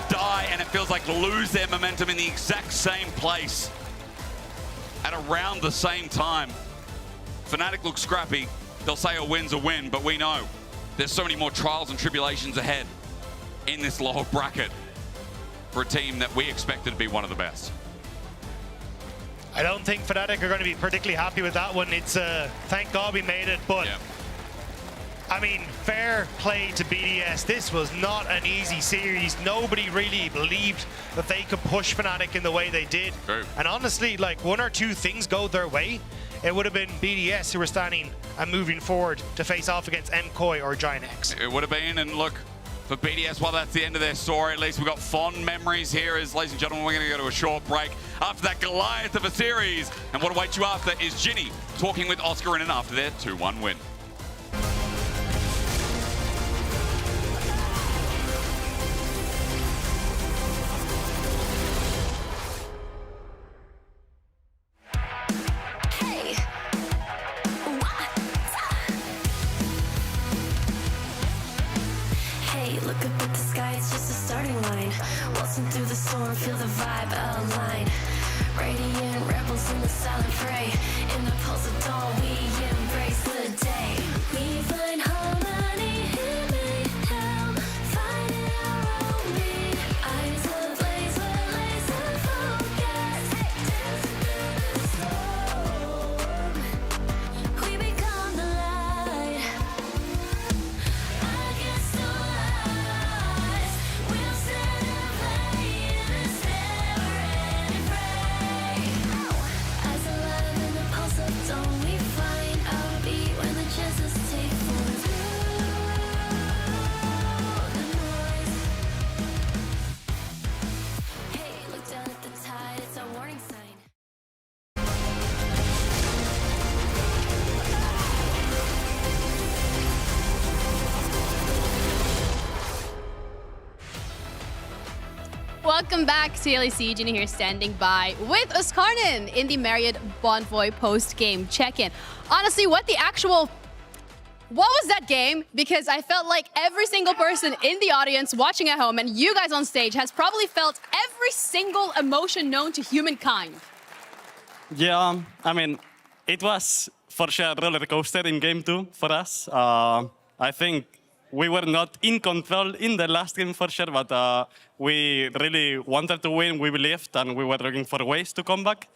die, and it feels like lose their momentum in the exact same place at around the same time. Fnatic looks scrappy. They'll say a win's a win, but we know there's so many more trials and tribulations ahead in this lower bracket for a team that we expected to be one of the best. I don't think Fnatic are going to be particularly happy with that one. It's thank God we made it, but I mean, fair play to BDS. This was not an easy series. Nobody really believed that they could push Fnatic in the way they did. True. And honestly, like 1 or 2 things go their way, it would have been BDS who were standing and moving forward to face off against MKOI or Giant X. It would have been, and look, for BDS, well, that's the end of their story. At least we've got fond memories here as, ladies and gentlemen, we're going to go to a short break after that Goliath of a series. And what awaits you after is Ginny talking with Oscarin after their 2-1 win. Through the storm, feel the vibe align. Radiant rebels in the silent fray. In the pulse of dawn, we embrace the day. We find harmony in mayhem, finding our own beat. Eyes ablaze with laser focus. Dancing through the storm, we become the light. Against the odds, we'll stand and play. As alive in the pulse of dawn, we find Welcome back to LEC. Gina here standing by with Oskarnen in the Marriott Bonvoy post-game check-in. Honestly, what was that game? Because I felt like every single person in the audience watching at home and you guys on stage has probably felt every single emotion known to humankind. Yeah, I mean, it was for sure a roller coaster in game 2 for us. I think we were not in control in the last game for sure, but we really wanted to win, we believed, and we were looking for ways to come back.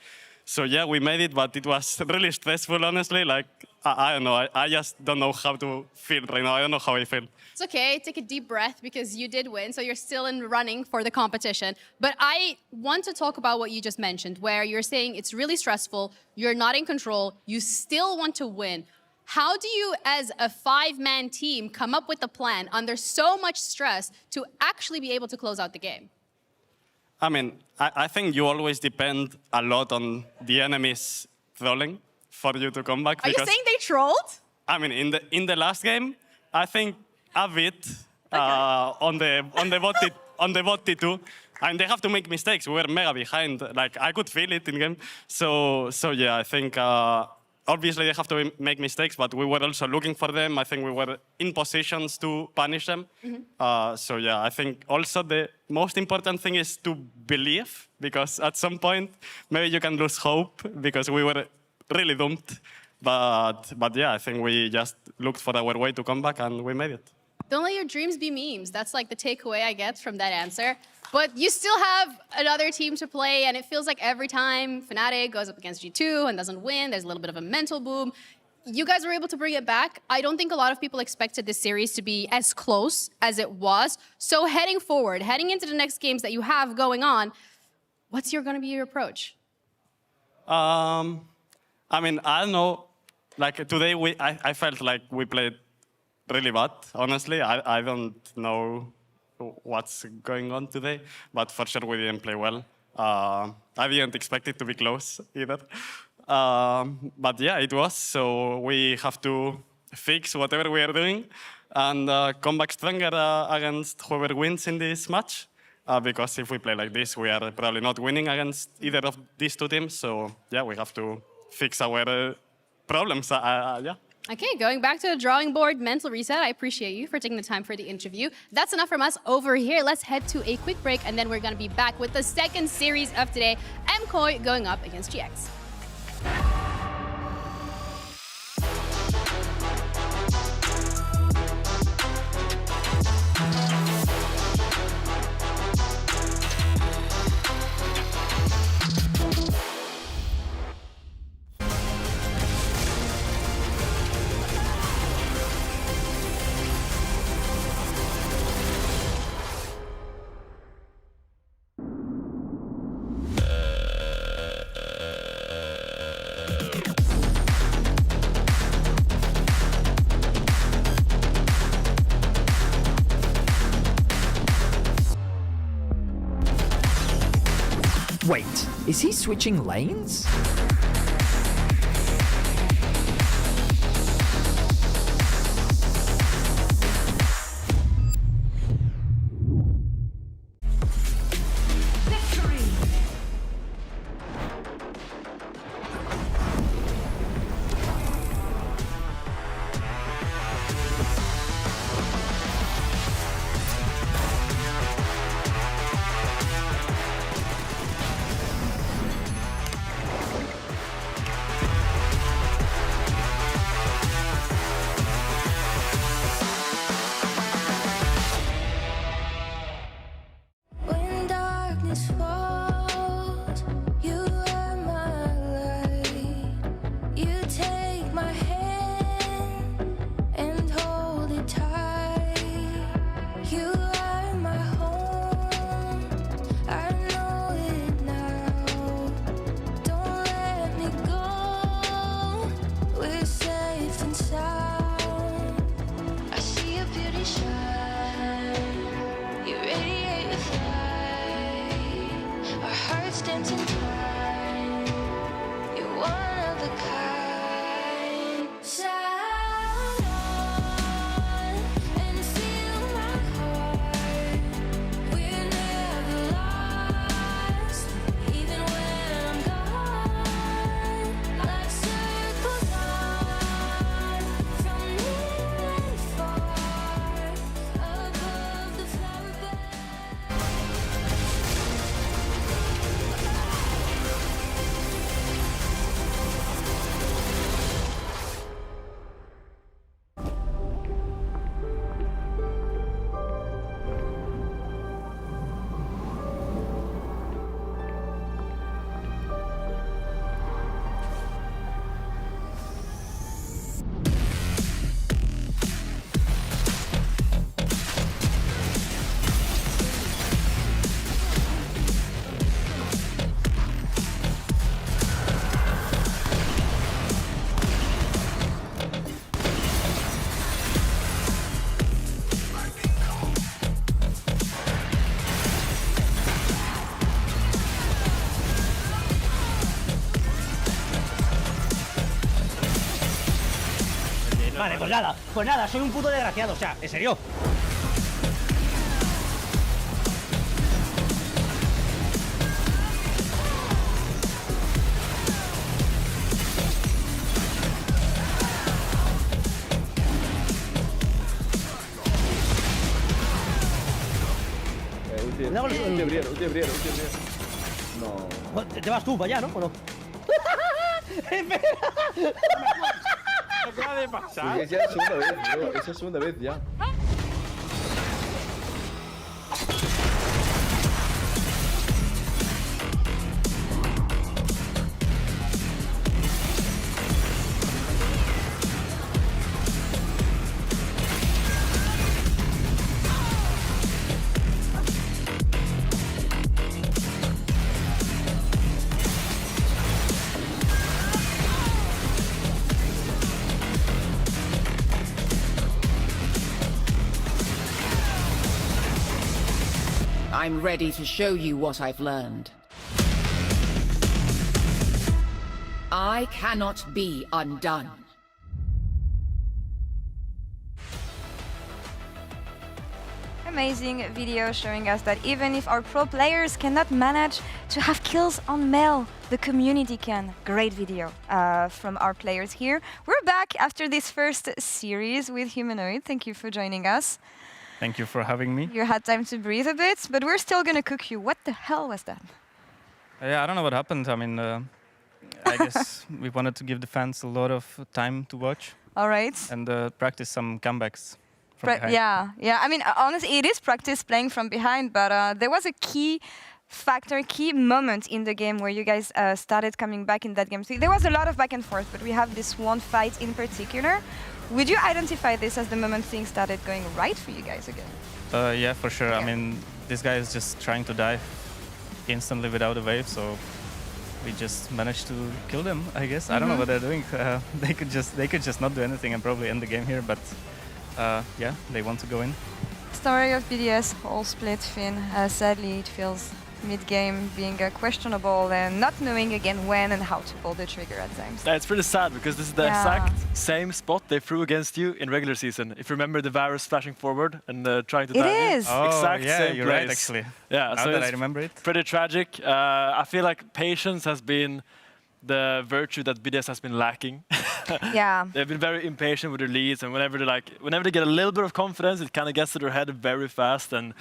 So yeah, we made it, but it was really stressful, honestly. Like, I don't know, I just don't know how to feel right now. I don't know how I feel. It's okay, take a deep breath because you did win, so you're still in running for the competition. But I want to talk about what you just mentioned, where you're saying it's really stressful, you're not in control, you still want to win. How do you, as a 5-man team, come up with a plan under so much stress to actually be able to close out the game? I mean, I think you always depend a lot on the enemy's trolling for you to come back. Are you saying they trolled? I mean, in the last game, I think a bit on the bot T2, and they have to make mistakes. We were mega behind. Like, I could feel it in game. So yeah, I think obviously they have to make mistakes, but we were also looking for them. I think we were in positions to punish them. So yeah, I think also the most important thing is to believe, because at some point maybe you can lose hope because we were really doomed. But yeah, I think we just looked for our way to come back and we made it. Don't let your dreams be memes. That's like the takeaway I get from that answer. But you still have another team to play, and it feels like every time Fnatic goes up against G2 and doesn't win, there's a little bit of a mental boom. You guys were able to bring it back. I don't think a lot of people expected this series to be as close as it was. So heading forward, heading into the next games that you have going on, what's going to be your approach? I mean, I don't know. Like today, I felt like we played really bad, honestly. I don't know what's going on today, but for sure we didn't play well. I didn't expect it to be close either. But yeah, it was. So we have to fix whatever we are doing and come back stronger against whoever wins in this match. Because if we play like this, we are probably not winning against either of these two teams. So yeah, we have to fix our problems. Yeah. Okay, going back to the drawing board, mental reset. I appreciate you for taking the time for the interview. That's enough from us over here. Let's head to a quick break, and then we're going to be back with the second series of today. MKOI going up against GX. Wait, is he switching lanes? Vale, pues nada, soy un puto desgraciado, o sea, en serio. Ulti abriero. No. Te vas tú para allá, ¿no? ¿O no? ¡Espera! Acaba de pasar. Sí, es ya la segunda vez, bro. Es la segunda vez ya. I'm ready to show you what I've learned. I cannot be undone. Amazing video showing us that even if our pro players cannot manage to have kills on Mel, the community can. Great video from our players here. We're back after this first series with Humanoid. Thank you for joining us. Thank you for having me. You had time to breathe a bit, but we're still gonna cook you. What the hell was that? Yeah, I don't know what happened. I mean, I guess we wanted to give the fans a lot of time to watch. All right. And practice some comebacks from behind. Yeah. I mean, honestly, it is practice playing from behind, but there was a key moment in the game where you guys started coming back in that game. So there was a lot of back and forth, but we have this one fight in particular. Would you identify this as the moment things started going right for you guys again? Yeah, for sure. I mean, this guy is just trying to die instantly without a wave, so we just managed to kill them, I guess. I don't know what they're doing. They could just not do anything and probably end the game here, but yeah, they want to go in. Story of BDS, all split Finn. Sadly, it feels mid-game being questionable and not knowing again when and how to pull the trigger at times. Yeah, it's pretty sad because this is the exact same spot they threw against you in regular season. If you remember the Varus flashing forward and trying to dive in. Oh, exact yeah, same you're place. right, actually. Yeah, now so that it's I remember it. Pretty tragic. I feel like patience has been the virtue that BDS has been lacking. Yeah. They've been very impatient with their leads, and whenever they get a little bit of confidence, it kind of gets to their head very fast. And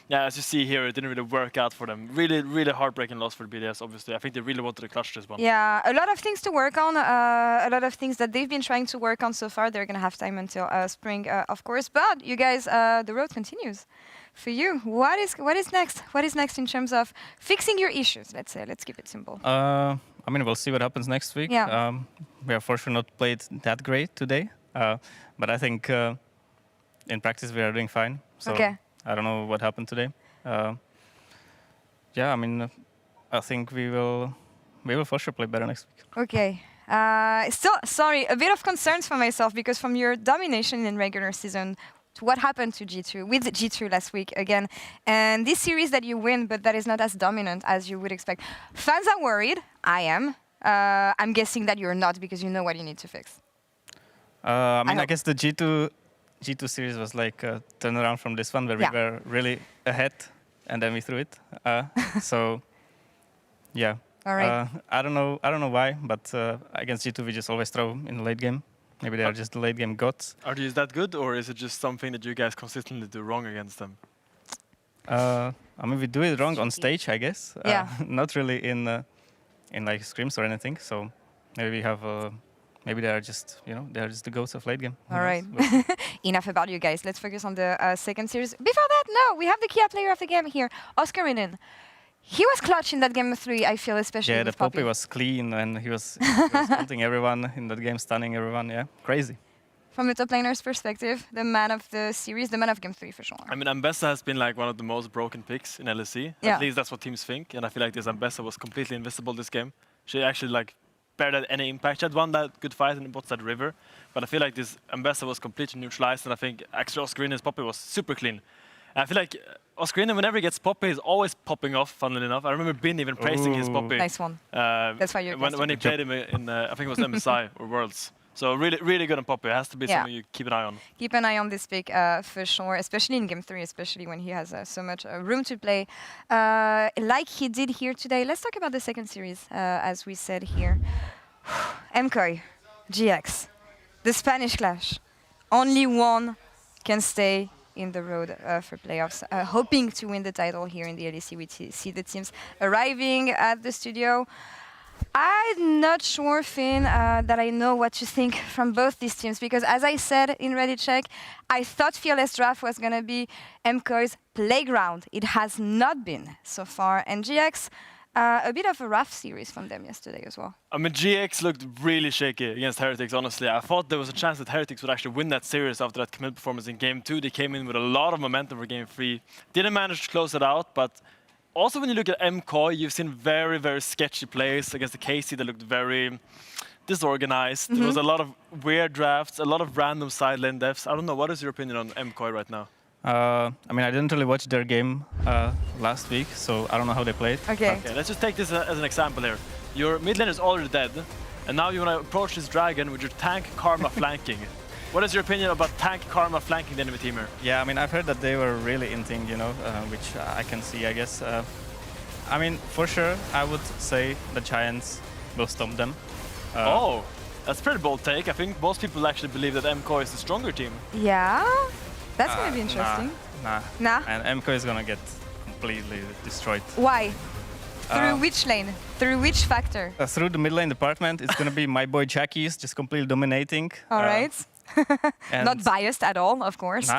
yeah, as you see here, it didn't really work out for them. Really, really heartbreaking loss for BDS, obviously. I think they really wanted to clutch this one. Yeah, a lot of things to work on, a lot of things that they've been trying to work on so far. They're going to have time until spring, of course. But you guys, the road continues. For you, what is next? What is next in terms of fixing your issues? Let's say, let's keep it simple. I mean, we'll see what happens next week. Yeah. We have for sure not played that great today, but I think in practice we are doing fine. So okay. I don't know what happened today. Yeah, I mean, I think we will for sure play better next week. Okay. Still, sorry, a bit of concerns for myself because from your domination in regular season, to what happened to G2 with G2 last week again, and this series that you win, but that is not as dominant as you would expect. Fans are worried. I am. I'm guessing that you're not because you know what you need to fix. I mean, I guess the G2 series was like a turnaround from this one where we were really ahead and then we threw it. So, yeah. All right. I don't know why, but against G2 we just always throw in the late game. Maybe they are just the late game gods. Are these that good, or is it just something that you guys consistently do wrong against them? I mean, we do it wrong on stage, I guess. Yeah. Not really in like scrims or anything. So maybe we have. Maybe they are just the ghosts of late game. All right. Enough about you guys. Let's focus on the second series. Before that, no, we have the key player of the game here, Oscar Minen. He was clutch in that game 3, I feel, especially yeah, with the Poppy was clean and he was ulting everyone in that game, stunning everyone. Yeah, crazy. From the top laner's perspective, the man of the series, the man of game 3 for sure. I mean, Ambessa has been like one of the most broken picks in LEC. Yeah. At least that's what teams think. And I feel like this Ambessa was completely invisible this game. She actually like barely had any impact. She had one that good fight in the bot side river. But I feel like this Ambessa was completely neutralized. And I think actually Oscarin's Poppy was super clean. And I feel like Oscarina, whenever he gets Poppy, is always popping off, funnily enough. I remember Bin even praising his Poppy. Nice one. That's why you when he played him in, I think it was MSI or Worlds. So really good on Poppy. It has to be something you keep an eye on. Keep an eye on this pick for sure, especially in Game 3, especially when he has so much room to play like he did here today. Let's talk about the second series, as we said here. MKOI, GX, the Spanish clash. Only one can stay in the road for playoffs, hoping to win the title here in the LEC. We see the teams arriving at the studio. I'm not sure, Finn, that I know what to think from both these teams, because as I said in Reddit Check, I thought Fearless Draft was going to be MKOI's playground. It has not been so far. And GX, a bit of a rough series from them yesterday as well. I mean, GX looked really shaky against Heretics, honestly. I thought there was a chance that Heretics would actually win that series after that commit performance in Game 2. They came in with a lot of momentum for Game 3. Didn't manage to close it out, but also when you look at MKOI, you've seen very, very sketchy plays against the KC that looked very disorganized. There was a lot of weird drafts, a lot of random side lane deaths. I don't know, what is your opinion on MKOI right now? I mean, I didn't really watch their game last week, so I don't know how they played. Okay, let's just take this as an example here. Your mid lane is already dead, and now you want to approach this dragon with your tank Karma flanking. What is your opinion about tank Karma flanking the enemy team here? Yeah, I mean, I've heard that they were really in thing, you know, which I can see, I guess. I mean, for sure, I would say the Giants will stomp them. Oh, that's a pretty bold take. I think most people actually believe that MKOI is the stronger team. Yeah, that's going to be interesting. Nah. And MKOI is going to get completely destroyed. Why? Through which lane? Through which factor? Through the mid lane department, it's going to be my boy Jackie's just completely dominating. All right. Not biased at all, of course. No.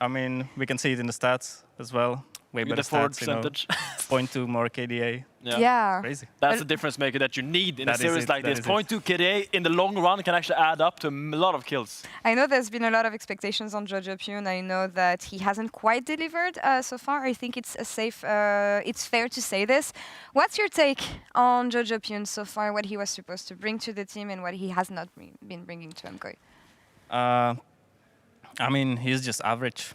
I mean, we can see it in the stats as well. Way better stats, you know, 0.2 more KDA. Yeah. Crazy. That's the difference maker that you need in a series like this. 0.2 KDA in the long run can actually add up to a lot of kills. I know there's been a lot of expectations on Jojo Pune. I know that he hasn't quite delivered so far. I think it's it's fair to say this. What's your take on Jojo Pune so far? What he was supposed to bring to the team and what he has not been bringing to MKOI? I mean, he's just average.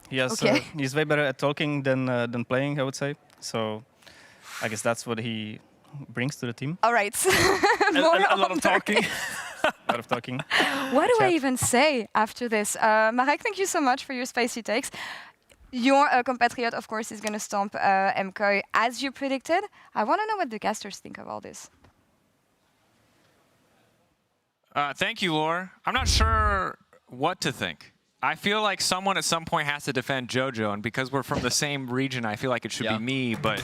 He has, he's way better at talking than playing, I would say. So I guess that's what he brings to the team. All right. a lot of talking. A lot of talking. What do I even say after this? Marek, thank you so much for your spicy takes. Your compatriot, of course, is going to stomp MKOI as you predicted. I want to know what the casters think of all this. Thank you, Laure. I'm not sure what to think. I feel like someone at some point has to defend JoJo, and because we're from the same region, I feel like it should be me, but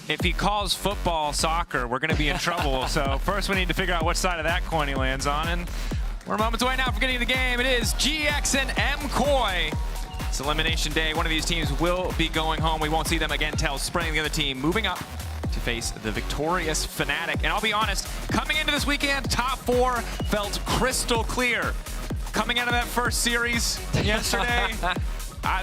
if he calls football soccer, we're going to be in trouble. So first we need to figure out which side of that coin he lands on, and we're moments away now from getting the game. It is GX and MKOI. It's elimination day. One of these teams will be going home. We won't see them again till spring. The other team moving up to face the victorious Fnatic. And I'll be honest, coming into this weekend, top 4 felt crystal clear. Coming out of that first series yesterday,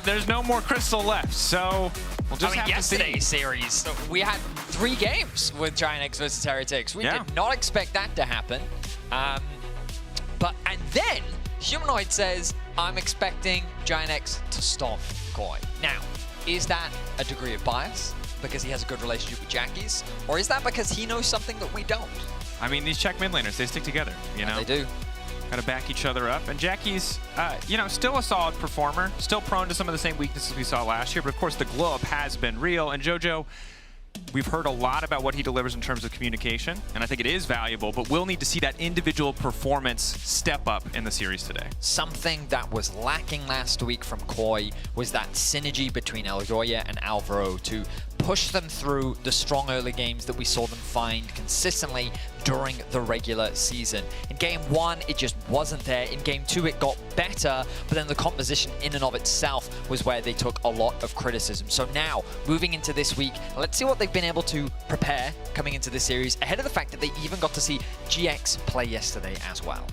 there's no more crystal left, so we'll just have to see. Yesterday's series, we had 3 games with Giant X versus Heretics. We did not expect that to happen. And then Humanoid says, I'm expecting Giant X to stomp KOI. Now, is that a degree of bias because he has a good relationship with Jackie's, or is that because he knows something that we don't? I mean, these Czech mid laners, they stick together, you know? They do. Got to back each other up. And Jackie's, you know, still a solid performer, still prone to some of the same weaknesses we saw last year, but of course the glow up has been real. And JoJo, we've heard a lot about what he delivers in terms of communication, and I think it is valuable, but we'll need to see that individual performance step up in the series today. Something that was lacking last week from KOI was that synergy between Elroya and Alvaro to push them through the strong early games that we saw them find consistently during the regular season. In Game 1, it just wasn't there. In Game 2, it got better, but then the composition in and of itself was where they took a lot of criticism. So now, moving into this week, let's see what they've been able to prepare coming into this series, ahead of the fact that they even got to see GX play yesterday as well.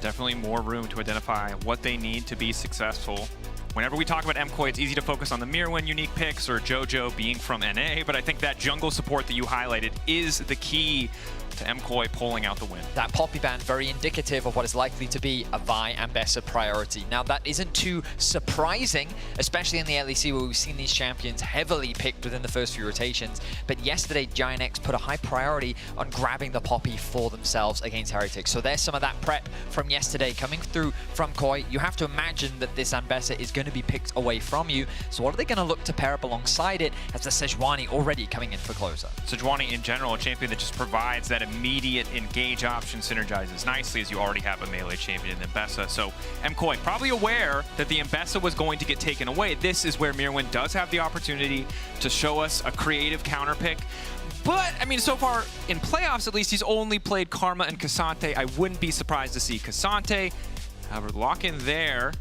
Definitely more room to identify what they need to be successful. Whenever we talk about MKOI, it's easy to focus on the Mirwin unique picks or JoJo being from NA, but I think that jungle support that you highlighted is the key to MKOI pulling out the win. That Poppy ban, very indicative of what is likely to be a Vi and Bessa priority. Now, that isn't too surprising, especially in the LEC where we've seen these champions heavily picked within the first few rotations. But yesterday, Giant X put a high priority on grabbing the Poppy for themselves against Heretics. So there's some of that prep from yesterday coming through from Koi. You have to imagine that this Ambessa is going to be picked away from you. So what are they going to look to pair up alongside it as the Sejuani already coming in for closer? Sejuani in general, a champion that just provides that immediate engage option, synergizes nicely as you already have a melee champion in Ambessa. So MKOI probably aware that the Ambessa was going to get taken away. This is where Mirwin does have the opportunity to show us a creative counter pick. But, I mean, so far in playoffs, at least, he's only played Karma and Cassante. I wouldn't be surprised to see Cassante. However, lock in there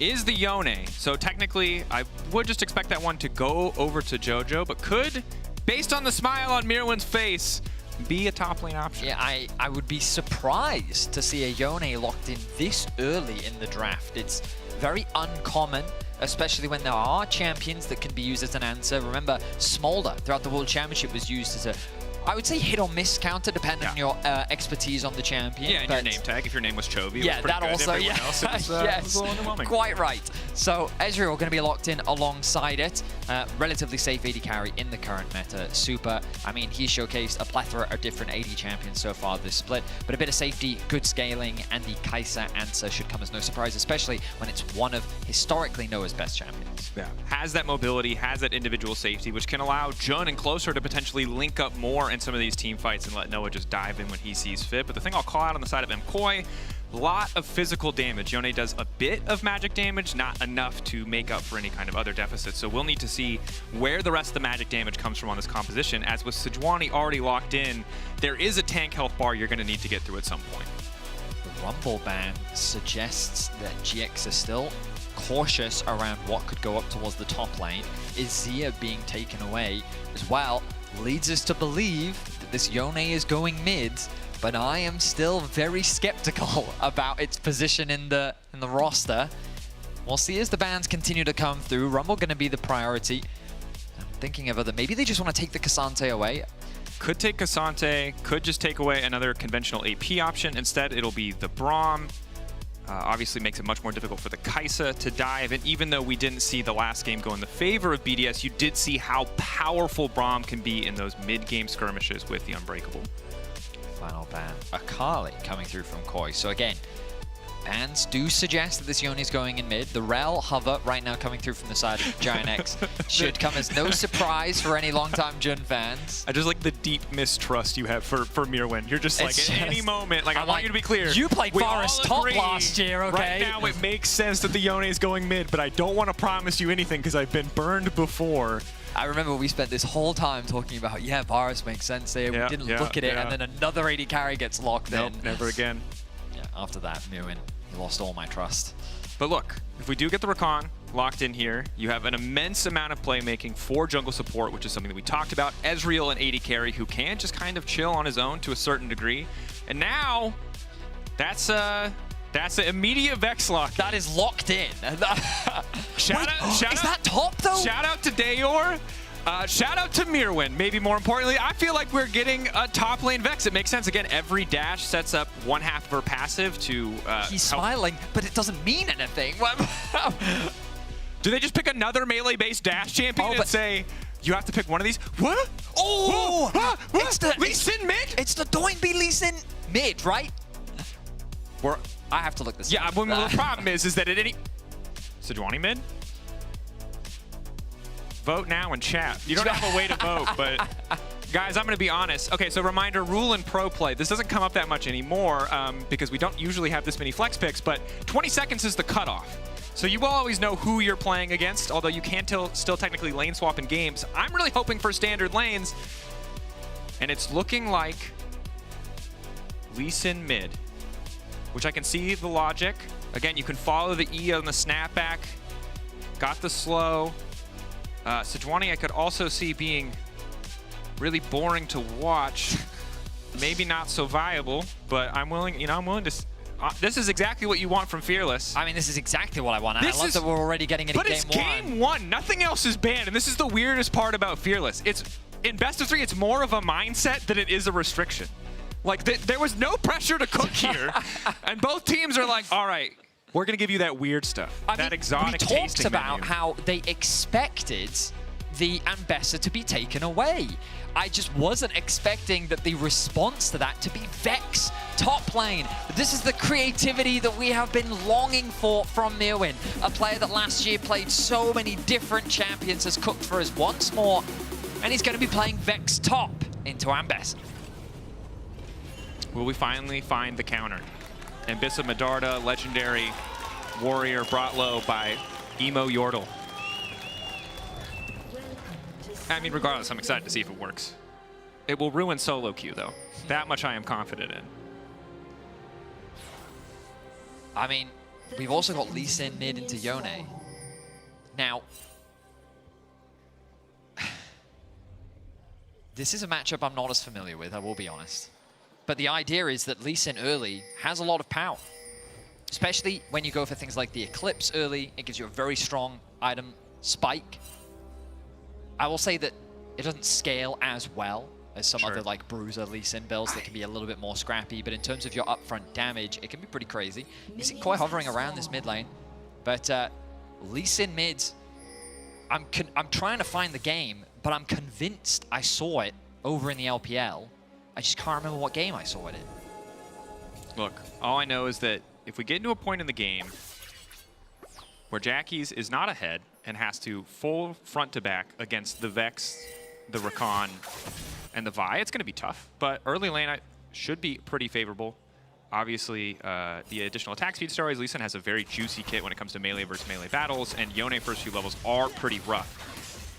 is the Yone. So technically, I would just expect that one to go over to JoJo, but could, based on the smile on Mirwin's face, be a top lane option. Yeah, I would be surprised to see a Yone locked in this early in the draft. It's very uncommon, especially when there are champions that can be used as an answer. Remember, Smolder throughout the World Championship was used as a, I would say, hit or miss counter, depending on your expertise on the champion. Yeah, and your name tag, if your name was Chovy, yeah, was pretty that good. also, Everyone yeah. else, it was, yes, was a little underwhelming. Quite right. So Ezreal going to be locked in alongside it. Relatively safe AD carry in the current meta. Super. I mean, he's showcased a plethora of different AD champions so far this split, but a bit of safety, good scaling, and the Kai'Sa answer should come as no surprise, especially when it's one of historically Noah's best champions. Yeah, has that mobility, has that individual safety, which can allow Jun and Closer to potentially link up more in some of these team fights and let Noah just dive in when he sees fit. But the thing I'll call out on the side of MKOI, a lot of physical damage. Yone does a bit of magic damage, not enough to make up for any kind of other deficits. So we'll need to see where the rest of the magic damage comes from on this composition. As with Sejuani already locked in, there is a tank health bar you're going to need to get through at some point. The Rumble ban suggests that GX is still cautious around what could go up towards the top lane. Is Zia being taken away as well? Leads us to believe that this Yone is going mid, but I am still very skeptical about its position in the roster. We'll see as the bans continue to come through. Rumble going to be the priority. I'm thinking of other, maybe they just want to take the Cassante away. Could take Cassante, could just take away another conventional AP option. Instead, it'll be the Braum. Obviously makes it much more difficult for the Kai'Sa to dive, and even though we didn't see the last game go in the favor of BDS, you did see how powerful Braum can be in those mid-game skirmishes with the Unbreakable. Final ban, Akali coming through from Koi. So again, bans do suggest that this Yone is going in mid. The Rel hover right now coming through from the side of Giant X should come as no surprise for any long-time Jun fans. I just like the deep mistrust you have for Mirwin. You're just like, at any moment, like, I want you to be clear. You played Forest top last year, okay? Right now it makes sense that the Yone is going mid, but I don't want to promise you anything because I've been burned before. I remember we spent this whole time talking about, yeah, Varus makes sense there. Yeah, we didn't look at it, and then another AD carry gets locked in. Never again. Yeah, after that, Mirwin lost all my trust. But look, if we do get the Rakan locked in here, you have an immense amount of playmaking for jungle support, which is something that we talked about. Ezreal, an AD carry who can just kind of chill on his own to a certain degree. And now, that's an immediate Vex lock. That is locked in. Shout out, is that top though? Shout out to Dayor. Shout out to Mirwin. Maybe more importantly, I feel like we're getting a top lane Vex. It makes sense. Again, every dash sets up one half of her passive to He's smiling, but it doesn't mean anything. Do they just pick another melee-based dash champion and say, you have to pick one of these? What? Oh! It's the Lee Sin mid? It's the Doinby Lee Sin mid, right? I have to look this up. Yeah, the problem is that at any... Sejuani mid? Vote now in chat. You don't have a way to vote, but... Guys, I'm going to be honest. Okay, so reminder, rule in pro play. This doesn't come up that much anymore because we don't usually have this many flex picks, but 20 seconds is the cutoff. So you will always know who you're playing against, although you can still technically lane swap in games. I'm really hoping for standard lanes, and it's looking like Lee Sin mid, which I can see the logic. Again, you can follow the E on the snapback. Got the slow. Sejuani I could also see being really boring to watch. Maybe not so viable, but I'm willing, I'm willing to... this is exactly what you want from Fearless. I mean, this is exactly what I want. And I love that we're already getting it in game one. But it's game one. Nothing else is banned, and this is the weirdest part about Fearless. It's in best of 3, it's more of a mindset than it is a restriction. Like, there was no pressure to cook here. And both teams are like, all right, we're going to give you that weird stuff. That exotic tasting We talked about menu. how they expected the Ambessa to be taken away. I just wasn't expecting that the response to that to be Vex top lane. This is the creativity that we have been longing for from Mirwin, a player that last year played so many different champions, has cooked for us once more, and he's going to be playing Vex top into Ambessa. Will we finally find the counter? Ambissa Medarda, legendary warrior brought low by Emo Yordle. I mean, regardless, I'm excited to see if it works. It will ruin solo queue, though. That much I am confident in. I mean, we've also got Lee Sin mid into Yone. Now, this is a matchup I'm not as familiar with, I will be honest. But the idea is that Lee Sin early has a lot of power. Especially when you go for things like the Eclipse early, it gives you a very strong item spike. I will say that it doesn't scale as well as some other like Bruiser Lee Sin builds that can be a little bit more scrappy, but in terms of your upfront damage, it can be pretty crazy. You see Koi hovering around this mid lane, but Lee Sin mids, I'm trying to find the game, but I'm convinced I saw it over in the LPL. I just can't remember what game I saw it in. Look, all I know is that if we get into a point in the game where Jackie's is not ahead and has to full front to back against the Vex, the Rakan, and the Vi, it's going to be tough. But early lane should be pretty favorable. Obviously, the additional attack speed stories, Lee Sin has a very juicy kit when it comes to melee versus melee battles, and Yone first few levels are pretty rough.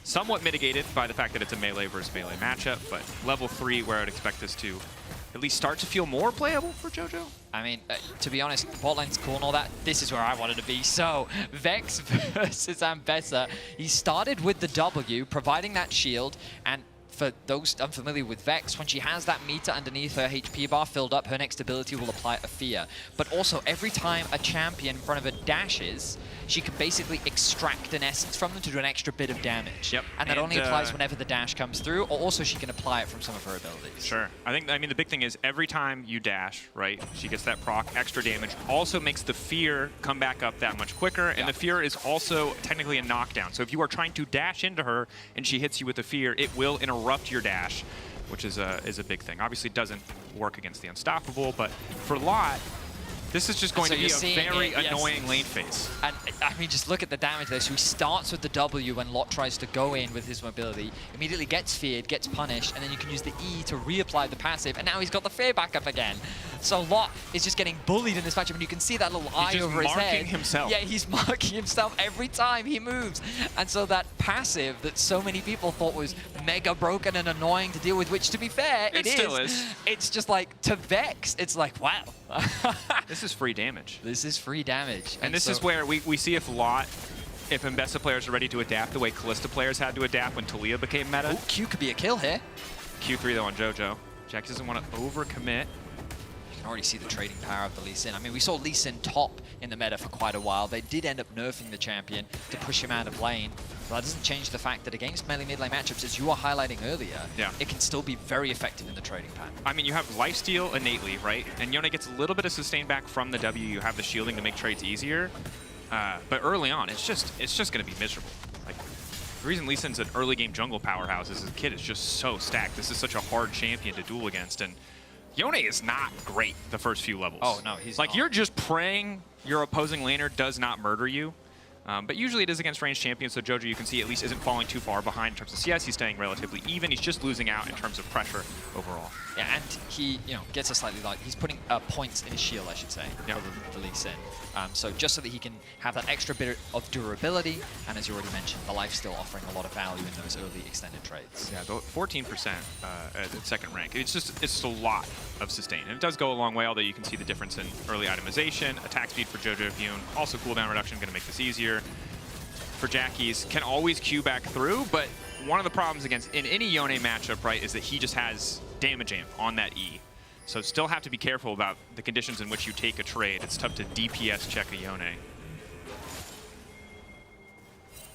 Somewhat mitigated by the fact that it's a melee versus melee matchup, but level 3 where I'd expect this to at least start to feel more playable for JoJo. I mean, to be honest, bot lane's cool and all that. This is where I wanted to be. So, Vex versus Ambessa. He started with the W, providing that shield, and for those unfamiliar with Vex, when she has that meter underneath her HP bar filled up, her next ability will apply a fear. But also, every time a champion in front of her dashes, she can basically extract an essence from them to do an extra bit of damage. Yep. And that only applies whenever the dash comes through, or also she can apply it from some of her abilities. Sure. I mean, the big thing is every time you dash, right, she gets that proc, extra damage, also makes the fear come back up that much quicker, and the fear is also technically a knockdown. So if you are trying to dash into her and she hits you with the fear, it will interrupt your dash, which is a big thing. Obviously, it doesn't work against the Unstoppable, but for Lot, this is just going to be a very annoying lane phase. And I mean, just look at the damage there. So he starts with the W when Lot tries to go in with his mobility, immediately gets feared, gets punished, and then you can use the E to reapply the passive, and now he's got the fear back up again. So Lot is just getting bullied in this matchup, and you can see that little eye over his head. He's marking himself. Yeah, he's marking himself every time he moves. And so that passive that so many people thought was mega broken and annoying to deal with, which to be fair, it still is. It's just like, to Vex, it's like, wow. This is free damage. This is free damage. And this is where we see if Ambessa players are ready to adapt the way Kalista players had to adapt when Taliyah became meta. Ooh, Q could be a kill here. Q3 though on JoJo. Jack doesn't want to overcommit. You can already see the trading power of the Lee Sin. I mean, we saw Lee Sin top in the meta for quite a while. They did end up nerfing the champion to push him out of lane. But that doesn't change the fact that against melee mid lane matchups, as you were highlighting earlier, it can still be very effective in the trading pattern. I mean, you have lifesteal innately, right? And Yone gets a little bit of sustain back from the W. You have the shielding to make trades easier. But early on, it's just going to be miserable. Like, the reason Lee Sin's an early game jungle powerhouse is his kit is just so stacked. This is such a hard champion to duel against, and Yone is not great the first few levels. Oh, no, he's like, not. You're just praying your opposing laner does not murder you. But usually it is against ranged champions, so JoJo, you can see, at least isn't falling too far behind in terms of CS. He's staying relatively even. He's just losing out in terms of pressure overall. Yeah, and he, gets a slightly light. He's putting points in his shield, I should say, for Lee Sin. So just so that he can have that extra bit of durability, and as you already mentioned, the life still offering a lot of value in those early extended trades. Yeah, 14% at second rank. It's just a lot of sustain, and it does go a long way. Although you can see the difference in early itemization, attack speed for JoJo Hyun, also cooldown reduction, going to make this easier. For Jackie's, can always Q back through, but one of the problems in any Yone matchup, right, is that he just has damage amp on that E. So still have to be careful about the conditions in which you take a trade. It's tough to DPS check a Yone.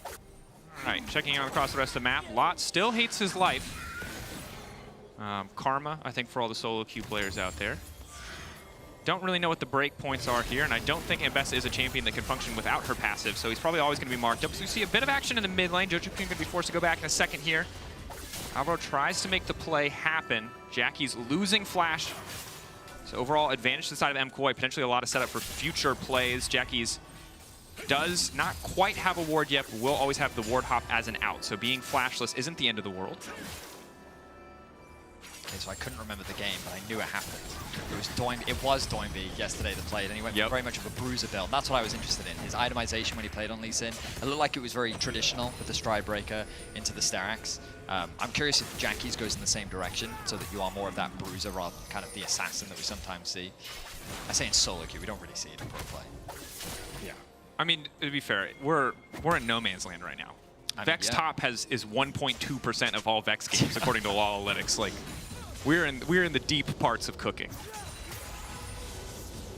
All right, checking out across the rest of the map. Lot still hates his life. Karma, I think, for all the solo queue players out there. Don't really know what the break points are here, and I don't think Ambessa is a champion that can function without her passive, so he's probably always going to be marked up. So we see a bit of action in the mid lane. Jojo going to be forced to go back in a second here. Alvaro tries to make the play happen. Jackie's losing flash. So overall advantage to the side of MKoi, potentially a lot of setup for future plays. Jackie's does not quite have a ward yet, but will always have the ward hop as an out. So being flashless isn't the end of the world. Okay, so I couldn't remember the game, but I knew it happened. It was Doinby yesterday that played, and he went for very much of a bruiser build. That's what I was interested in. His itemization when he played on Lee Sin, it looked like it was very traditional with the stride breaker into the Starax. I'm curious if Jackie's goes in the same direction, so that you are more of that bruiser rather than kind of the assassin that we sometimes see. I say in solo queue, we don't really see it in pro play. Yeah. I mean, to be fair, we're in no man's land right now. Vex top is 1.2% of all Vex games according to LoL Analytics. Like, we're in the deep parts of cooking.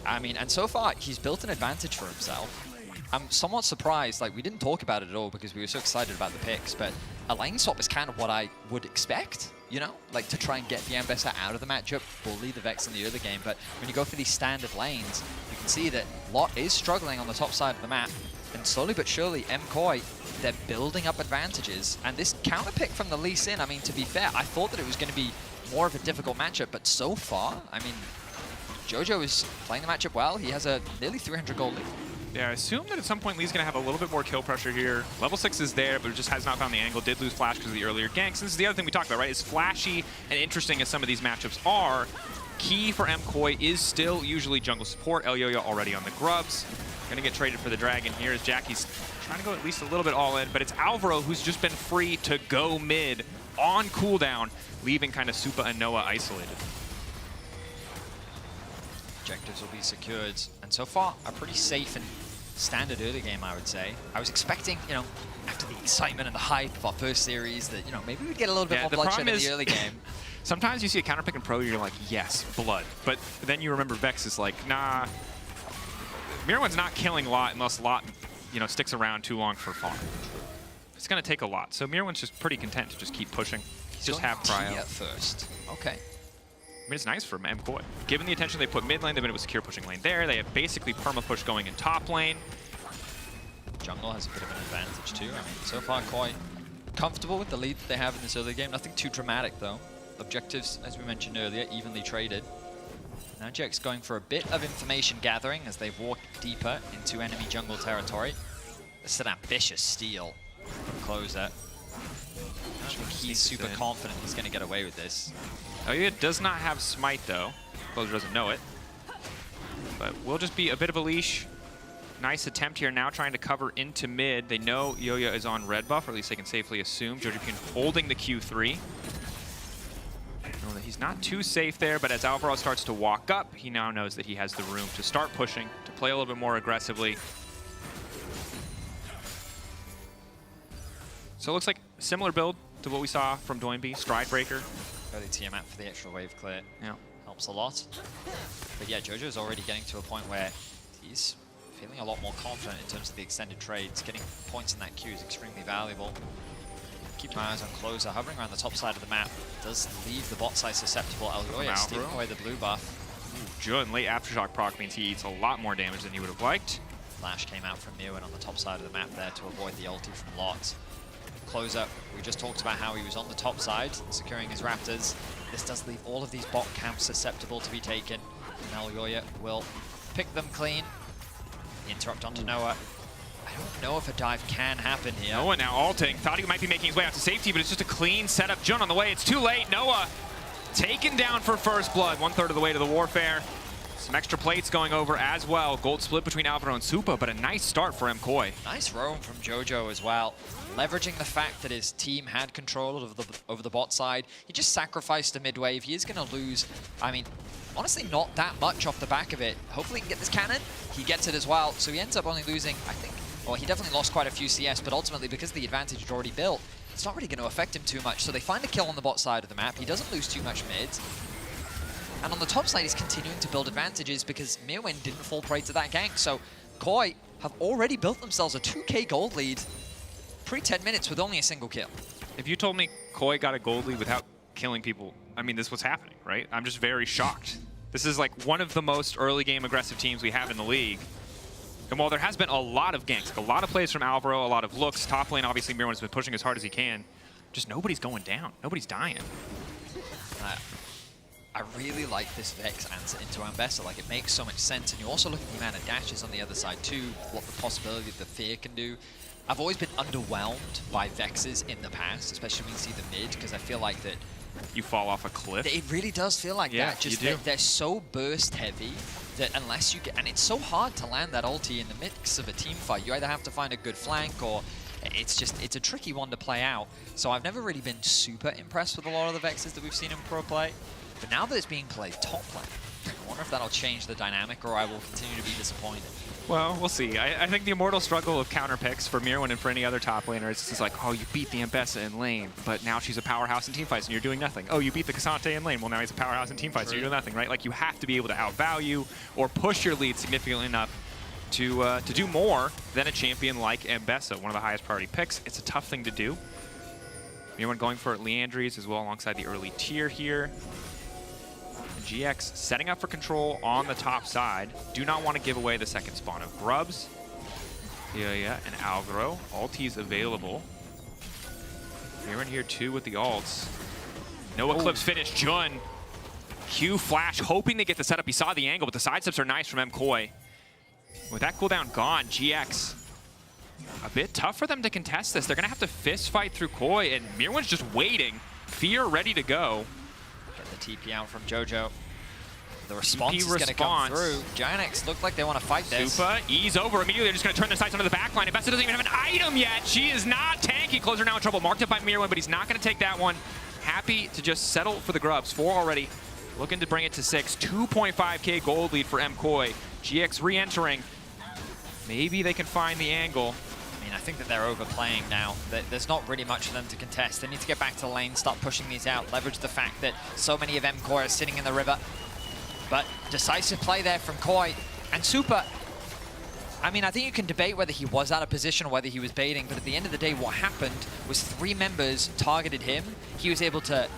I mean, and so far he's built an advantage for himself. I'm somewhat surprised, like we didn't talk about it at all because we were so excited about the picks, but a lane swap is kind of what I would expect, you know? Like to try and get the Ambessa out of the matchup, bully the Vex in the early game, but when you go for these standard lanes, you can see that Lot is struggling on the top side of the map, and slowly but surely MKoi, they're building up advantages, and this counter pick from the Lee Sin, I mean, to be fair, I thought that it was going to be more of a difficult matchup, but so far, I mean, Jojo is playing the matchup well. He has a nearly 300 gold lead. Yeah, I assume that at some point Lee's going to have a little bit more kill pressure here. Level 6 is there, but it just has not found the angle. Did lose Flash because of the earlier ganks. And this is the other thing we talked about, right? As flashy and interesting as some of these matchups are, key for MKoi is still usually jungle support. Elyoya already on the grubs. Going to get traded for the dragon here as Jackie's trying to go at least a little bit all in, but it's Alvaro who's just been free to go mid on cooldown, leaving kind of Supa and Noah isolated. Objectives will be secured, and so far a pretty safe and standard early game, I would say. I was expecting, you know, after the excitement and the hype of our first series that, you know, maybe we'd get a little bit more bloodshed in the early game. Sometimes you see a counter pick in pro, you're like, yes, blood. But then you remember Vex is like, nah. Mirwan's not killing Lot unless Lot, you know, sticks around too long for farm. It's going to take a lot. So Mirwan's just pretty content to just keep pushing. Just have cryo at first. Okay. I mean, it's nice for MKoi. Given the attention they put mid lane, they've been able to secure pushing lane there. They have basically perma-push going in top lane. Jungle has a bit of an advantage too. I mean, so far quite comfortable with the lead that they have in this early game. Nothing too dramatic though. Objectives, as we mentioned earlier, evenly traded. Now Jack's going for a bit of information gathering as they walk deeper into enemy jungle territory. This is an ambitious steal from Closer. I think he's super confident he's going to get away with this. Elyoya does not have smite though. Closer doesn't know it. But will just be a bit of a leash. Nice attempt here now trying to cover into mid. They know Elyoya is on red buff, or at least they can safely assume. Jojo holding the Q3. Know that he's not too safe there, but as Alvaro starts to walk up, he now knows that he has the room to start pushing, to play a little bit more aggressively. So it looks like a similar build to what we saw from Doinby, Stride Breaker. Early Tiamat for the extra wave clear. Yeah. Helps a lot. But yeah, Jojo is already getting to a point where he's feeling a lot more confident in terms of the extended trades. Getting points in that queue is extremely valuable. Keep my eyes on Closer, hovering around the top side of the map. Does leave the bot side susceptible. Elyoya stealing away the blue buff. Jun, late Aftershock proc means he eats a lot more damage than he would have liked. Flash came out from Mirwan on the top side of the map there to avoid the ulti from Lot. Closer, we just talked about how he was on the top side, securing his Raptors. This does leave all of these bot camps susceptible to be taken. And Elyoya will pick them clean. Interrupt onto Noah. I don't know if a dive can happen here. Noah now ulting. Thought he might be making his way out to safety, but it's just a clean setup. Jun on the way. It's too late. Noah taken down for first blood. 1/3 of the way to the warfare. Some extra plates going over as well. Gold split between Alvaro and Supa, but a nice start for MKoi. Nice roam from Jojo as well. Leveraging the fact that his team had control over the bot side. He just sacrificed a mid wave. He is going to lose, I mean, honestly not that much off the back of it. Hopefully he can get this cannon. He gets it as well. So he ends up only losing, I think, well, he definitely lost quite a few CS, but ultimately because the advantage is already built, it's not really going to affect him too much. So they find a kill on the bot side of the map. He doesn't lose too much mid. And on the top side, he's continuing to build advantages because Mirwan didn't fall prey to that gank. So Koi have already built themselves a 2k gold lead pre-10 minutes with only a single kill. If you told me Koi got a gold lead without killing people, I mean, this is what's happening, right? I'm just very shocked. This is like one of the most early game aggressive teams we have in the league. And while there has been a lot of ganks, like a lot of plays from Alvaro, a lot of looks, top lane, obviously Mirwan has been pushing as hard as he can. Just nobody's going down. Nobody's dying. I really like this Vex answer into Ambessa. Like, it makes so much sense. And you also look at the amount of dashes on the other side too, what the possibility of the fear can do. I've always been underwhelmed by Vexes in the past, especially when you see the mid, because I feel like that you fall off a cliff. It really does feel like that. Just they're so burst heavy that unless you get, and it's so hard to land that ulti in the mix of a team fight. You either have to find a good flank or it's a tricky one to play out. So I've never really been super impressed with a lot of the Vexes that we've seen in pro play. But now that it's being played top lane, I wonder if that'll change the dynamic or I will continue to be disappointed. Well, we'll see. I think the immortal struggle of counter picks for Mirwan and for any other top laner is like, oh, you beat the Ambessa in lane, but now she's a powerhouse in teamfights and you're doing nothing. Oh, you beat the Cassante in lane, well, now he's a powerhouse in teamfights, so you're doing nothing, right? Like, you have to be able to outvalue or push your lead significantly enough to do more than a champion like Ambessa, one of the highest priority picks. It's a tough thing to do. Mirwan going for Leandries as well alongside the early tier here. GX setting up for control on the top side. Do not want to give away the second spawn of Grubs. Yeah, and Alvaro. Ulti's available. Mirwan here too with the ults. No Eclipse finish. Jun. Q flash, hoping to get the setup. He saw the angle, but the sidesteps are nice from MKoi. With that cooldown gone, GX a bit tough for them to contest this. They're going to have to fist fight through Koi, and Mirwan's just waiting. Fear ready to go. Get the TP out from JoJo. The response is going to come through. Giants look like they want to fight this. Supa, ease over immediately. They're just going to turn their sights onto the back line. Ambessa doesn't even have an item yet. She is not tanky. Closer now in trouble. Marked up by Mirwan, but he's not going to take that one. Happy to just settle for the Grubs. 4 already. Looking to bring it to 6. 2.5k gold lead for MKoi. GX re-entering. Maybe they can find the angle. I mean, I think that they're overplaying now. There's not really much for them to contest. They need to get back to the lane, start pushing these out, leverage the fact that so many of MKoi are sitting in the river. But decisive play there from Koi. And Supa, I mean, I think you can debate whether he was out of position or whether he was baiting, but at the end of the day, what happened was 3 members targeted him. He was able to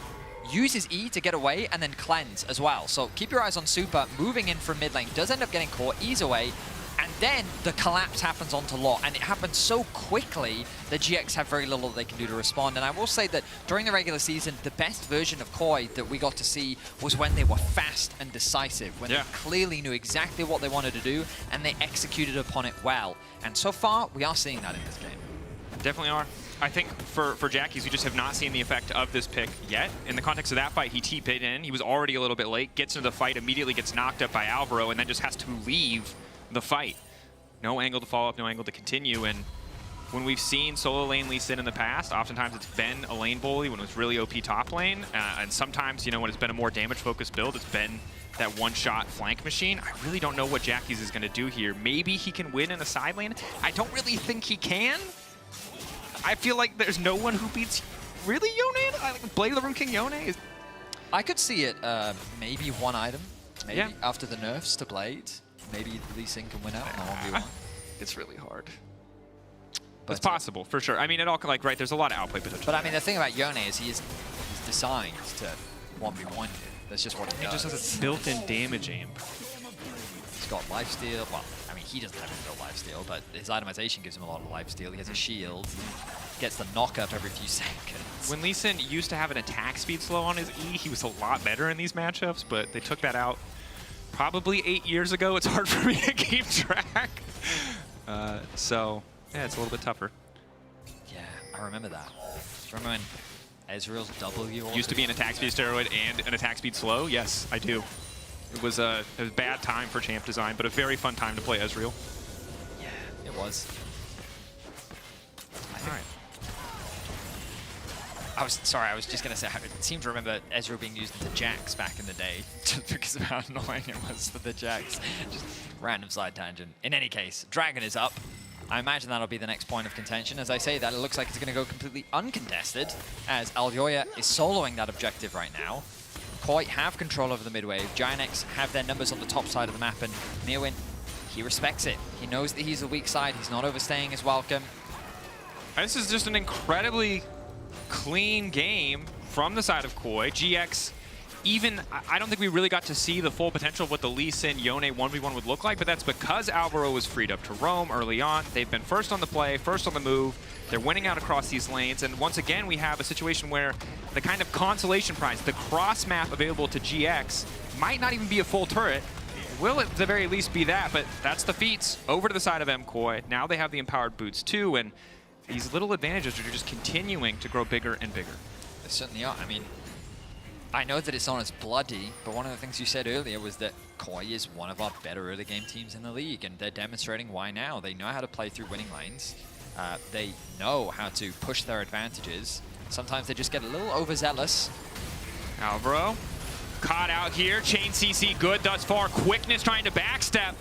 use his E to get away and then cleanse as well. So keep your eyes on Supa, moving in from mid lane, does end up getting caught, ease away, and then the collapse happens onto Lot, and it happens so quickly that GX have very little that they can do to respond. And I will say that during the regular season, the best version of Koi that we got to see was when they were fast and decisive, when they clearly knew exactly what they wanted to do, and they executed upon it well. And so far, we are seeing that in this game. Definitely are. I think for Jackies, we just have not seen the effect of this pick yet. In the context of that fight, he TP'd in. He was already a little bit late, gets into the fight, immediately gets knocked up by Alvaro, and then just has to leave the fight. No angle to follow up, no angle to continue, and when we've seen solo lane Lee Sin in the past, oftentimes it's been a lane bully when it was really OP top lane, and sometimes, you know, when it's been a more damage-focused build, it's been that one-shot flank machine. I really don't know what Jackies is going to do here. Maybe he can win in a side lane. I don't really think he can. I feel like there's no one who beats really Yone. Like Blade of the Rune King Yone is... I could see it maybe one item, maybe after the nerfs to Blade. Maybe Lee Sin can win out in a 1v1. It's really hard. But it's possible, for sure. I mean, it all, like, right, there's a lot of outplay potential. But I mean, the thing about Yone is he's designed to 1v1 you. That's just what he does. He just has a built-in damage aim. He's got lifesteal. Well, I mean, he doesn't have a built lifesteal, but his itemization gives him a lot of lifesteal. He has a shield, gets the knock-up every few seconds. When Lee Sin used to have an attack speed slow on his E, he was a lot better in these matchups, but they took that out probably 8 years ago. It's hard for me to keep track. So, yeah, it's a little bit tougher. Yeah, I remember that. Remember when Ezreal's W used to be an attack speed steroid and an attack speed slow? Yes, I do. It was a bad time for champ design, but a very fun time to play Ezreal. Yeah, it was. All right. I was just going to say, I seem to remember Ezreal being used into Jax back in the day, just because of how annoying it was for the Jax. Just random side tangent. In any case, Dragon is up. I imagine that'll be the next point of contention. As I say that, it looks like it's going to go completely uncontested, as Aljoya is soloing that objective right now. Koi have control over the mid wave. Giants have their numbers on the top side of the map, and Mirwan, he respects it. He knows that he's the weak side. He's not overstaying his welcome. This is just an incredibly clean game from the side of Koi. GX I don't think we really got to see the full potential of what the Lee Sin Yone 1v1 would look like, but that's because Alvaro was freed up to roam early on. They've been first on the play, first on the move. They're winning out across these lanes, and once again, we have a situation where the kind of consolation prize, the cross map available to GX, might not even be a full turret. Will at the very least be that, but that's the feats over to the side of MKOI. Now they have the empowered boots too, and these little advantages are just continuing to grow bigger and bigger. They certainly are. I mean, I know that it's not as bloody, but one of the things you said earlier was that KOI is one of our better early game teams in the league, and they're demonstrating why now. They know how to play through winning lanes. They know how to push their advantages. Sometimes they just get a little overzealous. Alvaro caught out here. Chain CC good thus far. Quickness trying to backstep.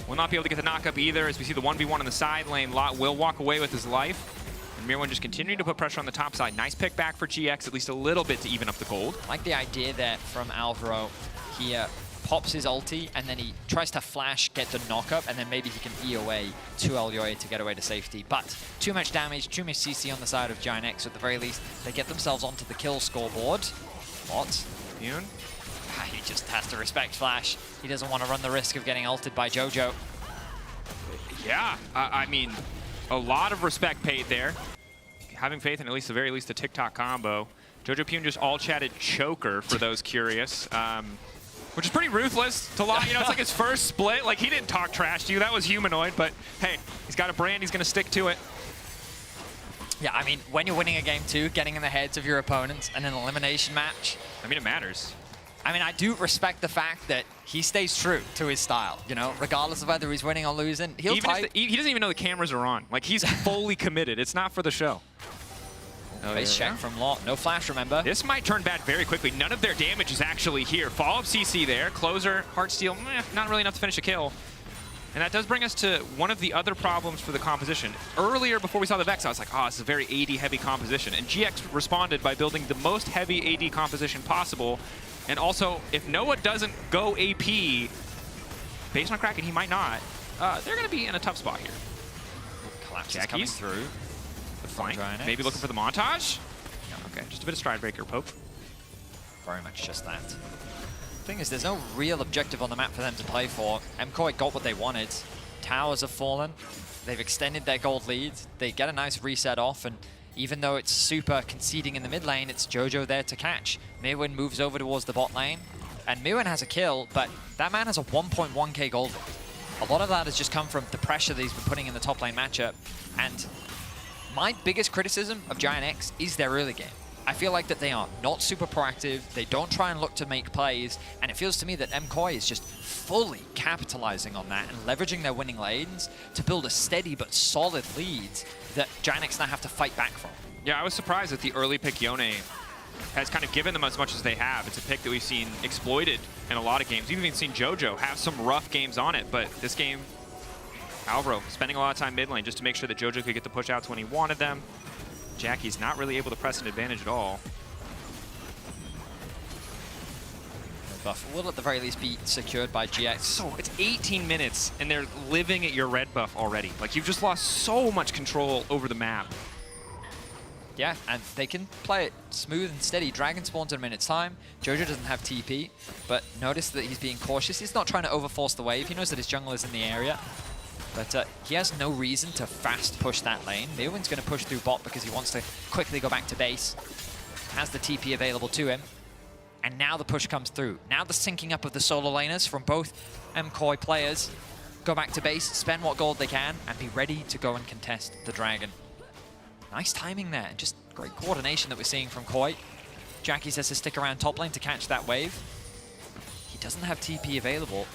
Will not be able to get the knockup either, as we see the 1v1 in the side lane. Lot will walk away with his life. And Mirwan just continuing to put pressure on the top side. Nice pick back for GX, at least a little bit to even up the gold. I like the idea there from Alvaro. He pops his ulti, and then he tries to flash, get the knockup, and then maybe he can E away to Elyoya to get away to safety. But too much damage, too much CC on the side of Giant X. At the very least, they get themselves onto the kill scoreboard. What? Bune? He just has to respect Flash. He doesn't want to run the risk of getting ulted by JoJo. Yeah, I mean, a lot of respect paid there. Having faith in at least the very least a TikTok combo. JoJo Pune just all chatted choker for those curious, which is pretty ruthless to lie. You know, it's like his first split. Like, he didn't talk trash to you. That was humanoid, but hey, he's got a brand. He's going to stick to it. Yeah, I mean, when you're winning a game too, getting in the heads of your opponents in an elimination match. I mean, it matters. I mean, I do respect the fact that he stays true to his style, you know, regardless of whether he's winning or losing. He doesn't even know the cameras are on. Like, he's fully committed. It's not for the show. Face check from Lot. No flash, remember? This might turn bad very quickly. None of their damage is actually here. Follow-up CC there. Closer, Heartsteel, not really enough to finish a kill. And that does bring us to one of the other problems for the composition. Earlier, before we saw the Vex, I was like, oh, this is a very AD-heavy composition. And GX responded by building the most heavy AD composition possible. And also, if Noah doesn't go AP, based on Kraken, he might not. They're going to be in a tough spot here. Collapse is coming through. The flank, maybe looking for the montage. Okay, just a bit of stride breaker poke. Very much just that. Thing is, there's no real objective on the map for them to play for. MKOI got what they wanted. Towers have fallen. They've extended their gold lead. They get a nice reset off, and even though it's super conceding in the mid lane, it's JoJo there to catch. Mirwan moves over towards the bot lane, and Mirwan has a kill, but that man has a 1.1k gold lead. A lot of that has just come from the pressure that he's been putting in the top lane matchup, and my biggest criticism of Giant X is their early game. I feel like that they are not super proactive, they don't try and look to make plays, and it feels to me that MKOI is just fully capitalizing on that and leveraging their winning lanes to build a steady but solid lead that Giant X now have to fight back from. Yeah, I was surprised that the early pick Yone has kind of given them as much as they have. It's a pick that we've seen exploited in a lot of games. We've even seen JoJo have some rough games on it, but this game, Alvaro spending a lot of time mid lane just to make sure that JoJo could get the push outs when he wanted them. Jackie's not really able to press an advantage at all. The buff will at the very least be secured by GX. So it's 18 minutes and they're living at your red buff already. Like, you've just lost so much control over the map. Yeah, and they can play it smooth and steady. Dragon spawns in a minute's time. JoJo doesn't have TP, but notice that he's being cautious. He's not trying to overforce the wave. He knows that his jungle is in the area. But he has no reason to fast push that lane. Mirwan's going to push through bot because he wants to quickly go back to base. Has the TP available to him. And now the push comes through. Now the syncing up of the solo laners from both MKOI players. Go back to base, spend what gold they can, and be ready to go and contest the dragon. Nice timing there, and just great coordination that we're seeing from KOI. Jackie says to stick around top lane to catch that wave. He doesn't have TP available.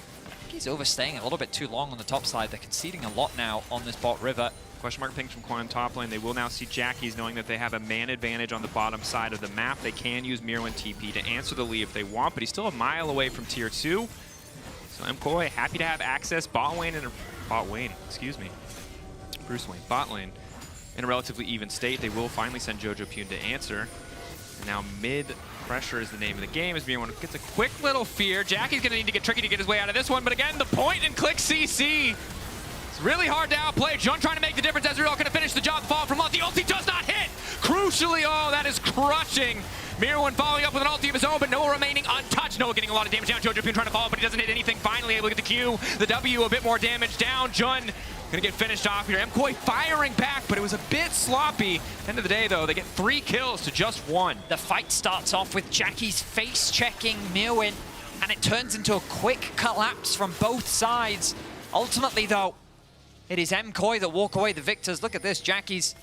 He's overstaying a little bit too long on the top side. They're conceding a lot now on this bot river. Question mark ping from Quan top lane. They will now see Jackie's, knowing that they have a man advantage on the bottom side of the map. They can use Mirwan TP to answer the Lee if they want, but he's still a mile away from tier 2. So MKOI happy to have access bot lane and bot lane, excuse me. Bruce Wayne, bot lane in a relatively even state. They will finally send JoJo Pune to answer. And now mid pressure is the name of the game as Mirwan gets a quick little fear. Jackie's going to need to get tricky to get his way out of this one, but again, the point and click CC. It's really hard to outplay. Jun trying to make the difference. Ezreal going to finish the job. Fall from Lot. The ulti does not hit. Crucially, oh, that is crushing Mirwan following up with an ulti of his own, but Noah remaining untouched. Noah getting a lot of damage down. Jojo trying to follow, but he doesn't hit anything. Finally able to get the Q. The W, a bit more damage down. Jun gonna get finished off here. MKoi firing back, but it was a bit sloppy. End of the day, though, they get 3 kills to just 1. The fight starts off with Jackie's face-checking Mirwan, and it turns into a quick collapse from both sides. Ultimately, though, it is MKoi that walk away the victors. Look at this, Jackie's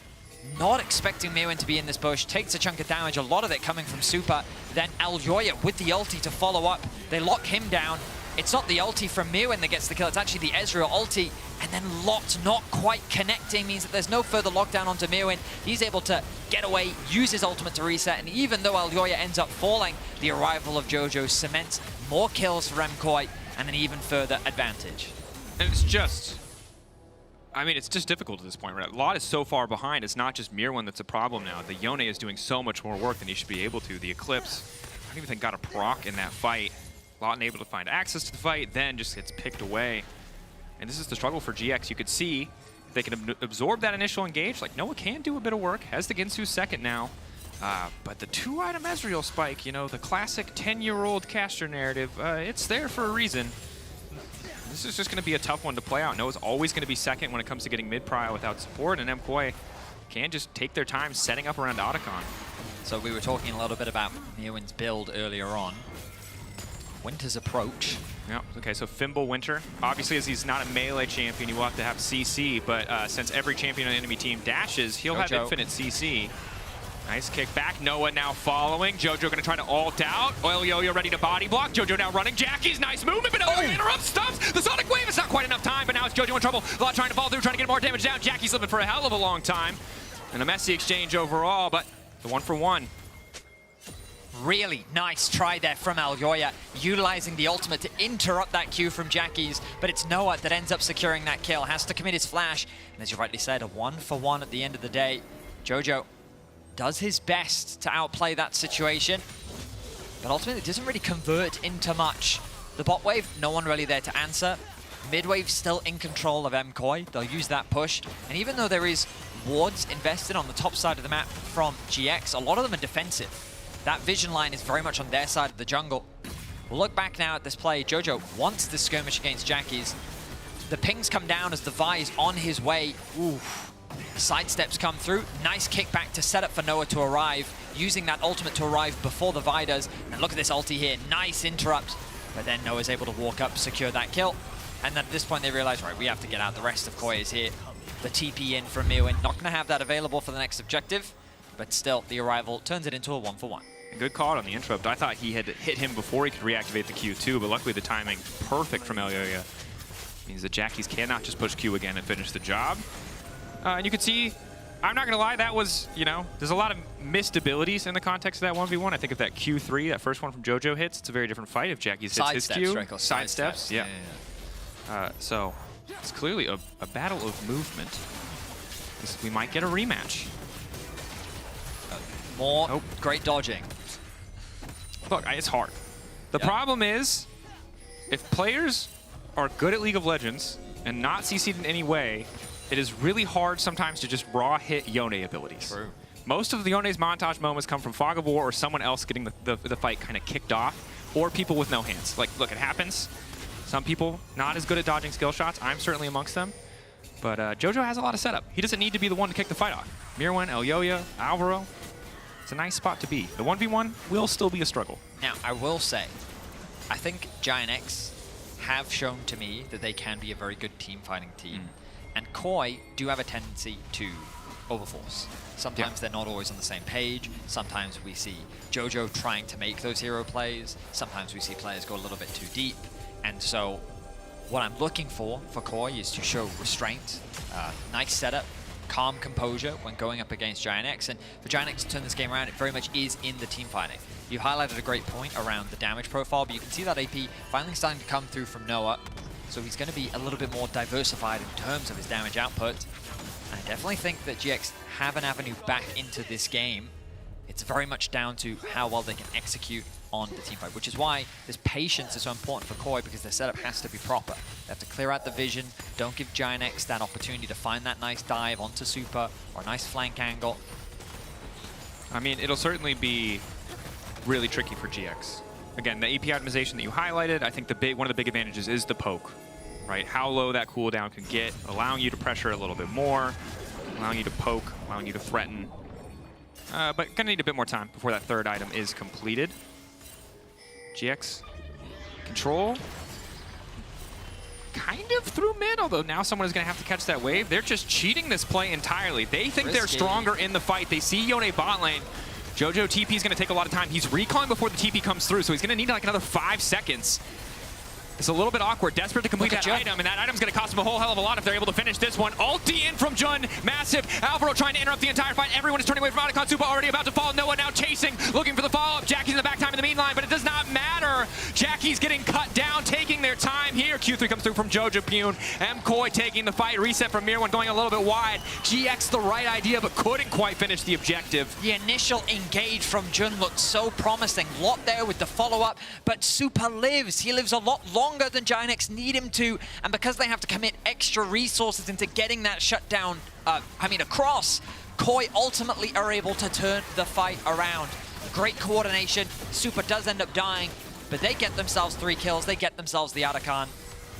not expecting Mirwan to be in this bush, takes a chunk of damage, a lot of it coming from Super. Then Elyoya with the ulti to follow up. They lock him down. It's not the ulti from Mirwan that gets the kill, it's actually the Ezreal ulti. And then Lot not quite connecting means that there's no further lockdown onto Mirwan. He's able to get away, use his ultimate to reset, and even though Elyoya ends up falling, the arrival of Jojo cements more kills for MKoi and an even further advantage. And it's just, I mean, it's just difficult at this point, right? Lot is so far behind, it's not just Mirwan that's a problem now. The Yone is doing so much more work than he should be able to. The Eclipse, I don't even think got a proc in that fight. Lot unable to find access to the fight, then just gets picked away. And this is the struggle for GX. You could see if they can absorb that initial engage. Like, Noah can do a bit of work, has the Ginsu second now. But the 2-item Ezreal spike, you know, the classic 10-year-old caster narrative, it's there for a reason. This is just going to be a tough one to play out. Noah's always going to be second when it comes to getting mid-prio without support, and MKoi can just take their time setting up around Otacon. So we were talking a little bit about Mirwan's build earlier on. Winter's approach. Yeah, okay, so Fimble Winter. Obviously, as he's not a melee champion, he will have to have CC, but since every champion on the enemy team dashes, he'll have infinite CC. Nice kick back. Noah now following. Jojo going to try to ult out. Elyoya ready to body block. Jojo now running. Jackie's nice movement, but Elyoya interrupts, stumps. The Sonic Wave is not quite enough time, but now it's Jojo in trouble. Lot trying to fall through, trying to get more damage down. Jackie's living for a hell of a long time. And a messy exchange overall, but the 1-for-1. Really nice try there from Elyoya, utilizing the ultimate to interrupt that Q from Jackie's, but it's Noah that ends up securing that kill, has to commit his flash, and as you rightly said, a 1-for-1 at the end of the day. Jojo does his best to outplay that situation, but ultimately it doesn't really convert into much. The bot wave, no one really there to answer. Mid wave still in control of MKoi, they'll use that push, and even though there is wards invested on the top side of the map from GX, a lot of them are defensive. That vision line is very much on their side of the jungle. We'll look back now at this play. Jojo wants this skirmish against Jackie's. The pings come down as the Vi is on his way. Oof. Sidesteps come through. Nice kickback to set up for Noah to arrive, using that ultimate to arrive before the Vi does. And look at this ulti here. Nice interrupt. But then Noah's able to walk up, secure that kill. And then at this point they realize, right, we have to get out. The rest of Koi is here. The TP in from Mirwan. Not going to have that available for the next objective. But still, the arrival turns it into a 1-for-1. Good call on the interrupt. I thought he had hit him before he could reactivate the Q2, but luckily the timing perfect from Elyoya. Means that Jackie's cannot just push Q again and finish the job. And you can see, I'm not gonna lie, that was, you know, there's a lot of missed abilities in the context of that 1v1. I think if that Q3, that first one from Jojo hits, it's a very different fight. If Jackie's hits his Q, side steps, yeah. So it's clearly a battle of movement. We might get a rematch. More great dodging. Look, it's hard. The problem is, if players are good at League of Legends and not CC'd in any way, it is really hard sometimes to just raw hit Yone abilities. True. Most of the Yone's montage moments come from Fog of War or someone else getting the fight kind of kicked off, or people with no hands. Like, look, it happens. Some people not as good at dodging skill shots. I'm certainly amongst them. But Jojo has a lot of setup. He doesn't need to be the one to kick the fight off. Mirwan, Elyoya, Alvaro. It's a nice spot to be. The 1v1 will still be a struggle. Now, I will say, I think Giant X have shown to me that they can be a very good team fighting team. And Koi do have a tendency to overforce. Sometimes they're not always on the same page. Sometimes we see Jojo trying to make those hero plays. Sometimes we see players go a little bit too deep. And so what I'm looking for Koi is to show restraint, nice setup, calm composure when going up against Giant X. And for Giant X to turn this game around, it very much is in the team fighting. You highlighted a great point around the damage profile, but you can see that AP finally starting to come through from Noah. So he's going to be a little bit more diversified in terms of his damage output. And I definitely think that GX have an avenue back into this game. It's very much down to how well they can execute on the team fight, which is why this patience is so important for Koi, because their setup has to be proper. They have to clear out the vision, don't give Giant X that opportunity to find that nice dive onto Super or a nice flank angle. I mean, it'll certainly be really tricky for GX. Again, the AP optimization that you highlighted, I think one of the big advantages is the poke, right? How low that cooldown can get, allowing you to pressure a little bit more, allowing you to poke, allowing you to threaten. But gonna need a bit more time before that third item is completed. GX control. Kind of through mid, although now someone is going to have to catch that wave. They're just cheating this play entirely. They think they're stronger in the fight. They see Yone bot lane. Jojo TP is going to take a lot of time. He's recalling before the TP comes through, so he's going to need like another 5 seconds. It's a little bit awkward. Desperate to complete that item, and that item's going to cost him a whole hell of a lot if they're able to finish this one. Ulti in from Jun, massive. Alvaro trying to interrupt the entire fight. Everyone is turning away from Otacon. Supa already about to fall. Noah now chasing, looking for the follow-up. Jackie's in the back time in the mean line, but it does not matter. Jackie's getting cut down, taking their time here. Q3 comes through from Jojo Pune. MKoy taking the fight. Reset from Mirwan going a little bit wide. GX the right idea, but couldn't quite finish the objective. The initial engage from Jun looked so promising. Lot there with the follow-up, but Supa lives. He lives a lot longer than Ginex need him to, and because they have to commit extra resources into getting that shutdown, across, Koi ultimately are able to turn the fight around. Great coordination. Supa does end up dying, but they get themselves 3 kills. They get themselves the Otacon.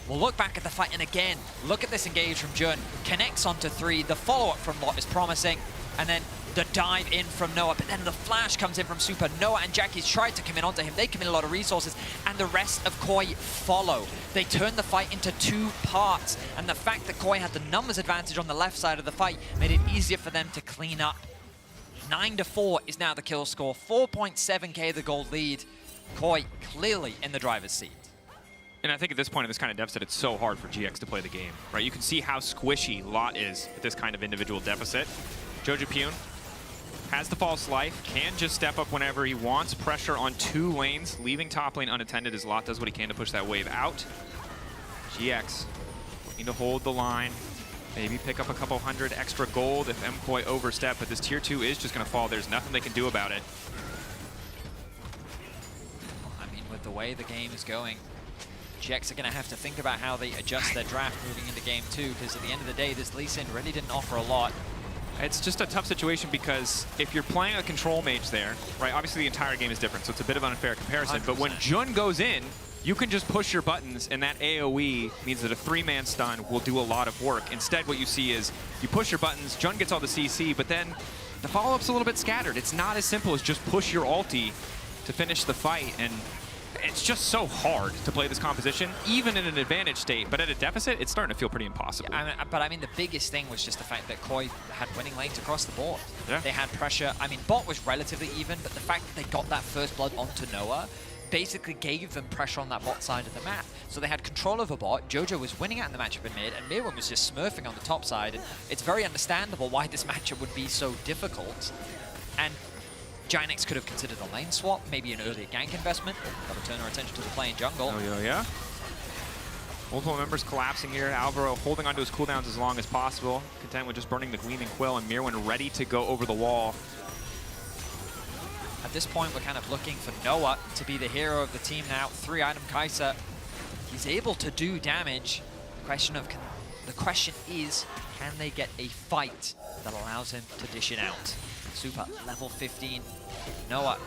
We'll look back at the fight, and again, look at this engage from Jun. Connects onto 3. The follow-up from Lot is promising, and then the dive in from Noah, but then the flash comes in from Supa. Noah and Jackie's tried to commit onto him. They commit a lot of resources, and the rest of Koi follow. They turn the fight into 2 parts, and the fact that Koi had the numbers advantage on the left side of the fight made it easier for them to clean up. 9-4 is now the kill score. 4.7k the gold lead. Koi clearly in the driver's seat. And I think at this point in this kind of deficit, it's so hard for GX to play the game, right? You can see how squishy Lot is with this kind of individual deficit. Jojo Pune has the false life, can just step up whenever he wants. Pressure on 2 lanes, leaving top lane unattended as Lot does what he can to push that wave out. GX looking to hold the line, maybe pick up a couple hundred extra gold if MKoy overstep, but this tier 2 is just going to fall. There's nothing they can do about it. I mean, with the way the game is going, GX are going to have to think about how they adjust their draft moving into game 2, because at the end of the day, this Lee Sin really didn't offer a lot. It's just a tough situation because if you're playing a control mage there, right, obviously the entire game is different, so it's a bit of an unfair comparison, 100%. But when Jun goes in, you can just push your buttons, and that AoE means that a 3-man stun will do a lot of work. Instead, what you see is you push your buttons, Jun gets all the CC, but then the follow-up's a little bit scattered. It's not as simple as just push your ulti to finish the fight, and it's just so hard to play this composition, even in an advantage state. But at a deficit, it's starting to feel pretty impossible. Yeah, but I mean, the biggest thing was just the fact that Koi had winning lanes across the board. Yeah. They had pressure. I mean, bot was relatively even, but the fact that they got that first blood onto Noah basically gave them pressure on that bot side of the map. So they had control over bot. Jojo was winning out in the matchup in mid, and Mirwan was just smurfing on the top side. And it's very understandable why this matchup would be so difficult. And Ginex could have considered a lane swap, maybe an earlier gank investment. Got to turn our attention to the play in jungle. Oh, yeah. Multiple members collapsing here. Alvaro holding onto his cooldowns as long as possible. Content with just burning the Gleaming Quill, and Mirwan ready to go over the wall. At this point, we're kind of looking for Noah to be the hero of the team now. 3-item Kai'Sa. He's able to do damage. The question is, can they get a fight that allows him to dish it out? Supa, level 15. Noah,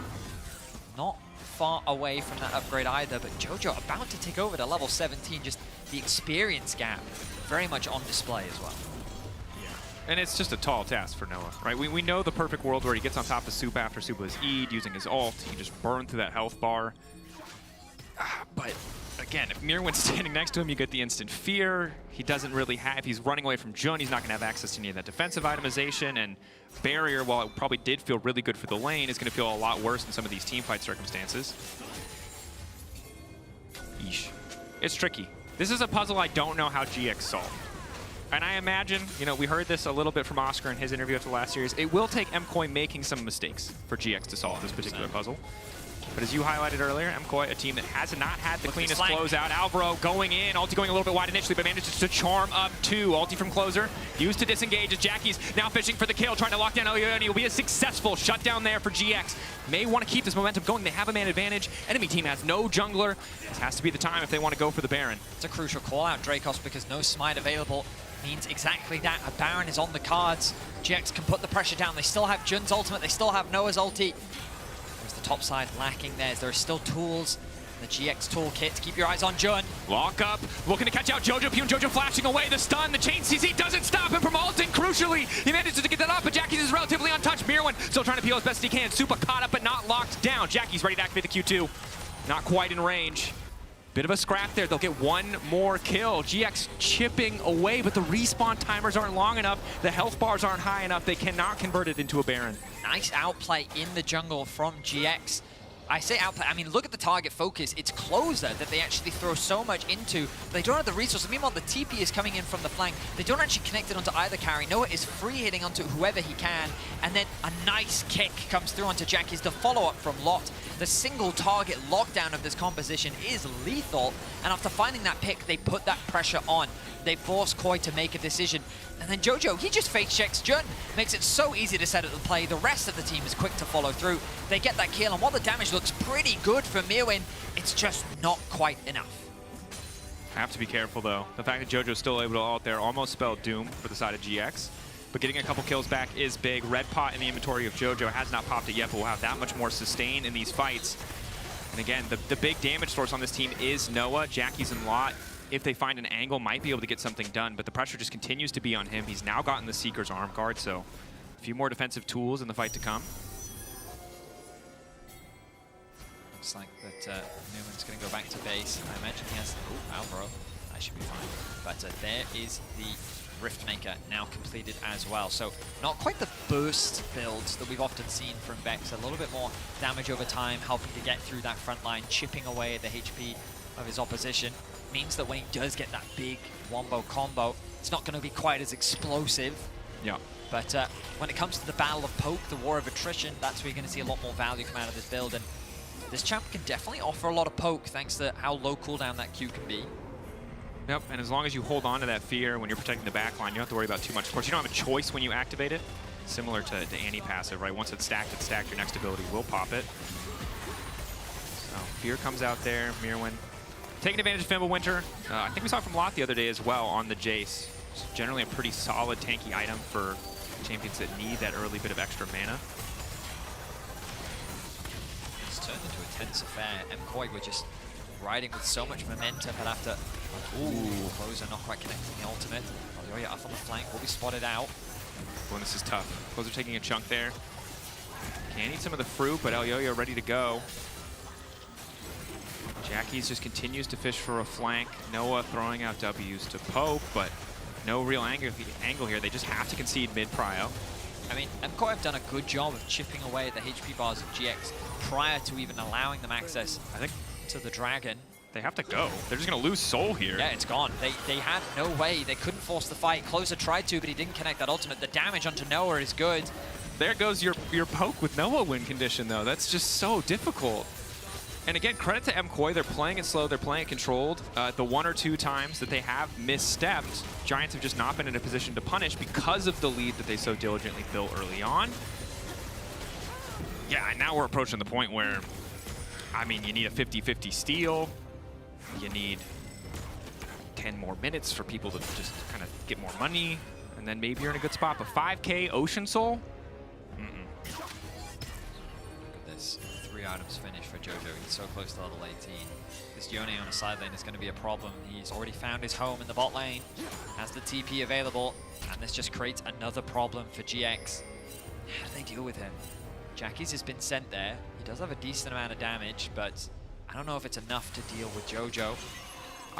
not far away from that upgrade either, but Jojo about to take over to level 17. Just the experience gap very much on display as well. And it's just a tall task for Noah, right? We know the perfect world where he gets on top of Supa after Supa's E'd, using his ult. He can just burn through that health bar. But again, if Mirwan's standing next to him, you get the instant fear. He doesn't really have, he's running away from Jun, he's not gonna have access to any of that defensive itemization, and Barrier, while it probably did feel really good for the lane, is gonna feel a lot worse in some of these teamfight circumstances. Yeesh. It's tricky. This is a puzzle I don't know how GX solved. And I imagine, you know, we heard this a little bit from Oscar in his interview after the last series, it will take MKoy making some mistakes for GX to solve this particular puzzle. But as you highlighted earlier, MKoy, a team that has not had the cleanest closeout. Alvaro going in, ulti going a little bit wide initially, but manages to charm up 2. Ulti from closer, used to disengage as Jackie's now fishing for the kill, trying to lock down Elioni. Will be a successful shutdown there for GX. May want to keep this momentum going. They have a man advantage. Enemy team has no jungler. This has to be the time if they want to go for the Baron. It's a crucial call out, Dracos, because no smite available means exactly that. A Baron is on the cards. GX can put the pressure down. They still have Jun's ultimate. They still have Noah's ulti. There's the top side lacking there's still tools. The GX toolkit. Keep your eyes on Jun. Lock up, looking to catch out Jojo. Pune Jojo flashing away. The stun, the chain CC doesn't stop him from ulting. Crucially, he manages to get that off, but Jackie's is relatively untouched. Mirwin still trying to peel as best he can. Supa caught up, but not locked down. Jackie's ready to activate the Q2. Not quite in range. Bit of a scrap there. They'll get one more kill. GX chipping away, but the respawn timers aren't long enough. The health bars aren't high enough. They cannot convert it into a Baron. Nice outplay in the jungle from GX. I say outplay, I mean, look at the target focus. It's Closer that they actually throw so much into. They don't have the resources. Meanwhile, the TP is coming in from the flank. They don't actually connect it onto either carry. Noah is free hitting onto whoever he can. And then a nice kick comes through onto Jackie's. The follow-up from Lot. The single target lockdown of this composition is lethal. And after finding that pick, they put that pressure on. They force Koi to make a decision. And then Jojo, he just fake checks Jun. Makes it so easy to set up the play. The rest of the team is quick to follow through. They get that kill, and while the damage looks pretty good for Mirwin, it's just not quite enough. I have to be careful, though. The fact that Jojo's still able to ult there almost spelled doom for the side of GX. But getting a couple kills back is big. Red pot in the inventory of Jojo has not popped it yet, but will have that much more sustain in these fights. And again, the big damage source on this team is Noah. Jackie's and Lot, if they find an angle, might be able to get something done, but the pressure just continues to be on him. He's now gotten the Seeker's arm guard, so a few more defensive tools in the fight to come. Looks like that Newman's going to go back to base. I imagine he has... Oh, Alvaro. I should be fine. But there is the Riftmaker now completed as well. So not quite the burst builds that we've often seen from Vex. A little bit more damage over time, helping to get through that front line, chipping away at the HP of his opposition. Means that when he does get that big wombo combo, it's not going to be quite as explosive. Yeah. But when it comes to the battle of poke, the war of attrition, that's where you're going to see a lot more value come out of this build. And this champ can definitely offer a lot of poke thanks to how low cooldown that Q can be. Yep, and as long as you hold on to that fear when you're protecting the backline, you don't have to worry about too much. Of course, you don't have a choice when you activate it. Similar to the anti-passive, right? Once it's stacked, your next ability will pop it. So fear comes out there, Mirwin. Taking advantage of Fimbulwinter. I think we saw it from Lot the other day as well on the Jace. It's generally a pretty solid tanky item for champions that need that early bit of extra mana. It's turned into a tense affair. MKoi were just riding with so much momentum, but after... Ooh, Closer not quite connecting the ultimate. Elyoya up on the flank, will be spotted out. Oh, this is tough. Closer taking a chunk there. Can't eat some of the fruit, but Elyoya ready to go. Jackie's just continues to fish for a flank. Noah throwing out W's to poke, but no real angle here. They just have to concede mid-prio. I mean, MKoi have done a good job of chipping away at the HP bars of GX prior to even allowing them access, I think, to the Dragon. They have to go. They're just going to lose soul here. Yeah, it's gone. They had no way. They couldn't force the fight. Closer tried to, but he didn't connect that ultimate. The damage onto Noah is good. There goes your poke with Noah win condition, though. That's just so difficult. And again, credit to MKoi. They're playing it slow. They're playing it controlled. The one or two times that they have misstepped, Giants have just not been in a position to punish because of the lead that they so diligently built early on. Yeah, and now we're approaching the point where, I mean, you need a 50-50 steal. You need 10 more minutes for people to just kind of get more money. And then maybe you're in a good spot. But 5K Ocean Soul? Look at this. 3 items finished for Jojo. He's so close to level 18. This Yone on the side lane is going to be a problem. He's already found his home in the bot lane. Has the TP available. And this just creates another problem for GX. How do they deal with him? Jackie's has been sent there. He does have a decent amount of damage, but I don't know if it's enough to deal with Jojo.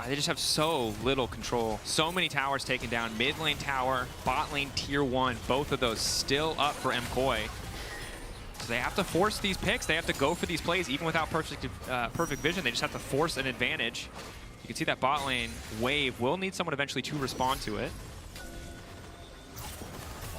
They just have so little control. So many towers taken down. Mid lane tower, bot lane tier 1. Both of those still up for MKoi. So they have to force these picks. They have to go for these plays even without perfect vision. They just have to force an advantage. You can see that bot lane wave will need someone eventually to respond to it.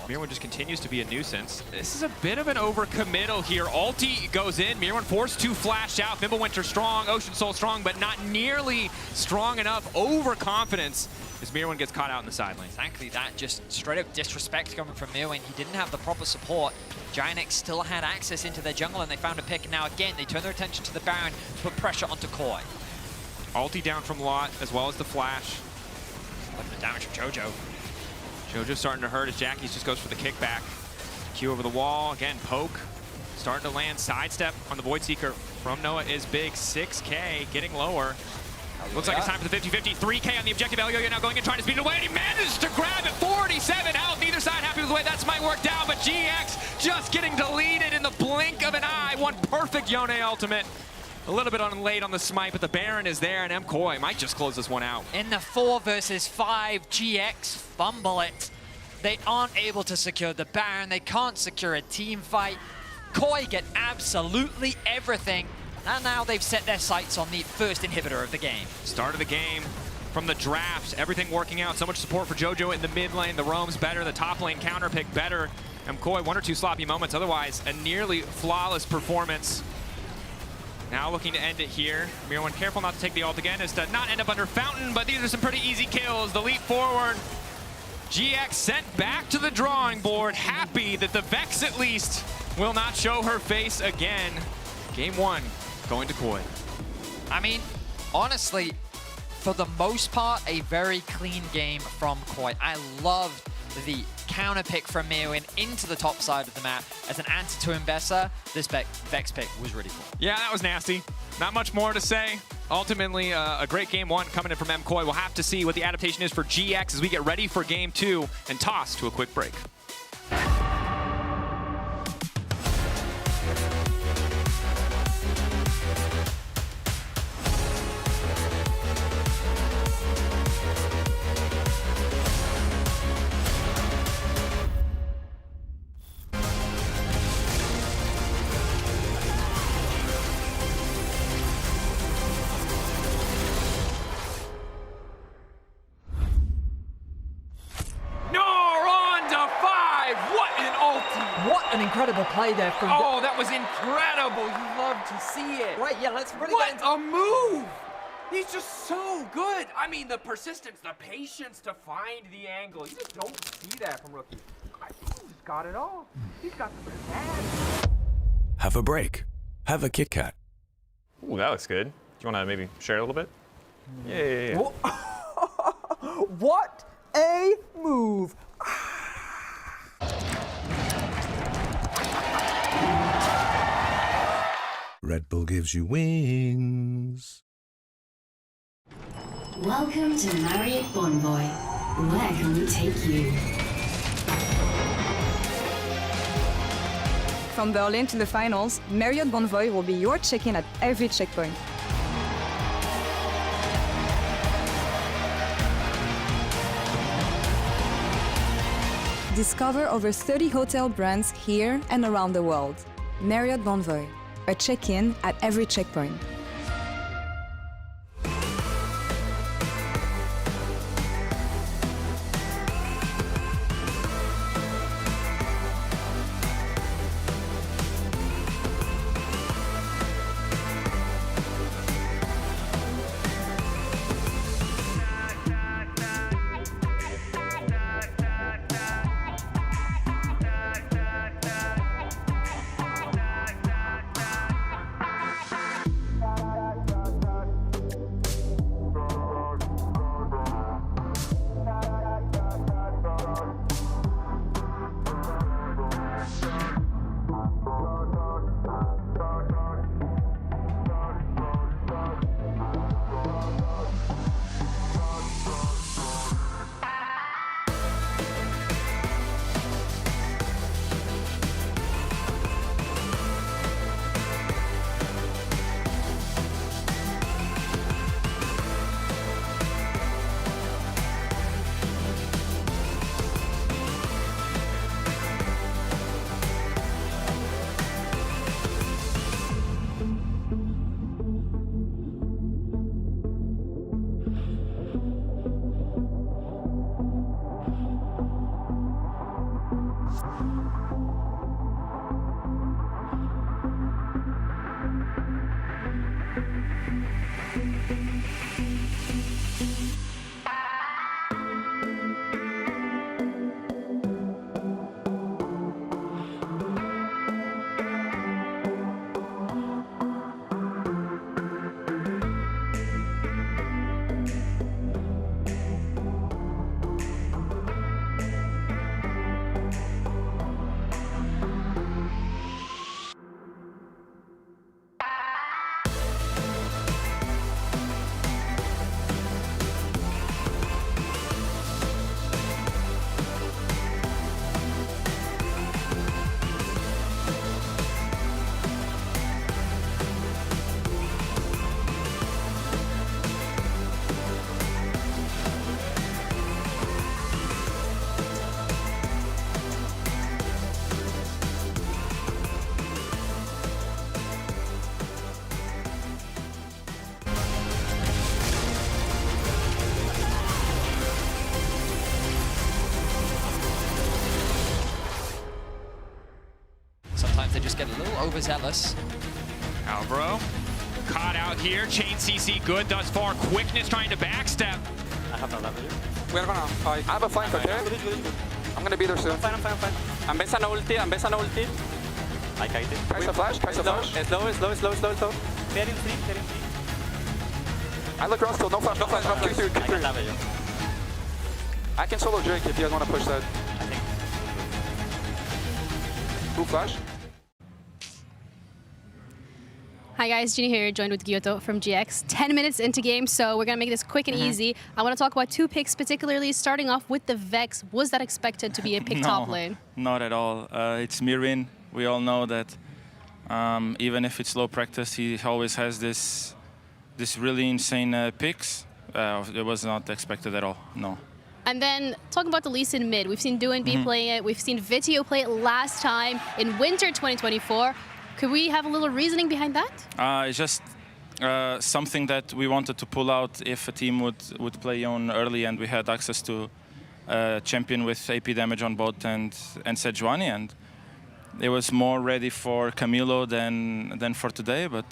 Mirwin just continues to be a nuisance. This is a bit of an overcommittal here. Ulti goes in. Mirwin forced to flash out. Fimbulwinter strong. Ocean Soul strong, but not nearly strong enough. Overconfidence as Mirwin gets caught out in the side lane. Exactly that. Just straight up disrespect coming from Mirwin. He didn't have the proper support. Giant still had access into their jungle, and they found a pick. And now again, they turn their attention to the Baron to put pressure onto Koi. Ulti down from Lot, as well as the flash. Look at the damage from Jojo. Jojo's starting to hurt as Jackie's just goes for the kickback. Q over the wall. Again, poke. starting to land sidestep on the Void Seeker from Noah is big. 6K getting lower. Looks like it's time for the 50-50. 3K on the objective. Elioya now going in, trying to speed it away, and he manages to grab it. 47 health. Neither side happy with the way that might work down, but GX just getting deleted in the blink of an eye. One perfect Yone ultimate. A little bit late on the smite, but the Baron is there, and MKoi might just close this one out. In the 4 versus 5, GX fumble it. They aren't able to secure the Baron. They can't secure a team fight. Koi get absolutely everything. And now they've set their sights on the first inhibitor of the game. Start of the game from the draft, everything working out. So much support for JoJo in the mid lane. The roam's better, the top lane counter pick better. MKoi, 1 or 2 sloppy moments. Otherwise, a nearly flawless performance. Now looking to end it here. Mirwan careful not to take the ult again, is to not end up under Fountain, but these are some pretty easy kills. The leap forward. GX sent back to the drawing board, happy that the Vex at least will not show her face again. Game 1 going to Koi. I mean, honestly, for the most part, a very clean game from Koi. I loved the counter pick from Mirwan into the top side of the map as an answer to Mbessa. This Vex pick was really cool. Yeah, that was nasty. Not much more to say. Ultimately, a great game 1 coming in from MKoi. We'll have to see what the adaptation is for GX as we get ready for game 2 and toss to a quick break. What an incredible play there from... Oh, that was incredible. You love to see it. Right, yeah, let's really What get into... a move! He's just so good. I mean, the persistence, the patience to find the angle. You just don't see that from rookies. I think he's got it all. He's got the bad. Have a break. Have a Kit Kat. Ooh, that looks good. Do you want to maybe share a little bit? Yeah. What a move! Red Bull gives you wings. Welcome to Marriott Bonvoy. Where can we take you? From Berlin to the finals, Marriott Bonvoy will be your check-in at every checkpoint. Discover over 30 hotel brands here and around the world. Marriott Bonvoy, a check-in at every checkpoint. sometimes they just get a little overzealous. Alvaro caught out here. Chain CC good thus far. Quickness trying to backstep. I have no level. We're gonna fight. I have a flank, okay? I'm gonna be there soon. I'm fine. I'm best on ulti. I kite it. Kai'Sa flash. Slow. Clearing free. I look Ross, no flash. Q3. I can solo Drake if you guys want to push that. I think. Who flash? Hi guys, Ginny here, joined with Gyoto from GX. 10 minutes into game, so we're gonna make this quick and easy. I want to talk about 2 picks, particularly starting off with the Vex. Was that expected to be a pick top lane? Not at all. It's Mirwin. We all know that even if it's low practice, he always has this really insane picks. It was not expected at all, no. And then talking about the Lee Sin mid, we've seen Do and B playing it, we've seen Vitio play it last time in winter 2024. Could we have a little reasoning behind that? It's just something that we wanted to pull out if a team would play on early and we had access to champion with AP damage on bot and Sejuani, and it was more ready for Camilo than for today, but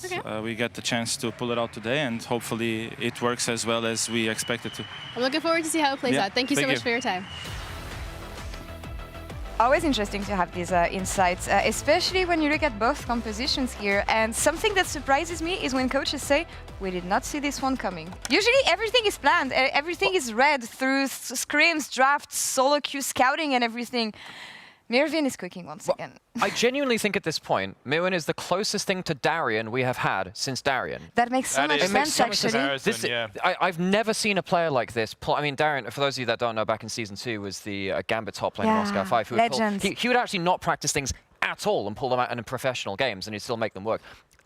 we get the chance to pull it out today, and hopefully it works as well as we expect it to. I'm looking forward to see how it plays out. Thank you so much for your time. Always interesting to have these insights, especially when you look at both compositions here. And something that surprises me is when coaches say, we did not see this one coming. Usually everything is planned, everything is read through scrims, drafts, solo queue scouting and everything. Mirwin is cooking once again. I genuinely think at this point, Mirwin is the closest thing to Darian we have had since Darian. That makes so much sense, actually. I've never seen a player like this. I mean, Darian, for those of you that don't know, back in Season 2 was the Gambit top lane in Moscow 5. He would actually not practice things at all and pull them out in professional games, and he'd still make them work.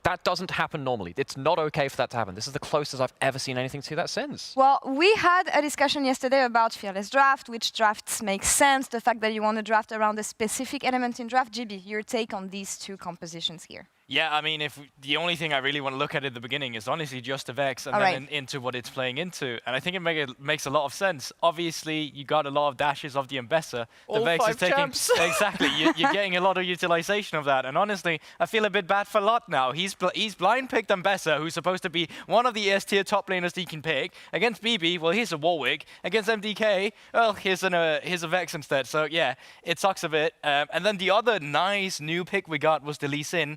That doesn't happen normally. It's not okay for that to happen. This is the closest I've ever seen anything to that since. Well, we had a discussion yesterday about Fearless Draft, which drafts make sense, the fact that you want to draft around a specific element in draft. GB, your take on these 2 compositions here? Yeah, I mean, if the only thing I really want to look at the beginning is honestly just the Vex and then into what it's playing into. And I think it makes a lot of sense. Obviously, you got a lot of dashes of the Ambessa. The Vex is taking... Exactly, you're getting a lot of utilization of that. And honestly, I feel a bit bad for Lot now. He's blind picked Ambessa, who's supposed to be one of the S-tier top laners he can pick. Against BB, well, here's a Warwick. Against MDK, well, here's a Vex instead. So yeah, it sucks a bit. And then the other nice new pick we got was the Lee Sin.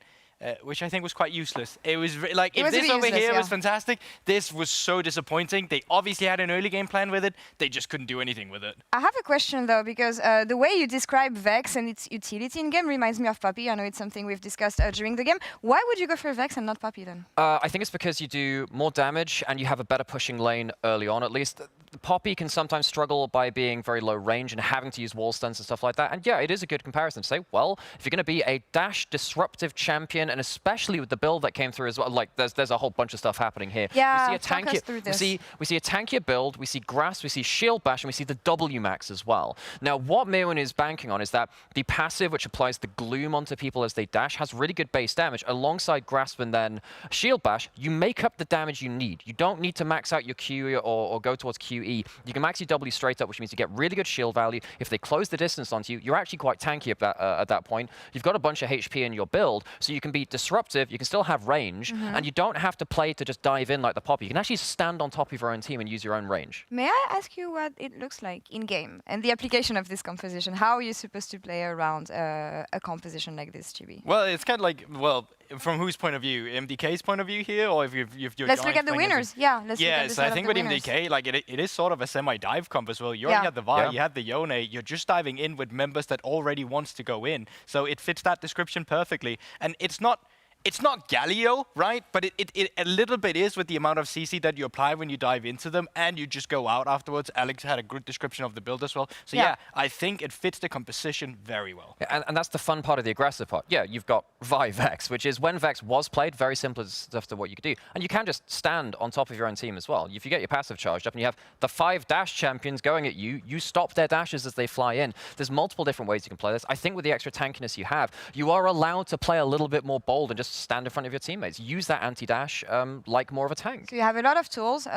Which I think was quite useless. It was like, if this over here was fantastic, this was so disappointing. They obviously had an early game plan with it. They just couldn't do anything with it. I have a question though, because the way you describe Vex and its utility in game reminds me of Puppey. I know it's something we've discussed during the game. Why would you go for Vex and not Puppey then? I think it's because you do more damage and you have a better pushing lane early on, at least. Poppy can sometimes struggle by being very low range and having to use wall stuns and stuff like that. And yeah, it is a good comparison to say, well, if you're going to be a dash disruptive champion, and especially with the build that came through as well, like there's a whole bunch of stuff happening here. Yeah, we see a tankier build, we see Grasp, we see Shield Bash, and we see the W max as well. Now, what Mirwin is banking on is that the passive, which applies the gloom onto people as they dash, has really good base damage. Alongside Grasp and then Shield Bash, you make up the damage you need. You don't need to max out your Q or go towards QE. You can max your W straight up, which means you get really good shield value. If they close the distance onto you, you're actually quite tanky at that point. You've got a bunch of HP in your build, so you can be disruptive, you can still have range, and you don't have to play to just dive in like the Poppy. You can actually stand on top of your own team and use your own range. May I ask you what it looks like in-game and the application of this composition? How are you supposed to play around a composition like this, GB? Well, it's kind of like, well, from whose point of view? MDK's point of view here, or if you're let's look at the winners. Yeah, let's look at the so I think with MDK, like it is sort of a semi-dive comp as well. You already had the Vi, you had the Yone. You're just diving in with members that already wants to go in. So it fits that description perfectly. And it's not Galio, right? But it a little bit is with the amount of CC that you apply when you dive into them and you just go out afterwards. Alex had a good description of the build as well. So yeah, I think it fits the composition very well. Yeah, and that's the fun part of the aggressive part. Yeah, you've got Vi Vex, which is when Vex was played, very simple stuff to what you could do. And you can just stand on top of your own team as well. If you get your passive charged up and you have the 5 dash champions going at you, you stop their dashes as they fly in. There's multiple different ways you can play this. I think with the extra tankiness you have, you are allowed to play a little bit more bold and just stand in front of your teammates. Use that anti-dash like more of a tank. So you have a lot of tools,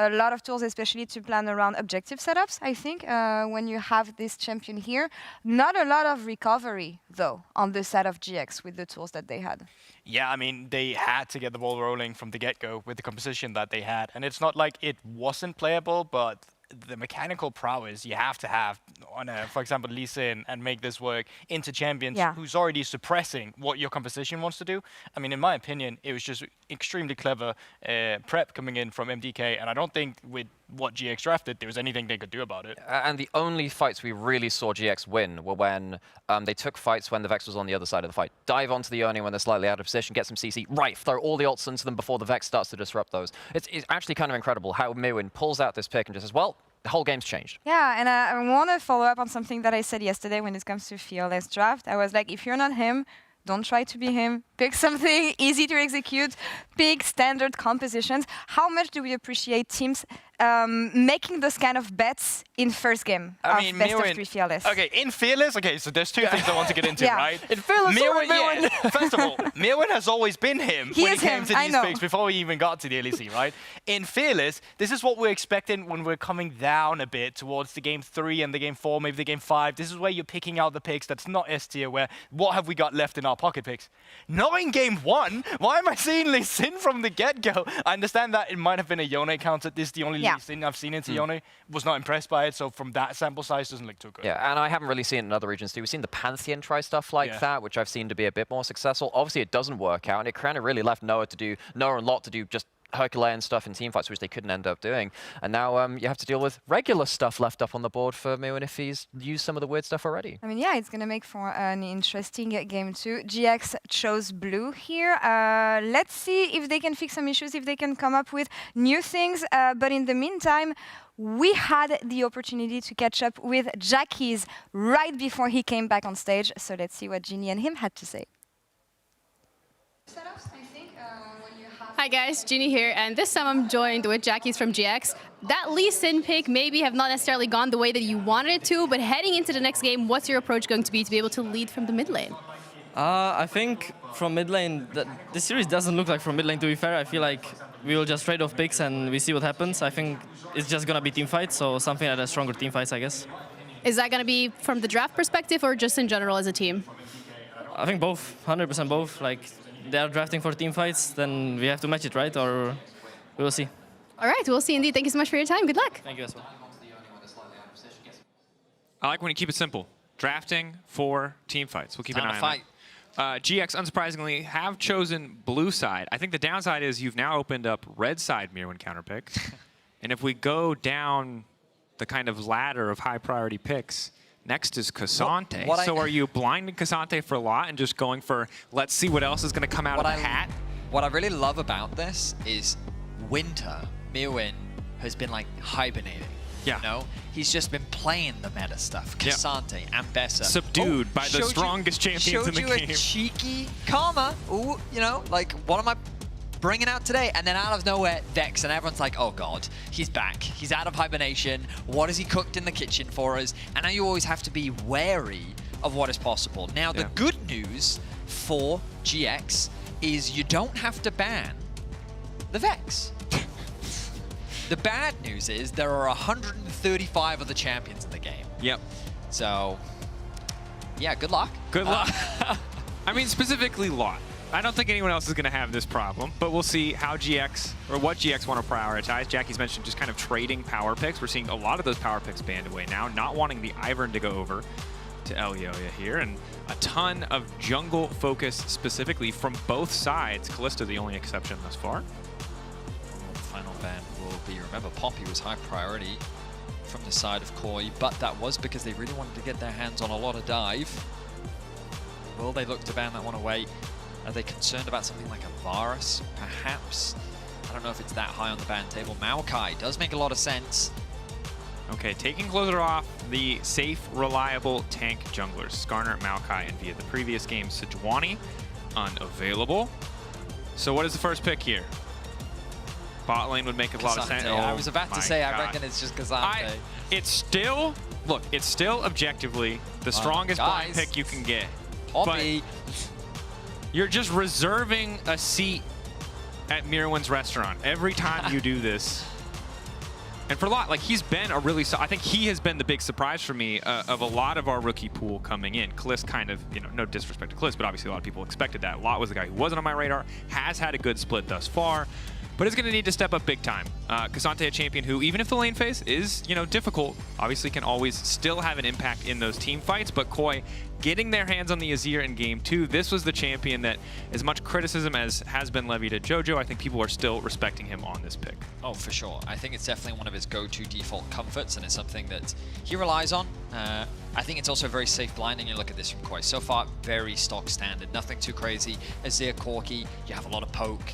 especially to plan around objective setups, I think, when you have this champion here. Not a lot of recovery, though, on the side of GX with the tools that they had. Yeah, I mean, they had to get the ball rolling from the get-go with the composition that they had. And it's not like it wasn't playable, but the mechanical prowess you have to have on, for example, Lee Sin and make this work into champions who's already suppressing what your composition wants to do. I mean, in my opinion, it was just extremely clever prep coming in from MDK, and I don't think with what GX drafted, there was anything they could do about it. And the only fights we really saw GX win were when they took fights when the Vex was on the other side of the fight. Dive onto the Yone when they're slightly out of position, get some CC, right, throw all the ults into them before the Vex starts to disrupt those. It's actually kind of incredible how Mewin pulls out this pick and just says, well, the whole game's changed. Yeah, and I want to follow up on something that I said yesterday when it comes to Fearless Draft. I was like, if you're not him, don't try to be him. Pick something easy to execute. Pick standard compositions. How much do we appreciate teams making those kind of bets in first game of best of 3 Fearless? Okay, in Fearless, so there's two things I want to get into, right? In Fearless, Mewin, first of all, Mewin has always been him when he came to these picks before we even got to the LEC, right? In Fearless, this is what we're expecting when we're coming down a bit towards the game 3 and the game 4, maybe the game 5. This is where you're picking out the picks that's not S tier, where what have we got left in our pocket picks? Not in game 1. Why am I seeing Lee Sin from the get-go? I understand that it might have been a Yone counter. This is the only Lee Sin I've seen into Yone. Was not impressed by it, so from that sample size, doesn't look too good. Yeah, and I haven't really seen it in other regions too. We've seen the Pantheon try stuff like that, which I've seen to be a bit more successful. Obviously, it doesn't work out, and it kind of really left Noah and Lot to do just Herculean stuff in teamfights, which they couldn't end up doing. And now you have to deal with regular stuff left up on the board for Mewin if he's used some of the weird stuff already. I mean, yeah, it's going to make for an interesting game too. GX chose blue here. Let's see if they can fix some issues, if they can come up with new things. But in the meantime, we had the opportunity to catch up with Jackies right before he came back on stage. So let's see what Ginny and him had to say. Hi guys, Ginny here, and this time I'm joined with Jackies from GX. That Lee Sin pick maybe have not necessarily gone the way that you wanted it to, but heading into the next game, what's your approach going to be able to lead from the mid lane? I think from mid lane, this series doesn't look like from mid lane, to be fair. I feel like we will just trade off picks and we see what happens. I think it's just going to be team fights, so something like a stronger team fights, I guess. Is that going to be from the draft perspective or just in general as a team? I think both, 100% both. Like, they are drafting for team fights, then we have to match it, right? Or we will see. All right, we'll see indeed. Thank you so much for your time. Good luck. Thank you as well. I like when you keep it simple. Drafting for team fights. We'll keep an eye on that. GX, unsurprisingly, have chosen blue side. I think the downside is you've now opened up red side Mewin counter picks. And if we go down the kind of ladder of high priority picks, next is Cassante. So are you blinding Cassante for a lot and just going for, let's see what else is going to come out of the hat? What I really love about this is winter, Mewin has been like hibernating. Yeah. You know? He's just been playing the meta stuff. Cassante and Bessa. Subdued by the strongest champions in the game. Showed you a cheeky karma. Ooh, you know, like, what am I bringing out today? And then out of nowhere, Vex, and everyone's like, oh god, he's back. He's out of hibernation. What has he cooked in the kitchen for us? And now you always have to be wary of what is possible. Now, the good news for GX is you don't have to ban the Vex. The bad news is there are 135 other champions in the game. Yep. So, yeah, good luck. Good luck. I mean, specifically Lot. I don't think anyone else is going to have this problem, but we'll see how GX, or what GX want to prioritize. Jackie's mentioned just kind of trading power picks. We're seeing a lot of those power picks banned away now, not wanting the Ivern to go over to Elioya here, and a ton of jungle focus specifically from both sides. Kalista the only exception thus far. The final ban will be, remember, Poppy was high priority from the side of Koi, but that was because they really wanted to get their hands on a lot of dive. Will they look to ban that one away? Are they concerned about something like a Varus, perhaps? I don't know if it's that high on the ban table. Maokai does make a lot of sense. Okay, taking closer off the safe, reliable tank junglers. Skarner, Maokai, and via the previous game, Sejuani, unavailable. So what is the first pick here? Bot lane would make a lot of sense. I was about to say, I reckon it's just Cassante. It's still, look, it's still objectively the strongest blind pick you can get. Poppy. You're just reserving a seat at Mirwen's restaurant every time you do this. And for a lot, like he's been a really, I think he has been the big surprise for me of a lot of our rookie pool coming in. Kliss kind of, you know, no disrespect to Kliss, but obviously a lot of people expected that. Lot was the guy who wasn't on my radar, has had a good split thus far, but is going to need to step up big time. K'Sante, a champion who, even if the lane phase is, you know, difficult, obviously can always still have an impact in those team fights, but Koi getting their hands on the Azir in Game 2, this was the champion that, as much criticism as has been levied at JoJo, I think people are still respecting him on this pick. Oh, for sure. I think it's definitely one of his go-to default comforts, and it's something that he relies on. I think it's also very safe blinding. You look at this from Koi. So far, very stock standard. Nothing too crazy. Azir, Corki, you have a lot of poke.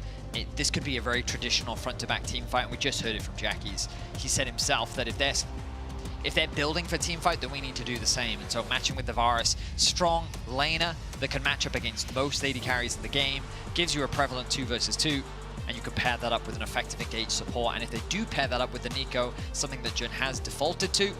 This could be a very traditional front-to-back team fight, and we just heard it from Jackie's. He said himself that if they're building for team fight, then we need to do the same. And so matching with the Varus, strong laner that can match up against most AD carries in the game, gives you a prevalent 2 versus 2, and you can pair that up with an effective engaged support. And if they do pair that up with the Nico, something that Jun has defaulted to,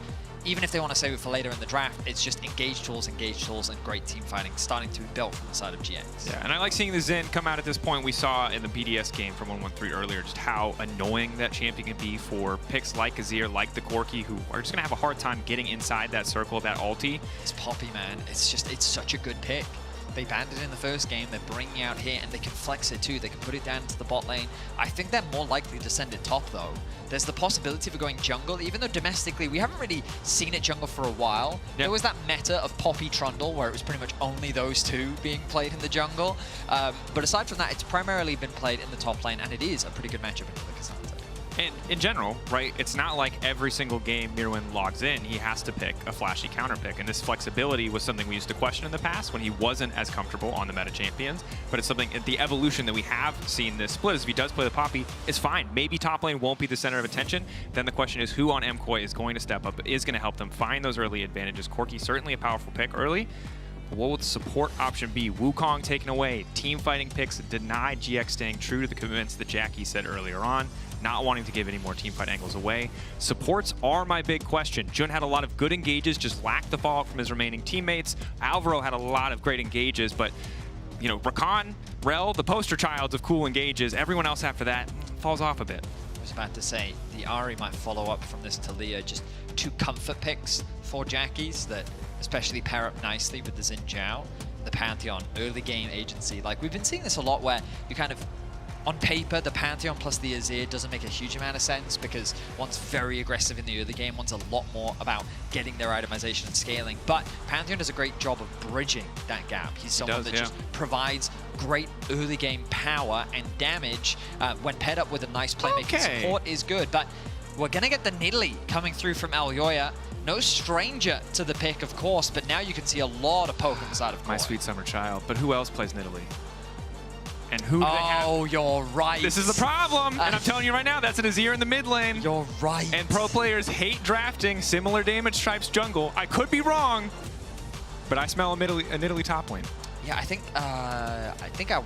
even if they want to save it for later in the draft, it's just engage tools, and great team fighting starting to be built from the side of GX. Yeah, and I like seeing the Xin come out at this point. We saw in the BDS game from 113 earlier just how annoying that champion can be for picks like Azir, like the Corki, who are just going to have a hard time getting inside that circle of that ulti. It's Poppy, man. It's such a good pick. They banned it in the first game, they're bringing it out here, and they can flex it too. They can put it down to the bot lane. I think they're more likely to send it top, though. There's the possibility of it going jungle, even though domestically, we haven't really seen it jungle for a while. Yep. There was that meta of Poppy Trundle, where it was pretty much only those two being played in the jungle. But aside from that, it's primarily been played in the top lane, and it is a pretty good matchup into the K'Sante. And in general, right, it's not like every single game Mirwen logs in, he has to pick a flashy counter pick. And this flexibility was something we used to question in the past when he wasn't as comfortable on the meta champions. But it's something, the evolution that we have seen this split is if he does play the Poppy, is fine. Maybe top lane won't be the center of attention. Then the question is who on MKoi is going to step up, is going to help them find those early advantages. Corki certainly a powerful pick early. But what will the support option be? Wukong taken away, team fighting picks denied, GX staying true to the commitments that Jackie said earlier on, not wanting to give any more teamfight angles away. Supports are my big question. Jun had a lot of good engages, just lacked the follow-up from his remaining teammates. Alvaro had a lot of great engages, but you know, Rakan, Rel, the poster childs of cool engages. Everyone else after that falls off a bit. I was about to say, the Ahri might follow up from this Talia, just 2 comfort picks for Jackies that especially pair up nicely with the Xin Zhao, the Pantheon, early game agency. Like, we've been seeing this a lot where you kind of, on paper, the Pantheon plus the Azir doesn't make a huge amount of sense because one's very aggressive in the early game, one's a lot more about getting their itemization and scaling. But Pantheon does a great job of bridging that gap. He's someone that just provides great early game power and damage when paired up with a nice playmaking support is good. But we're going to get the Nidalee coming through from Aljoya. No stranger to the pick, of course, but now you can see a lot of poke on the side of Koi. My sweet summer child. But who else plays Nidalee? And who do they have? Oh, you're right. This is the problem. And I'm telling you right now, that's an Azir in the mid lane. You're right. And pro players hate drafting similar damage types jungle. I could be wrong, but I smell a Nidalee top lane. Yeah, I think I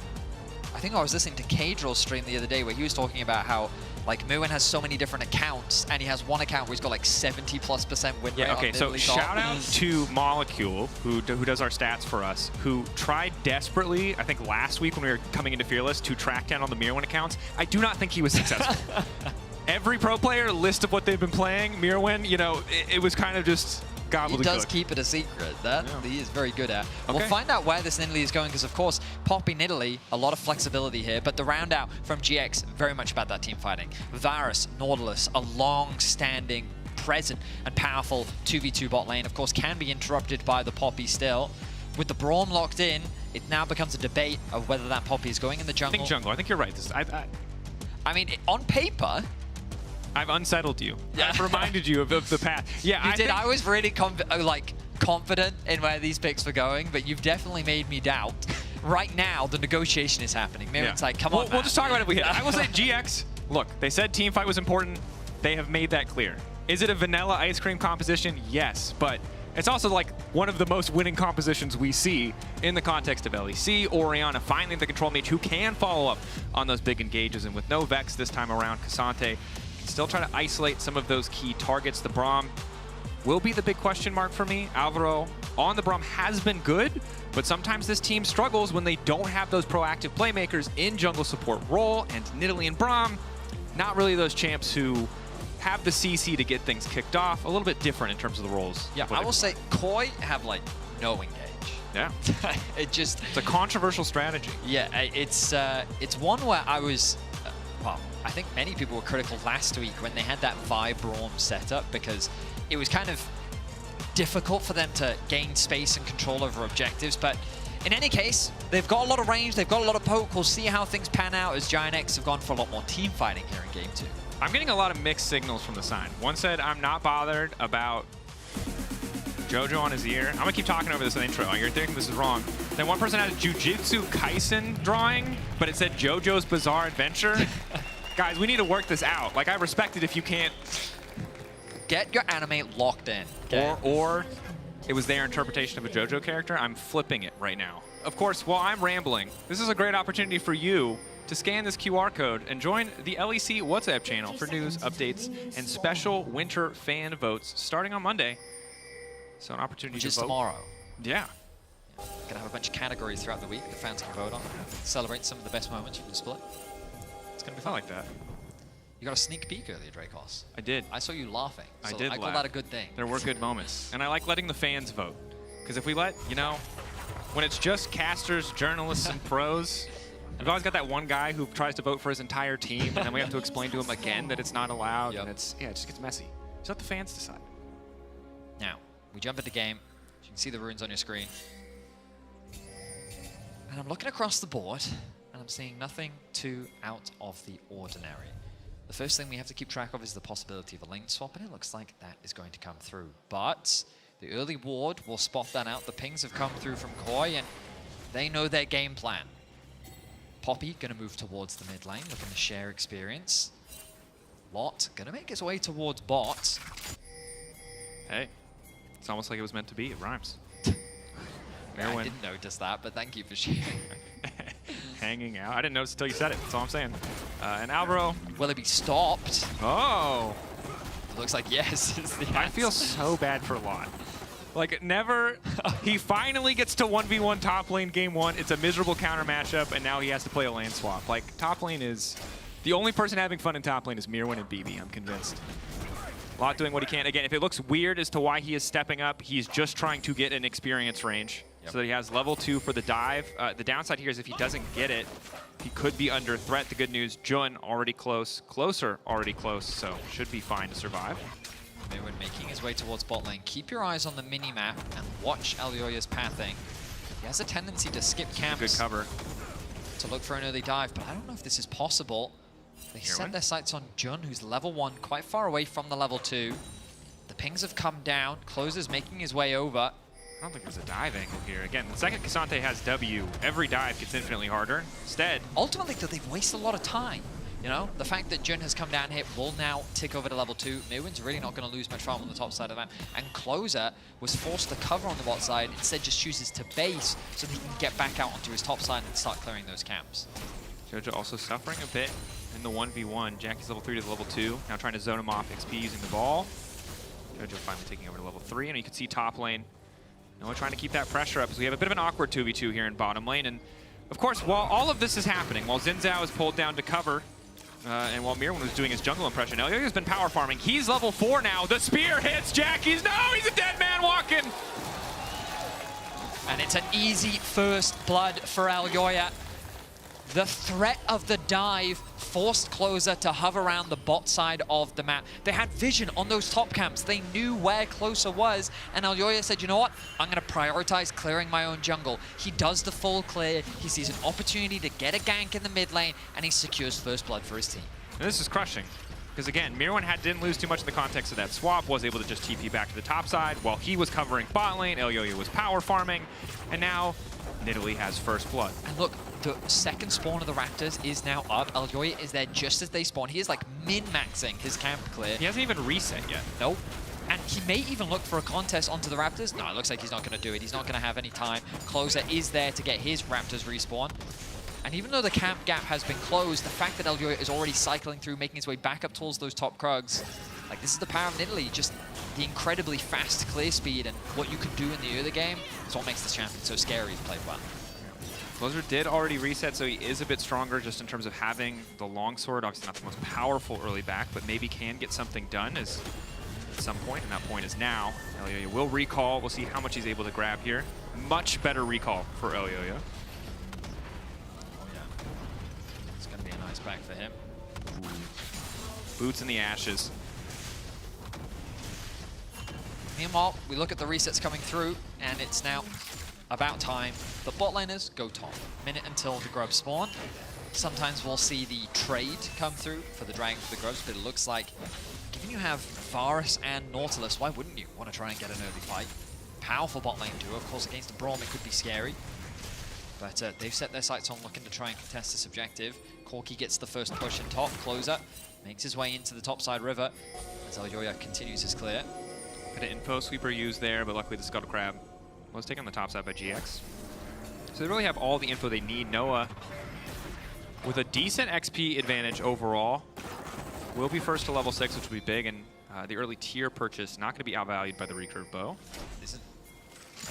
was listening to Kadrill's stream the other day where he was talking about how like Mirwen has so many different accounts, and he has one account where he's got like 70+% win rate. Yeah, okay, so shout out to Molecule, who does our stats for us, who tried desperately, I think last week when we were coming into Fearless, to track down all the Mirwen accounts. I do not think he was successful. Every pro player, list of what they've been playing, Mirwen, you know, it was kind of just gobbledygook. He does keep it a secret. That he is very good at. We'll find out where this Nidalee is going because, of course, Poppy Nidalee, a lot of flexibility here, but the round out from GX, very much about that team fighting. Varus, Nautilus, a long-standing, present, and powerful 2v2 bot lane, of course, can be interrupted by the Poppy still. With the Braum locked in, it now becomes a debate of whether that Poppy is going in the jungle. I think jungle. I think you're right. I mean, on paper, I've unsettled you. Yeah. I've reminded you of the path. Yeah, you did. I was really confident in where these picks were going, but you've definitely made me doubt. Right now, the negotiation is happening. Mirren's like, come on, we'll just talk about it if we hit it. I will say GX, look, they said team fight was important. They have made that clear. Is it a vanilla ice cream composition? Yes, but it's also like one of the most winning compositions we see in the context of LEC. Orianna finally the control mage who can follow up on those big engages, and with no Vex this time around, K'Sante still trying to isolate some of those key targets. The Braum will be the big question mark for me. Alvaro on the Braum has been good, but sometimes this team struggles when they don't have those proactive playmakers in jungle support role, and Nidalee and Braum, not really those champs who have the CC to get things kicked off. A little bit different in terms of the roles. Yeah, I will say Koi have like no engage. Yeah. It's a controversial strategy. Yeah, it's one where I was, well, I think many people were critical last week when they had that Braum setup, because it was kind of difficult for them to gain space and control over objectives. But in any case, they've got a lot of range, they've got a lot of poke. We'll see how things pan out as Giant X have gone for a lot more team fighting here in Game 2. I'm getting a lot of mixed signals from the side. One said, I'm not bothered about Jojo on his ear. I'm gonna keep talking over this intro. You're thinking this is wrong. Then one person had a Jujutsu Kaisen drawing, but it said JoJo's Bizarre Adventure. Guys, we need to work this out. Like, I respect it if you can't. Get your anime locked in. Okay? Or it was their interpretation of a JoJo character. I'm flipping it right now. Of course, while I'm rambling, this is a great opportunity for you to scan this QR code and join the LEC WhatsApp channel for news, updates, and special winter fan votes starting on Monday. So an opportunity to vote. Tomorrow. Yeah. Gonna have a bunch of categories throughout the week the fans can vote on. Celebrate some of the best moments from the split. It's gonna be fun. I like that. You got a sneak peek earlier, Dracos. I did. I saw you laughing. So I did I call laugh. that a good thing. There were good moments. And I like letting the fans vote. Because if we let, you know, when it's just casters, journalists, and pros, we've always got that one guy who tries to vote for his entire team, and then we have to explain to him again that it's not allowed, and it's, yeah, it just gets messy. Just let the fans decide. Now, we jump into game. You can see the runes on your screen. And I'm looking across the board, and I'm seeing nothing too out of the ordinary. The first thing we have to keep track of is the possibility of a lane swap, and it looks like that is going to come through. But the early ward will spot that out. The pings have come through from Koi, and they know their game plan. Poppy going to move towards the mid lane, looking to share experience. Lot going to make his way towards bot. Hey, it's almost like it was meant to be. It rhymes. Yeah, I didn't notice that, but thank you for sharing. Hanging out. I didn't notice until you said it. That's all I'm saying. And Alvaro. Will it be stopped? Oh. It looks like yes. Is the I feel so bad for Lot. Like, never. He finally gets to 1v1 top lane game 1. It's a miserable counter matchup, and now he has to play a lane swap. Like, top lane is. The only person having fun in top lane is Mirwin and BB, I'm convinced. Lot doing what he can. Again, if it looks weird as to why he is stepping up, he's just trying to get an experience range. So that he has level 2 for the dive. The downside here is if he doesn't get it, he could be under threat. The good news, Jun already close. Closer already close, so should be fine to survive. Mirwin making his way towards bot lane. Keep your eyes on the mini-map and watch Alioya's pathing. He has a tendency to skip camps. Good cover. To look for an early dive, but I don't know if this is possible. They set their sights on Jun, who's level 1, quite far away from the level 2. The pings have come down. Closer's making his way over. I don't think there's a dive angle here. Again, the second K'Sante has W, every dive gets infinitely harder. Instead, ultimately, though, they've wasted a lot of time. You know, the fact that Jun has come down here will now tick over to level 2. Mirwin's really not going to lose much farm on the top side of the map. And Closer was forced to cover on the bot side, instead just chooses to base so that he can get back out onto his top side and start clearing those camps. Jojo also suffering a bit in the 1v1. Jackie's level 3 to level 2. Now trying to zone him off XP using the ball. Jojo finally taking over to level 3, and you can see top lane. Noah trying to keep that pressure up, as we have a bit of an awkward 2v2 here in bottom lane. And of course, while all of this is happening, while Xin Zhao is pulled down to cover, and while Mirwin was doing his jungle impression, Elioya's been power farming. He's level 4 now. The spear hits Jackie's. No, he's a dead man walking. And it's an easy first blood for Alioya. The threat of the dive forced Closer to hover around the bot side of the map. They had vision on those top camps. They knew where Closer was, and Alioya said, you know what? I'm going to prioritize clearing my own jungle. He does the full clear. He sees an opportunity to get a gank in the mid lane, and he secures first blood for his team. And this is crushing. Because again, Mirwin didn't lose too much in the context of that swap, was able to just TP back to the top side while he was covering bot lane. Elioya was power farming, and now Nidalee has first blood. And look, the second spawn of the Raptors is now up. Alioya is there just as they spawn. He is like min-maxing his camp clear. He hasn't even reset yet. Nope. And he may even look for a contest onto the Raptors. No, it looks like he's not going to do it. He's not going to have any time. Closer is there to get his Raptors respawn. And even though the camp gap has been closed, the fact that Alioya is already cycling through, making his way back up towards those top Krugs, like, this is the power of Nidalee, just the incredibly fast clear speed and what you can do in the early game is what makes this champion so scary if played well. Closer did already reset, so he is a bit stronger just in terms of having the longsword. Obviously not the most powerful early back, but maybe can get something done at some point, and that point is now. Elyoya will recall. We'll see how much he's able to grab here. Much better recall for Elyoya. Oh yeah, it's going to be a nice back for him. Ooh. Boots in the ashes. Meanwhile, we look at the resets coming through, and it's now about time the bot laners go top. Minute until the grubs spawn. Sometimes we'll see the trade come through for the dragon for the grubs, but it looks like given you have Varus and Nautilus, why wouldn't you want to try and get an early fight? Powerful bot lane duo. Of course, against the Braum, it could be scary. But they've set their sights on looking to try and contest this objective. Corki gets the first push in top. Closer makes his way into the topside river as Elyoya continues his clear. Got an info sweeper used there, but luckily the Scuttle Crab was taken on the top side by GX. So they really have all the info they need. Noah, with a decent XP advantage overall, will be first to level 6, which will be big, and the early tier purchase not going to be outvalued by the recurve bow.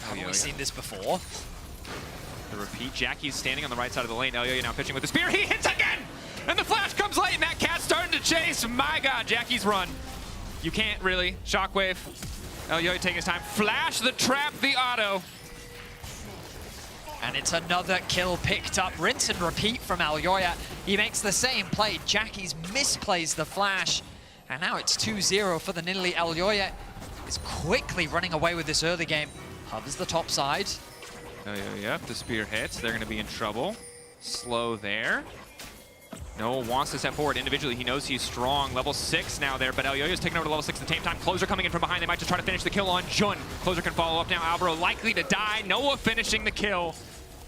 Haven't we seen this before? The repeat. Jackie's standing on the right side of the lane. Elyoya now pitching with the spear. He hits again! And the flash comes late, and that cat's starting to chase. My God, Jackie's run. You can't really. Shockwave. Elyoya taking his time. Flash the trap, the auto. And it's another kill picked up. Rinse and repeat from Elyoya. He makes the same play. Jackie's misplays the flash. And now it's 2-0 for the Nidalee. Elyoya is quickly running away with this early game. Hovers the top side. Yep, the spear hits. They're going to be in trouble. Slow there. Noah wants to step forward individually. He knows he's strong. Level 6 now there, but Elyoya's taking over to level 6 at the same time. Closer coming in from behind. They might just try to finish the kill on Jun. Closer can follow up now. Alvaro likely to die. Noah finishing the kill.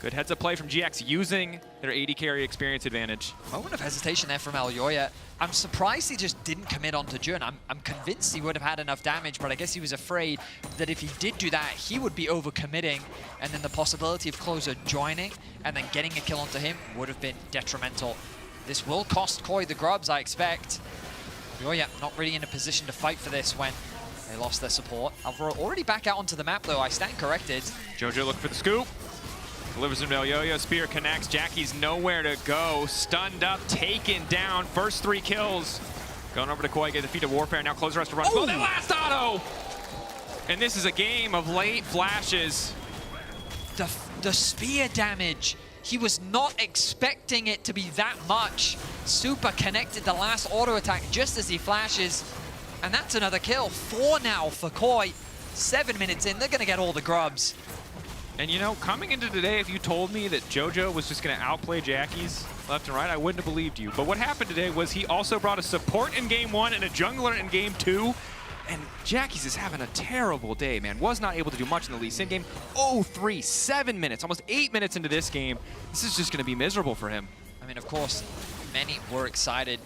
Good heads-up play from GX using their AD carry experience advantage. Moment of hesitation there from Elyoya. I'm surprised he just didn't commit onto Jun. I'm convinced he would have had enough damage, but I guess he was afraid that if he did do that, he would be overcommitting, and then the possibility of Closer joining and then getting a kill onto him would have been detrimental. This will cost Koi the grubs, I expect. Elyoya not really in a position to fight for this when they lost their support. Alvaro already back out onto the map, though. I stand corrected. Jojo looking for the scoop. Delivers him to Elyoya. Spear connects. Jackie's nowhere to go. Stunned up, taken down. First 3 kills. Going over to Koi, get the feet of Warfare. Now Closer has to run. Oh, that last auto! And this is a game of late flashes. The spear damage. He was not expecting it to be that much. Super connected the last auto attack just as he flashes. And that's another kill. 4 now for Koi. 7 minutes in, they're going to get all the grubs. And you know, coming into today, if you told me that Jojo was just going to outplay Jackie's left and right, I wouldn't have believed you. But what happened today was he also brought a support in game 1 and a jungler in game 2. And Jackie's is having a terrible day, man. Was not able to do much in the Lee Sin game. 0-3, 7 minutes, almost 8 minutes into this game. This is just going to be miserable for him. I mean, of course, many were excited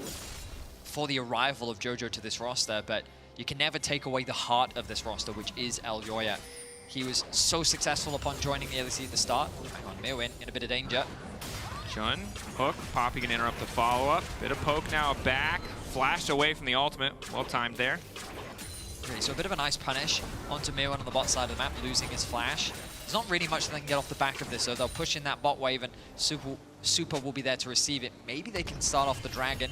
for the arrival of Jojo to this roster, but you can never take away the heart of this roster, which is Elyoya. He was so successful upon joining the LEC at the start. Hang on, Meowin in a bit of danger. Jun, hook, Poppy can interrupt the follow-up. Bit of poke now back. Flashed away from the ultimate. Well timed there. Okay, so a bit of a nice punish onto Meowin on the bot side of the map, losing his flash. There's not really much they can get off the back of this, so they'll push in that bot wave and Super will be there to receive it. Maybe they can start off the Dragon.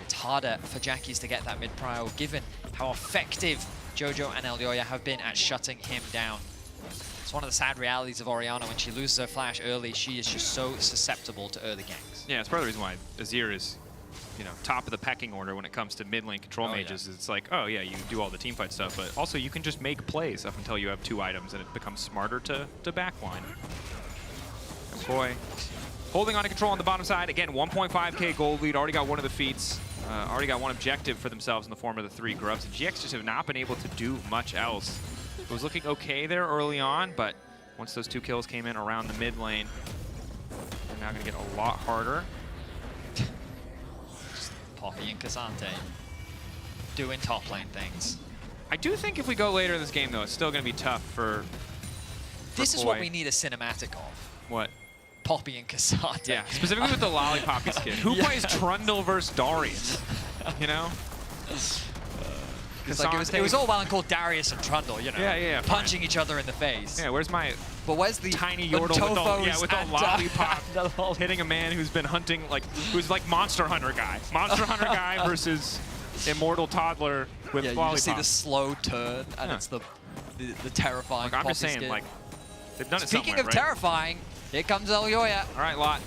It's harder for Jackie's to get that mid-prio, given how effective Jojo and Elyoya have been at shutting him down. It's one of the sad realities of Orianna. When she loses her flash early, she is just so susceptible to early ganks. Yeah, it's part of the reason why Azir is, you know, top of the pecking order when it comes to mid lane control mages. Yeah. It's like, oh yeah, you do all the teamfight stuff, but also you can just make plays up until you have 2 items and it becomes smarter to backline. And Koi holding on to control on the bottom side. Again, 1.5k gold lead, already got one of the feats. Already got one objective for themselves in the form of the 3 grubs. And GX just have not been able to do much else. It was looking okay there early on, but once those 2 kills came in around the mid lane, they're now going to get a lot harder. Poppy and Cassante doing top lane things. I do think if we go later in this game, though, it's still going to be tough for This is Koi. what we need a cinematic of. What? Poppy and Cassante. Yeah, specifically with the Lollipoppy skin. Who plays Trundle versus Darius? You know? Like it was all well and called Darius and Trundle, you know, punching each other in the face. Yeah, where's my the tiny Yordle with the lollipop hitting a man who's been hunting, who's like Monster Hunter guy. Monster Hunter guy versus Immortal Toddler with lollipop. You just see the slow turn, and it's the terrifying. I'm just saying, skin. like, they've done it Speaking of right? terrifying, here comes Elyoya. All right, Lot.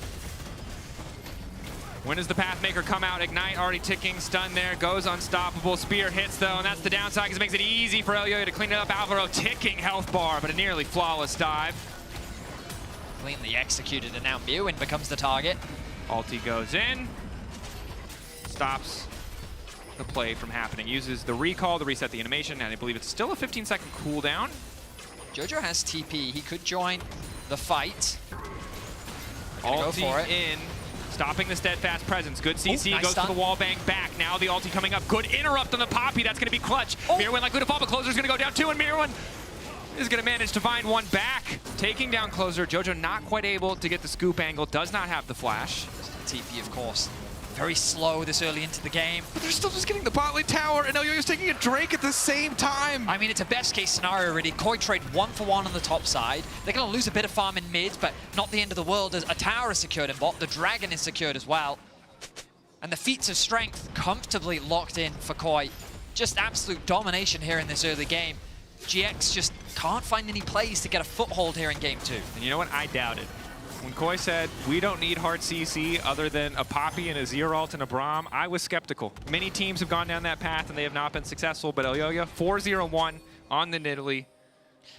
When does the Pathmaker come out? Ignite already ticking, stun there, goes unstoppable. Spear hits though, and that's the downside because it makes it easy for Elyoya to clean it up. Alvaro ticking health bar, but a nearly flawless dive. Cleanly executed, and now Mewin becomes the target. Ulti goes in, stops the play from happening. Uses the recall to reset the animation, and I believe it's still a 15-second cooldown. Jojo has TP. He could join the fight. Ulti go for it. in. Stopping the steadfast presence. Good CC, nice goes stun. to the wall bang back. Now the ulti coming up. Good interrupt on the Poppy. That's going to be clutch. Mirwin like good to fall, but Closer's going to go down too, and Mirwin is going to manage to find one back. Taking down Closer. Jojo not quite able to get the scoop angle. Does not have the flash. TP, of course. Very slow this early into the game. But they're still just getting the bot lane tower, and Elyoya's taking a Drake at the same time. I mean, it's a best-case scenario, really. Koi trade 1-for-1 on the top side. They're going to lose a bit of farm in mid, but not the end of the world as a tower is secured in bot. The dragon is secured as well. And the feats of strength comfortably locked in for Koi. Just absolute domination here in this early game. GX just can't find any plays to get a foothold here in game 2. And you know what? I doubt it. When Koi said, we don't need hard CC other than a Poppy and a Zeralt and a Braum, I was skeptical. Many teams have gone down that path and they have not been successful, but Elyoya 4-0-1 on the Nidalee,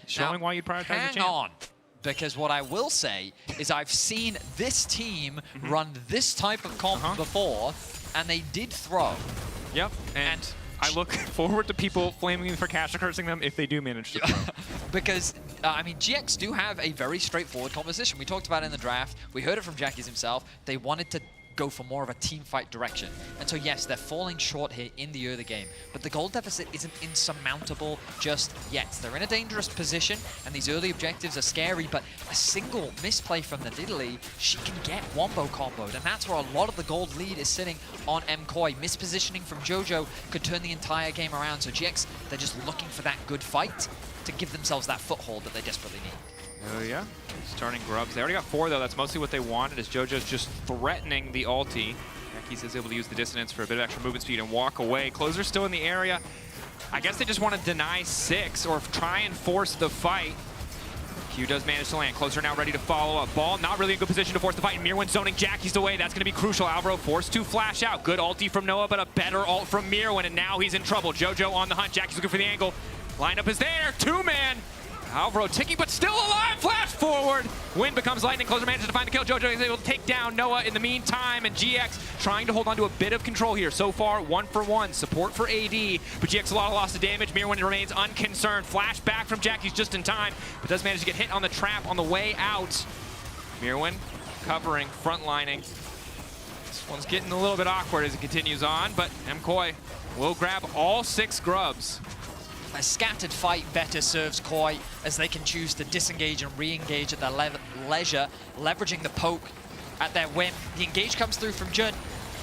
showing why you'd prioritize the champ. Hang on, because what I will say is I've seen this team run this type of comp before, and they did throw. Yep, and I look forward to people flaming me for cash cursing them if they do manage to throw. Because, I mean, GX do have a very straightforward composition. We talked about it in the draft. We heard it from Jackies himself. They wanted to go for more of a team fight direction. And so, yes, they're falling short here in the early game. But the goal deficit isn't insurmountable just yet. They're in a dangerous position, and these early objectives are scary, but a single misplay from the Nidalee, she can get wombo comboed. And that's where a lot of the gold lead is sitting on MKoi. Mispositioning from Jojo could turn the entire game around. So GX, they're just looking for that good fight to give themselves that foothold that they desperately need. Oh yeah, starting grubs. They already got 4 though. That's mostly what they wanted, as Jojo's just threatening the ulti. Jackies is able to use the dissonance for a bit of extra movement speed and walk away. Closer's still in the area. I guess they just want to deny 6 or try and force the fight. Q does manage to land. Closer now ready to follow up. Ball not really in good position to force the fight. Mirwin zoning Jackies away. That's going to be crucial. Alvaro forced to flash out. Good ulti from Noah, but a better ult from Mirwin, and now he's in trouble. Jojo on the hunt. Jackie's looking for the angle. Lineup is there. 2-man. Alvaro ticking, but still alive. Flash forward. Wind becomes lightning. Closer manages to find the kill. Jojo is able to take down Noah in the meantime, and GX trying to hold on to a bit of control here. So far, 1-for-1. Support for AD, but GX a lot of loss of damage. Mirwin remains unconcerned. Flash back from Jackie's just in time, but does manage to get hit on the trap on the way out. Mirwin covering, frontlining. This one's getting a little bit awkward as it continues on, but MKoi will grab all 6 grubs. A scattered fight better serves Koi, as they can choose to disengage and re-engage at their leisure, leveraging the poke at their whim. The engage comes through from Jun,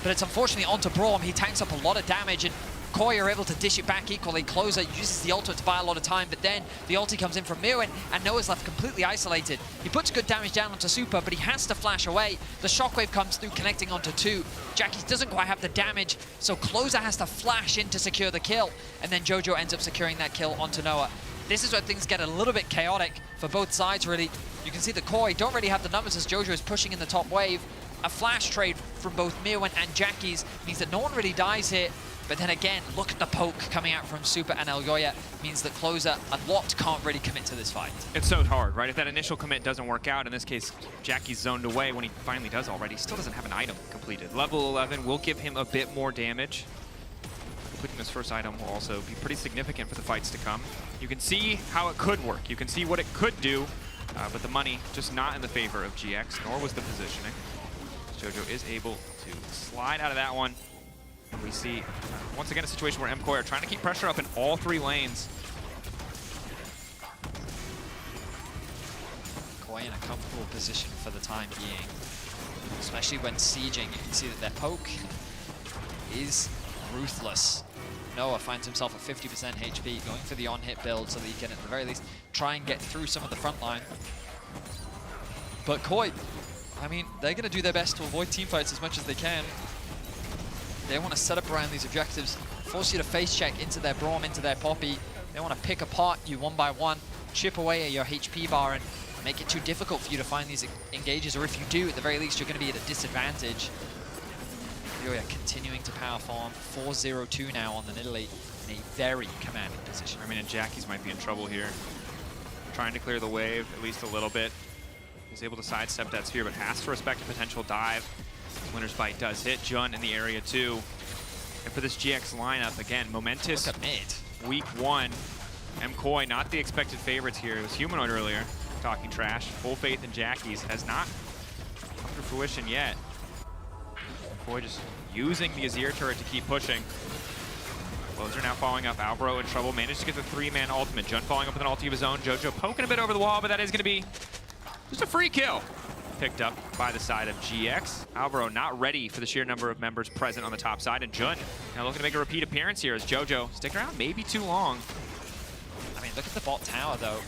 but it's unfortunately onto Braum. He tanks up a lot of damage, and Koi are able to dish it back equally. Closer uses the ultimate to buy a lot of time, but then the ulti comes in from Mirwin, and Noah's left completely isolated. He puts good damage down onto Super, but he has to flash away. The shockwave comes through, connecting onto 2. Jackies doesn't quite have the damage, so Closer has to flash in to secure the kill, and then Jojo ends up securing that kill onto Noah. This is where things get a little bit chaotic for both sides, really. You can see that Koi don't really have the numbers as Jojo is pushing in the top wave. A flash trade from both Mirwin and Jackies means that no one really dies here. But then again, look at the poke coming out from Super and Elyoya, means that Closer and Lot can't really commit to this fight. It's so hard, right? If that initial commit doesn't work out, in this case, Jackie's zoned away when he finally does already. He still doesn't have an item completed. Level 11 will give him a bit more damage. Completing this first item will also be pretty significant for the fights to come. You can see how it could work. You can see what it could do, but the money just not in the favor of GX, nor was the positioning. Jojo is able to slide out of that one. We see, once again, a situation where MKoi are trying to keep pressure up in all 3 lanes. Koi in a comfortable position for the time being, especially when sieging. You can see that their poke is ruthless. Noah finds himself at 50% HP, going for the on-hit build so that he can, at the very least, try and get through some of the front line. But Koi, I mean, they're going to do their best to avoid teamfights as much as they can. They want to set up around these objectives, force you to face check into their Braum, into their Poppy. They want to pick apart you one by one, chip away at your HP bar, and make it too difficult for you to find these engages, or if you do, at the very least, you're going to be at a disadvantage. Yoya continuing to power farm, 4-0-2 now on the Nidalee in a very commanding position. I mean, and Jackie's might be in trouble here. Trying to clear the wave, at least a little bit. He's able to sidestep that sphere, but has to respect a potential dive. Winner's Bite does hit Jun in the area too. And for this GX lineup, again, momentous week 1. MKoi, not the expected favorites here. It was Humanoid earlier, talking trash. Full faith in Jackie's, has not come to fruition yet. MKoi just using the Azir turret to keep pushing. Those are now following up. Alvaro in trouble, managed to get the 3-man ultimate. Jun following up with an ulti of his own. Jojo poking a bit over the wall, but that is going to be just a free kill. Picked up by the side of GX. Alvaro not ready for the sheer number of members present on the top side, and Jun now looking to make a repeat appearance here as Jojo sticking around maybe too long. I mean, look at the bot tower though.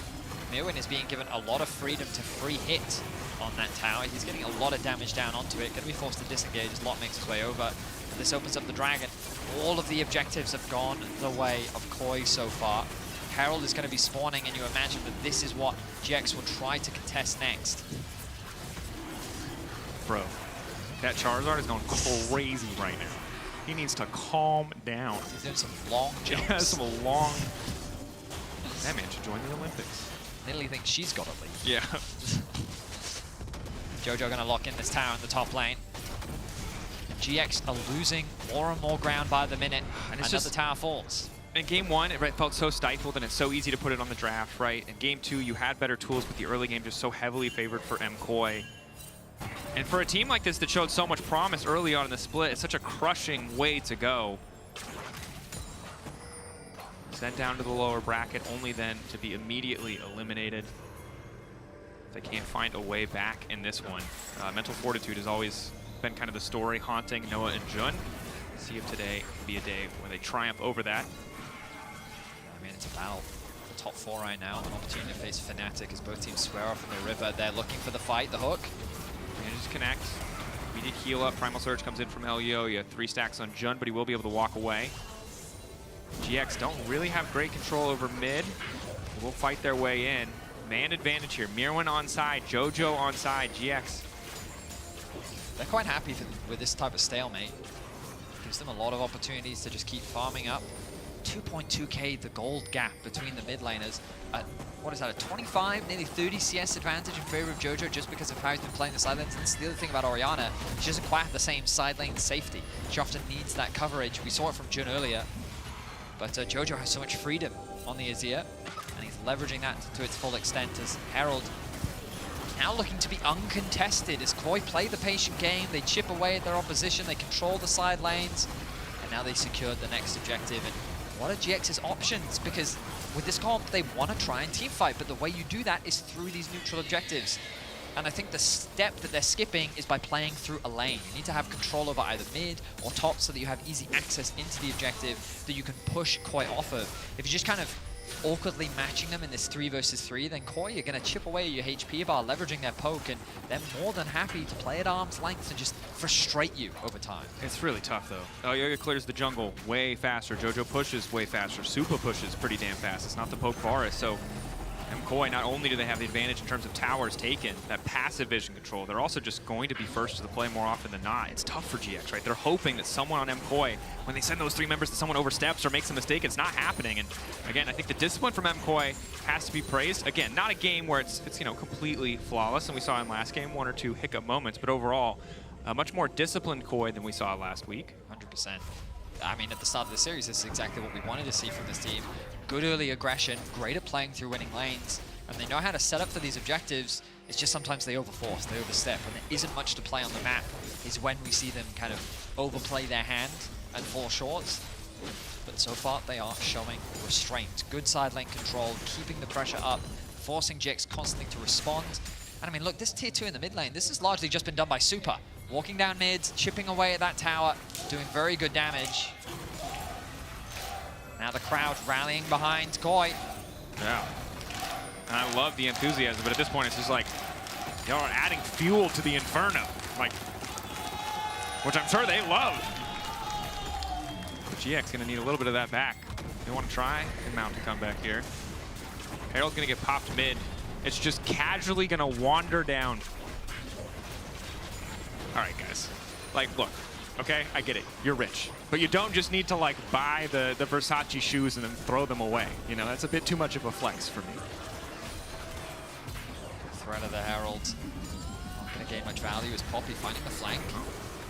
Mirwin is being given a lot of freedom to free hit on that tower. He's getting a lot of damage down onto it. Going to be forced to disengage as Lot makes his way over. This opens up the dragon. All of the objectives have gone the way of Koi so far. Herald is going to be spawning, and you imagine that this is what GX will try to contest next. Bro, that Charizard is going crazy right now. He needs to calm down. He's doing some long jumps. Yeah, some long... That man should join the Olympics. Nidalee thinks she's got a lead. Yeah. Jojo going to lock in this tower in the top lane. GX are losing more and more ground by the minute, and it's just the tower falls. In game 1, it felt so stifled, and it's so easy to put it on the draft, right? In game 2, you had better tools, but the early game just so heavily favored for MKoi. And for a team like this that showed so much promise early on in the split, it's such a crushing way to go. Sent down to the lower bracket, only then to be immediately eliminated. They can't find a way back in this one. Mental fortitude has always been kind of the story haunting Noah and Jun. See if today can be a day where they triumph over that. I mean, it's a battle. The top 4 right now, an opportunity to face Fnatic as both teams square off in the river. They're looking for the fight, the hook. Manages to connect. We need heal up. Primal Surge comes in from Elioya. 3 stacks on Jun, but he will be able to walk away. GX don't really have great control over mid. They will fight their way in. Man advantage here. Mirwin on side, Jojo on side, GX. They're quite happy with this type of stalemate. Gives them a lot of opportunities to just keep farming up. 2.2k the gold gap between the mid laners. What is that, a 25, nearly 30 CS advantage in favor of Jojo just because of how he's been playing the side lanes. And that's the other thing about Orianna. She doesn't quite have the same side lane safety. She often needs that coverage. We saw it from Jun earlier. But Jojo has so much freedom on the Azir, and he's leveraging that to its full extent as Herald now looking to be uncontested as Koi play the patient game. They chip away at their opposition, they control the side lanes, and now they secured the next objective. And what are GX's options? Because with this comp, they want to try and teamfight, but the way you do that is through these neutral objectives. And I think the step that they're skipping is by playing through a lane. You need to have control over either mid or top so that you have easy access into the objective that you can push Koi off of. If you're just kind of awkwardly matching them in this 3 versus 3, then Koi, you're going to chip away your HP bar, leveraging their poke, and they're more than happy to play at arm's length and just frustrate you over time. It's really tough, though. Elioya clears the jungle way faster. Jojo pushes way faster. Supa pushes pretty damn fast. It's not the poke Varus, so MKoi, not only do they have the advantage in terms of towers taken, that passive vision control, they're also just going to be first to the play more often than not. It's tough for GX, right? They're hoping that someone on MKoi, when they send those 3 members, that someone oversteps or makes a mistake. It's not happening. And again, I think the discipline from MKoi has to be praised. Again, not a game where it's you know, completely flawless, and we saw in last game 1 or 2 hiccup moments, but overall, a much more disciplined Koi than we saw last week. 100%. I mean, at the start of the series, this is exactly what we wanted to see from this team. Good early aggression, great at playing through winning lanes, and they know how to set up for these objectives. It's just sometimes they overforce, they overstep, and there isn't much to play on the map is when we see them kind of overplay their hand and fall short. But so far, they are showing restraint. Good side lane control, keeping the pressure up, forcing GX constantly to respond. And I mean, look, this tier 2 in the mid lane, this has largely just been done by Supa. Walking down mid, chipping away at that tower, doing very good damage. Now the crowd rallying behind Koi. Yeah. And I love the enthusiasm, but at this point it's just like, y'all are adding fuel to the inferno. Like, which I'm sure they love. But GX gonna need a little bit of that back. They want to try and mount a comeback here. Harold's gonna get popped mid. It's just casually gonna wander down. All right, guys. Like, look, okay, I get it. You're rich. But you don't just need to, like, buy the Versace shoes and then throw them away. You know, that's a bit too much of a flex for me. Threat of the Herald. Not going to gain much value as Poppy finding the flank.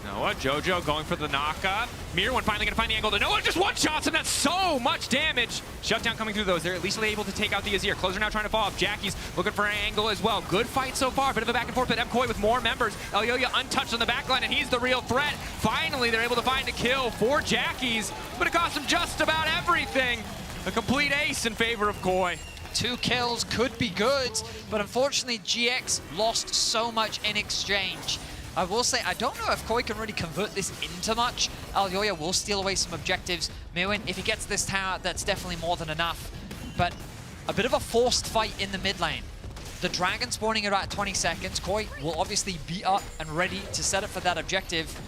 Noah, Jojo going for the knockup. Mirwan finally gonna find the angle to Noah, just one-shots him, that's so much damage. Shutdown coming through those, they're at least able to take out the Azir. Closer now trying to fall off, Jackie's looking for an angle as well. Good fight so far, bit of a back and forth, but MKoi with more members. Elyoya untouched on the backline, and he's the real threat. Finally, they're able to find a kill for Jackie's, but it cost him just about everything. A complete ace in favor of Koi. 2 kills could be good, but unfortunately GX lost so much in exchange. I will say, I don't know if Koi can really convert this into much. Elyoya will steal away some objectives. Mirwan, if he gets this tower, that's definitely more than enough. But a bit of a forced fight in the mid lane. The Dragon spawning at about 20 seconds. Koi will obviously be up and ready to set up for that objective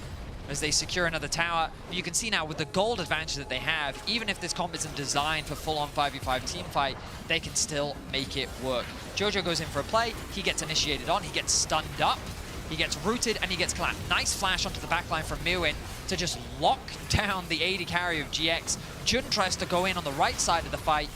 as they secure another tower. But you can see now with the gold advantage that they have, even if this comp isn't designed for full-on 5v5 team fight, they can still make it work. Jojo goes in for a play, he gets initiated on, he gets stunned up, he gets rooted, and he gets clapped. Nice flash onto the backline from Mirwan to just lock down the AD carry of GX. Jun tries to go in on the right side of the fight,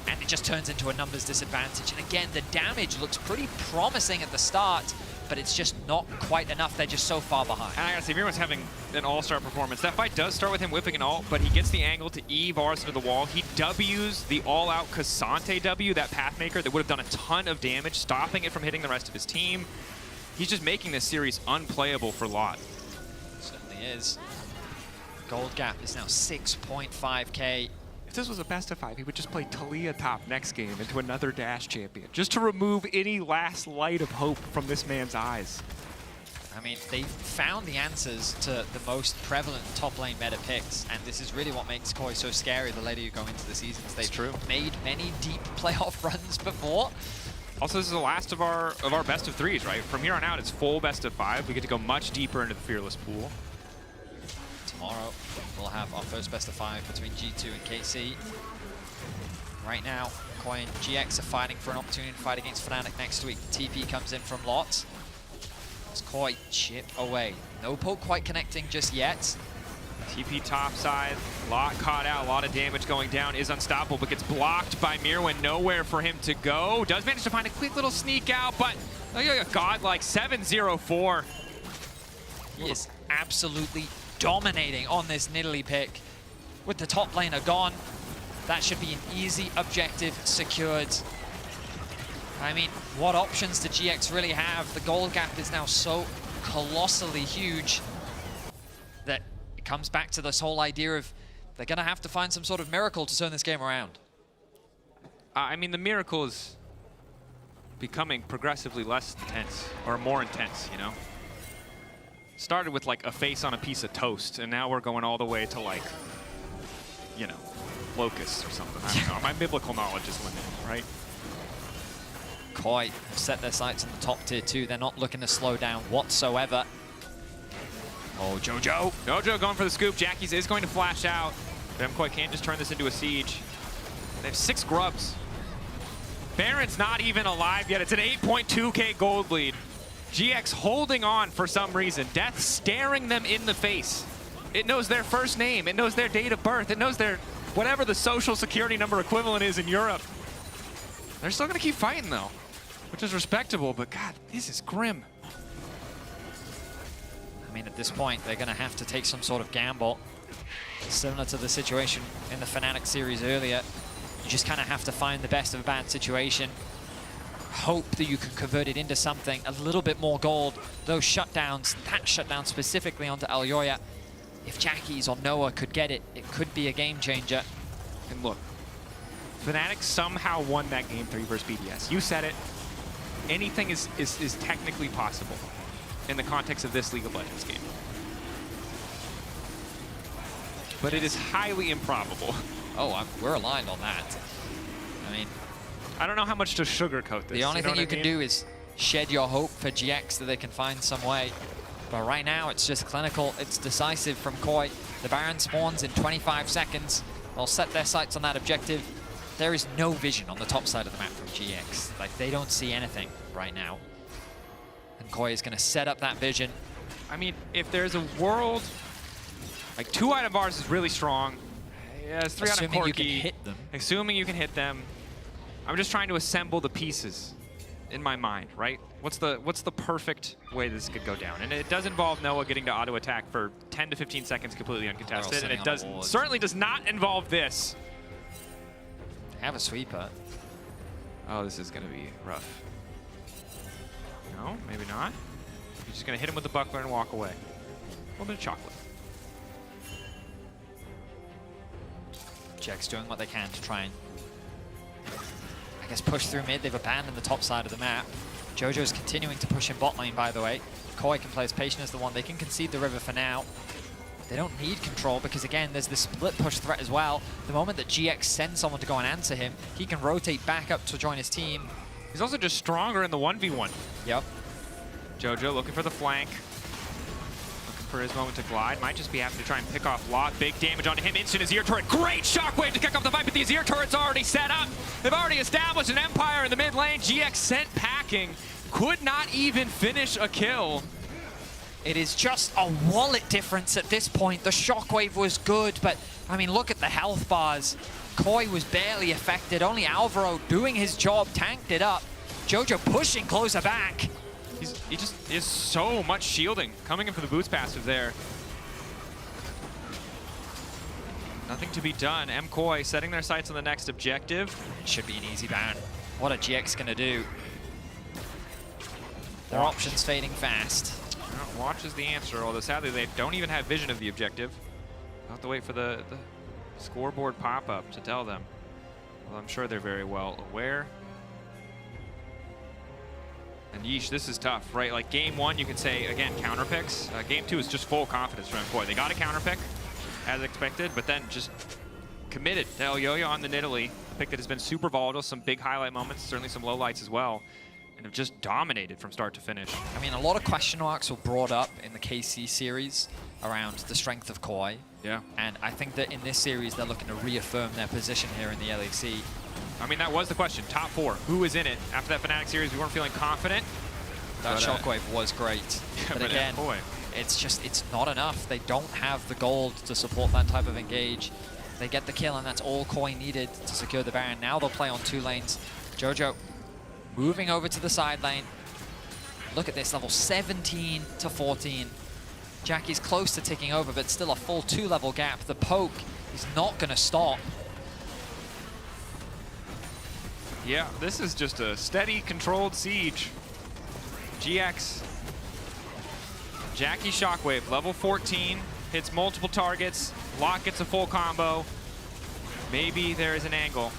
and it just turns into a numbers disadvantage. And again, the damage looks pretty promising at the start, but it's just not quite enough. They're just so far behind. And I gotta say, Mirwan's having an all-star performance. That fight does start with him whipping an ult, but he gets the angle to Vars into the wall. He W's the all-out Cassante W, that Pathmaker that would have done a ton of damage, stopping it from hitting the rest of his team. He's just making this series unplayable for Lot. Certainly is. Gold gap is now 6.5k. If this was a best of 5, he would just play Talia top next game into another Dash champion, just to remove any last light of hope from this man's eyes. I mean, they found the answers to the most prevalent top lane meta picks, and this is really what makes Koi so scary the later you go into the seasons. They've made many deep playoff runs before. Also, this is the last of our best of 3s, right? From here on out, it's full best of 5. We get to go much deeper into the Fearless pool. Tomorrow, we'll have our first best of 5 between G2 and KC. Right now, Koi and GX are fighting for an opportunity to fight against Fnatic next week. TP comes in from Lot. As Koi chip away. No poke quite connecting just yet. TP topside, Lot caught out, a lot of damage going down, is unstoppable, but gets blocked by Mirwan, nowhere for him to go. Does manage to find a quick little sneak out, but godlike 7-0-4. He is absolutely dominating on this Nidalee pick. With the top laner gone, that should be an easy objective secured. I mean, what options do GX really have? The gold gap is now so colossally huge that comes back to this whole idea of they're going to have to find some sort of miracle to turn this game around. I mean, the miracle is becoming progressively less intense, or more intense, you know? Started with like a face on a piece of toast, and now we're going all the way to like, you know, locusts or something. I don't know. My biblical knowledge is limited, right? Koi have set their sights on the top tier 2. They're not looking to slow down whatsoever. Oh, Jojo. Jojo going for the scoop. Jackie's is going to flash out. MKoi can't just turn this into a siege. They have 6 grubs. Baron's not even alive yet. It's an 8.2k gold lead. GX holding on for some reason. Death staring them in the face. It knows their first name. It knows their date of birth. It knows their whatever the social security number equivalent is in Europe. They're still going to keep fighting, though, which is respectable, but God, this is grim. I mean, at this point, they're going to have to take some sort of gamble. Similar to the situation in the Fnatic series earlier. You just kind of have to find the best of a bad situation. Hope that you can convert it into something, a little bit more gold. Those shutdowns, that shutdown specifically onto Elyoya. If Jackie's or Noah could get it, it could be a game changer. And look, Fnatic somehow won that game 3 versus BDS. You said it. Anything is technically possible in the context of this League of Legends game. But it is highly improbable Oh, we're aligned on that. I mean, I don't know how much to sugarcoat this. The only thing you can do is shed your hope for GX that they can find some way. But right now, it's just clinical. It's decisive from Koi. The Baron spawns in 25 seconds. They'll set their sights on that objective. There is no vision on the top side of the map from GX. Like, they don't see anything right now. And Koi is going to set up that vision. I mean, if there's a world, like 2 item bars is really strong. Yeah, it's 3 item Corki. Assuming you can hit them. Assuming you can hit them. I'm just trying to assemble the pieces in my mind, right? What's the perfect way this could go down? And it does involve Noah getting to auto attack for 10 to 15 seconds completely uncontested, and it certainly does not involve this. They have a sweeper. Oh, this is gonna be rough. No, maybe not. You're just gonna hit him with the buckler and walk away. A little bit of chocolate. GX doing what they can to try and, I guess, push through mid. They've abandoned the top side of the map. Jojo's continuing to push in bot lane, by the way. Koi can play as patient as the one. They can concede the river for now. They don't need control because, again, there's this split push threat as well. The moment that GX sends someone to go and answer him, he can rotate back up to join his team. He's also just stronger in the 1v1. Yep. Jojo looking for the flank. Looking for his moment to glide. Might just be happy to try and pick off Lot. Big damage onto him. Instant Azir turret. Great shockwave to kick off the fight, but the Azir turret's already set up. They've already established an empire in the mid lane. GX sent packing. Could not even finish a kill. It is just a wallet difference at this point. The shockwave was good, but, I mean, look at the health bars. Koi was barely affected. Only Alvaro doing his job, tanked it up. Jojo pushing closer back. He just is so much shielding. Coming in for the boost passive there. Nothing to be done. Koi setting their sights on the next objective. Should be an easy ban. What are GX gonna do? Their options fading fast. Well, watch is the answer, although sadly they don't even have vision of the objective. They'll have to wait for the scoreboard pop-up to tell them. Well, I'm sure they're very well aware. And yeesh, this is tough, right? Like game 1, you could say, again, counter picks. Game 2 is just full confidence from Koi. They got a counter pick, as expected, but then just committed to Elyoya on the Nidalee. A pick that has been super volatile, some big highlight moments, certainly some lowlights as well, and have just dominated from start to finish. I mean, a lot of question marks were brought up in the KC series around the strength of Koi. Yeah. And I think that in this series, they're looking to reaffirm their position here in the LEC. I mean, that was the question. Top 4. Who is in it? After that Fnatic series, we weren't feeling confident. That shockwave was great. But again, it's not enough. They don't have the gold to support that type of engage. They get the kill, and that's all Koi needed to secure the Baron. Now they'll play on 2 lanes. Jojo moving over to the side lane. Look at this, level 17 to 14. Jackie's close to ticking over, but still a full 2-level gap. The poke is not going to stop. Yeah, this is just a steady, controlled siege. GX. Jackie Shockwave, level 14, hits multiple targets. Lot gets a full combo. Maybe there is an angle,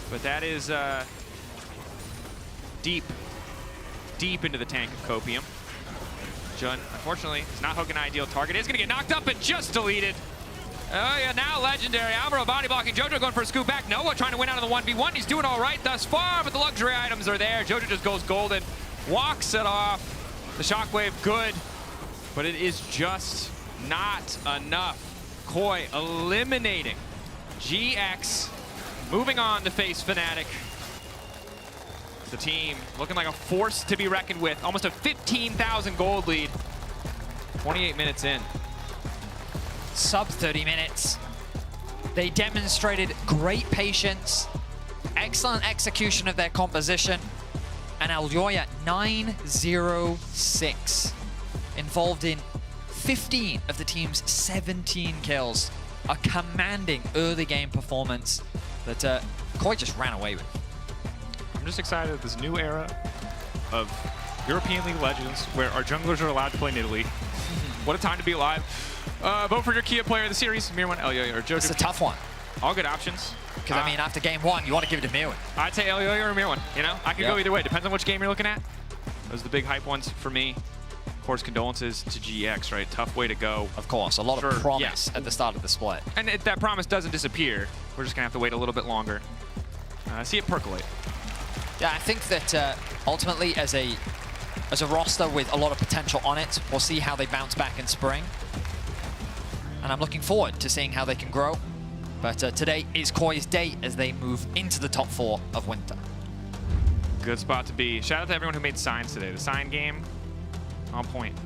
but that is deep into the tank of Copium. Jun, unfortunately, is not hooking an ideal target. Is gonna get knocked up and just deleted. Oh yeah, now legendary. Alvaro body blocking. Jojo going for a scoop back. Noah trying to win out of the 1v1. He's doing all right thus far, but the luxury items are there. Jojo just goes golden, walks it off. The shockwave good, but it is just not enough. Koi eliminating GX, moving on to face Fnatic. The team looking like a force to be reckoned with. Almost a 15,000 gold lead. 28 minutes in. Sub 30 minutes. They demonstrated great patience, excellent execution of their composition, and Elyoya 9-0-6. Involved in 15 of the team's 17 kills. A commanding early game performance that Koi just ran away with. I'm just excited at this new era of European League Legends where our junglers are allowed to play Nidalee. What a time to be alive. Vote for your Kia player of the series, Mirwan, Elyoya, or Jojo. It's a tough one. All good options. Because, I mean, after game 1, you want to give it to Mirwan. I'd say Elyoya or Mirwan, you know? I could go either way, depends on which game you're looking at. Those are the big hype ones for me. course, condolences to GX, right? Tough way to go. Of course, a lot of promise at the start of the split. And that promise doesn't disappear. We're just going to have to wait a little bit longer. See it percolate. Yeah, I think that ultimately as a roster with a lot of potential on it, we'll see how they bounce back in spring. And I'm looking forward to seeing how they can grow. But today is Koi's day as they move into the top 4 of Winter. Good spot to be. Shout out to everyone who made signs today. The sign game, on point.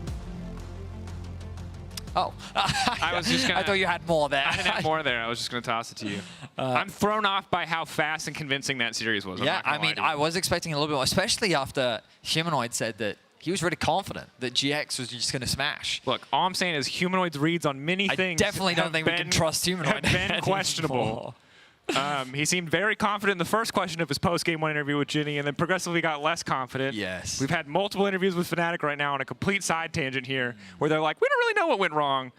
Oh, I was just gonna, I thought you had more there. I didn't have more there. I was just going to toss it to you. I'm thrown off by how fast and convincing that series was. Yeah, I mean, I was expecting a little bit more, especially after Humanoid said that he was really confident that GX was just going to smash. Look, all I'm saying is Humanoid's reads on many things. I definitely don't think we can trust Humanoid. Have been questionable. He seemed very confident in the first question of his post-game 1 interview with Ginny, and then progressively got less confident. Yes. We've had multiple interviews with Fnatic right now on a complete side tangent here, where they're like, we don't really know what went wrong.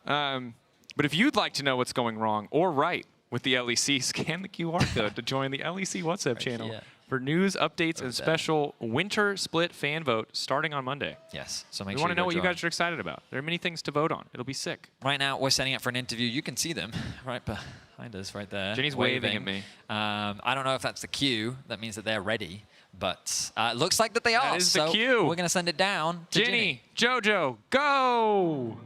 But if you'd like to know what's going wrong or right with the LEC, scan the QR code to join the LEC WhatsApp channel for news, updates, and special winter split fan vote starting on Monday. Yes, so make we sure want to know what you join. guys are excited about. There are many things to vote on. It'll be sick. Right now, we're setting up for an interview. You can see them right behind us right there. Ginny's waving at me. I don't know if that's the cue. That means that they're ready. But it looks like that they are. That is so the cue. We're going to send it down to Ginny, Jojo, go!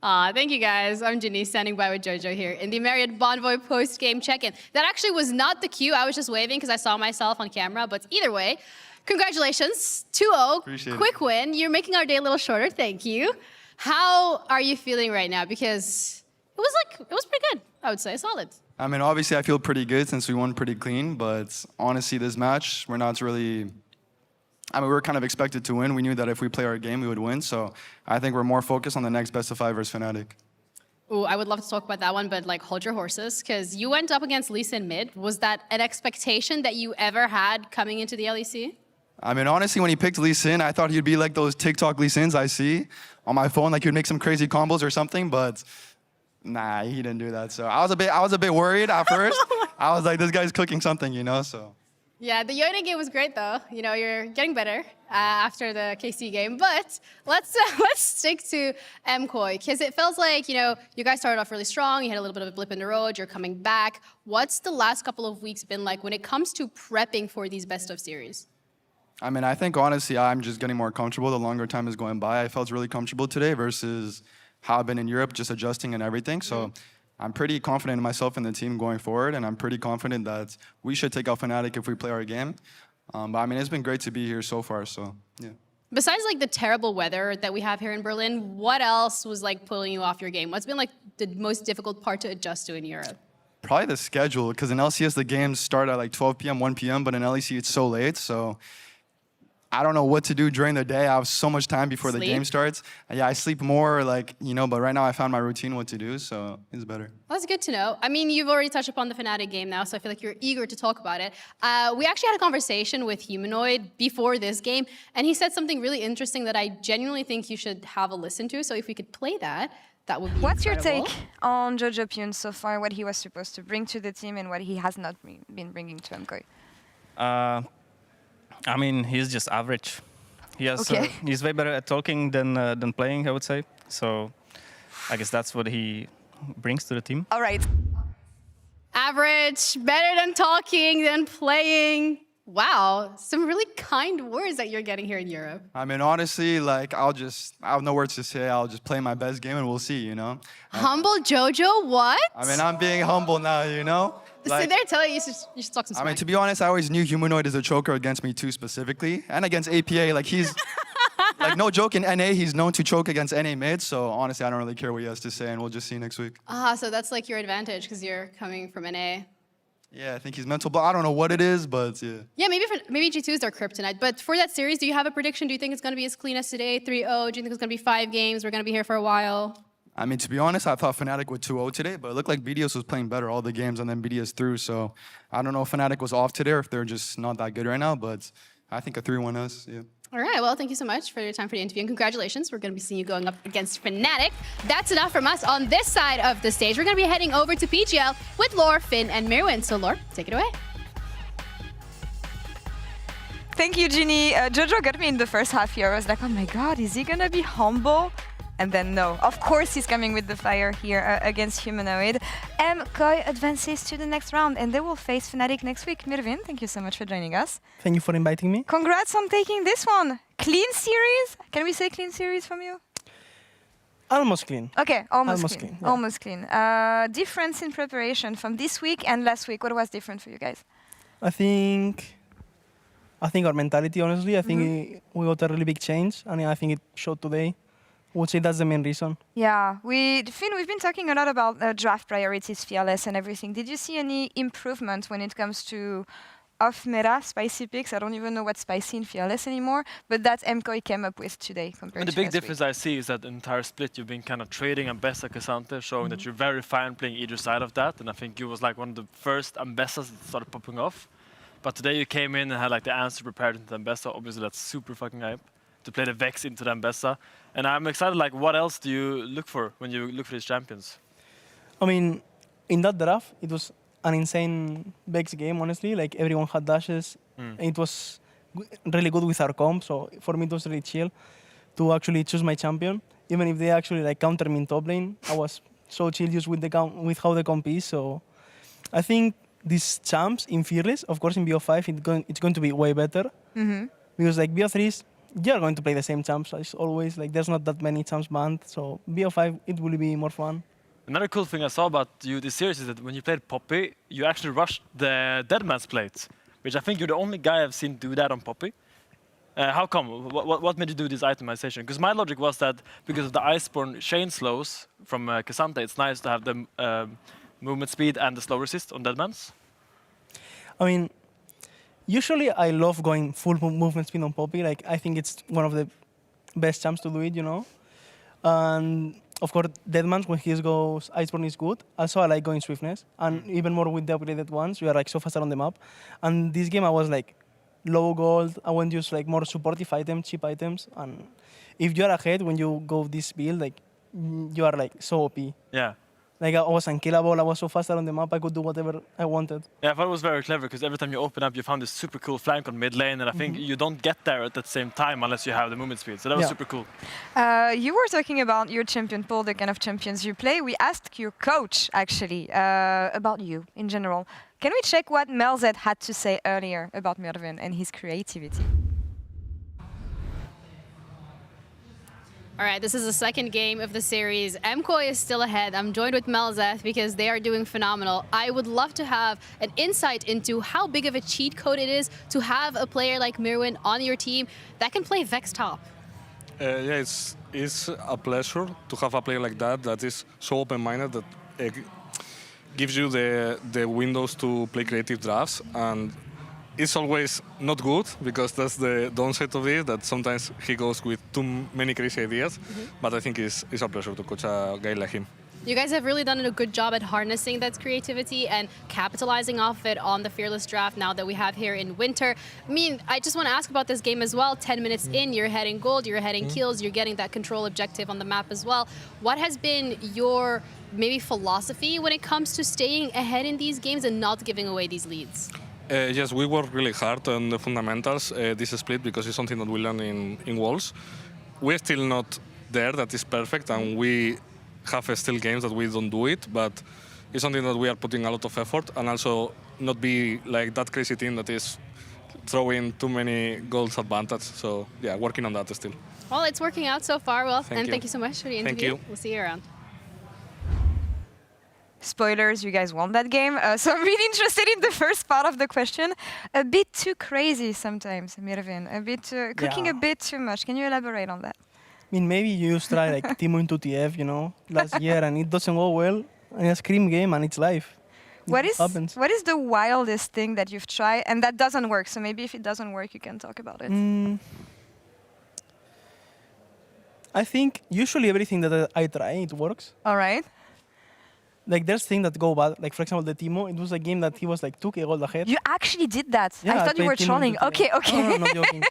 Thank you guys. I'm Ginny, standing by with Jojo here in the Marriott Bonvoy post-game check-in. That actually was not the cue. I was just waving because I saw myself on camera. But either way, congratulations. 2-0. Quick win. You're making our day a little shorter. Thank you. How are you feeling right now? Because it was pretty good, I would say. Solid. I mean, obviously I feel pretty good since we won pretty clean, but honestly, this match, we're not really... I mean, we were kind of expected to win. We knew that if we play our game, we would win. So I think we're more focused on the next best of 5 versus Fnatic. Ooh, I would love to talk about that one, but like hold your horses, because you went up against Lee Sin mid. Was that an expectation that you ever had coming into the LEC? I mean, honestly, when he picked Lee Sin, I thought he'd be like those TikTok Lee Sins I see on my phone, like he'd make some crazy combos or something, but nah, he didn't do that. So I was a bit worried at first. I was like, this guy's cooking something, you know, so. Yeah, the Yoda game was great though. You know, you're getting better after the KC game. But let's stick to MKOI, because it feels like, you know, you guys started off really strong. You had a little bit of a blip in the road. You're coming back. What's the last couple of weeks been like when it comes to prepping for these best of series? I mean, I think honestly, I'm just getting more comfortable the longer time is going by. I felt really comfortable today versus how I've been in Europe, just adjusting and everything. So. I'm pretty confident in myself and the team going forward, and I'm pretty confident that we should take out Fnatic if we play our game. But I mean, it's been great to be here so far, so yeah. Besides like the terrible weather that we have here in Berlin, what else was like pulling you off your game? What's been like the most difficult part to adjust to in Europe? Probably the schedule, because in LCS the games start at like 12 p.m., 1 p.m., but in LEC it's so late, so I don't know what to do during the day. I have so much time before the game starts. Yeah, I sleep more, like, you know, but right now I found my routine what to do, so it's better. That's good to know. I mean, you've already touched upon the Fnatic game now, so I feel like you're eager to talk about it. We actually had a conversation with Humanoid before this game, and he said something really interesting that I genuinely think you should have a listen to, so if we could play that, that would be What's incredible. your take on Jojo Pyun so far, what he was supposed to bring to the team and what he has not been bringing to MKOI? I mean, he's just average. He's way better at talking than playing, I would say. So I guess that's what he brings to the team. All right. Average, better than talking, than playing. Wow, some really kind words that you're getting here in Europe. I mean, honestly, like, I have no words to say. I'll just play my best game and we'll see, you know? Humble Jojo, what? I mean, I'm being humble now, you know? Sit there telling you should talk some smack. I mean, to be honest, I always knew Humanoid is a choker against me too, specifically, and against APA. Like, he's, like, no joke, in NA, he's known to choke against NA mid, so honestly, I don't really care what he has to say, and we'll just see next week. So that's like your advantage, because you're coming from NA. Yeah, I think he's mental, but I don't know what it is, but yeah. Yeah, maybe G2 is their kryptonite, but for that series, do you have a prediction? Do you think it's going to be as clean as today, 3-0? Do you think it's going to be 5 games? We're going to be here for a while? I mean, to be honest, I thought Fnatic would 2-0 today, but it looked like BDS was playing better all the games, and then BDS threw, so I don't know if Fnatic was off today or if they're just not that good right now, but I think a 3-1 us, yeah. All right, well, thank you so much for your time for the interview, and congratulations. We're going to be seeing you going up against Fnatic. That's enough from us on this side of the stage. We're going to be heading over to PGL with Lore, Finn, and Mirwin. So, Lore, take it away. Thank you, Ginny. Jojo got me in the first half here. I was like, oh my god, is he gonna be humble? And then no, of course he's coming with the fire here against Humanoid. MKOI advances to the next round and they will face Fnatic next week. Mirvin, thank you so much for joining us. Thank you for inviting me. Congrats on taking this one. Clean series? Can we say clean series from you? Almost clean. Okay, almost clean. Yeah. Almost clean. Difference in preparation from this week and last week. What was different for you guys? I think our mentality, honestly, I think we got a really big change, and I think it showed today. I would say that's the main reason. Yeah, Finn, we've been talking a lot about draft priorities, fearless and everything. Did you see any improvement when it comes to off-meta spicy picks? I don't even know what's spicy in fearless anymore, but that MKOI came up with today compared The to big last difference I see is that the entire split you've been kind of trading Ambessa Cassante, showing that you're very fine playing either side of that, and I think you was like one of the first Ambessas that started popping off. But today you came in and had like the answer prepared into the Ambessa. Obviously that's super fucking hype to play the Vex into the Ambessa. And I'm excited, like what else do you look for when you look for these champions? I mean, in that draft, it was an insane Vex game, honestly. Like everyone had dashes. It was really good with our comp, so for me it was really chill to actually choose my champion. Even if they actually like counter me in top lane, I was so chill just with how the comp is. So I think these champs in Fearless, of course in BO5 it's going to be way better. Because like BO3s, you're going to play the same champs as always. Like there's not that many champs banned, so BO5 it will be more fun. Another cool thing I saw about you this series is that when you played Poppy, you actually rushed the Deadman's Plate, which I think you're the only guy I've seen do that on Poppy. How come? What made you do this itemization? Because my logic was that because of the Iceborne chain slows from Cassante, it's nice to have the movement speed and the slow resist on Deadman's. I mean, usually I love going full movement speed on Poppy. Like I think it's one of the best champs to do it, you know. And of course, Deadman's when he goes Iceborne is good. Also, I like going Swiftness, and even more with the upgraded ones. You are like so faster on the map. And this game, I was like low gold. I went use like more supportive items, cheap items. And if you are ahead when you go this build, like you are like so OP. Yeah. Like I was unkillable. I was so faster on the map. I could do whatever I wanted. Yeah, I thought it was very clever because every time you open up, you found this super cool flank on mid lane, and I think you don't get there at that same time unless you have the movement speed. So that was super cool. You were talking about your champion pool, the kind of champions you play. We asked your coach actually about you in general. Can we check what Melzet had to say earlier about Mirvin and his creativity? All right, this is the second game of the series. MKOI is still ahead. I'm joined with Melzeth because they are doing phenomenal. I would love to have an insight into how big of a cheat code it is to have a player like Mirwin on your team that can play Vex top. Yeah, it's a pleasure to have a player like that is so open-minded that gives you the windows to play creative drafts, and it's always not good because that's the downside of it, that sometimes he goes with too many crazy ideas, but I think it's a pleasure to coach a guy like him. You guys have really done a good job at harnessing that creativity and capitalizing off it on the Fearless draft now that we have here in winter. I mean, I just want to ask about this game as well. 10 minutes in, you're heading gold, you're heading kills, you're getting that control objective on the map as well. What has been your maybe philosophy when it comes to staying ahead in these games and not giving away these leads? Yes, we work really hard on the fundamentals this split because it's something that we learn in Worlds. We're still not there, that is perfect, and we have still games that we don't do it, but it's something that we are putting a lot of effort, and also not be like that crazy team that is throwing too many goals advantage. So yeah, working on that still. Well, it's working out so far, Will, and you. thank you so much for the interview. Thank you. We'll see you around. Spoilers, you guys won that game. So I'm really interested in the first part of the question. A bit too crazy sometimes, Mirvin. A bit cooking a bit too much. Can you elaborate on that? I mean, maybe you just try like Timo into TF, you know, last year, and it doesn't go well. And a scream game, and it's live. What is the wildest thing that you've tried and that doesn't work? So maybe if it doesn't work, you can talk about it. I think usually everything that I try, it works. All right. Like there's things that go bad. Like for example, the Timo, it was a game that he was like 2k gold ahead. You actually did that. Yeah, I thought you were trolling. Okay, okay. No, not joking.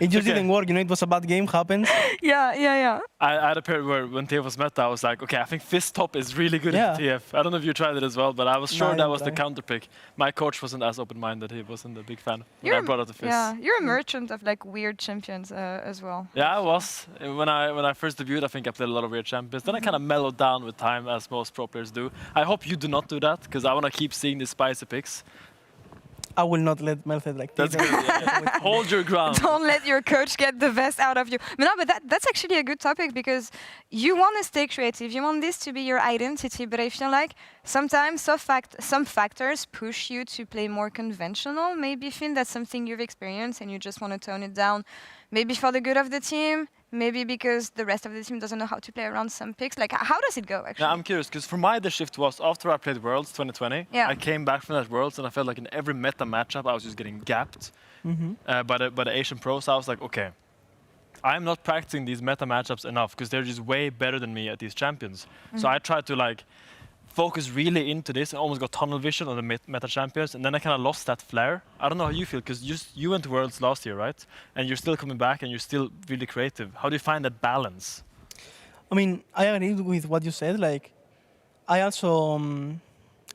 It just didn't work, you know, it was a bad game, happens. Yeah. I had a period where when TF was meta, I was like, okay, I think Fist Top is really good at TF. I don't know if you tried it as well, but I was sure that was the counter pick. My coach wasn't as open-minded. He wasn't a big fan when I brought out the Fist. Yeah, you're a merchant of like weird champions as well. Yeah, I was. When I first debuted, I think I played a lot of weird champions. Then I kind of mellowed down with time, as most pro players do. I hope you do not do that, because I want to keep seeing the spicy picks. I will not let Melted like That's good. Yeah. Hold your ground. Don't let your coach get the best out of you. But that's actually a good topic because you want to stay creative. You want this to be your identity, but I feel like sometimes some factors push you to play more conventional. Maybe Finn, that's something you've experienced and you just want to tone it down. Maybe for the good of the team. Maybe because the rest of the team doesn't know how to play around some picks. Like, how does it go, actually? Yeah, I'm curious, because for my, the shift was after I played Worlds 2020, I came back from that Worlds and I felt like in every meta matchup I was just getting gapped by the Asian pros. So I was like, okay, I'm not practicing these meta matchups enough because they're just way better than me at these champions. So I tried to like focus really into this and almost got tunnel vision on the meta champions, and then I kind of lost that flair. I don't know how you feel, because you went to Worlds last year, right? And you're still coming back and you're still really creative. How do you find that balance? I mean, I agree with what you said. Like, I also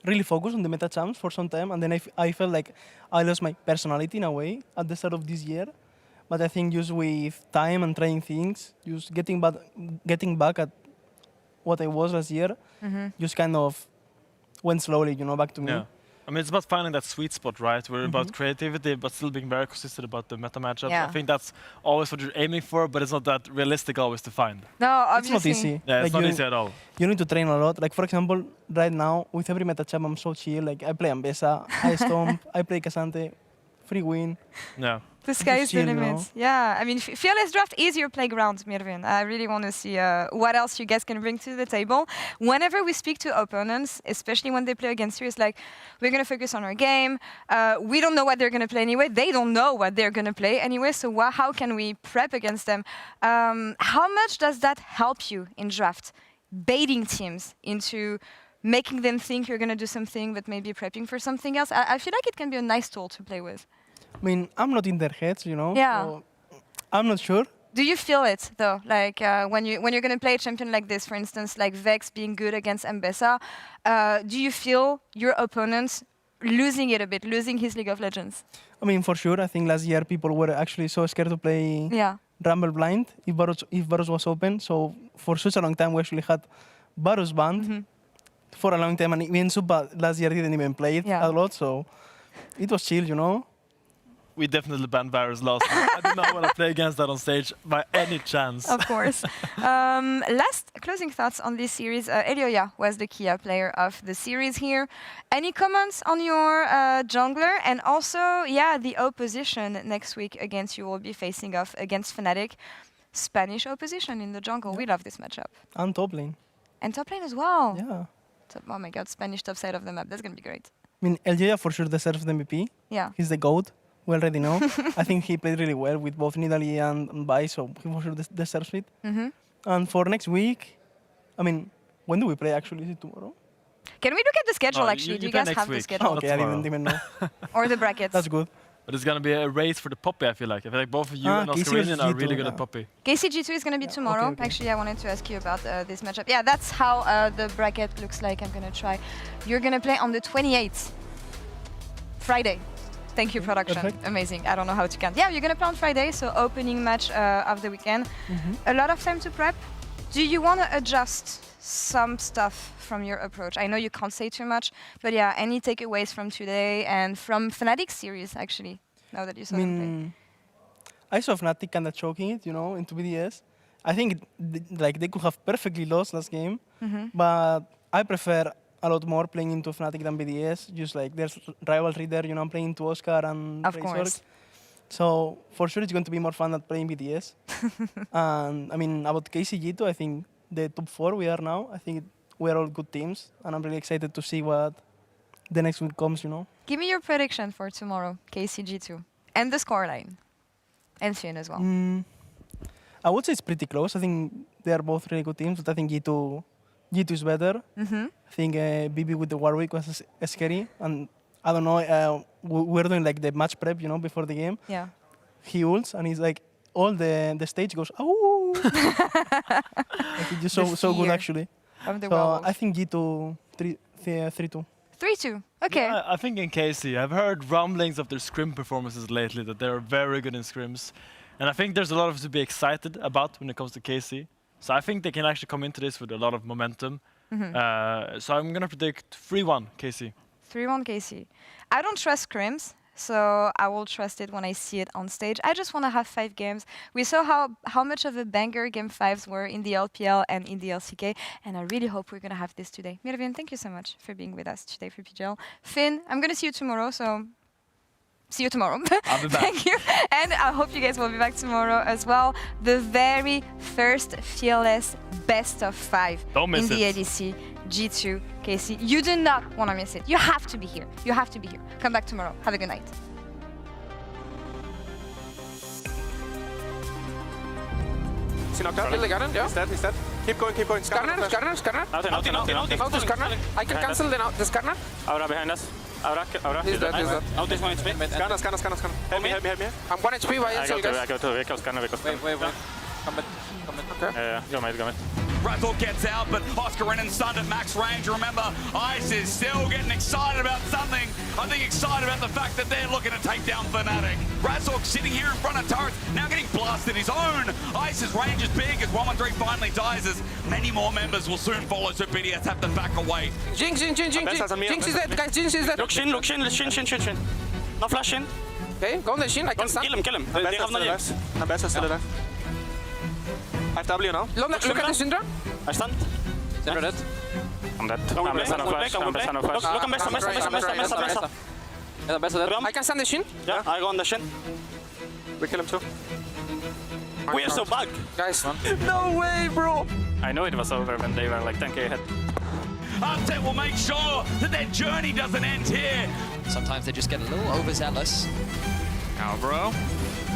really focused on the meta champs for some time, and then I felt like I lost my personality in a way at the start of this year. But I think just with time and trying things, just getting back at what I was last year, just kind of went slowly, you know, back to me. Yeah. I mean, it's about finding that sweet spot, right? We're about creativity, but still being very consistent about the meta matchups. Yeah. I think that's always what you're aiming for, but it's not that realistic always to find. No, obviously. It's not easy. Yeah, it's like not easy at all. You need to train a lot. Like, for example, right now, with every meta champ, I'm so chill. Like, I play Ambessa, I Stomp, I play Casante, free win. Yeah. The sky is the chill, limit. you know? Yeah, I mean, Fearless Draft is your playground, Mirvin. I really want to see what else you guys can bring to the table. Whenever we speak to opponents, especially when they play against you, it's like, we're going to focus on our game. We don't know what they're going to play anyway. They don't know what they're going to play anyway, so how can we prep against them? How much does that help you in draft? Baiting teams into making them think you're going to do something, but maybe prepping for something else. I feel like it can be a nice tool to play with. I mean, I'm not in their heads, you know. Yeah. So I'm not sure. Do you feel it though? Like when you're going to play a champion like this, for instance, like Vex being good against Ambessa, do you feel your opponent losing it a bit, losing his League of Legends? I mean, for sure. I think last year people were actually so scared to play Rumble Blind if Varus was open. So for such a long time, we actually had Varus banned for a long time, and even Supa last year didn't even play it a lot. So it was chill, you know. We definitely banned Varus last time. I do not want to play against that on stage by any chance. Of course. Last closing thoughts on this series. Elioya was the Kia player of the series here. Any comments on your jungler? And also, the opposition next week against you will be facing off against Fnatic. Spanish opposition in the jungle. We love this matchup. And top lane. And top lane as well. Yeah. Oh my god, Spanish top side of the map. That's going to be great. I mean, Elioya for sure deserves the MVP. Yeah. He's the GOAT. We already know. I think he played really well with both Nidalee and Bai, so he for sure deserves it. And for next week, I mean, when do we play actually? Is it tomorrow? Can we look at the schedule actually? Do you guys have the schedule? Okay, I didn't even know. Or the brackets? That's good. But it's going to be a race for the Poppy, I feel like. Both of you and Oscarinian are really good at Poppy. KCG2 is going to be tomorrow. Okay. Actually, I wanted to ask you about this matchup. Yeah, that's how the bracket looks like. I'm going to try. You're going to play on the 28th, Friday. Thank you, production. Perfect. Amazing. I don't know how to count. Yeah, you're going to play on Friday, so opening match of the weekend. A lot of time to prep. Do you want to adjust some stuff from your approach? I know you can't say too much, but yeah, any takeaways from today and from Fnatic series, actually, now that you saw them play? I saw Fnatic kind of choking it, you know, into BDS. I think like they could have perfectly lost last game, but I prefer a lot more playing into Fnatic than BDS. Just like there's rivalry there, you know, I'm playing into Oscar and of course. So for sure it's going to be more fun than playing BDS. And I mean, about KCG2, I think the top 4 we are now, I think we're all good teams, and I'm really excited to see what the next week comes, you know. Give me your prediction for tomorrow, KCG2, and the scoreline, and Finn as well. I would say it's pretty close. I think they are both really good teams, but I think G2 is better. I think BB with the Warwick was scary, and I don't know, we're doing like the match prep, you know, before the game. Yeah. He ults, and he's like all the stage goes, oh! It's just so good, actually. Of the so werewolf. I think G2 3-2. 3-2. Okay. Yeah, I think in KC, I've heard rumblings of their scrim performances lately, that they're very good in scrims. And I think there's a lot to be excited about when it comes to KC. So I think they can actually come into this with a lot of momentum. So I'm going to predict 3-1 KC. 3-1 KC. I don't trust scrims, so I will trust it when I see it on stage. I just want to have 5 games. We saw how much of a banger Game 5s were in the LPL and in the LCK, and I really hope we're going to have this today. Mirvin, thank you so much for being with us today for PGL. Finn, I'm going to see you tomorrow, so see you tomorrow. I'll be back. Thank you. And I hope you guys will be back tomorrow as well. The very first Fearless Best of 5 Don't miss in the it. ADC. G2, KC. You do not want to miss it. You have to be here. You have to be here. Come back tomorrow. Have a good night. Is he knocked out? Kill the Garen, yeah. He's dead. Keep going. Skarner. Out to Skarner. I can cancel the Skarner. Aura behind us. Aura. He's dead. Out is 1 HP. Skarner. Help me. I'm 1 HP. Why is it, guys? I go to Skarner. Wait. Come back. Okay. Go mate. Razzle gets out, but Oscar Renan stunned at max range. Remember, Ice is still getting excited about something. I think excited about the fact that they're looking to take down Fnatic. Razzle sitting here in front of turrets, now getting blasted his own. Ice's range is big as 113 finally dies, as many more members will soon follow, so BDS have to back away. Jinx is dead, guys. Jinx is dead. Look Shin. No flash Shin. Okay, go on the Shin. I can stun. Kill him. They have no heal. Ambessa still alive. I have W now. Look at the Syndra. I stunned. Syndra dead. I'm dead. Ambessa no flash. Look, Ambessa dead. I can stun the Shin. Yeah, I go on the Shin. We kill him too. We are so bug. Guys. No way, bro. I know it was over when they were like 10k ahead. Upset will make sure that their journey doesn't end here. Sometimes they just get a little overzealous. Alvaro,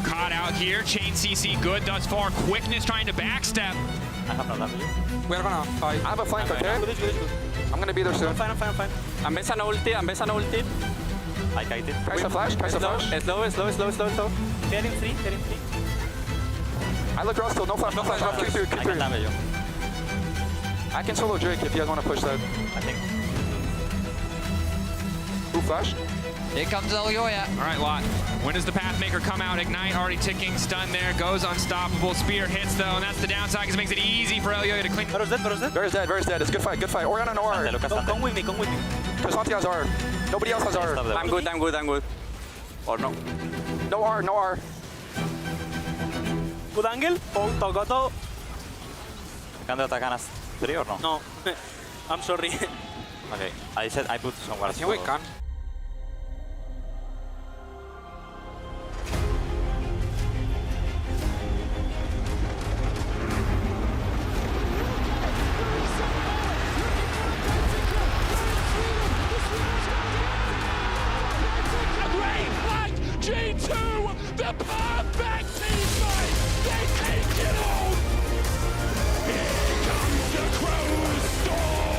caught out here. Chain CC good thus far. Quickness trying to backstep. I have no W. We're gonna fight. I have a flank, okay? I'm gonna be there soon. I'm fine. Ambessa no ulti. I kite it. Kai'Sa flash. Slow. Getting free. I look Ross, no flash. Q2. I can solo Drake if you guys want to push that. I think. Who flash? Here comes Elyoya. All right, Lot. When does the Pathmaker come out? Ignite already ticking. Stun there. Goes unstoppable. Spear hits, though, and that's the downside because it makes it easy for Elyoya to clean. Varus dead. It's a good fight. Orianna no R. Come with me. Trisvanti has R. Nobody else has R. I'm good. Or no. No R. Good angle. Togoto. Can they attack us 3 or no? No. I'm sorry. Okay. I said I put some wards. I think we can. G2, the perfect teammate. They take it all. Here comes the Crow Storm.